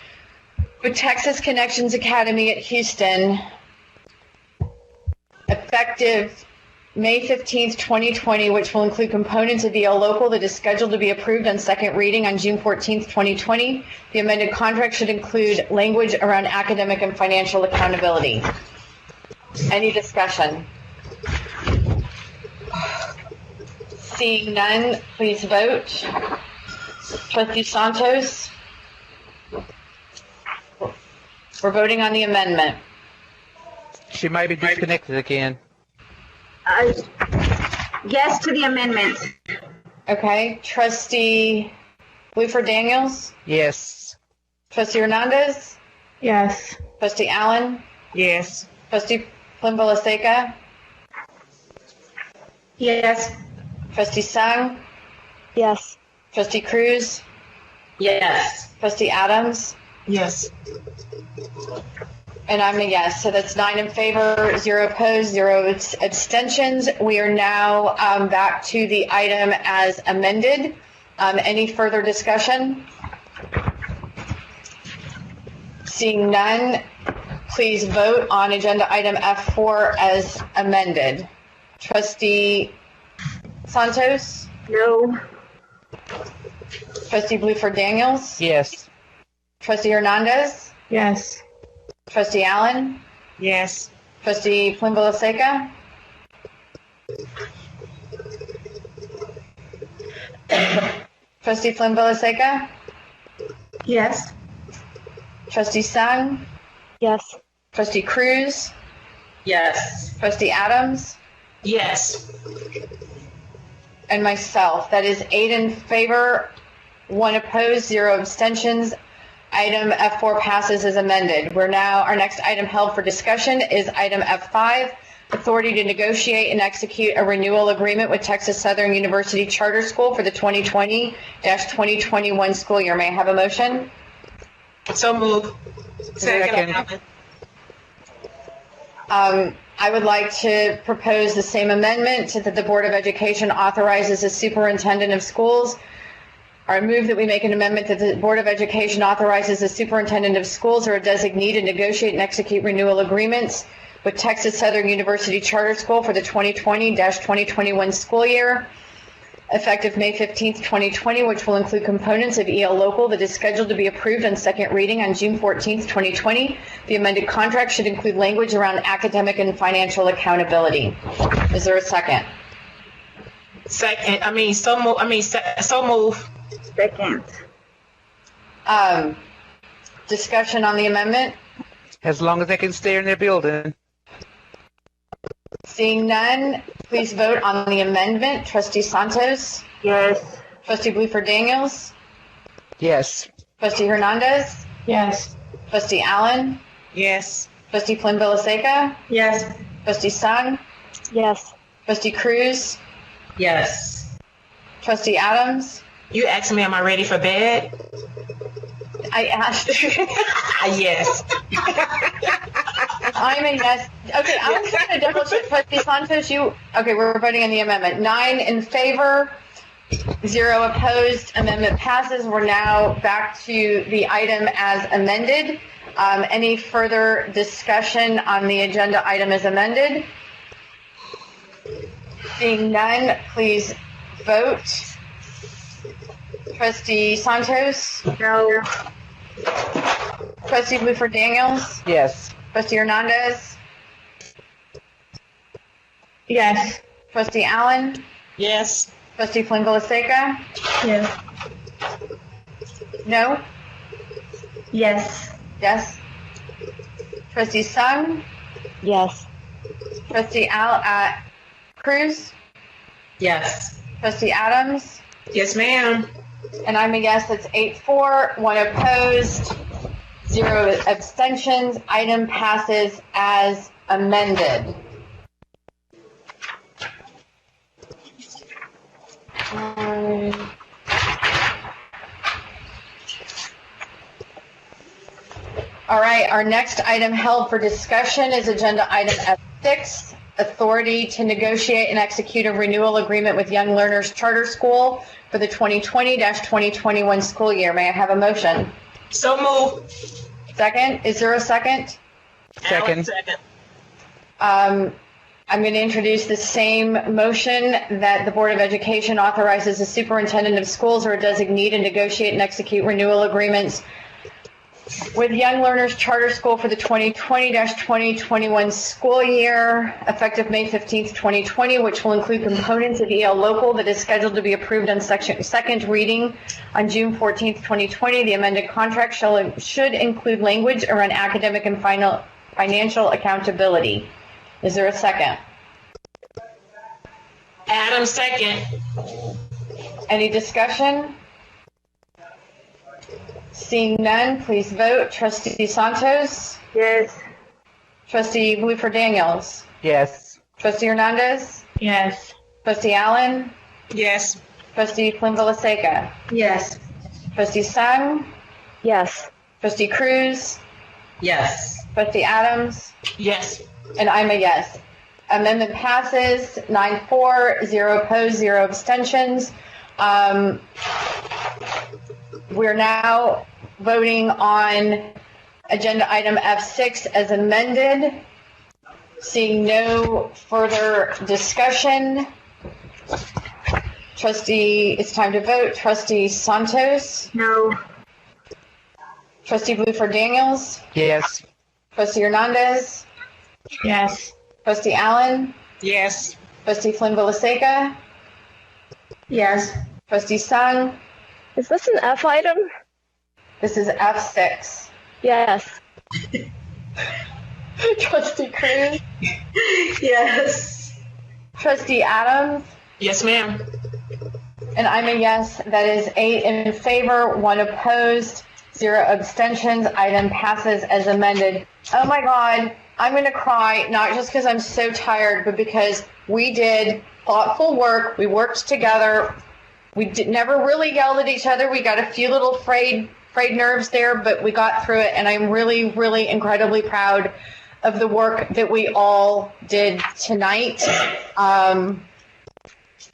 with Texas Connections Academy at Houston effective May 15th, 2020, which will include components of EL Local that is scheduled to be approved on second reading on June 14th, 2020. The amended contract should include language around academic and financial accountability. Any discussion? Seeing none, please vote. Trustee Santos? We're voting on the amendment. She might be disconnected again. Yes to the amendment. Okay. Trustee Bluford Daniels? Yes. Trustee Hernandez? Yes. Trustee Allen? Yes. Trustee Plimbola-Seca? Yes. Trustee Sung? Yes. Trustee Cruz? Yes. Trustee Adams? Yes. And I'm a yes. So that's 9 in favor, 0 opposed, 0 abstentions. We are now back to the item as amended. Any further discussion? Seeing none, please vote on agenda item F4 as amended. Trustee Santos? No. Trustee Bluford Daniels? Yes. Trustee Hernandez? Yes. Trustee Allen? Yes. Trustee Plimbola-Seca? Trustee Plimbola-Seca? Yes. Trustee Sung? Yes. Trustee Cruz? Yes. Trustee Adams? Yes. And myself. That is 8 in favor, 1 opposed, 0 abstentions. Item F4 passes as amended. Our next item held for discussion is item F5, authority to negotiate and execute a renewal agreement with Texas Southern University Charter School for the 2020-2021 school year. May I have a motion? So move. Second. I would like to propose the same amendment that the Board of Education authorizes the superintendent of schools. I move that we make an amendment that the Board of Education authorizes the superintendent of schools or a designee to negotiate and execute renewal agreements with Texas Southern University Charter School for the 2020-2021 school year, effective May 15th, 2020, which will include components of EL Local that is scheduled to be approved on second reading on June 14th, 2020. The amended contract should include language around academic and financial accountability. Is there a second? Second. So move. Second. Discussion on the amendment? As long as they can stay in their building. Seeing none, please vote on the amendment. Trustee Santos? Yes. Trustee Bluford Daniels? Yes. Trustee Hernandez? Yes. Trustee Allen? Yes. Trustee Plimbola-Seca? Yes. Trustee Sung? Yes. Trustee Cruz? Yes. Trustee Adams? You asked me, am I ready for bed? I asked. Yes. I'm a yes. Okay, I'm going to double check. Trustee Santos, we're voting on the amendment. 9 in favor, 0 opposed. Amendment passes. We're now back to the item as amended. Any further discussion on the agenda item as amended? Seeing none, please vote. Trustee Santos? No. Trustee Bluford Daniels? Yes. Trustee Hernandez? Yes. Trustee Allen? Yes. Trustee Plimbola-Seca? Yes. No? Yes. Yes. Trustee Sung? Yes. Trustee Cruz? Yes. Trustee Adams? Yes, ma'am. And I'm a yes. That's 8-4, 1 opposed, 0 abstentions. Item passes as amended. All right, our next item held for discussion is agenda item F6, authority to negotiate and execute a renewal agreement with Young Learners Charter School for the 2020-2021 school year. May I have a motion? So move. Second. Is there a second? Second. Second. I'm going to introduce the same motion that the Board of Education authorizes the superintendent of schools or a designee to negotiate and execute renewal agreements with Young Learners Charter School for the 2020-2021 school year, effective May 15th, 2020, which will include components of EL Local that is scheduled to be approved on second reading on June 14th, 2020. The amended contract should include language around academic and financial accountability. Is there a second? Adam, second. Any discussion? Seeing none, please vote. Trustee Santos? Yes. Trustee Bluefer Daniels? Yes. Trustee Hernandez? Yes. Trustee Allen? Yes. Trustee Flynn Villaseca? Yes. Trustee Sung? Yes. Trustee Cruz? Yes. Trustee Adams? Yes. And I'm a yes. Amendment passes 9-4, 0 opposed, 0 abstentions. We're now voting on agenda item F6 as amended. Seeing no further discussion. It's time to vote. Trustee Santos? No. Trustee Bluefer Daniels? Yes. Trustee Hernandez? Yes. Trustee Allen? Yes. Trustee Flynn Villaseca? Yes. Trustee Sung? Is this an F item? This is F6. Yes. Trustee Cruz? Yes. Trustee Adams? Yes, ma'am. And I'm a yes. That is 8 in favor, 1 opposed, 0 abstentions. Item passes as amended. Oh my God, I'm going to cry, not just because I'm so tired, but because we did thoughtful work. We worked together. We never really yelled at each other. We got a few little frayed nerves there, but we got through it. And I'm really, really incredibly proud of the work that we all did tonight.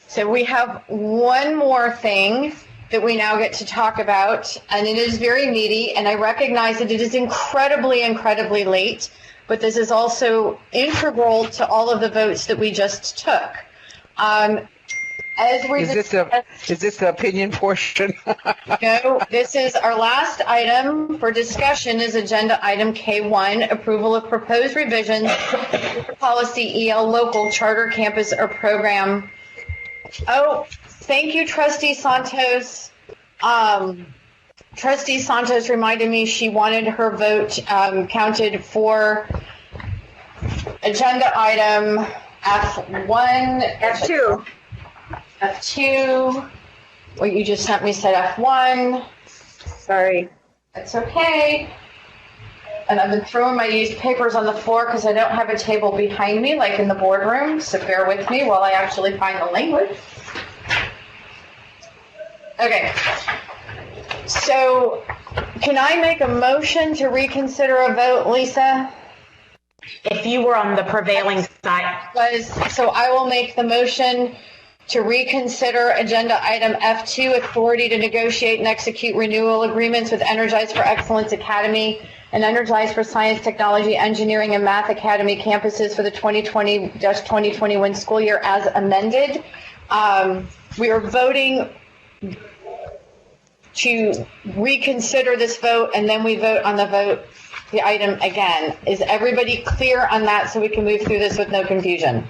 So we have one more thing that we now get to talk about, and it is very meaty, and I recognize that it is incredibly, incredibly late, but this is also integral to all of the votes that we just took. Is this the opinion portion? No, this is our last item for discussion is agenda item K1, approval of proposed revisions to policy EL local charter campus or program. Oh, thank you, Trustee Santos. Trustee Santos reminded me she wanted her vote counted for agenda item F1. F2. F2. What you just sent me said F1. Sorry. That's okay. And I've been throwing my used papers on the floor because I don't have a table behind me like in the boardroom, so bear with me while I actually find the language. Okay. So, can I make a motion to reconsider a vote, Lisa? If you were on the prevailing side. So I will make the motion to reconsider agenda item F2, authority to negotiate and execute renewal agreements with Energize for Excellence Academy and Energize for Science, Technology, Engineering, and Math Academy campuses for the 2020-2021 school year as amended. We are voting to reconsider this vote, and then we vote on the item again. Is everybody clear on that so we can move through this with no confusion?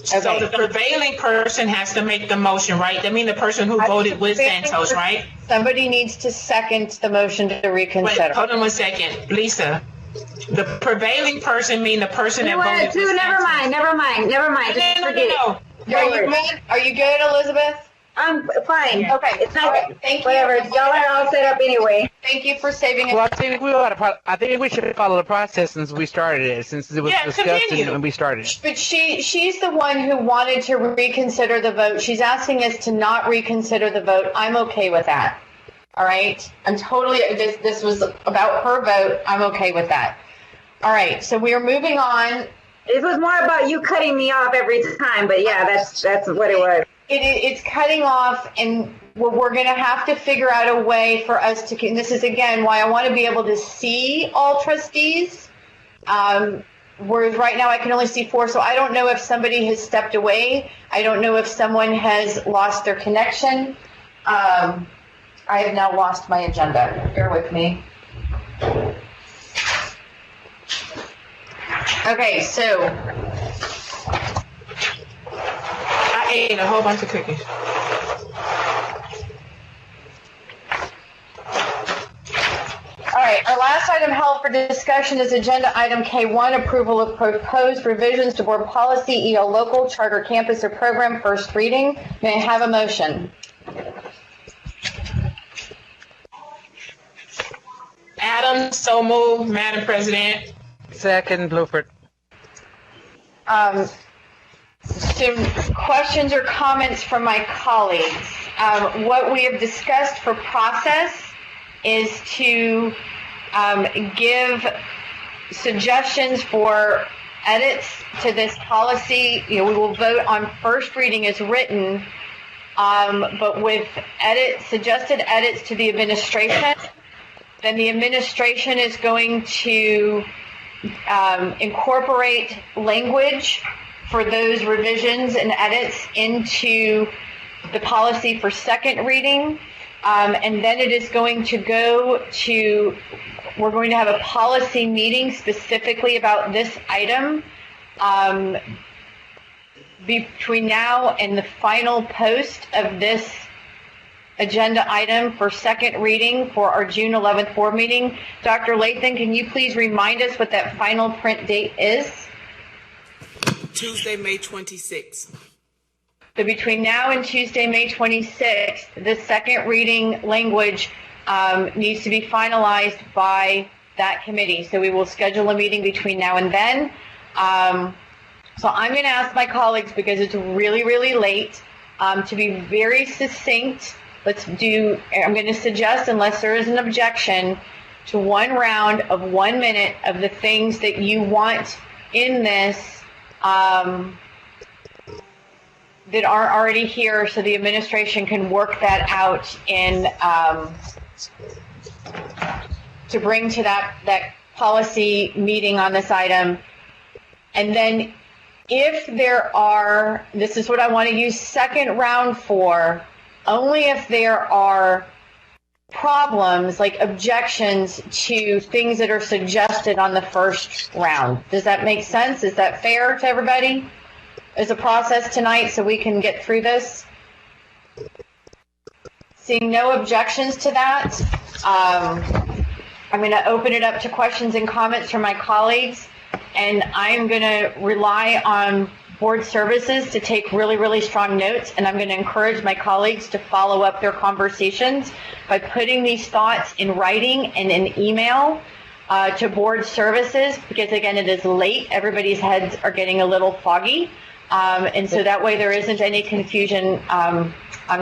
Okay. So the prevailing person has to make the motion, right? That means the person who voted with Santos, right? Somebody needs to second the motion to reconsider. Wait, hold on 1 second. Lisa, the prevailing person means the person that voted with Santos. Never mind. No. Are you good, Elizabeth? I'm fine. Okay. It's not right. Thank you. whatever. Y'all are all set up anyway. Thank you for saving it. Well, I think we should follow the process since we started it, since it was discussed and we started. But she's the one who wanted to reconsider the vote. She's asking us to not reconsider the vote. I'm okay with that. All right. I'm totally. This was about her vote. I'm okay with that. All right. So we are moving on. It was more about you cutting me off every time, but yeah, that's what it was. It's cutting off, and we're going to have to figure out a way for us to, and this is, again, why I want to be able to see all trustees, whereas right now I can only see 4, so I don't know if somebody has stepped away. I don't know if someone has lost their connection. I have now lost my agenda. Bear with me. Okay, so I ate a whole bunch of cookies. all right, our last item held for discussion is agenda item K1, approval of proposed revisions to board policy, EL local, charter campus or program, first reading. May I have a motion? Adams, so moved, Madam President. Second, Bluford. Some questions or comments from my colleagues. What we have discussed for process is to give suggestions for edits to this policy. We will vote on first reading as written, but with suggested edits to the administration. Then the administration is going to incorporate language for those revisions and edits into the policy for second reading. And then it is going to go to, we're going to have a policy meeting specifically about this item between now and the final post of this agenda item for second reading for our June 11th board meeting. Dr. Lathan, can you please remind us what that final print date is? Tuesday, May 26th. So between now and Tuesday, May 26th, the second reading language needs to be finalized by that committee. So we will schedule a meeting between now and then. So I'm going to ask my colleagues, because it's really, really late, to be very succinct. I'm going to suggest, unless there is an objection, to one round of 1 minute of the things that you want in this that aren't already here, so the administration can work that out in to bring to that policy meeting on this item. And then if there are, this is what I want to use second round for, only if there are problems, like objections to things that are suggested on the first round. Does that make sense? Is that fair to everybody as a process tonight, so we can get through this? Seeing no objections to that, I'm going to open it up to questions and comments from my colleagues, and I'm going to rely on board services to take really, really strong notes, and I'm going to encourage my colleagues to follow up their conversations by putting these thoughts in writing and in email to board services, because again, it is late. Everybody's heads are getting a little foggy, and so that way there isn't any confusion on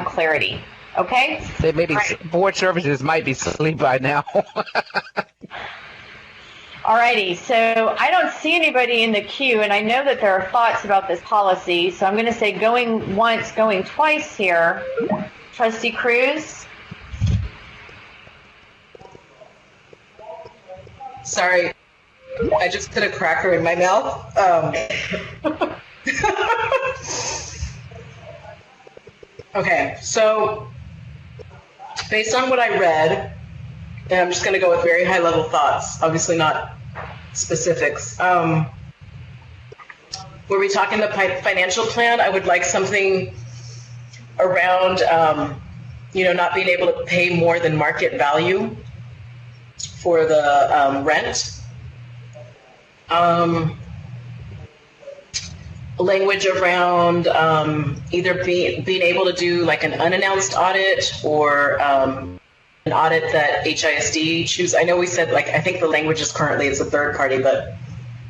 clarity. Okay? They maybe board services might be asleep by now. Alrighty, so I don't see anybody in the queue, and I know that there are thoughts about this policy, so I'm going to say going once, going twice here. Trustee Cruz? Sorry, I just put a cracker in my mouth. Okay, so based on what I read, and I'm just going to go with very high-level thoughts, obviously not specifics. Were we talking the financial plan? I would like something around, not being able to pay more than market value for the rent. Language around either being able to do like an unannounced audit or an audit that HISD chooses. I know we said, I think the language is currently it's a third party, but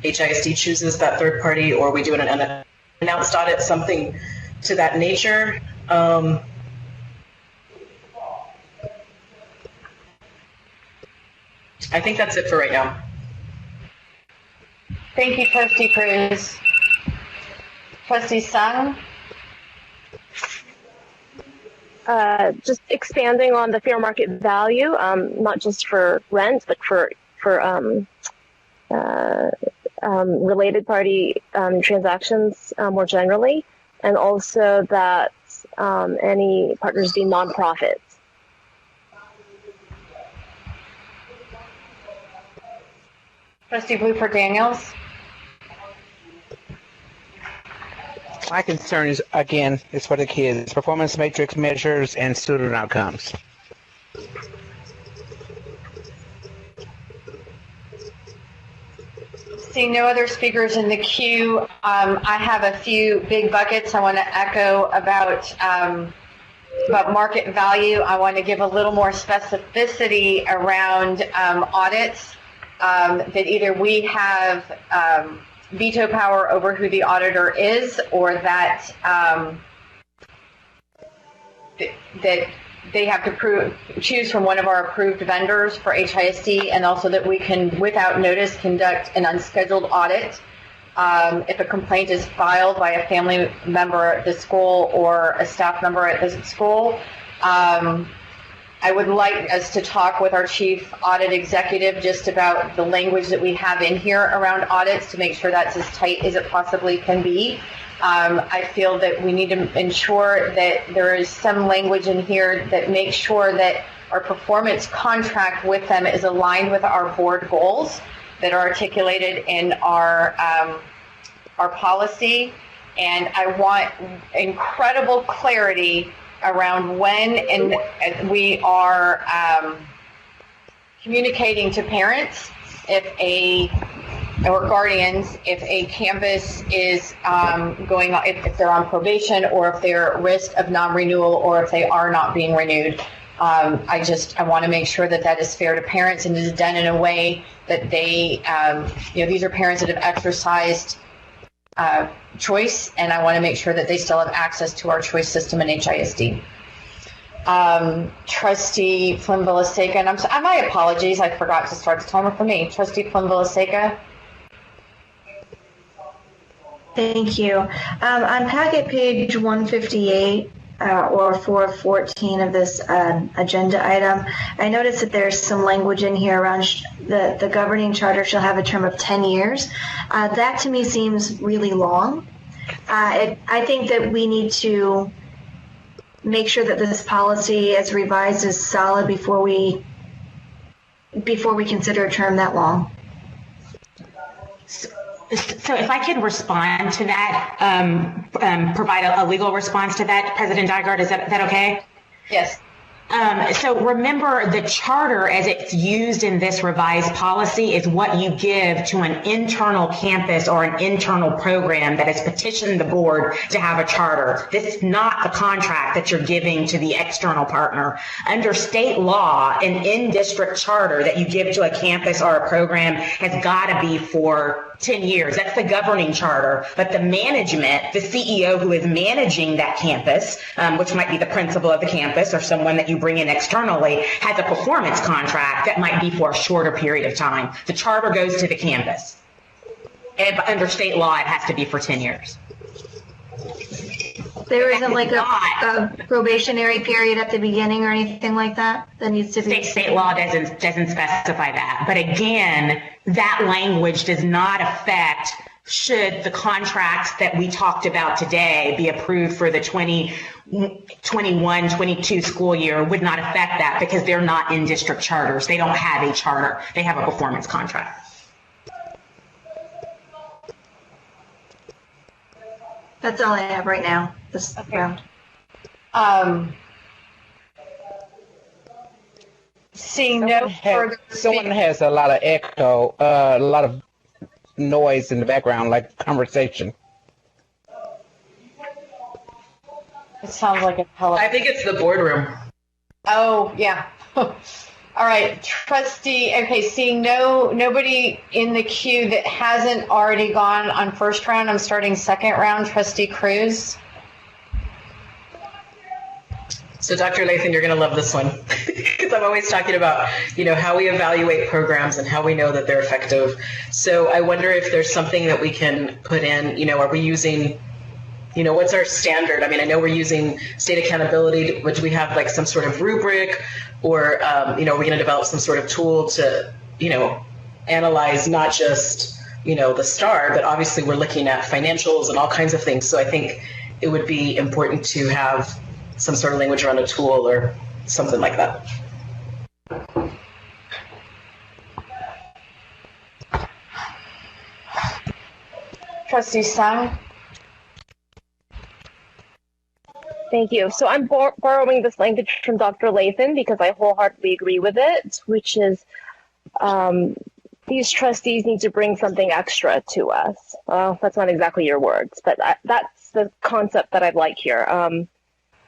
HISD chooses that third party, or we do an unannounced audit, something to that nature. I think that's it for right now. Thank you, Trustee Cruz. Trustee Sung? Just expanding on the fair market value, not just for rent, but for related party transactions more generally, and also that any partners be nonprofits. Trustee Bluford Daniels. My concern is, again, is for the kids, performance matrix measures and student outcomes. Seeing no other speakers in the queue, I have a few big buckets I want to echo about market value. I want to give a little more specificity around audits, that either we have veto power over who the auditor is, or that that they have to choose from one of our approved vendors for HISD, and also that we can, without notice, conduct an unscheduled audit if a complaint is filed by a family member at the school or a staff member at the school. I would like us to talk with our chief audit executive just about the language that we have in here around audits to make sure that's as tight as it possibly can be. I feel that we need to ensure that there is some language in here that makes sure that our performance contract with them is aligned with our board goals that are articulated in our policy. And I want incredible clarity around when and we are communicating to parents or guardians if a campus is going on, if they're on probation, or if they're at risk of non-renewal, or if they are not being renewed. I want to make sure that that is fair to parents and is done in a way that they, these are parents that have exercised choice, and I want to make sure that they still have access to our choice system in HISD. Trustee Flynn-Villaseca, and my apologies, I forgot to start the timer for me. Trustee Flynn-Villaseca. Thank you. On packet page 158 or 414 of this agenda item, I noticed that there's some language in here around the governing charter shall have a term of 10 years. That to me seems really long. I think that we need to make sure that this policy as revised is solid before we consider a term that long. So if I could respond to that, provide a legal response to that, President Dygert, is that okay? Yes. So remember, the charter as it's used in this revised policy is what you give to an internal campus or an internal program that has petitioned the board to have a charter. This is not the contract that you're giving to the external partner. Under state law, an in-district charter that you give to a campus or a program has got to be for 10 years. That's the governing charter. But the management, the CEO who is managing that campus, which might be the principal of the campus or someone that you bring in externally, has a performance contract that might be for a shorter period of time. The charter goes to the campus. And under state law, it has to be for 10 years. There isn't like a probationary period at the beginning or anything like that that needs to be. State law doesn't specify that. But again, that language does not affect should the contracts that we talked about today be approved for the 2021-22 school year, would not affect that because they're not in district charters. They don't have a charter. They have a performance contract. That's all I have right now, this round. Seeing no further. Someone has a lot of echo, a lot of noise in the background, like conversation. It sounds like a I think it's the boardroom. Oh, yeah. All right, trustee. Okay, seeing nobody in the queue that hasn't already gone on first round, I'm starting second round. Trustee Cruz. So Dr. Lathan, you're going to love this one because I'm always talking about, how we evaluate programs and how we know that they're effective. So I wonder if there's something that we can put in, are we using, what's our standard? I mean, I know we're using state accountability, which we have like some sort of rubric, or, are we going to develop some sort of tool to, analyze not just, the STAR, but obviously we're looking at financials and all kinds of things. So I think it would be important to have some sort of language around a tool or something like that. Trustee Sung. Thank you. So I'm borrowing this language from Dr. Lathan because I wholeheartedly agree with it, which is these trustees need to bring something extra to us. Well, that's not exactly your words, but that's the concept that I'd like here.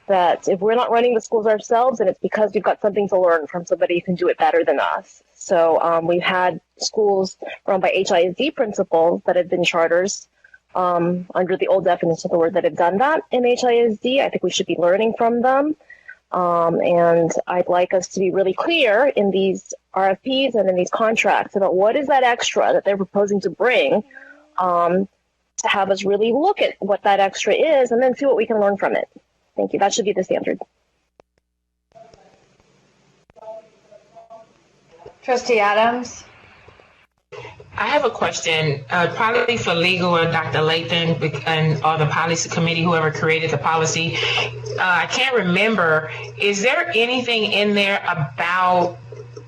That if we're not running the schools ourselves, and it's because we've got something to learn from somebody who can do it better than us. So we've had schools run by HISD principals that have been charters under the old definition of the word that have done that in HISD. I think we should be learning from them. And I'd like us to be really clear in these RFPs and in these contracts about what is that extra that they're proposing to bring, to have us really look at what that extra is and then see what we can learn from it. Thank you. That should be the standard. Trustee Adams. I have a question, probably for legal or Dr. Lathan or the policy committee, whoever created the policy. I can't remember. Is there anything in there about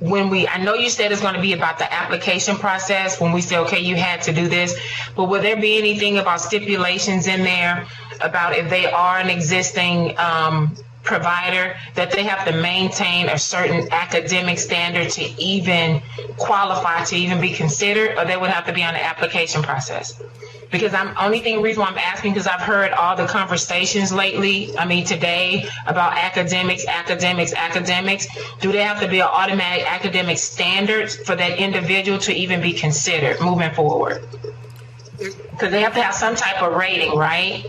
I know you said it's going to be about the application process when we say, okay, you had to do this, but will there be anything about stipulations in there about if they are an existing provider that they have to maintain a certain academic standard to even qualify to even be considered, or they would have to be on the application process? Because reason why I'm asking, because I've heard all the conversations lately, today, about academics. Do they have to be an automatic academic standard for that individual to even be considered moving forward? Because they have to have some type of rating, right?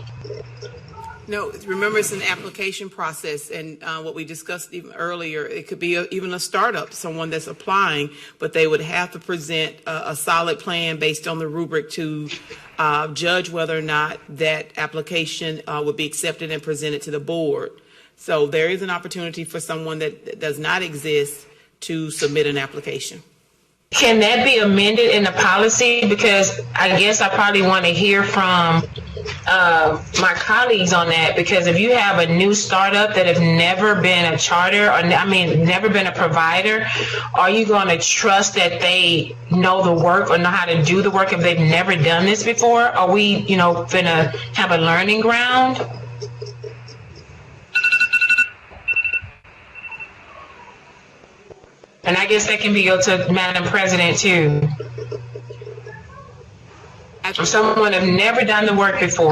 No, remember it's an application process, and what we discussed even earlier, it could be even a startup, someone that's applying, but they would have to present a solid plan based on the rubric to judge whether or not that application would be accepted and presented to the board. So there is an opportunity for someone that does not exist to submit an application. Can that be amended in the policy? Because I guess I probably want to hear from my colleagues on that, because if you have a new startup that have never been a charter or never been a provider, are you going to trust that they know the work or know how to do the work if they've never done this before? Are we, gonna have a learning ground? And I guess that can be go to Madam President too. If someone have never done the work before.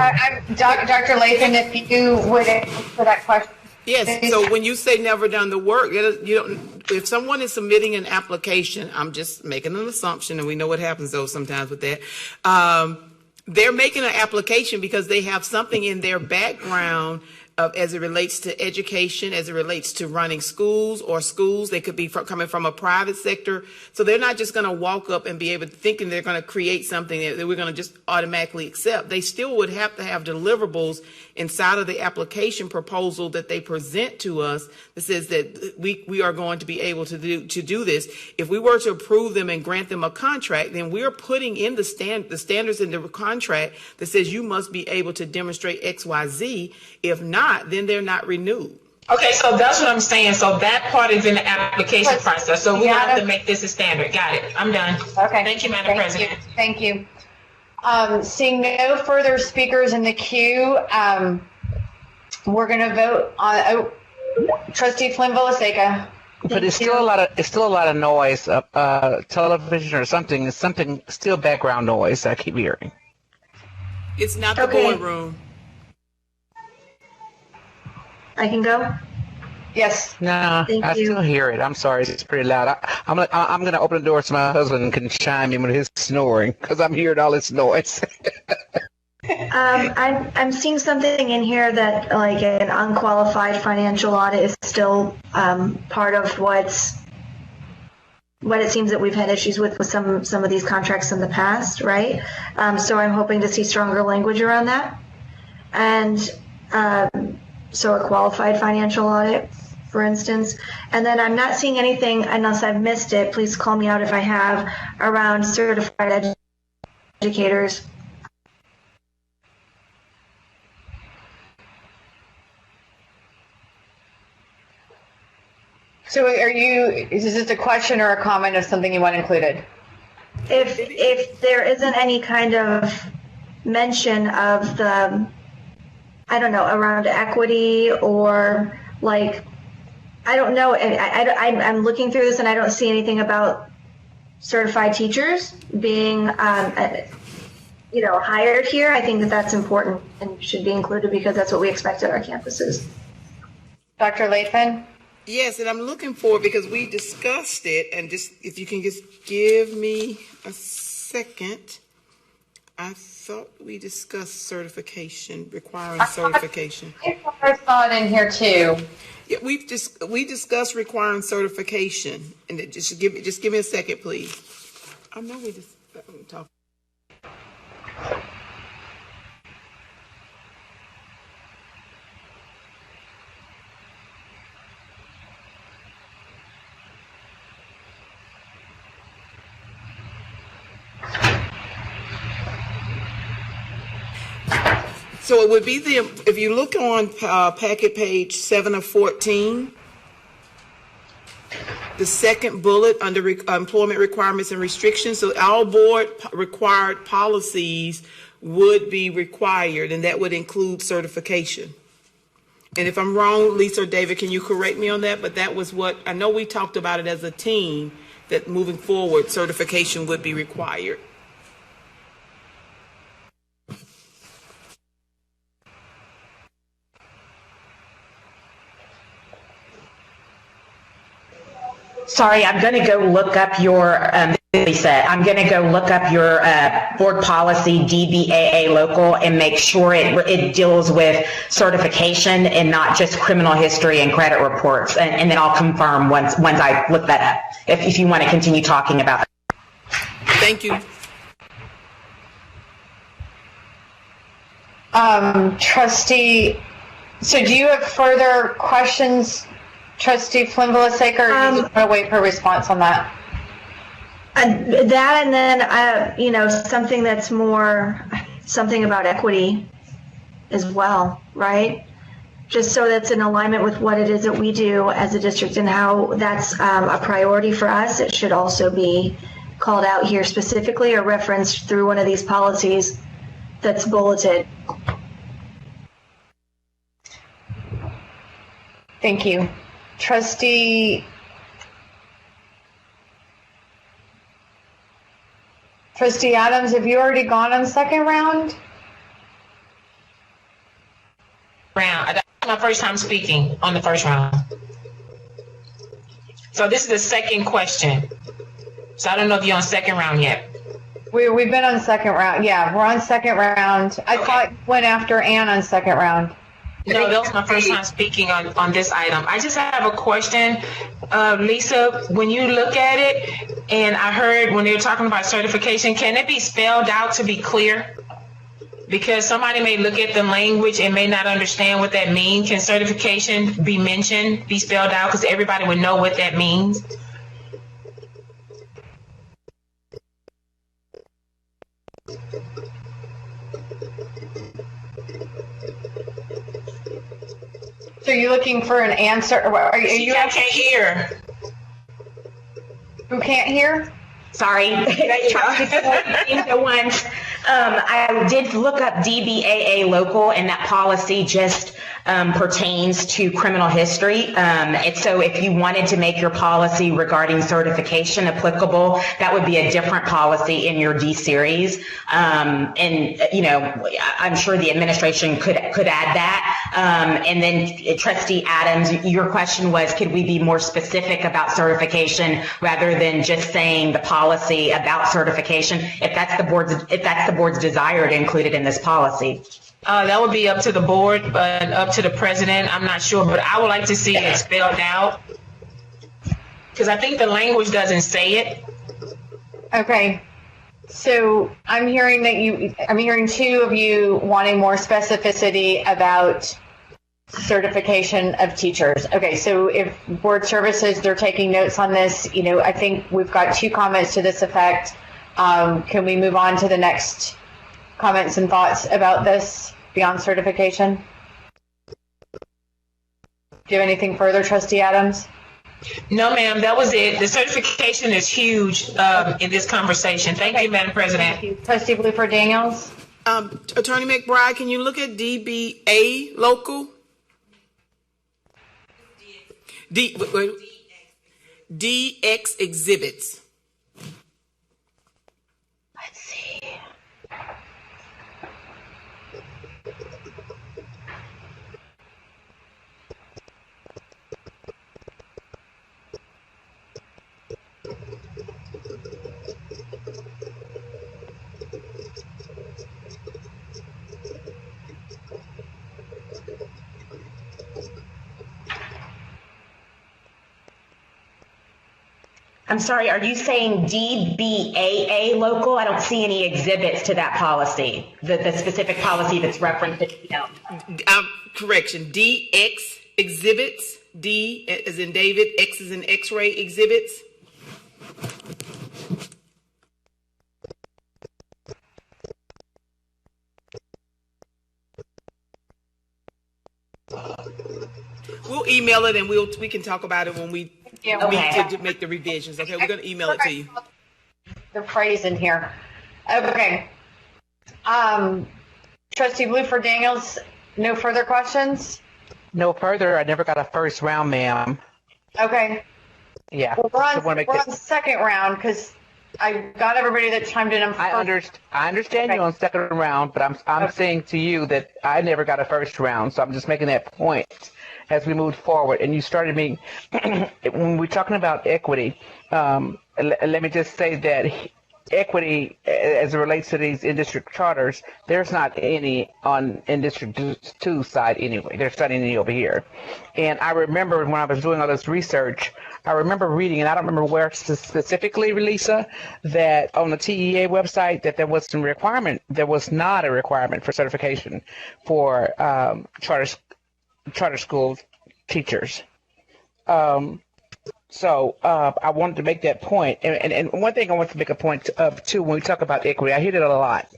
Dr. Lathan, if you would answer that question. Yes. So when you say never done the work, if someone is submitting an application, I'm just making an assumption, and we know what happens though sometimes with that. They're making an application because they have something in their background as it relates to education, as it relates to running schools or schools. They could be coming from a private sector. So they're not just going to walk up and be able to thinking they're going to create something that we're going to just automatically accept. They still would have to have deliverables inside of the application proposal that they present to us that says that we are going to be able to do this. If we were to approve them and grant them a contract, then we're putting in the standards in the contract that says you must be able to demonstrate X, Y, Z. If not, then they're not renewed. Okay, so that's what I'm saying. So that part is in the application process. So we have to make this a standard. Got it. I'm done. Okay. Thank you, Madam President. Thank you. Seeing no further speakers in the queue, we're going to vote on Trustee Flynn Villaseca. But it's still a lot of noise. Television or something. It's something still background noise I keep hearing. It's not the boardroom. I can go? Yes. No, I still hear it. I'm sorry, it's pretty loud. I'm gonna open the door so my husband can chime in with his snoring because I'm hearing all this noise. I'm seeing something in here that like an unqualified financial audit is still part of what it seems that we've had issues with some of these contracts in the past, right? So I'm hoping to see stronger language around that. And so a qualified financial audit, for instance. And then I'm not seeing anything, unless I've missed it, please call me out if I have, around certified educators. So is this a question or a comment of something you want included? If there isn't any kind of mention of the, I don't know, around equity or like, I don't know. I'm looking through this and I don't see anything about certified teachers being, hired here. I think that that's important and should be included because that's what we expect at our campuses. Dr. Lathan? Yes, and I'm looking for, because we discussed it, and just if you can just give me a second. I thought we discussed certification, requiring certification. I saw it in here too. Yeah, we discussed requiring certification, and just give me a second, please. I know we just talked. So it would be if you look on packet page 7 of 14, the second bullet under employment requirements and restrictions. So all board required policies would be required, and that would include certification. And if I'm wrong, Lisa or David, can you correct me on that? But that was what, I know we talked about it as a team, that moving forward, certification would be required. Sorry, I'm going to go look up your, Lisa, I'm going to go look up your board policy DBAA local and make sure it deals with certification and not just criminal history and credit reports. And then I'll confirm once I look that up, if you want to continue talking about it. Thank you. Trustee, so do you have further questions, Trustee Flynn-Vlasek, or do you just want to wait for a response on that? That, and then, something that's more, something about equity as well, right? Just so that's in alignment with what it is that we do as a district and how that's a priority for us. It should also be called out here specifically or referenced through one of these policies that's bulleted. Thank you. Trustee Adams, have you already gone on second round? That's my first time speaking on the first round. So this is the second question. So I don't know if you're on second round yet. We've been on second round. Yeah, we're on second round. I thought you went after Ann on second round. No, that was my first time speaking on this item. I just have a question. Lisa, when you look at it, and I heard when they were talking about certification, can it be spelled out to be clear? Because somebody may look at the language and may not understand what that means. Can certification be mentioned, be spelled out, because everybody would know what that means? So you're looking for an answer? I can't hear. Who can't hear? Sorry. I did look up DBAA local, and that policy just pertains to criminal history. And so if you wanted to make your policy regarding certification applicable, that would be a different policy in your D series. And, I'm sure the administration could add that. And then Trustee Adams, your question was, could we be more specific about certification rather than just saying the policy about certification, if that's the board's desire to include it in this policy? That would be up to the board, but up to the president. I'm not sure, but I would like to see it spelled out because I think the language doesn't say it. Okay. So I'm hearing two of you wanting more specificity about certification of teachers. Okay, so if board services, they're taking notes on this, I think we've got two comments to this effect. Can we move on to the next comments and thoughts about this beyond certification? Do you have anything further, Trustee Adams? No, ma'am, that was it. The certification is huge in this conversation. Thank you, Madam President. Thank you. Trustee Bluford Daniels? Attorney McBride, can you look at DBA local? DX exhibits. Let's see. I'm sorry, are you saying DBAA local? I don't see any exhibits to that policy, the specific policy that's referenced. Correction, DX exhibits, D as in David, X as in X-ray exhibits. We'll email it and we can talk about it when we meet to make the revisions. Okay, we're going to email it to you. The phrase in here. Okay. Trustee Bluford Daniels, no further questions? No further. I never got a first round, ma'am. Okay. Yeah. Well, we're on second round because I got everybody that chimed in. I understand you on second round, but I'm saying to you that I never got a first round, so I'm just making that point as we move forward. And you started me when we're talking about equity. Let me just say that equity, as it relates to these in-district charters, there's not any in District 2 side anyway. There's not any over here. And I remember when I was doing all this research, I remember reading, and I don't remember where specifically, Lisa, that on the TEA website that there was not a requirement for certification for charter school teachers. So I wanted to make that point. And one thing I want to make a point of, too, when we talk about equity, I hear it a lot.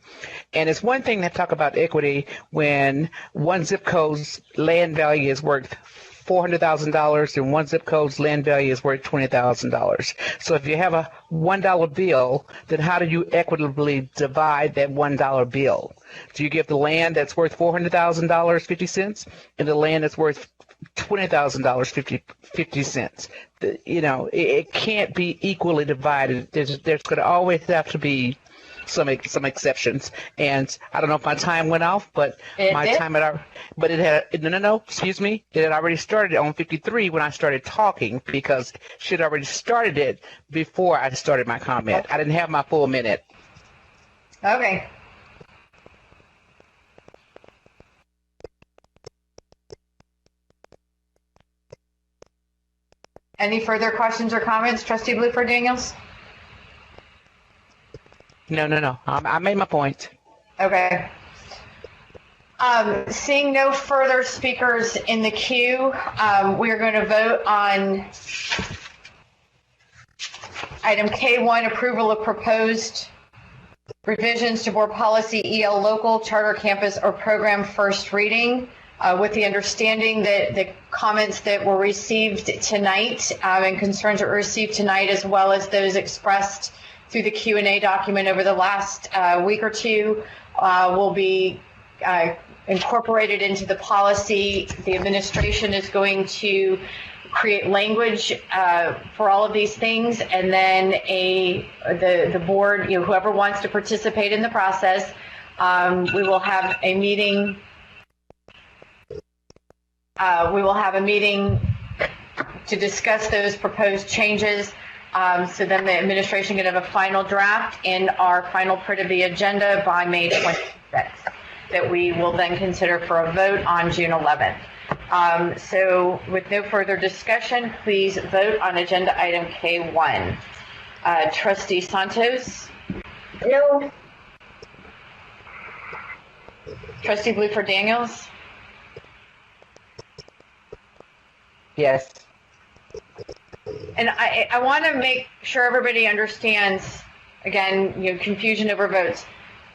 And it's one thing to talk about equity when one zip code's land value is worth $400,000 and one zip code's land value is worth $20,000. So if you have a $1 bill, then how do you equitably divide that $1 bill? Do you give the land that's worth $400,000 50 cents and the land that's worth $20,000 50 cents? You know, it can't be equally divided. There's going to always have to be some exceptions. And I don't know if my time went off, but it had already started on 53 when I started talking, because she had already started it before I started my comment. I didn't have my full minute. Okay. Any further questions or comments, Trustee Bluford Daniels? No. I made my point. Okay. Seeing no further speakers in the queue, we are going to vote on item K1, approval of proposed revisions to board policy EL local, charter campus, or program first reading, with the understanding that the comments that were received tonight and concerns that were received tonight, as well as those expressed through the Q&A document over the last week or two, will be incorporated into the policy. The administration is going to create language for all of these things, and then the board, whoever wants to participate in the process, we will have a meeting. We will have a meeting to discuss those proposed changes. So then the administration can have a final draft in our final print of the agenda by May 26th that we will then consider for a vote on June 11th. So with no further discussion, please vote on agenda item K1. Trustee Santos? No. Trustee Bluford Daniels? Yes. And I want to make sure everybody understands, again, confusion over votes.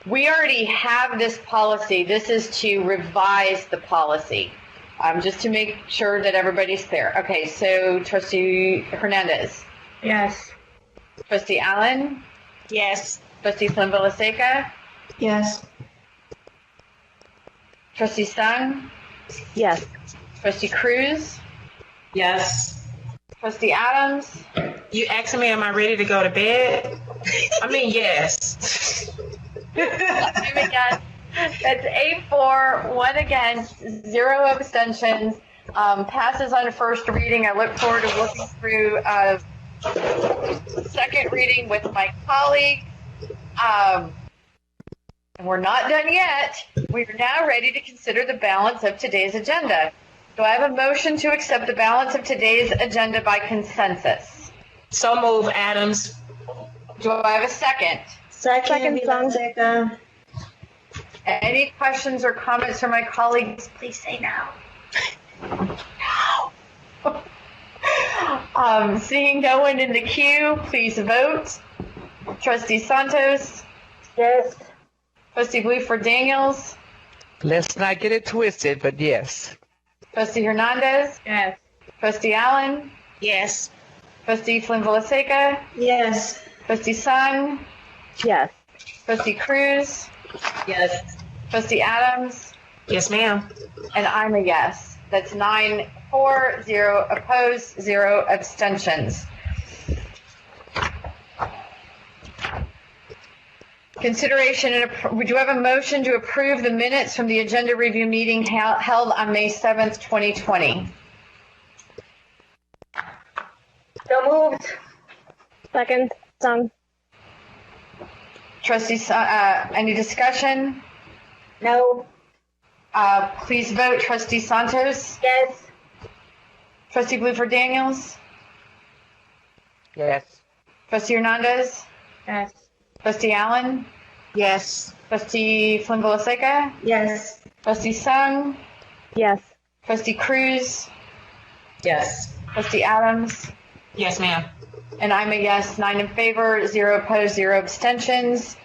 We already have this policy. This is to revise the policy, just to make sure that everybody's clear. Okay, so Trustee Hernandez? Yes. Trustee Allen? Yes. Trustee Slim Villaseca? Yes. Trustee Sung? Yes. Trustee Cruz? Yes. Trustee Adams? You asking me, am I ready to go to bed? I mean, yes. I'm against. That's 8-4, 1 against, 0 abstentions. Passes on first reading. I look forward to looking through second reading with my colleague. And we're not done yet. We are now ready to consider the balance of today's agenda. Do I have a motion to accept the balance of today's agenda by consensus? So move, Adams. Do I have a second? Second, Sung. Any questions or comments from my colleagues? Please say no. No. Seeing no one in the queue, please vote. Trustee Santos? Yes. Trustee Bluford Daniels? Let's not get it twisted, but yes. Trustee Hernandez? Yes. Trustee Allen? Yes. Trustee Flynn Villaseca? Yes. Trustee Sung? Yes. Trustee Cruz? Yes. Trustee Adams? Yes, ma'am. And I'm a yes. That's 9-4, 0 opposed, 0 abstentions. Consideration and would you have a motion to approve the minutes from the agenda review meeting held on May 7th, 2020? So moved. Second, Sung. Trustee, any discussion? No. Please vote. Trustee Santos? Yes. Trustee Bluford Daniels? Yes. Trustee Hernandez? Yes. Trustee Allen? Yes. Trustee Flynn Villaseca? Yes. Trustee Sung? Yes. Trustee Cruz? Yes. Trustee Adams? Yes, ma'am. And I'm a yes, 9 in favor, 0 opposed, 0 abstentions.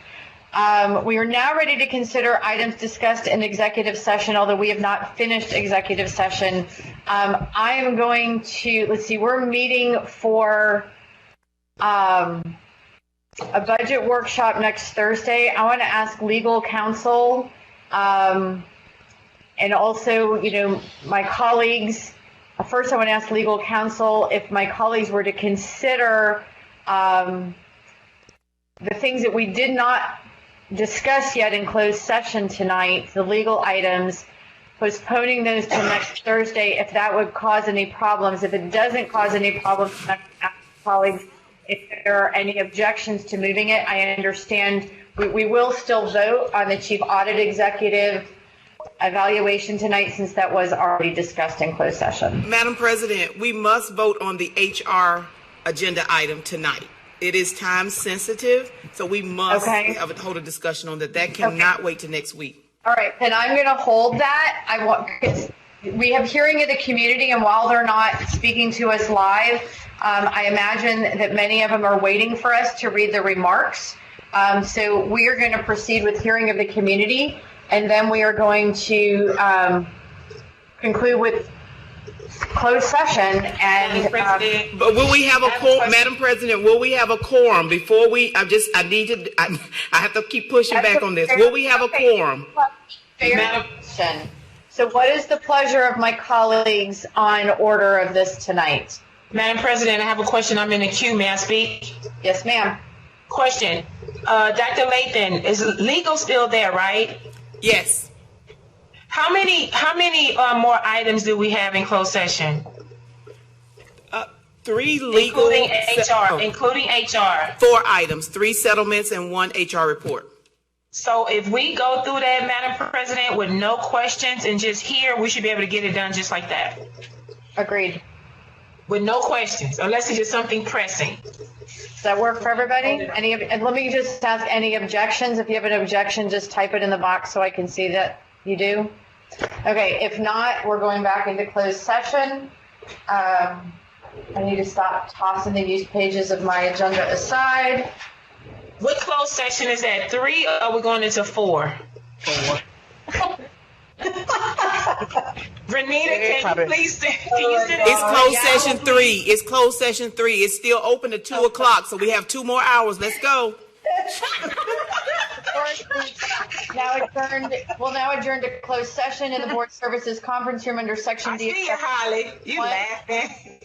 We are now ready to consider items discussed in executive session, although we have not finished executive session. I am going to, let's see, we're meeting for a budget workshop next Thursday. I want to ask legal counsel and also, my colleagues. First, I want to ask legal counsel if my colleagues were to consider the things that we did not discuss yet in closed session tonight, the legal items, postponing those to next Thursday, if that would cause any problems. If it doesn't cause any problems, I'm going to ask colleagues if there are any objections to moving it. I understand we will still vote on the chief audit executive evaluation tonight, since that was already discussed in closed session. Madam President, we must vote on the HR agenda item tonight. It is time sensitive, so we must hold a discussion on that. That cannot wait till next week. All right, then I'm going to hold that. We have hearing of the community, and while they're not speaking to us live, I imagine that many of them are waiting for us to read the remarks. So we are going to proceed with hearing of the community, and then we are going to conclude with closed session. And but will we have a quorum, Madam President? Will we have a quorum before we? I have to keep pushing back on this. Will we have a quorum? Fair question. So, what is the pleasure of my colleagues on order of this tonight? Madam President, I have a question. I'm in the queue. May I speak? Yes, ma'am. Question. Dr. Lathan, is legal still there, right? Yes. How many more items do we have in closed session? 3 legal. Including HR. 4 items, 3 settlements and 1 HR report. So if we go through that, Madam President, with no questions and just here, we should be able to get it done just like that. Agreed. With no questions, unless it's just something pressing. Does that work for everybody? And let me just ask, any objections? If you have an objection, just type it in the box so I can see that you do. Okay, if not, we're going back into closed session. I need to stop tossing these pages of my agenda aside. What closed session is that? 3 or are we going into 4? 4. Renita, can you please send It's closed session 3. It's closed session 3. It's still open to 2 o'clock, so we have 2 more hours. Let's go. For We'll now adjourn to closed session in the Board Services Conference Room under Section D. I see you, Holly. You laughing.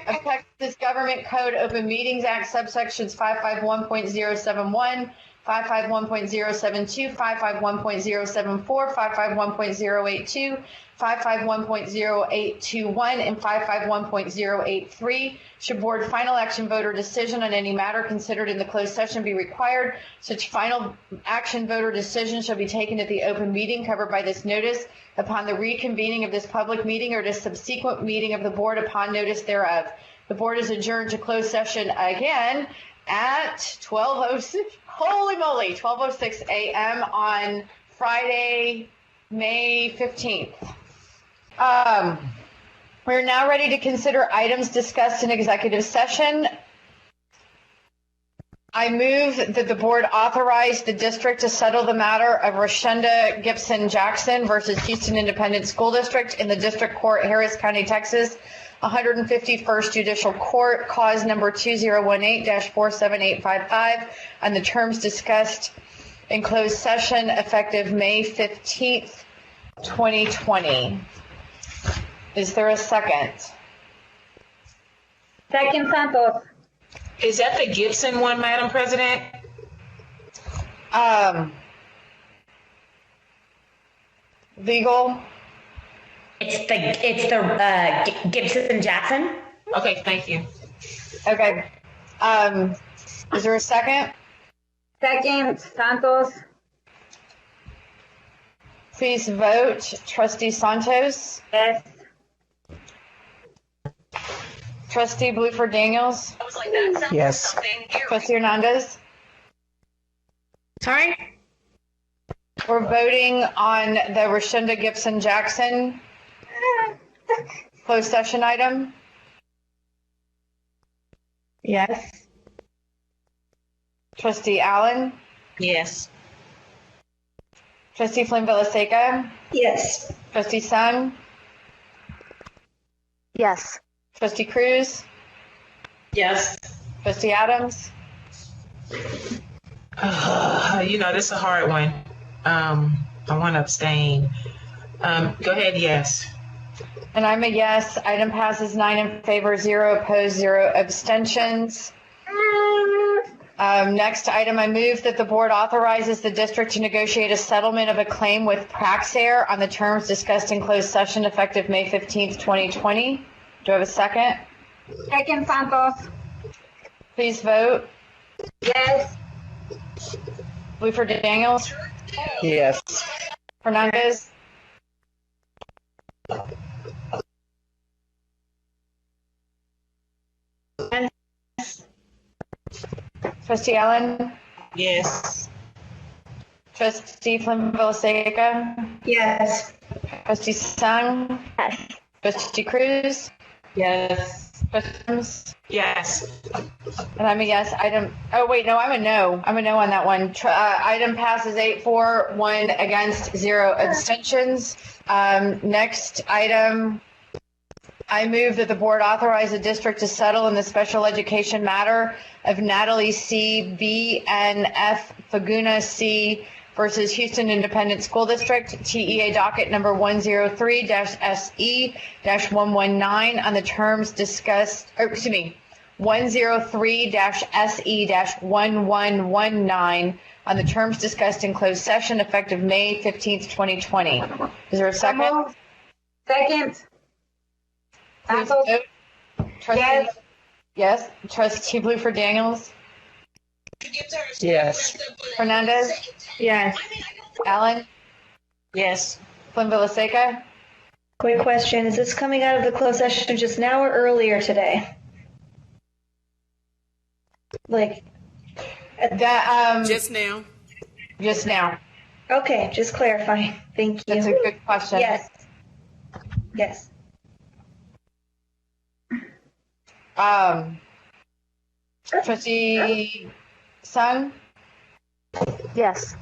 Of Texas Government Code Open Meetings Act, subsections 551.071, 551.072, 551.074, 551.082, 551.0821, and 551.083. Should board final action voter decision on any matter considered in the closed session be required, such final action voter decision shall be taken at the open meeting covered by this notice upon the reconvening of this public meeting or the subsequent meeting of the board upon notice thereof. The board is adjourned to closed session again at 12:06. Holy moly, 12:06 a.m. on Friday, May 15th. We're now ready to consider items discussed in executive session. I move that the board authorize the district to settle the matter of Rashenda Gibson Jackson versus Houston Independent School District in the District Court, Harris County, Texas, 151st Judicial Court, cause number 2018-47855, and the terms discussed in closed session effective May 15th, 2020. Is there a second? Second, Santos. Is that the Gibson one, Madam President? Legal? It's the Gibson Jackson. Okay, thank you. Okay. Is there a second? Second, Santos. Please vote. Trustee Santos? Yes. Trustee Bluford Daniels? Yes. Trustee Hernandez? Sorry? We're voting on the Rashenda Gibson Jackson closed session item. Yes. Trustee Allen? Yes. Trustee Flynn Villaseca? Yes. Trustee Sung? Yes. Trustee Cruz? Yes. Trustee Adams? This is a hard one. I want to abstain. Go ahead, yes. And I'm a yes. Item passes 9 in favor, 0 opposed, 0 abstentions. Next item, I move that the board authorizes the district to negotiate a settlement of a claim with Praxair on the terms discussed in closed session effective May 15th, 2020. Do I have a second? Second, Santos. Please vote. Yes. Bluford Daniels? Yes. Hernandez? Trustee Allen? Yes. Trustee Flynn Villaseca? Yes. Trustee Sung? Yes. Trustee Cruz? Yes. Trustee Yes. And I'm a yes. I'm a no. I'm a no on that one. Item passes 8-4, 1 against, 0 abstentions. Next item, I move that the board authorize the district to settle in the special education matter of Natalie C. B. N. F. Faguna C. versus Houston Independent School District, TEA docket number 103-SE-119 on the terms discussed, 103-SE-1119 on the terms discussed in closed session effective May 15th, 2020. Is there a second? Second. Please vote. Trustee, yes. Trustee Bluford Daniels? Yes. Hernandez? Yes. Allen? Yes. Flynn Villaseca? Quick question. Is this coming out of the closed session just now or earlier today? That Just now. Just now. Okay, just clarifying. Thank you. That's a good question. Yes. Yes. Trustee Sung? Yes.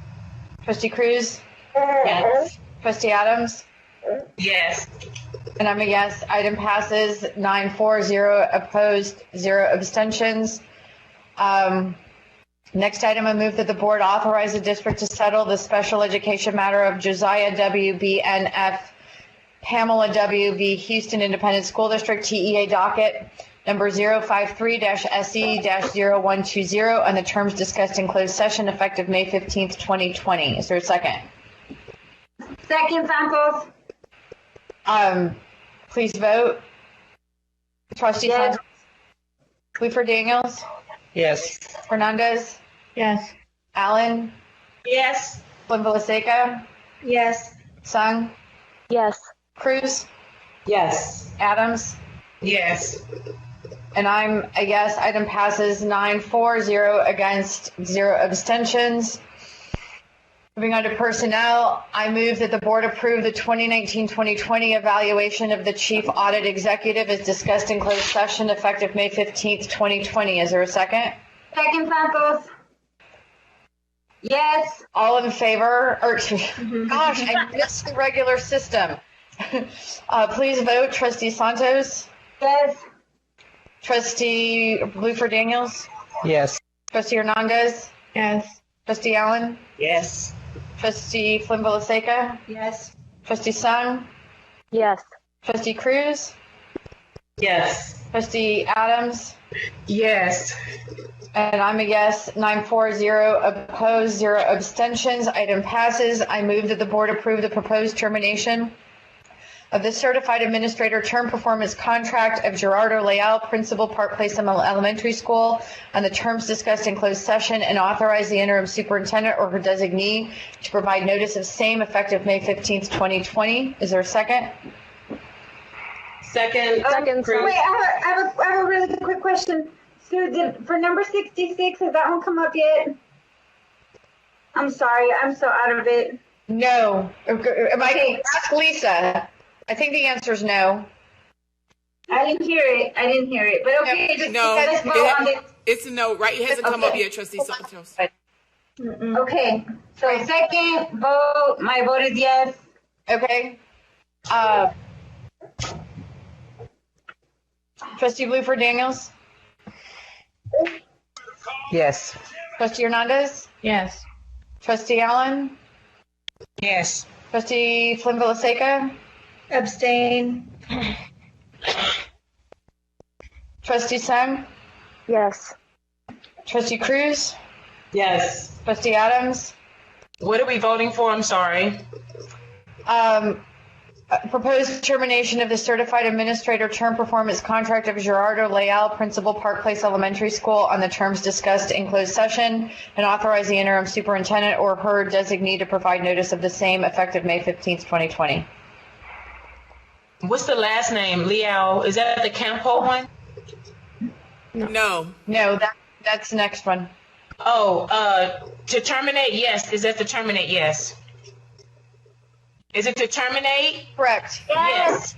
Trustee Cruz? Yes. Trustee Adams? Yes. And I'm a yes. Item passes 9-4, 0 opposed, 0 abstentions. Next item, I move that the board authorize the district to settle the special education matter of Josiah WBNF Pamela W.V. Houston Independent School District, TEA docket number 053-SE-0120, and the terms discussed in closed session effective May 15th, 2020. Is there a second? Second, Santos. Please vote. Trustee Yes. Clifford Daniels? Yes. Hernandez? Yes. Allen? Yes. Flynn Villaseca? Yes. Sung? Yes. Cruz? Yes. Adams? Yes. And I'm a yes. Item passes 9-4, 0 against, 0 abstentions. Moving on to personnel, I move that the board approve the 2019-2020 evaluation of the chief audit executive as discussed in closed session effective May 15th, 2020. Is there a second? Second, Santos. Yes. All in favor? Or, gosh, I missed the regular system. Please vote. Trustee Santos? Yes. Trustee Bluford Daniels? Yes. Trustee Hernandez? Yes. Trustee Allen? Yes. Trustee Flynn Villaseca? Yes. Trustee Sung? Yes. Trustee Cruz? Yes. Trustee Adams? Yes. And I'm a yes. 9-4, 0 opposed, 0 abstentions. Item passes. I move that the board approve the proposed termination of the certified administrator term performance contract of Gerardo Leal, Principal, Park Place Elementary School, on the terms discussed in closed session, and authorize the interim superintendent or her designee to provide notice of same effective May 15th, 2020. Is there a second? Second. Wait, I have a really quick question. So for number 66, has that one come up yet? I'm sorry, I'm so out of it. No. Ask Lisa. I think the answer is no. I didn't hear it. But okay, just let's vote on it. It's a no, right? It hasn't come up yet, Trustee Santos. Okay, so second vote, my vote is yes. Okay. Trustee Bluford Daniels? Yes. Trustee Hernandez? Yes. Trustee Allen? Yes. Trustee Flynn Villaseca? Abstain. Trustee Sung? Yes. Trustee Cruz? Yes. Trustee Adams? What are we voting for? I'm sorry. Proposed termination of the certified administrator term performance contract of Gerardo Leal, Principal, Park Place Elementary School, on the terms discussed in closed session, and authorize the interim superintendent or her designee to provide notice of the same effective May 15th, 2020. What's the last name? Leal. Is that the Campo one? No. No, that's the next one. Oh, to terminate, yes. Is that to terminate? Yes. Is it to terminate? Correct. Yes.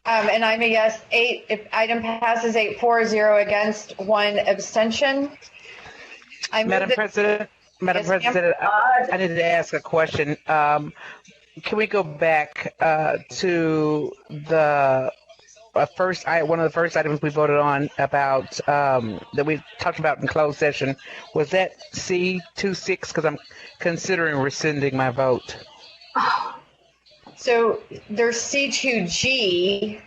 And I'm a yes. If item passes 8-4, 0 against, 1 abstention. Madam President, Yes, I need to ask a question. Can we go back to the one of the first items we voted on about that we talked about in closed session? Was that C26? Because I'm considering rescinding my vote. So there's C2G.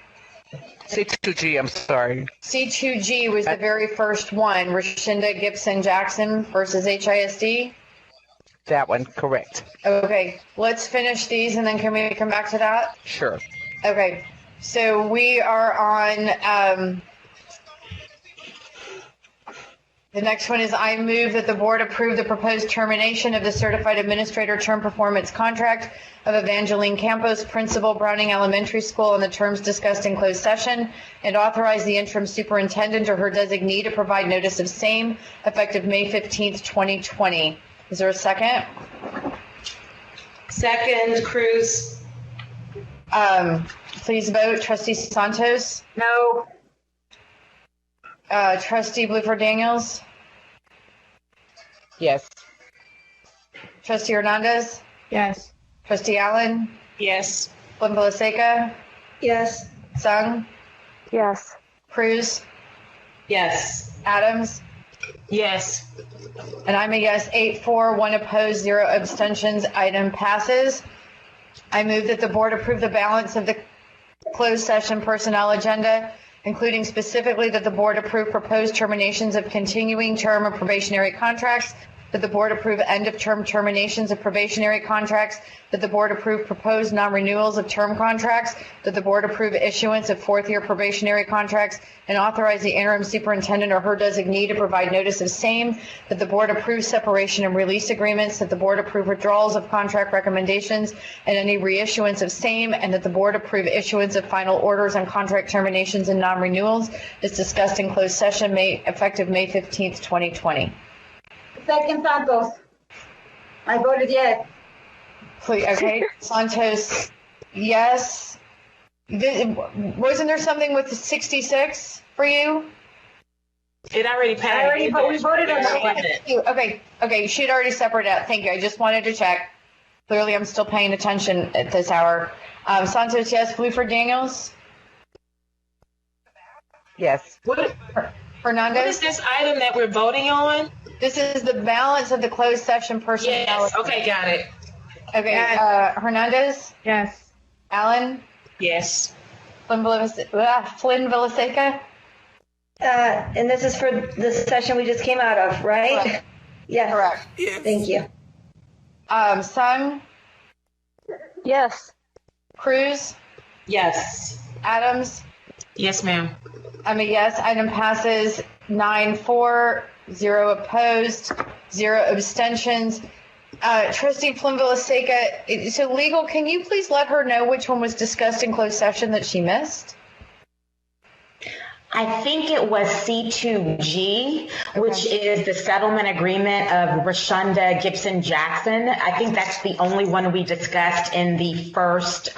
C2G, I'm sorry. C2G was the very first one, Rashinda Gibson Jackson versus HISD. That one, correct. Okay, let's finish these and then can we come back to that? Sure. Okay, so we are on, the next one is I move that the board approve the proposed termination of the certified administrator term performance contract of Evangeline Campos, Principal, Browning Elementary School, on the terms discussed in closed session, and authorize the interim superintendent or her designee to provide notice of same effective May 15th, 2020. Is there a second? Second, Cruz. Please vote. Trustee Santos? No. Trustee Bluford Daniels? Yes. Trustee Hernandez? Yes. Trustee Allen? Yes. Flynn Villaseca? Yes. Sung? Yes. Cruz? Yes. Adams? Yes. And I'm a yes. 8-4, 1 opposed, 0 abstentions. Item passes. I move that the board approve the balance of the closed session personnel agenda, including specifically that the board approve proposed terminations of continuing term of probationary contracts, that the board approve end of term terminations of probationary contracts, that the board approve proposed non-renewals of term contracts, that the board approve issuance of fourth-year probationary contracts, and authorize the interim superintendent or her designee to provide notice of same, that the board approve separation and release agreements, that the board approve withdrawals of contract recommendations and any reissuance of same, and that the board approve issuance of final orders on contract terminations and non-renewals as discussed in closed session effective May 15th, 2020. Second, Santos. I voted yes. Please, okay, Santos, yes. Wasn't there something with the 66 for you? It already passed. We voted on that. Okay, she'd already separated out. Thank you. I just wanted to check. Clearly, I'm still paying attention at this hour. Santos, yes. Bluford Daniels? Yes. Fernandez? What is this item that we're voting on? This is the balance of the closed session personnel. Yes. Okay, got it. Okay, Hernandez? Yes. Allen? Yes. Flynn Villaseca? And this is for the session we just came out of, right? Correct. Yes. Correct. Yes. Thank you. Sung? Yes. Cruz? Yes. Adams? Yes, ma'am. I'm a yes. Item passes 9-4, 0 opposed, 0 abstentions. Trustee Flynn Villaseca, so legal, can you please let her know which one was discussed in closed session that she missed? I think it was C2G, which is the settlement agreement of Rashonda Gibson Jackson. I think that's the only one we discussed in the first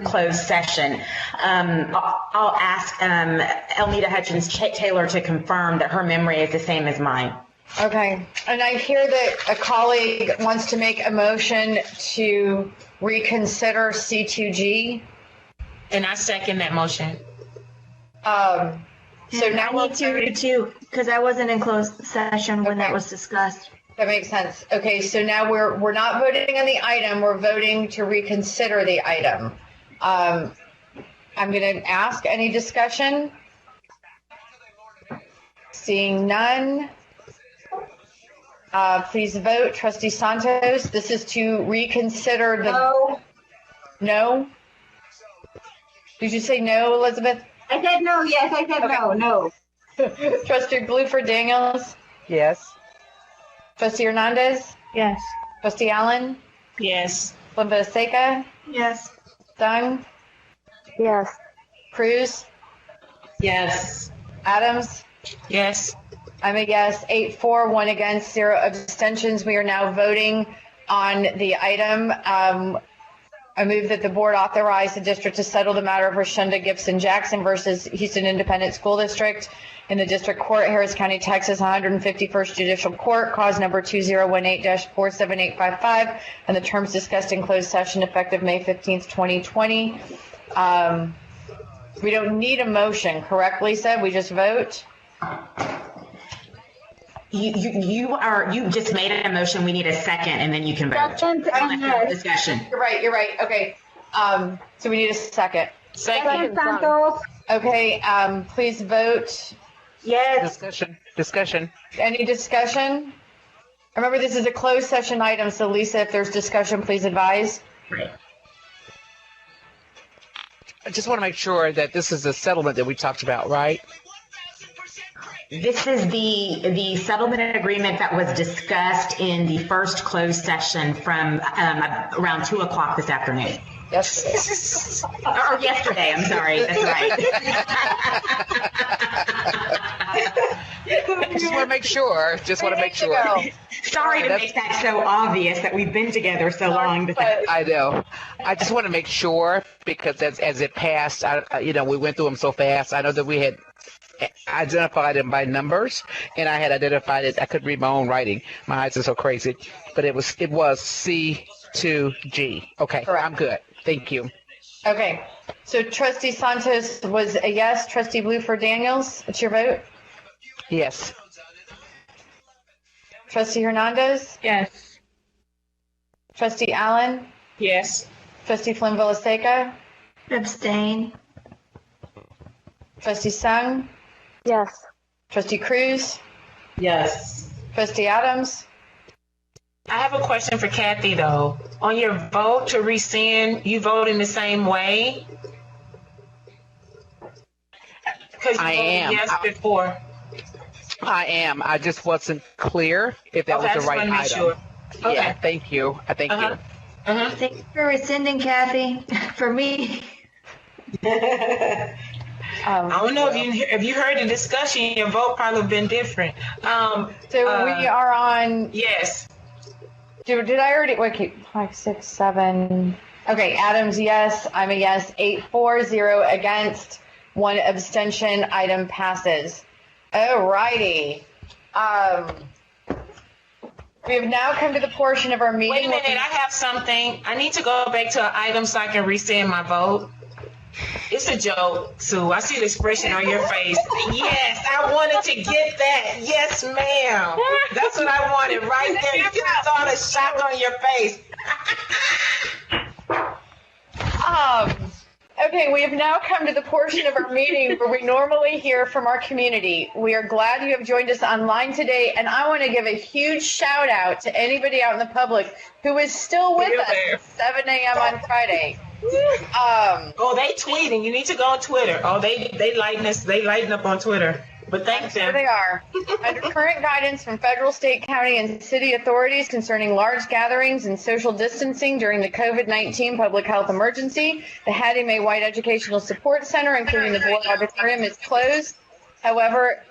closed session. I'll ask Elnita Hutchins Taylor to confirm that her memory is the same as mine. Okay. And I hear that a colleague wants to make a motion to reconsider C2G. And I second that motion. So now I need to too, because I wasn't in closed session when that was discussed. That makes sense. Okay, so now we're not voting on the item, we're voting to reconsider the item. I'm going to ask any discussion. Seeing none. Please vote. Trustee Santos, this is to reconsider the... No? Did you say no, Elizabeth? I said no, yes, I said no. Trustee Bluford Daniels? Yes. Trustee Hernandez? Yes. Trustee Allen? Yes. Flynn Villaseca? Yes. Sung? Yes. Cruz? Yes. Adams? Yes. I'm a yes. 8-4, 1 against, 0 abstentions. We are now voting on the item. I move that the board authorize the district to settle the matter of Rashonda Gibson Jackson versus Houston Independent School District in the District Court, Harris County, Texas, 151st Judicial Court, cause number 2018-47855, and the terms discussed in closed session effective May 15th, 2020. We don't need a motion, correct, Lisa? We just vote? You just made a motion. We need a second, and then you can vote. Discussion. You're right. Okay. So we need a second. Second. Santos. Okay. Please vote. Yes. Discussion. Any discussion? Remember, this is a closed session item, so Lisa, if there's discussion, please advise. Right. I just want to make sure that this is the settlement that we talked about, right? This is the settlement agreement that was discussed in the first closed session from around 2 o'clock this afternoon. Yes. Or yesterday, I'm sorry. That's right. Just want to make sure. Sorry to make that so obvious that we've been together so long. I know. I just want to make sure because as it passed, we went through them so fast. I know that we had identified them by numbers, and I had identified it. I couldn't read my own writing. My eyes are so crazy. But it was C2G. Okay, correct. I'm good. Thank you. Okay. So Trustee Santos was a yes. Trustee Bluford Daniels, what's your vote? Yes. Trustee Hernandez? Yes. Trustee Allen? Yes. Trustee Flynn Villaseca? Abstain. Trustee Sung? Yes. Trustee Cruz? Yes. Trustee Adams? I have a question for Kathy, though. On your vote to rescind, you vote in the same way? Because you I voted am. yes before. I am. I just wasn't clear if that Okay, I was just the right wanna make item. sure. Okay. Yeah, thank you. I thank you. Thank you for rescinding, Kathy. For me. I don't know if you heard the discussion, your vote probably would have been different. So we are on. Yes. Did I already? Wait, okay, 5, 6, 7. Okay, Adams, yes. I'm a yes. 8-4-0 against. 1 abstention. Item passes. Alrighty. We have now come to the portion of our meeting. Wait a minute, I have something. I need to go back to an item so I can rescind my vote. It's a joke, Sue. I see the expression on your face. Yes, I wanted to get that. Yes, ma'am. That's what I wanted right there. You saw the shock on your face. Okay, we have now come to the portion of our meeting where we normally hear from our community. We are glad you have joined us online today, and I want to give a huge shout out to anybody out in the public who is still with us at 7 a.m. on Friday. Oh, they tweeting. You need to go on Twitter. Oh, they lighten up on Twitter. But thank them. There they are. Under current guidance from federal, state, county, and city authorities concerning large gatherings and social distancing during the COVID-19 public health emergency, the Hattie Mae White Educational Support Center, including the board auditorium, is closed. However,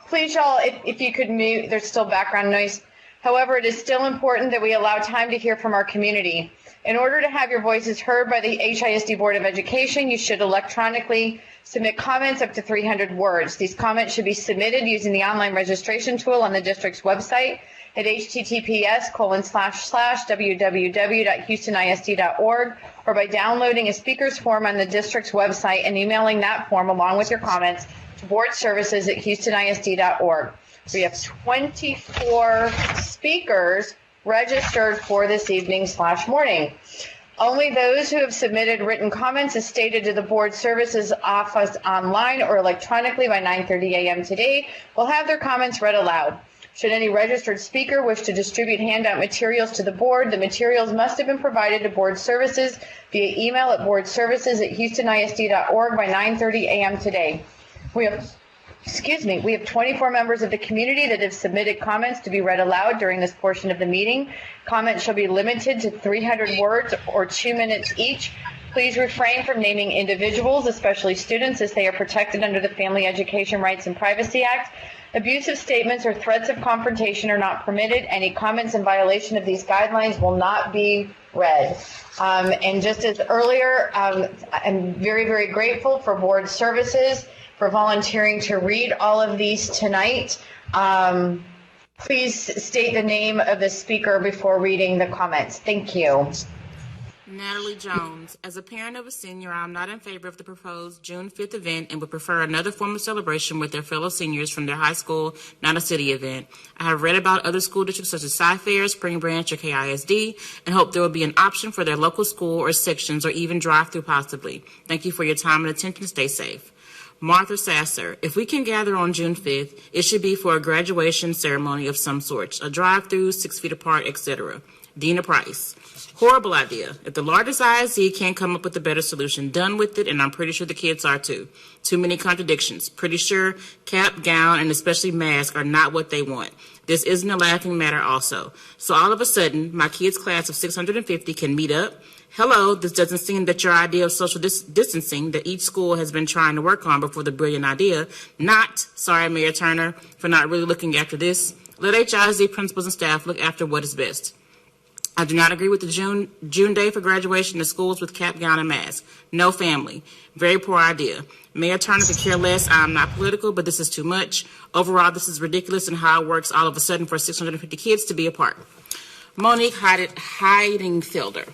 please y'all, if you could mute, there's still background noise. However, it is still important that we allow time to hear from our community. In order to have your voices heard by the HISD Board of Education, you should electronically submit comments up to 300 words. These comments should be submitted using the online registration tool on the district's website at https://www.houstonisd.org or by downloading a speaker's form on the district's website and emailing that form along with your comments to boardservices@houstonisd.org. We have 24 speakers registered for this evening/morning. Only those who have submitted written comments as stated to the board services office online or electronically by 9:30 a.m. today will have their comments read aloud. Should any registered speaker wish to distribute handout materials to the board, the materials must have been provided to board services via email at boardservices@houstonisd.org by 9:30 a.m. today. We have 24 members of the community that have submitted comments to be read aloud during this portion of the meeting. Comments shall be limited to 300 words or 2 minutes each. Please refrain from naming individuals, especially students, as they are protected under the Family Education Rights and Privacy Act. Abusive statements or threats of confrontation are not permitted. Any comments in violation of these guidelines will not be read. And just as earlier, I'm very, very grateful for board services for volunteering to read all of these tonight. Please state the name of the speaker before reading the comments. Thank you. Natalie Jones. As a parent of a senior, I am not in favor of the proposed June 5th event and would prefer another form of celebration with their fellow seniors from their high school, not a city event. I have read about other school districts such as Cy-Fair, Spring Branch, or KISD and hope there will be an option for their local school or sections or even drive-through possibly. Thank you for your time and attention. Stay safe. Martha Sasser. If we can gather on June 5th, it should be for a graduation ceremony of some sort, a drive-through, 6 feet apart, etc. Dina Price. Horrible idea. If the largest ISD can't come up with a better solution, done with it, and I'm pretty sure the kids are too. Too many contradictions. Pretty sure cap, gown, and especially mask are not what they want. This isn't a laughing matter also. So all of a sudden, my kids' class of 650 can meet up. Hello, this doesn't seem that your idea of social distancing that each school has been trying to work on before the brilliant idea. Not, sorry, Mayor Turner, for not really looking after this. Let HISD principals and staff look after what is best. I do not agree with the June day for graduation to schools with cap, gown, and mask. No family. Very poor idea. Mayor Turner could care less. I'm not political, but this is too much. Overall, this is ridiculous and how it works all of a sudden for 650 kids to be apart. Monique Heidingfelder.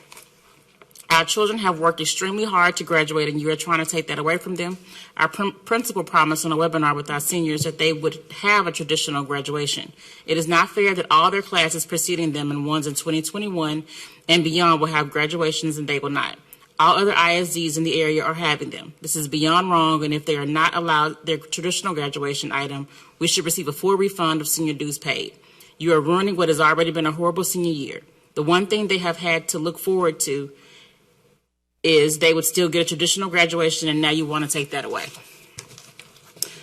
Our children have worked extremely hard to graduate, and you are trying to take that away from them. Our principal promised on a webinar with our seniors that they would have a traditional graduation. It is not fair that all their classes preceding them and ones in 2021 and beyond will have graduations and they will not. All other ISDs in the area are having them. This is beyond wrong, and if they are not allowed their traditional graduation item, we should receive a full refund of senior dues paid. You are ruining what has already been a horrible senior year. The one thing they have had to look forward to is they would still get a traditional graduation, and now you want to take that away.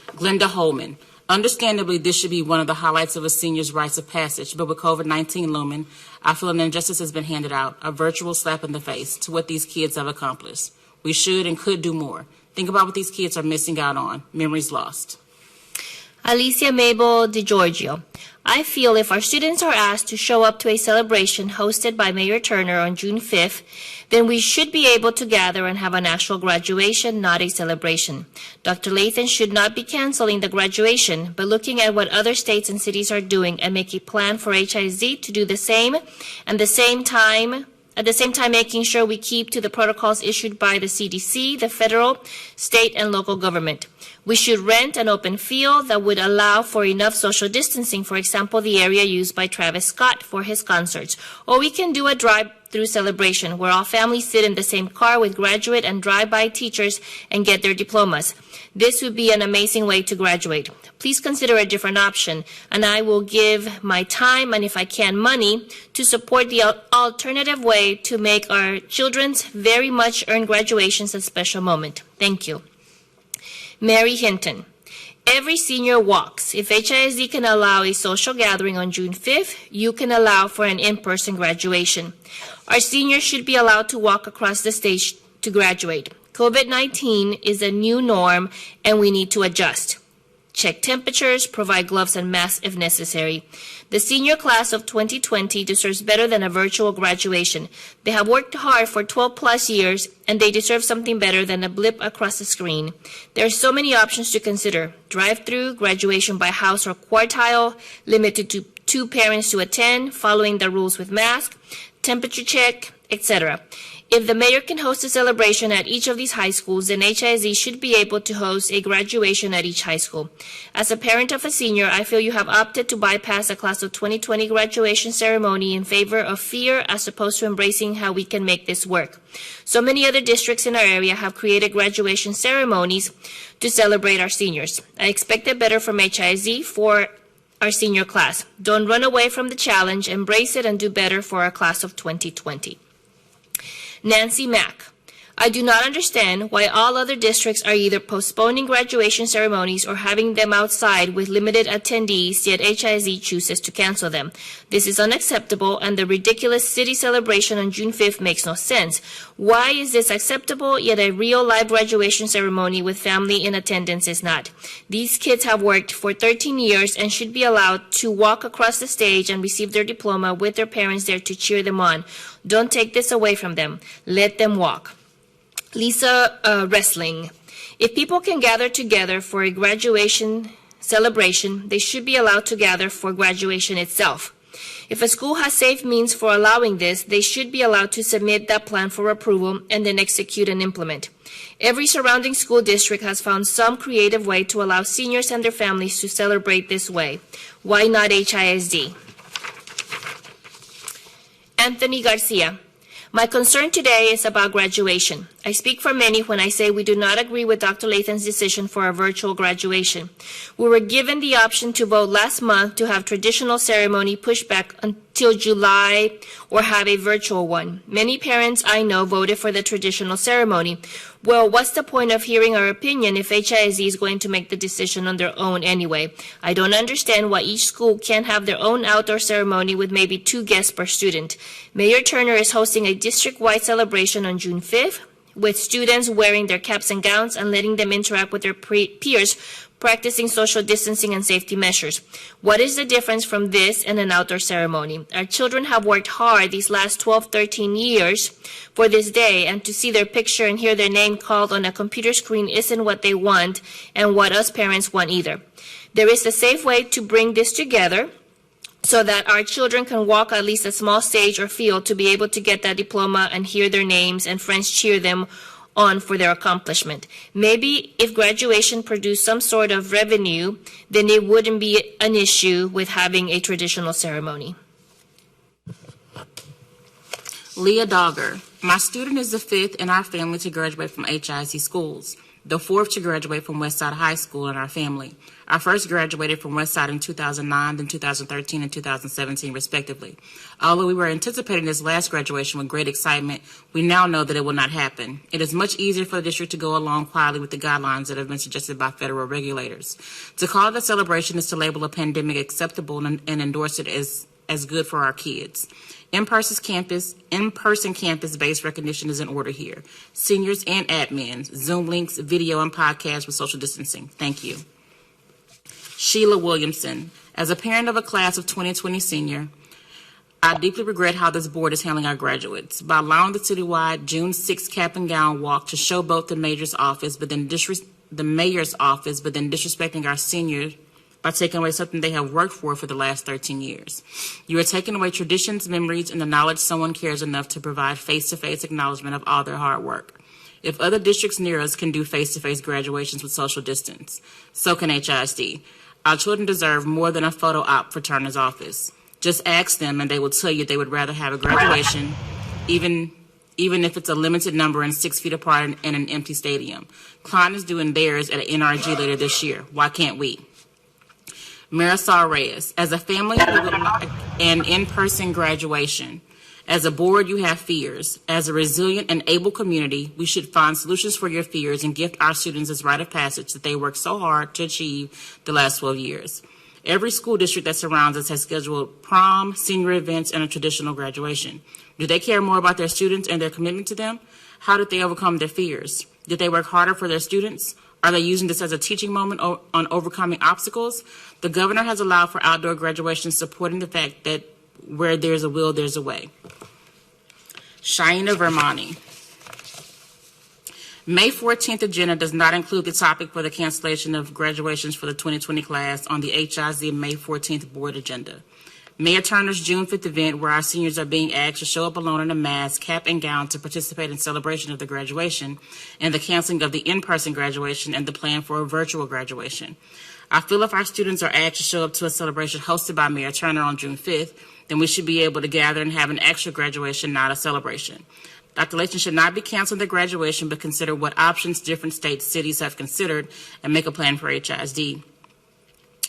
Glenda Holman. Understandably, this should be one of the highlights of a senior's rites of passage, but with COVID-19 looming, I feel an injustice has been handed out, a virtual slap in the face to what these kids have accomplished. We should and could do more. Think about what these kids are missing out on. Memories lost. Alicia Mabel DiGiorgio. I feel if our students are asked to show up to a celebration hosted by Mayor Turner on June 5th, then we should be able to gather and have an actual graduation, not a celebration. Dr. Lathan should not be canceling the graduation, but looking at what other states and cities are doing and make a plan for HIZ to do the same, and at the same time making sure we keep to the protocols issued by the CDC, the federal, state, and local government. We should rent an open field that would allow for enough social distancing, for example, the area used by Travis Scott for his concerts. Or we can do a drive-through celebration where all families sit in the same car with graduate and drive-by teachers and get their diplomas. This would be an amazing way to graduate. Please consider a different option, and I will give my time and, if I can, money to support the alternative way to make our children's very much earned graduations a special moment. Thank you. Mary Hinton. Every senior walks. If HISD can allow a social gathering on June 5th, you can allow for an in-person graduation. Our seniors should be allowed to walk across the stage to graduate. COVID-19 is a new norm, and we need to adjust. Check temperatures, provide gloves and masks if necessary. The senior class of 2020 deserves better than a virtual graduation. They have worked hard for 12 plus years, and they deserve something better than a blip across the screen. There are so many options to consider. Drive-through, graduation by house or quartile, limited to 2 parents to attend, following the rules with mask, temperature check, etc. If the mayor can host a celebration at each of these high schools, then HISD should be able to host a graduation at each high school. As a parent of a senior, I feel you have opted to bypass the class of 2020 graduation ceremony in favor of fear as opposed to embracing how we can make this work. So many other districts in our area have created graduation ceremonies to celebrate our seniors. I expected better from HISD for our senior class. Don't run away from the challenge, embrace it, and do better for our class of 2020. Nancy Mack. I do not understand why all other districts are either postponing graduation ceremonies or having them outside with limited attendees, yet HISD chooses to cancel them. This is unacceptable, and the ridiculous city celebration on June 5th makes no sense. Why is this acceptable, yet a real live graduation ceremony with family in attendance is not? These kids have worked for 13 years and should be allowed to walk across the stage and receive their diploma with their parents there to cheer them on. Don't take this away from them. Let them walk. Lisa Wrestling. If people can gather together for a graduation celebration, they should be allowed to gather for graduation itself. If a school has safe means for allowing this, they should be allowed to submit that plan for approval and then execute and implement. Every surrounding school district has found some creative way to allow seniors and their families to celebrate this way. Why not HISD? Anthony Garcia. My concern today is about graduation. I speak for many when I say we do not agree with Dr. Lathan's decision for a virtual graduation. We were given the option to vote last month to have traditional ceremony pushed back until July or have a virtual one. Many parents I know voted for the traditional ceremony. Well, what's the point of hearing our opinion if HISD is going to make the decision on their own anyway? I don't understand why each school can't have their own outdoor ceremony with maybe 2 guests per student. Mayor Turner is hosting a district-wide celebration on June 5th with students wearing their caps and gowns and letting them interact with their peers, practicing social distancing and safety measures. What is the difference from this and an outdoor ceremony? Our children have worked hard these last 12, 13 years for this day, and to see their picture and hear their name called on a computer screen isn't what they want and what us parents want either. There is a safe way to bring this together. so that our children can walk at least a small stage or field to be able to get that diploma and hear their names and friends cheer them on for their accomplishment. Maybe if graduation produced some sort of revenue, then it wouldn't be an issue with having a traditional ceremony. Leah Dogger. My student is the fifth in our family to graduate from HISD schools, the fourth to graduate from Westside High School in our family. Our first graduated from Westside in 2009, then 2013 and 2017, respectively. Although we were anticipating this last graduation with great excitement, we now know that it will not happen. It is much easier for the district to go along quietly with the guidelines that have been suggested by federal regulators. To call it a celebration is to label a pandemic acceptable and endorse it as good for our kids. In-person campus-based recognition is in order here. Seniors and admins, Zoom links, video, and podcasts with social distancing. Thank you. Sheila Williamson. As a parent of a class of 2020 senior, I deeply regret how this board is handling our graduates. By allowing the citywide June 6th cap and gown walk to showboat the mayor's office, but then disrespecting our seniors by taking away something they have worked for the last 13 years. You are taking away traditions, memories, and the knowledge someone cares enough to provide face-to-face acknowledgement of all their hard work. If other districts near us can do face-to-face graduations with social distance, so can HISD. Our children deserve more than a photo op for Turner's office. Just ask them and they will tell you they would rather have a graduation, even if it's a limited number and 6 feet apart in an empty stadium. Klein is doing theirs at an NRG later this year. Why can't we? Marisol Reyes, as a family who would like an in-person graduation, as a board you have fears. As a resilient and able community, we should find solutions for your fears and gift our students this rite of passage that they worked so hard to achieve the last 12 years. Every school district that surrounds us has scheduled prom, senior events, and a traditional graduation. Do they care more about their students and their commitment to them? How did they overcome their fears? Did they work harder for their students? Are they using this as a teaching moment on overcoming obstacles? The governor has allowed for outdoor graduation, supporting the fact that where there's a will, there's a way. Shaina Vermani. May 14th agenda does not include the topic for the cancellation of graduations for the 2020 class on the HISD May 14th board agenda. Mayor Turner's June 5th event, where our seniors are being asked to show up alone in a mask, cap, and gown to participate in celebration of the graduation, and the canceling of the in-person graduation and the plan for a virtual graduation. I feel if our students are asked to show up to a celebration hosted by Mayor Turner on June 5th, then we should be able to gather and have an extra graduation, not a celebration. Dr. Layton should not be canceling the graduation, but consider what options different states, cities have considered and make a plan for HISD.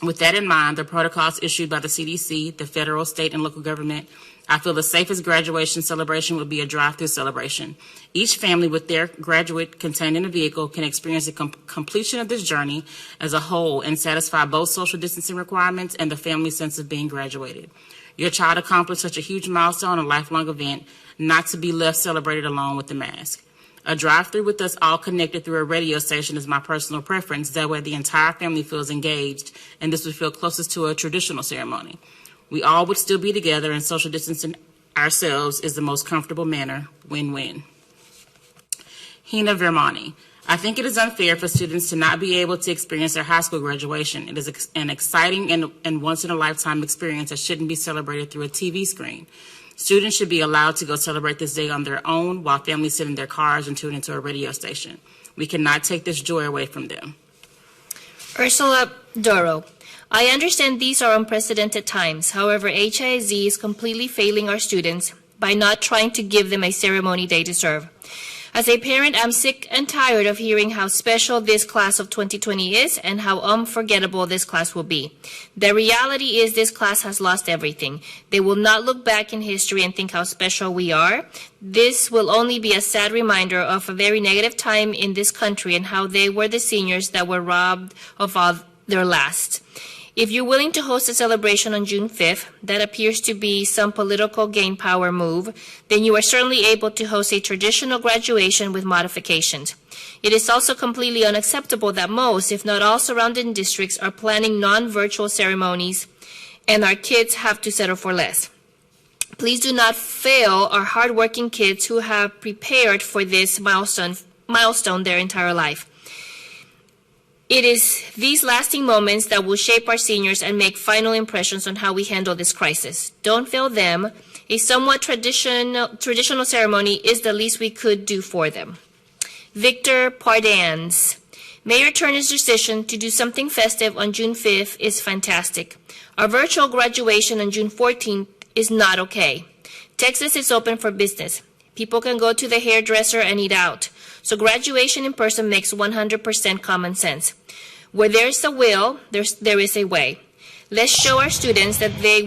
With that in mind, the protocols issued by the CDC, the federal, state, and local government, I feel the safest graduation celebration would be a drive-through celebration. Each family with their graduate contained in a vehicle can experience the completion of this journey as a whole and satisfy both social distancing requirements and the family sense of being graduated. Your child accomplished such a huge milestone, a lifelong event, not to be left celebrated alone with the mask. A drive-through with us all connected through a radio station is my personal preference. That way the entire family feels engaged, and this would feel closest to a traditional ceremony. We all would still be together, and social distancing ourselves is the most comfortable manner. Win-win. Hina Vermani. I think it is unfair for students to not be able to experience their high school graduation. It is an exciting and once-in-a-lifetime experience that shouldn't be celebrated through a TV screen. Students should be allowed to go celebrate this day on their own while families sit in their cars and tune into a radio station. We cannot take this joy away from them. Ursula Doro. I understand these are unprecedented times. However, HISD is completely failing our students by not trying to give them a ceremony they deserve. As a parent, I'm sick and tired of hearing how special this class of 2020 is and how unforgettable this class will be. The reality is this class has lost everything. They will not look back in history and think how special we are. This will only be a sad reminder of a very negative time in this country and how they were the seniors that were robbed of all their last. If you're willing to host a celebration on June 5th, that appears to be some political gain power move, then you are certainly able to host a traditional graduation with modifications. It is also completely unacceptable that most, if not all, surrounding districts are planning non-virtual ceremonies and our kids have to settle for less. Please do not fail our hardworking kids who have prepared for this milestone their entire life. It is these lasting moments that will shape our seniors and make final impressions on how we handle this crisis. Don't fail them. A somewhat traditional ceremony is the least we could do for them. Victor Pardans. Mayor Turner's decision to do something festive on June 5th is fantastic. Our virtual graduation on June 14th is not okay. Texas is open for business. People can go to the hairdresser and eat out. So graduation in person makes 100% common sense. Where there is a will, there is a way. Let's show our students that they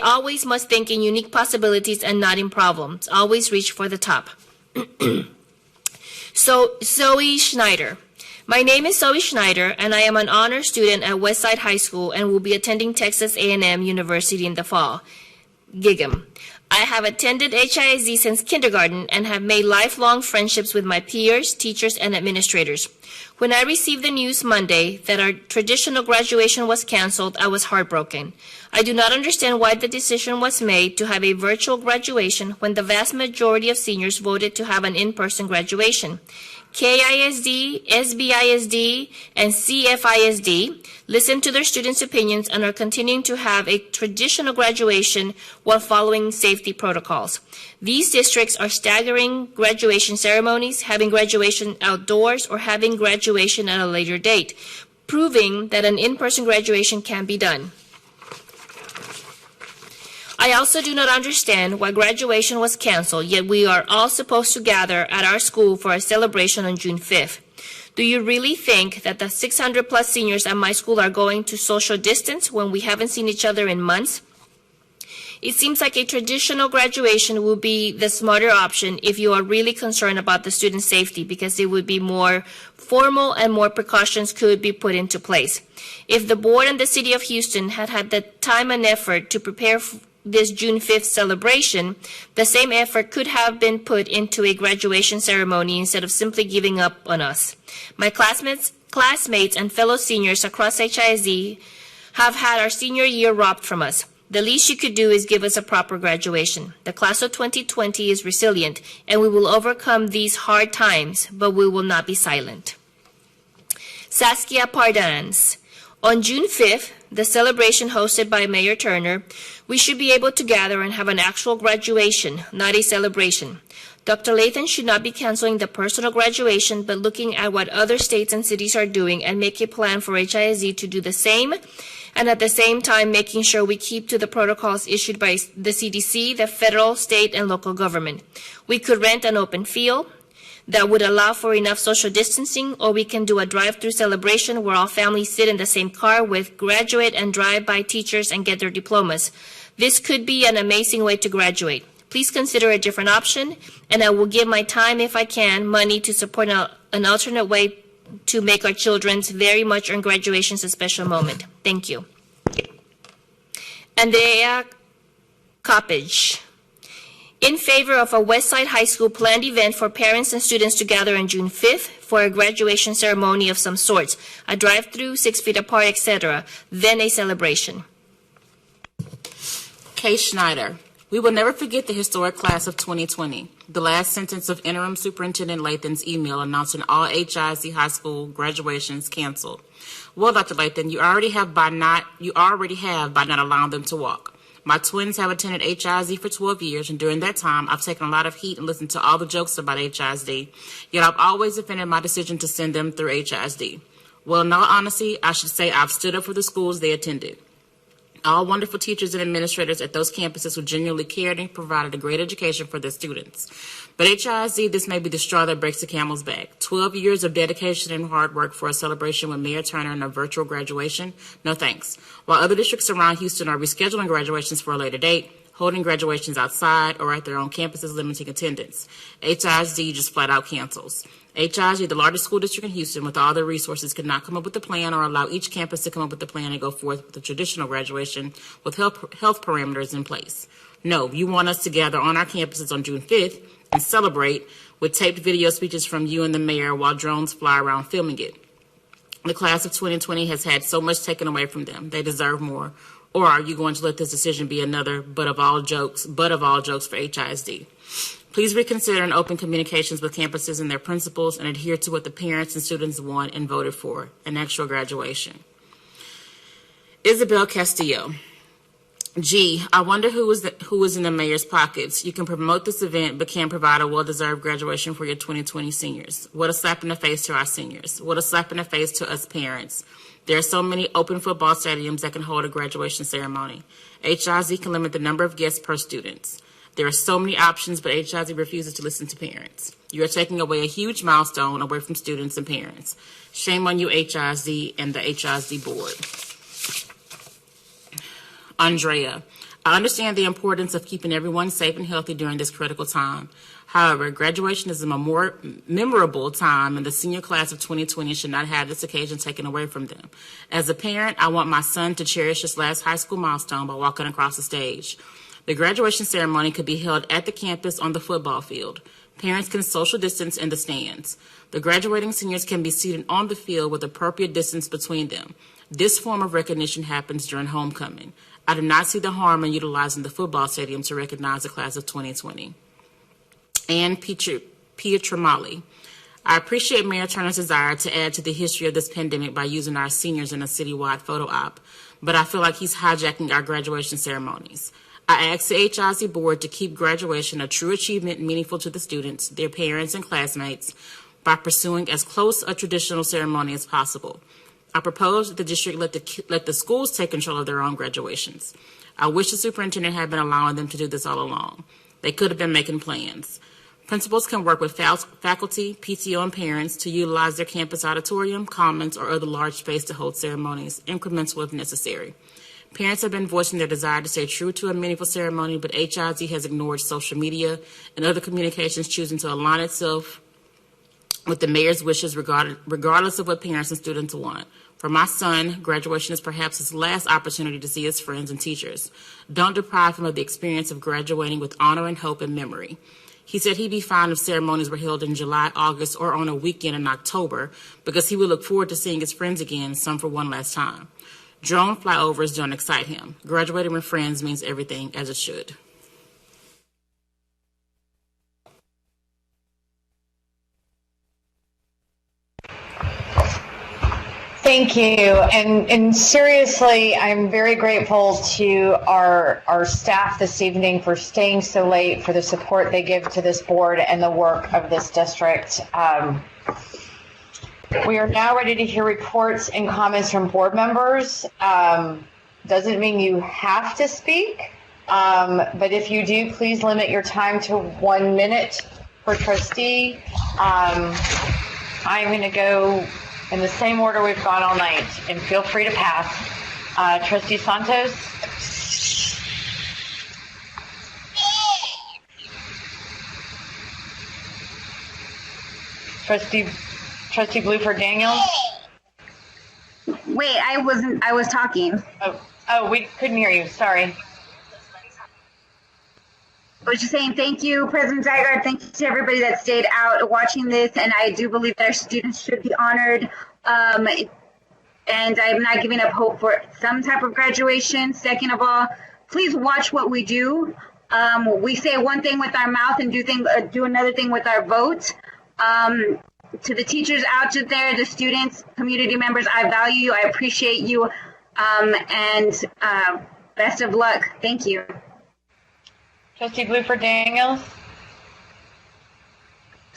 always must think in unique possibilities and not in problems. Always reach for the top. So, Zoe Schneider. My name is Zoe Schneider, and I am an honor student at Westside High School and will be attending Texas A&M University in the fall. Gig'em. I have attended HISD since kindergarten and have made lifelong friendships with my peers, teachers, and administrators. When I received the news Monday that our traditional graduation was canceled, I was heartbroken. I do not understand why the decision was made to have a virtual graduation when the vast majority of seniors voted to have an in-person graduation. KISD, SBISD, and CFISD listen to their students' opinions and are continuing to have a traditional graduation while following safety protocols. These districts are staggering graduation ceremonies, having graduation outdoors, or having graduation at a later date, proving that an in-person graduation can be done. I also do not understand why graduation was canceled, yet we are all supposed to gather at our school for a celebration on June 5th. Do you really think that the 600 plus seniors at my school are going to social distance when we haven't seen each other in months? It seems like a traditional graduation will be the smarter option if you are really concerned about the student safety, because it would be more formal and more precautions could be put into place. If the board and the city of Houston had had the time and effort to prepare this June 5th celebration, the same effort could have been put into a graduation ceremony instead of simply giving up on us. My classmates and fellow seniors across HISD have had our senior year robbed from us. The least you could do is give us a proper graduation. The class of 2020 is resilient, and we will overcome these hard times, but we will not be silent. Saskia Pardans. On June 5th, the celebration hosted by Mayor Turner, we should be able to gather and have an actual graduation, not a celebration. Dr. Lathan should not be canceling the personal graduation, but looking at what other states and cities are doing and make a plan for HISD to do the same, and at the same time making sure we keep to the protocols issued by the CDC, the federal, state, and local government. We could rent an open field that would allow for enough social distancing, or we can do a drive-through celebration where all families sit in the same car with graduate and drive-by teachers and get their diplomas. This could be an amazing way to graduate. Please consider a different option, and I will give my time, if I can, money to support an alternate way to make our children's very much earned graduations a special moment. Thank you. Andrea Coppage. In favor of a Westside High School planned event for parents and students to gather on June 5th for a graduation ceremony of some sorts, a drive-through, 6 feet apart, etc., then a celebration. Kay Schneider. We will never forget the historic class of 2020. The last sentence of Interim Superintendent Lathan's email announcing all HISD high school graduations canceled. Well, Dr. Lathan, you already have by not allowing them to walk. My twins have attended HISD for 12 years, and during that time, I've taken a lot of heat and listened to all the jokes about HISD, yet I've always defended my decision to send them through HISD. Well, in all honesty, I should say I've stood up for the schools they attended. All wonderful teachers and administrators at those campuses who genuinely cared and provided a great education for their students. But HISD, this may be the straw that breaks the camel's back. 12 years of dedication and hard work for a celebration with Mayor Turner and a virtual graduation? No thanks. While other districts around Houston are rescheduling graduations for a later date, holding graduations outside or at their own campuses, limiting attendance, HISD just flat out cancels. HISD, the largest school district in Houston with all their resources, could not come up with a plan or allow each campus to come up with a plan and go forth with a traditional graduation with health parameters in place. No, you want us to gather on our campuses on June 5th and celebrate with taped video speeches from you and the mayor while drones fly around filming it. The class of 2020 has had so much taken away from them. They deserve more. Or are you going to let this decision be another butt of all jokes for HISD? Please reconsider and open communications with campuses and their principals and adhere to what the parents and students want and voted for, an actual graduation. Isabel Castillo. G, I wonder who is in the mayor's pockets. You can promote this event, but can't provide a well-deserved graduation for your 2020 seniors. What a slap in the face to our seniors. What a slap in the face to us parents. There are so many open football stadiums that can hold a graduation ceremony. HIZ can limit the number of guests per student. There are so many options, but HIZ refuses to listen to parents. You are taking away a huge milestone away from students and parents. Shame on you, HIZ and the HIZ board. Andrea, I understand the importance of keeping everyone safe and healthy during this critical time. However, graduation is a more memorable time, and the senior class of 2020 should not have this occasion taken away from them. As a parent, I want my son to cherish his last high school milestone by walking across the stage. The graduation ceremony could be held at the campus on the football field. Parents can social distance in the stands. The graduating seniors can be seated on the field with appropriate distance between them. This form of recognition happens during homecoming. I do not see the harm in utilizing the football stadium to recognize the class of 2020. And Pietramali. I appreciate Mayor Turner's desire to add to the history of this pandemic by using our seniors in a citywide photo op, but I feel like he's hijacking our graduation ceremonies. I ask the HIZ board to keep graduation a true achievement meaningful to the students, their parents, and classmates by pursuing as close a traditional ceremony as possible. I propose that the district let the schools take control of their own graduations. I wish the superintendent had been allowing them to do this all along. They could have been making plans. Principals can work with faculty, PTO, and parents to utilize their campus auditorium, commons, or other large space to hold ceremonies, incremental if necessary. Parents have been voicing their desire to stay true to a meaningful ceremony, but HIZ has ignored social media and other communications, choosing to align itself with the mayor's wishes regardless of what parents and students want. For my son, graduation is perhaps his last opportunity to see his friends and teachers. Don't deprive him of the experience of graduating with honor and hope and memory. He said he'd be fine if ceremonies were held in July, August, or on a weekend in October because he would look forward to seeing his friends again, some for one last time. Drone flyovers don't excite him. Graduating with friends means everything as it should. Thank you. And seriously, I'm very grateful to our staff this evening for staying so late, for the support they give to this board and the work of this district. We are now ready to hear reports and comments from board members. Doesn't mean you have to speak, but if you do, please limit your time to 1 minute per trustee. I'm going to go in the same order we've gone all night, and feel free to pass. Trustee Santos. Trustee Bluford Daniels. Wait, I was talking. Oh, we couldn't hear you. Sorry. I was just saying thank you, President Zygarde. Thank you to everybody that stayed out watching this, and I do believe that our students should be honored. And I'm not giving up hope for some type of graduation. Second of all, please watch what we do. We say one thing with our mouth and do another thing with our vote. To the teachers out there, the students, community members, I value you. I appreciate you. And best of luck. Thank you. Trustee Bluford Daniels.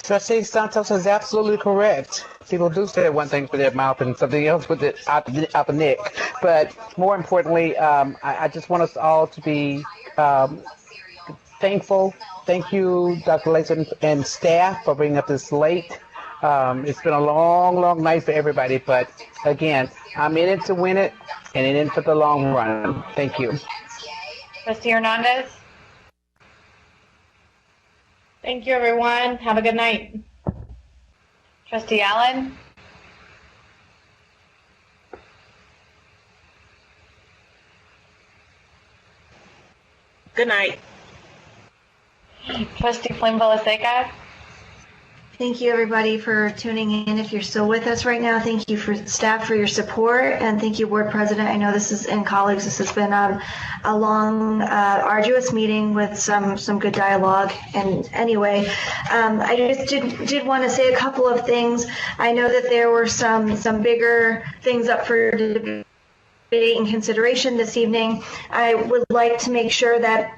Trustee Santos is absolutely correct. People do say one thing with their mouth and something else with it out the neck. But more importantly, I just want us all to be thankful. Thank you, Dr. Layton and staff, for bringing up this late. It's been a long, long night for everybody. But again, I'm in it to win it and in it for the long run. Thank you. Trustee Hernandez. Thank you, everyone. Have a good night. Trustee Allen. Good night. Trustee Flynn Volaseca. Thank you, everybody, for tuning in. If you're still with us right now, thank you for staff for your support, and thank you, Board President. I know this is, and colleagues, this has been a long, arduous meeting with some good dialogue. And anyway, I just did want to say a couple of things. I know that there were some bigger things up for debate and consideration this evening. I would like to make sure that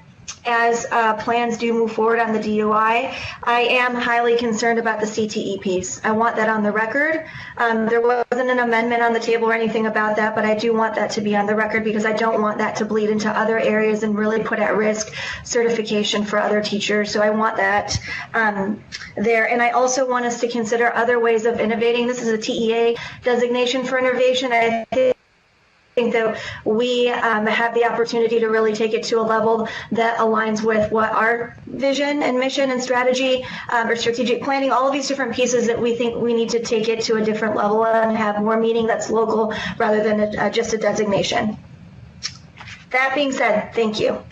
as plans do move forward on the DUI, I am highly concerned about the CTE piece. I want that on the record. There wasn't an amendment on the table or anything about that, but I do want that to be on the record because I don't want that to bleed into other areas and really put at risk certification for other teachers. So I want that there. And I also want us to consider other ways of innovating. This is a TEA designation for innovation. I think that we have the opportunity to really take it to a level that aligns with what our vision and mission and strategy or strategic planning, all of these different pieces that we think we need to take it to a different level and have more meaning that's local rather than just a designation. That being said, thank you.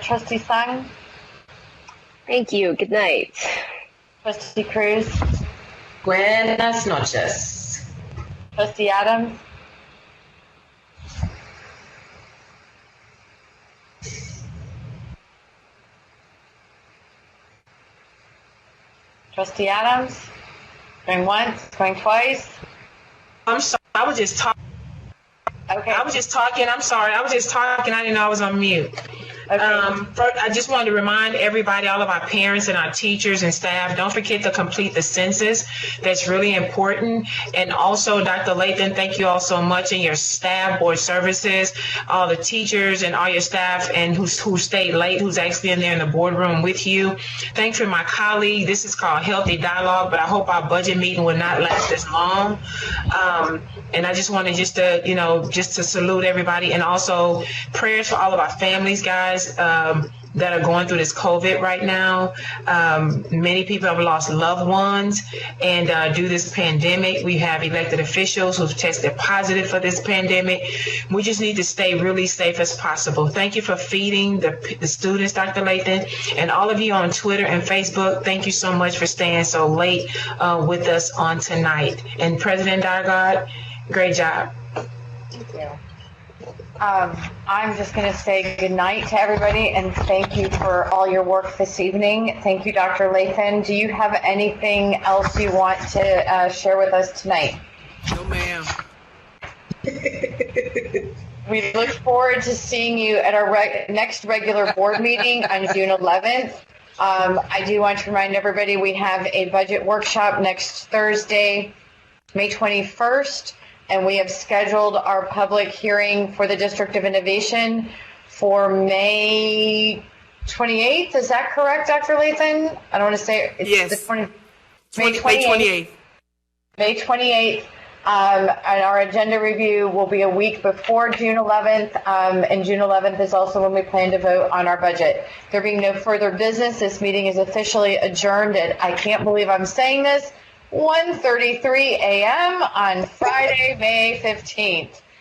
Trustee Sung? Thank you. Good night. Trustee Cruz? Buenas noches. Trustee Adams? Trustee Adams? Going once, going twice? I'm sorry, I was just talking. Okay. I was just talking. I'm sorry. I was just talking. I didn't know I was on mute. Okay. First, I just wanted to remind everybody, all of our parents and our teachers and staff, don't forget to complete the census. That's really important. And also, Dr. Lathan, thank you all so much, and your staff, board services, all the teachers and all your staff and who stayed late, who's actually in there in the boardroom with you. Thanks for my colleague. This is called Healthy Dialogue, but I hope our budget meeting will not last as long. And I just wanted just to salute everybody, and also prayers for all of our families, guys, that are going through this COVID right now. Many people have lost loved ones, and due to this pandemic, we have elected officials who've tested positive for this pandemic. We just need to stay really safe as possible. Thank you for feeding the students, Dr. Lathan, and all of you on Twitter and Facebook. Thank you so much for staying so late with us on tonight. And President Dargard, great job. Thank you. I'm just going to say good night to everybody and thank you for all your work this evening. Thank you, Dr. Lathan. Do you have anything else you want to share with us tonight? No, ma'am. We look forward to seeing you at our next regular board meeting on June 11th. I do want to remind everybody we have a budget workshop next Thursday, May 21st. And we have scheduled our public hearing for the District of Innovation for May 28th. Is that correct, Dr. Lathan? I don't want to say it. Yes. May 28th. May 28th. And our agenda review will be a week before June 11th. And June 11th is also when we plan to vote on our budget. There being no further business, this meeting is officially adjourned at, I can't believe I'm saying this, 1:33 a.m. on Friday, May 15th.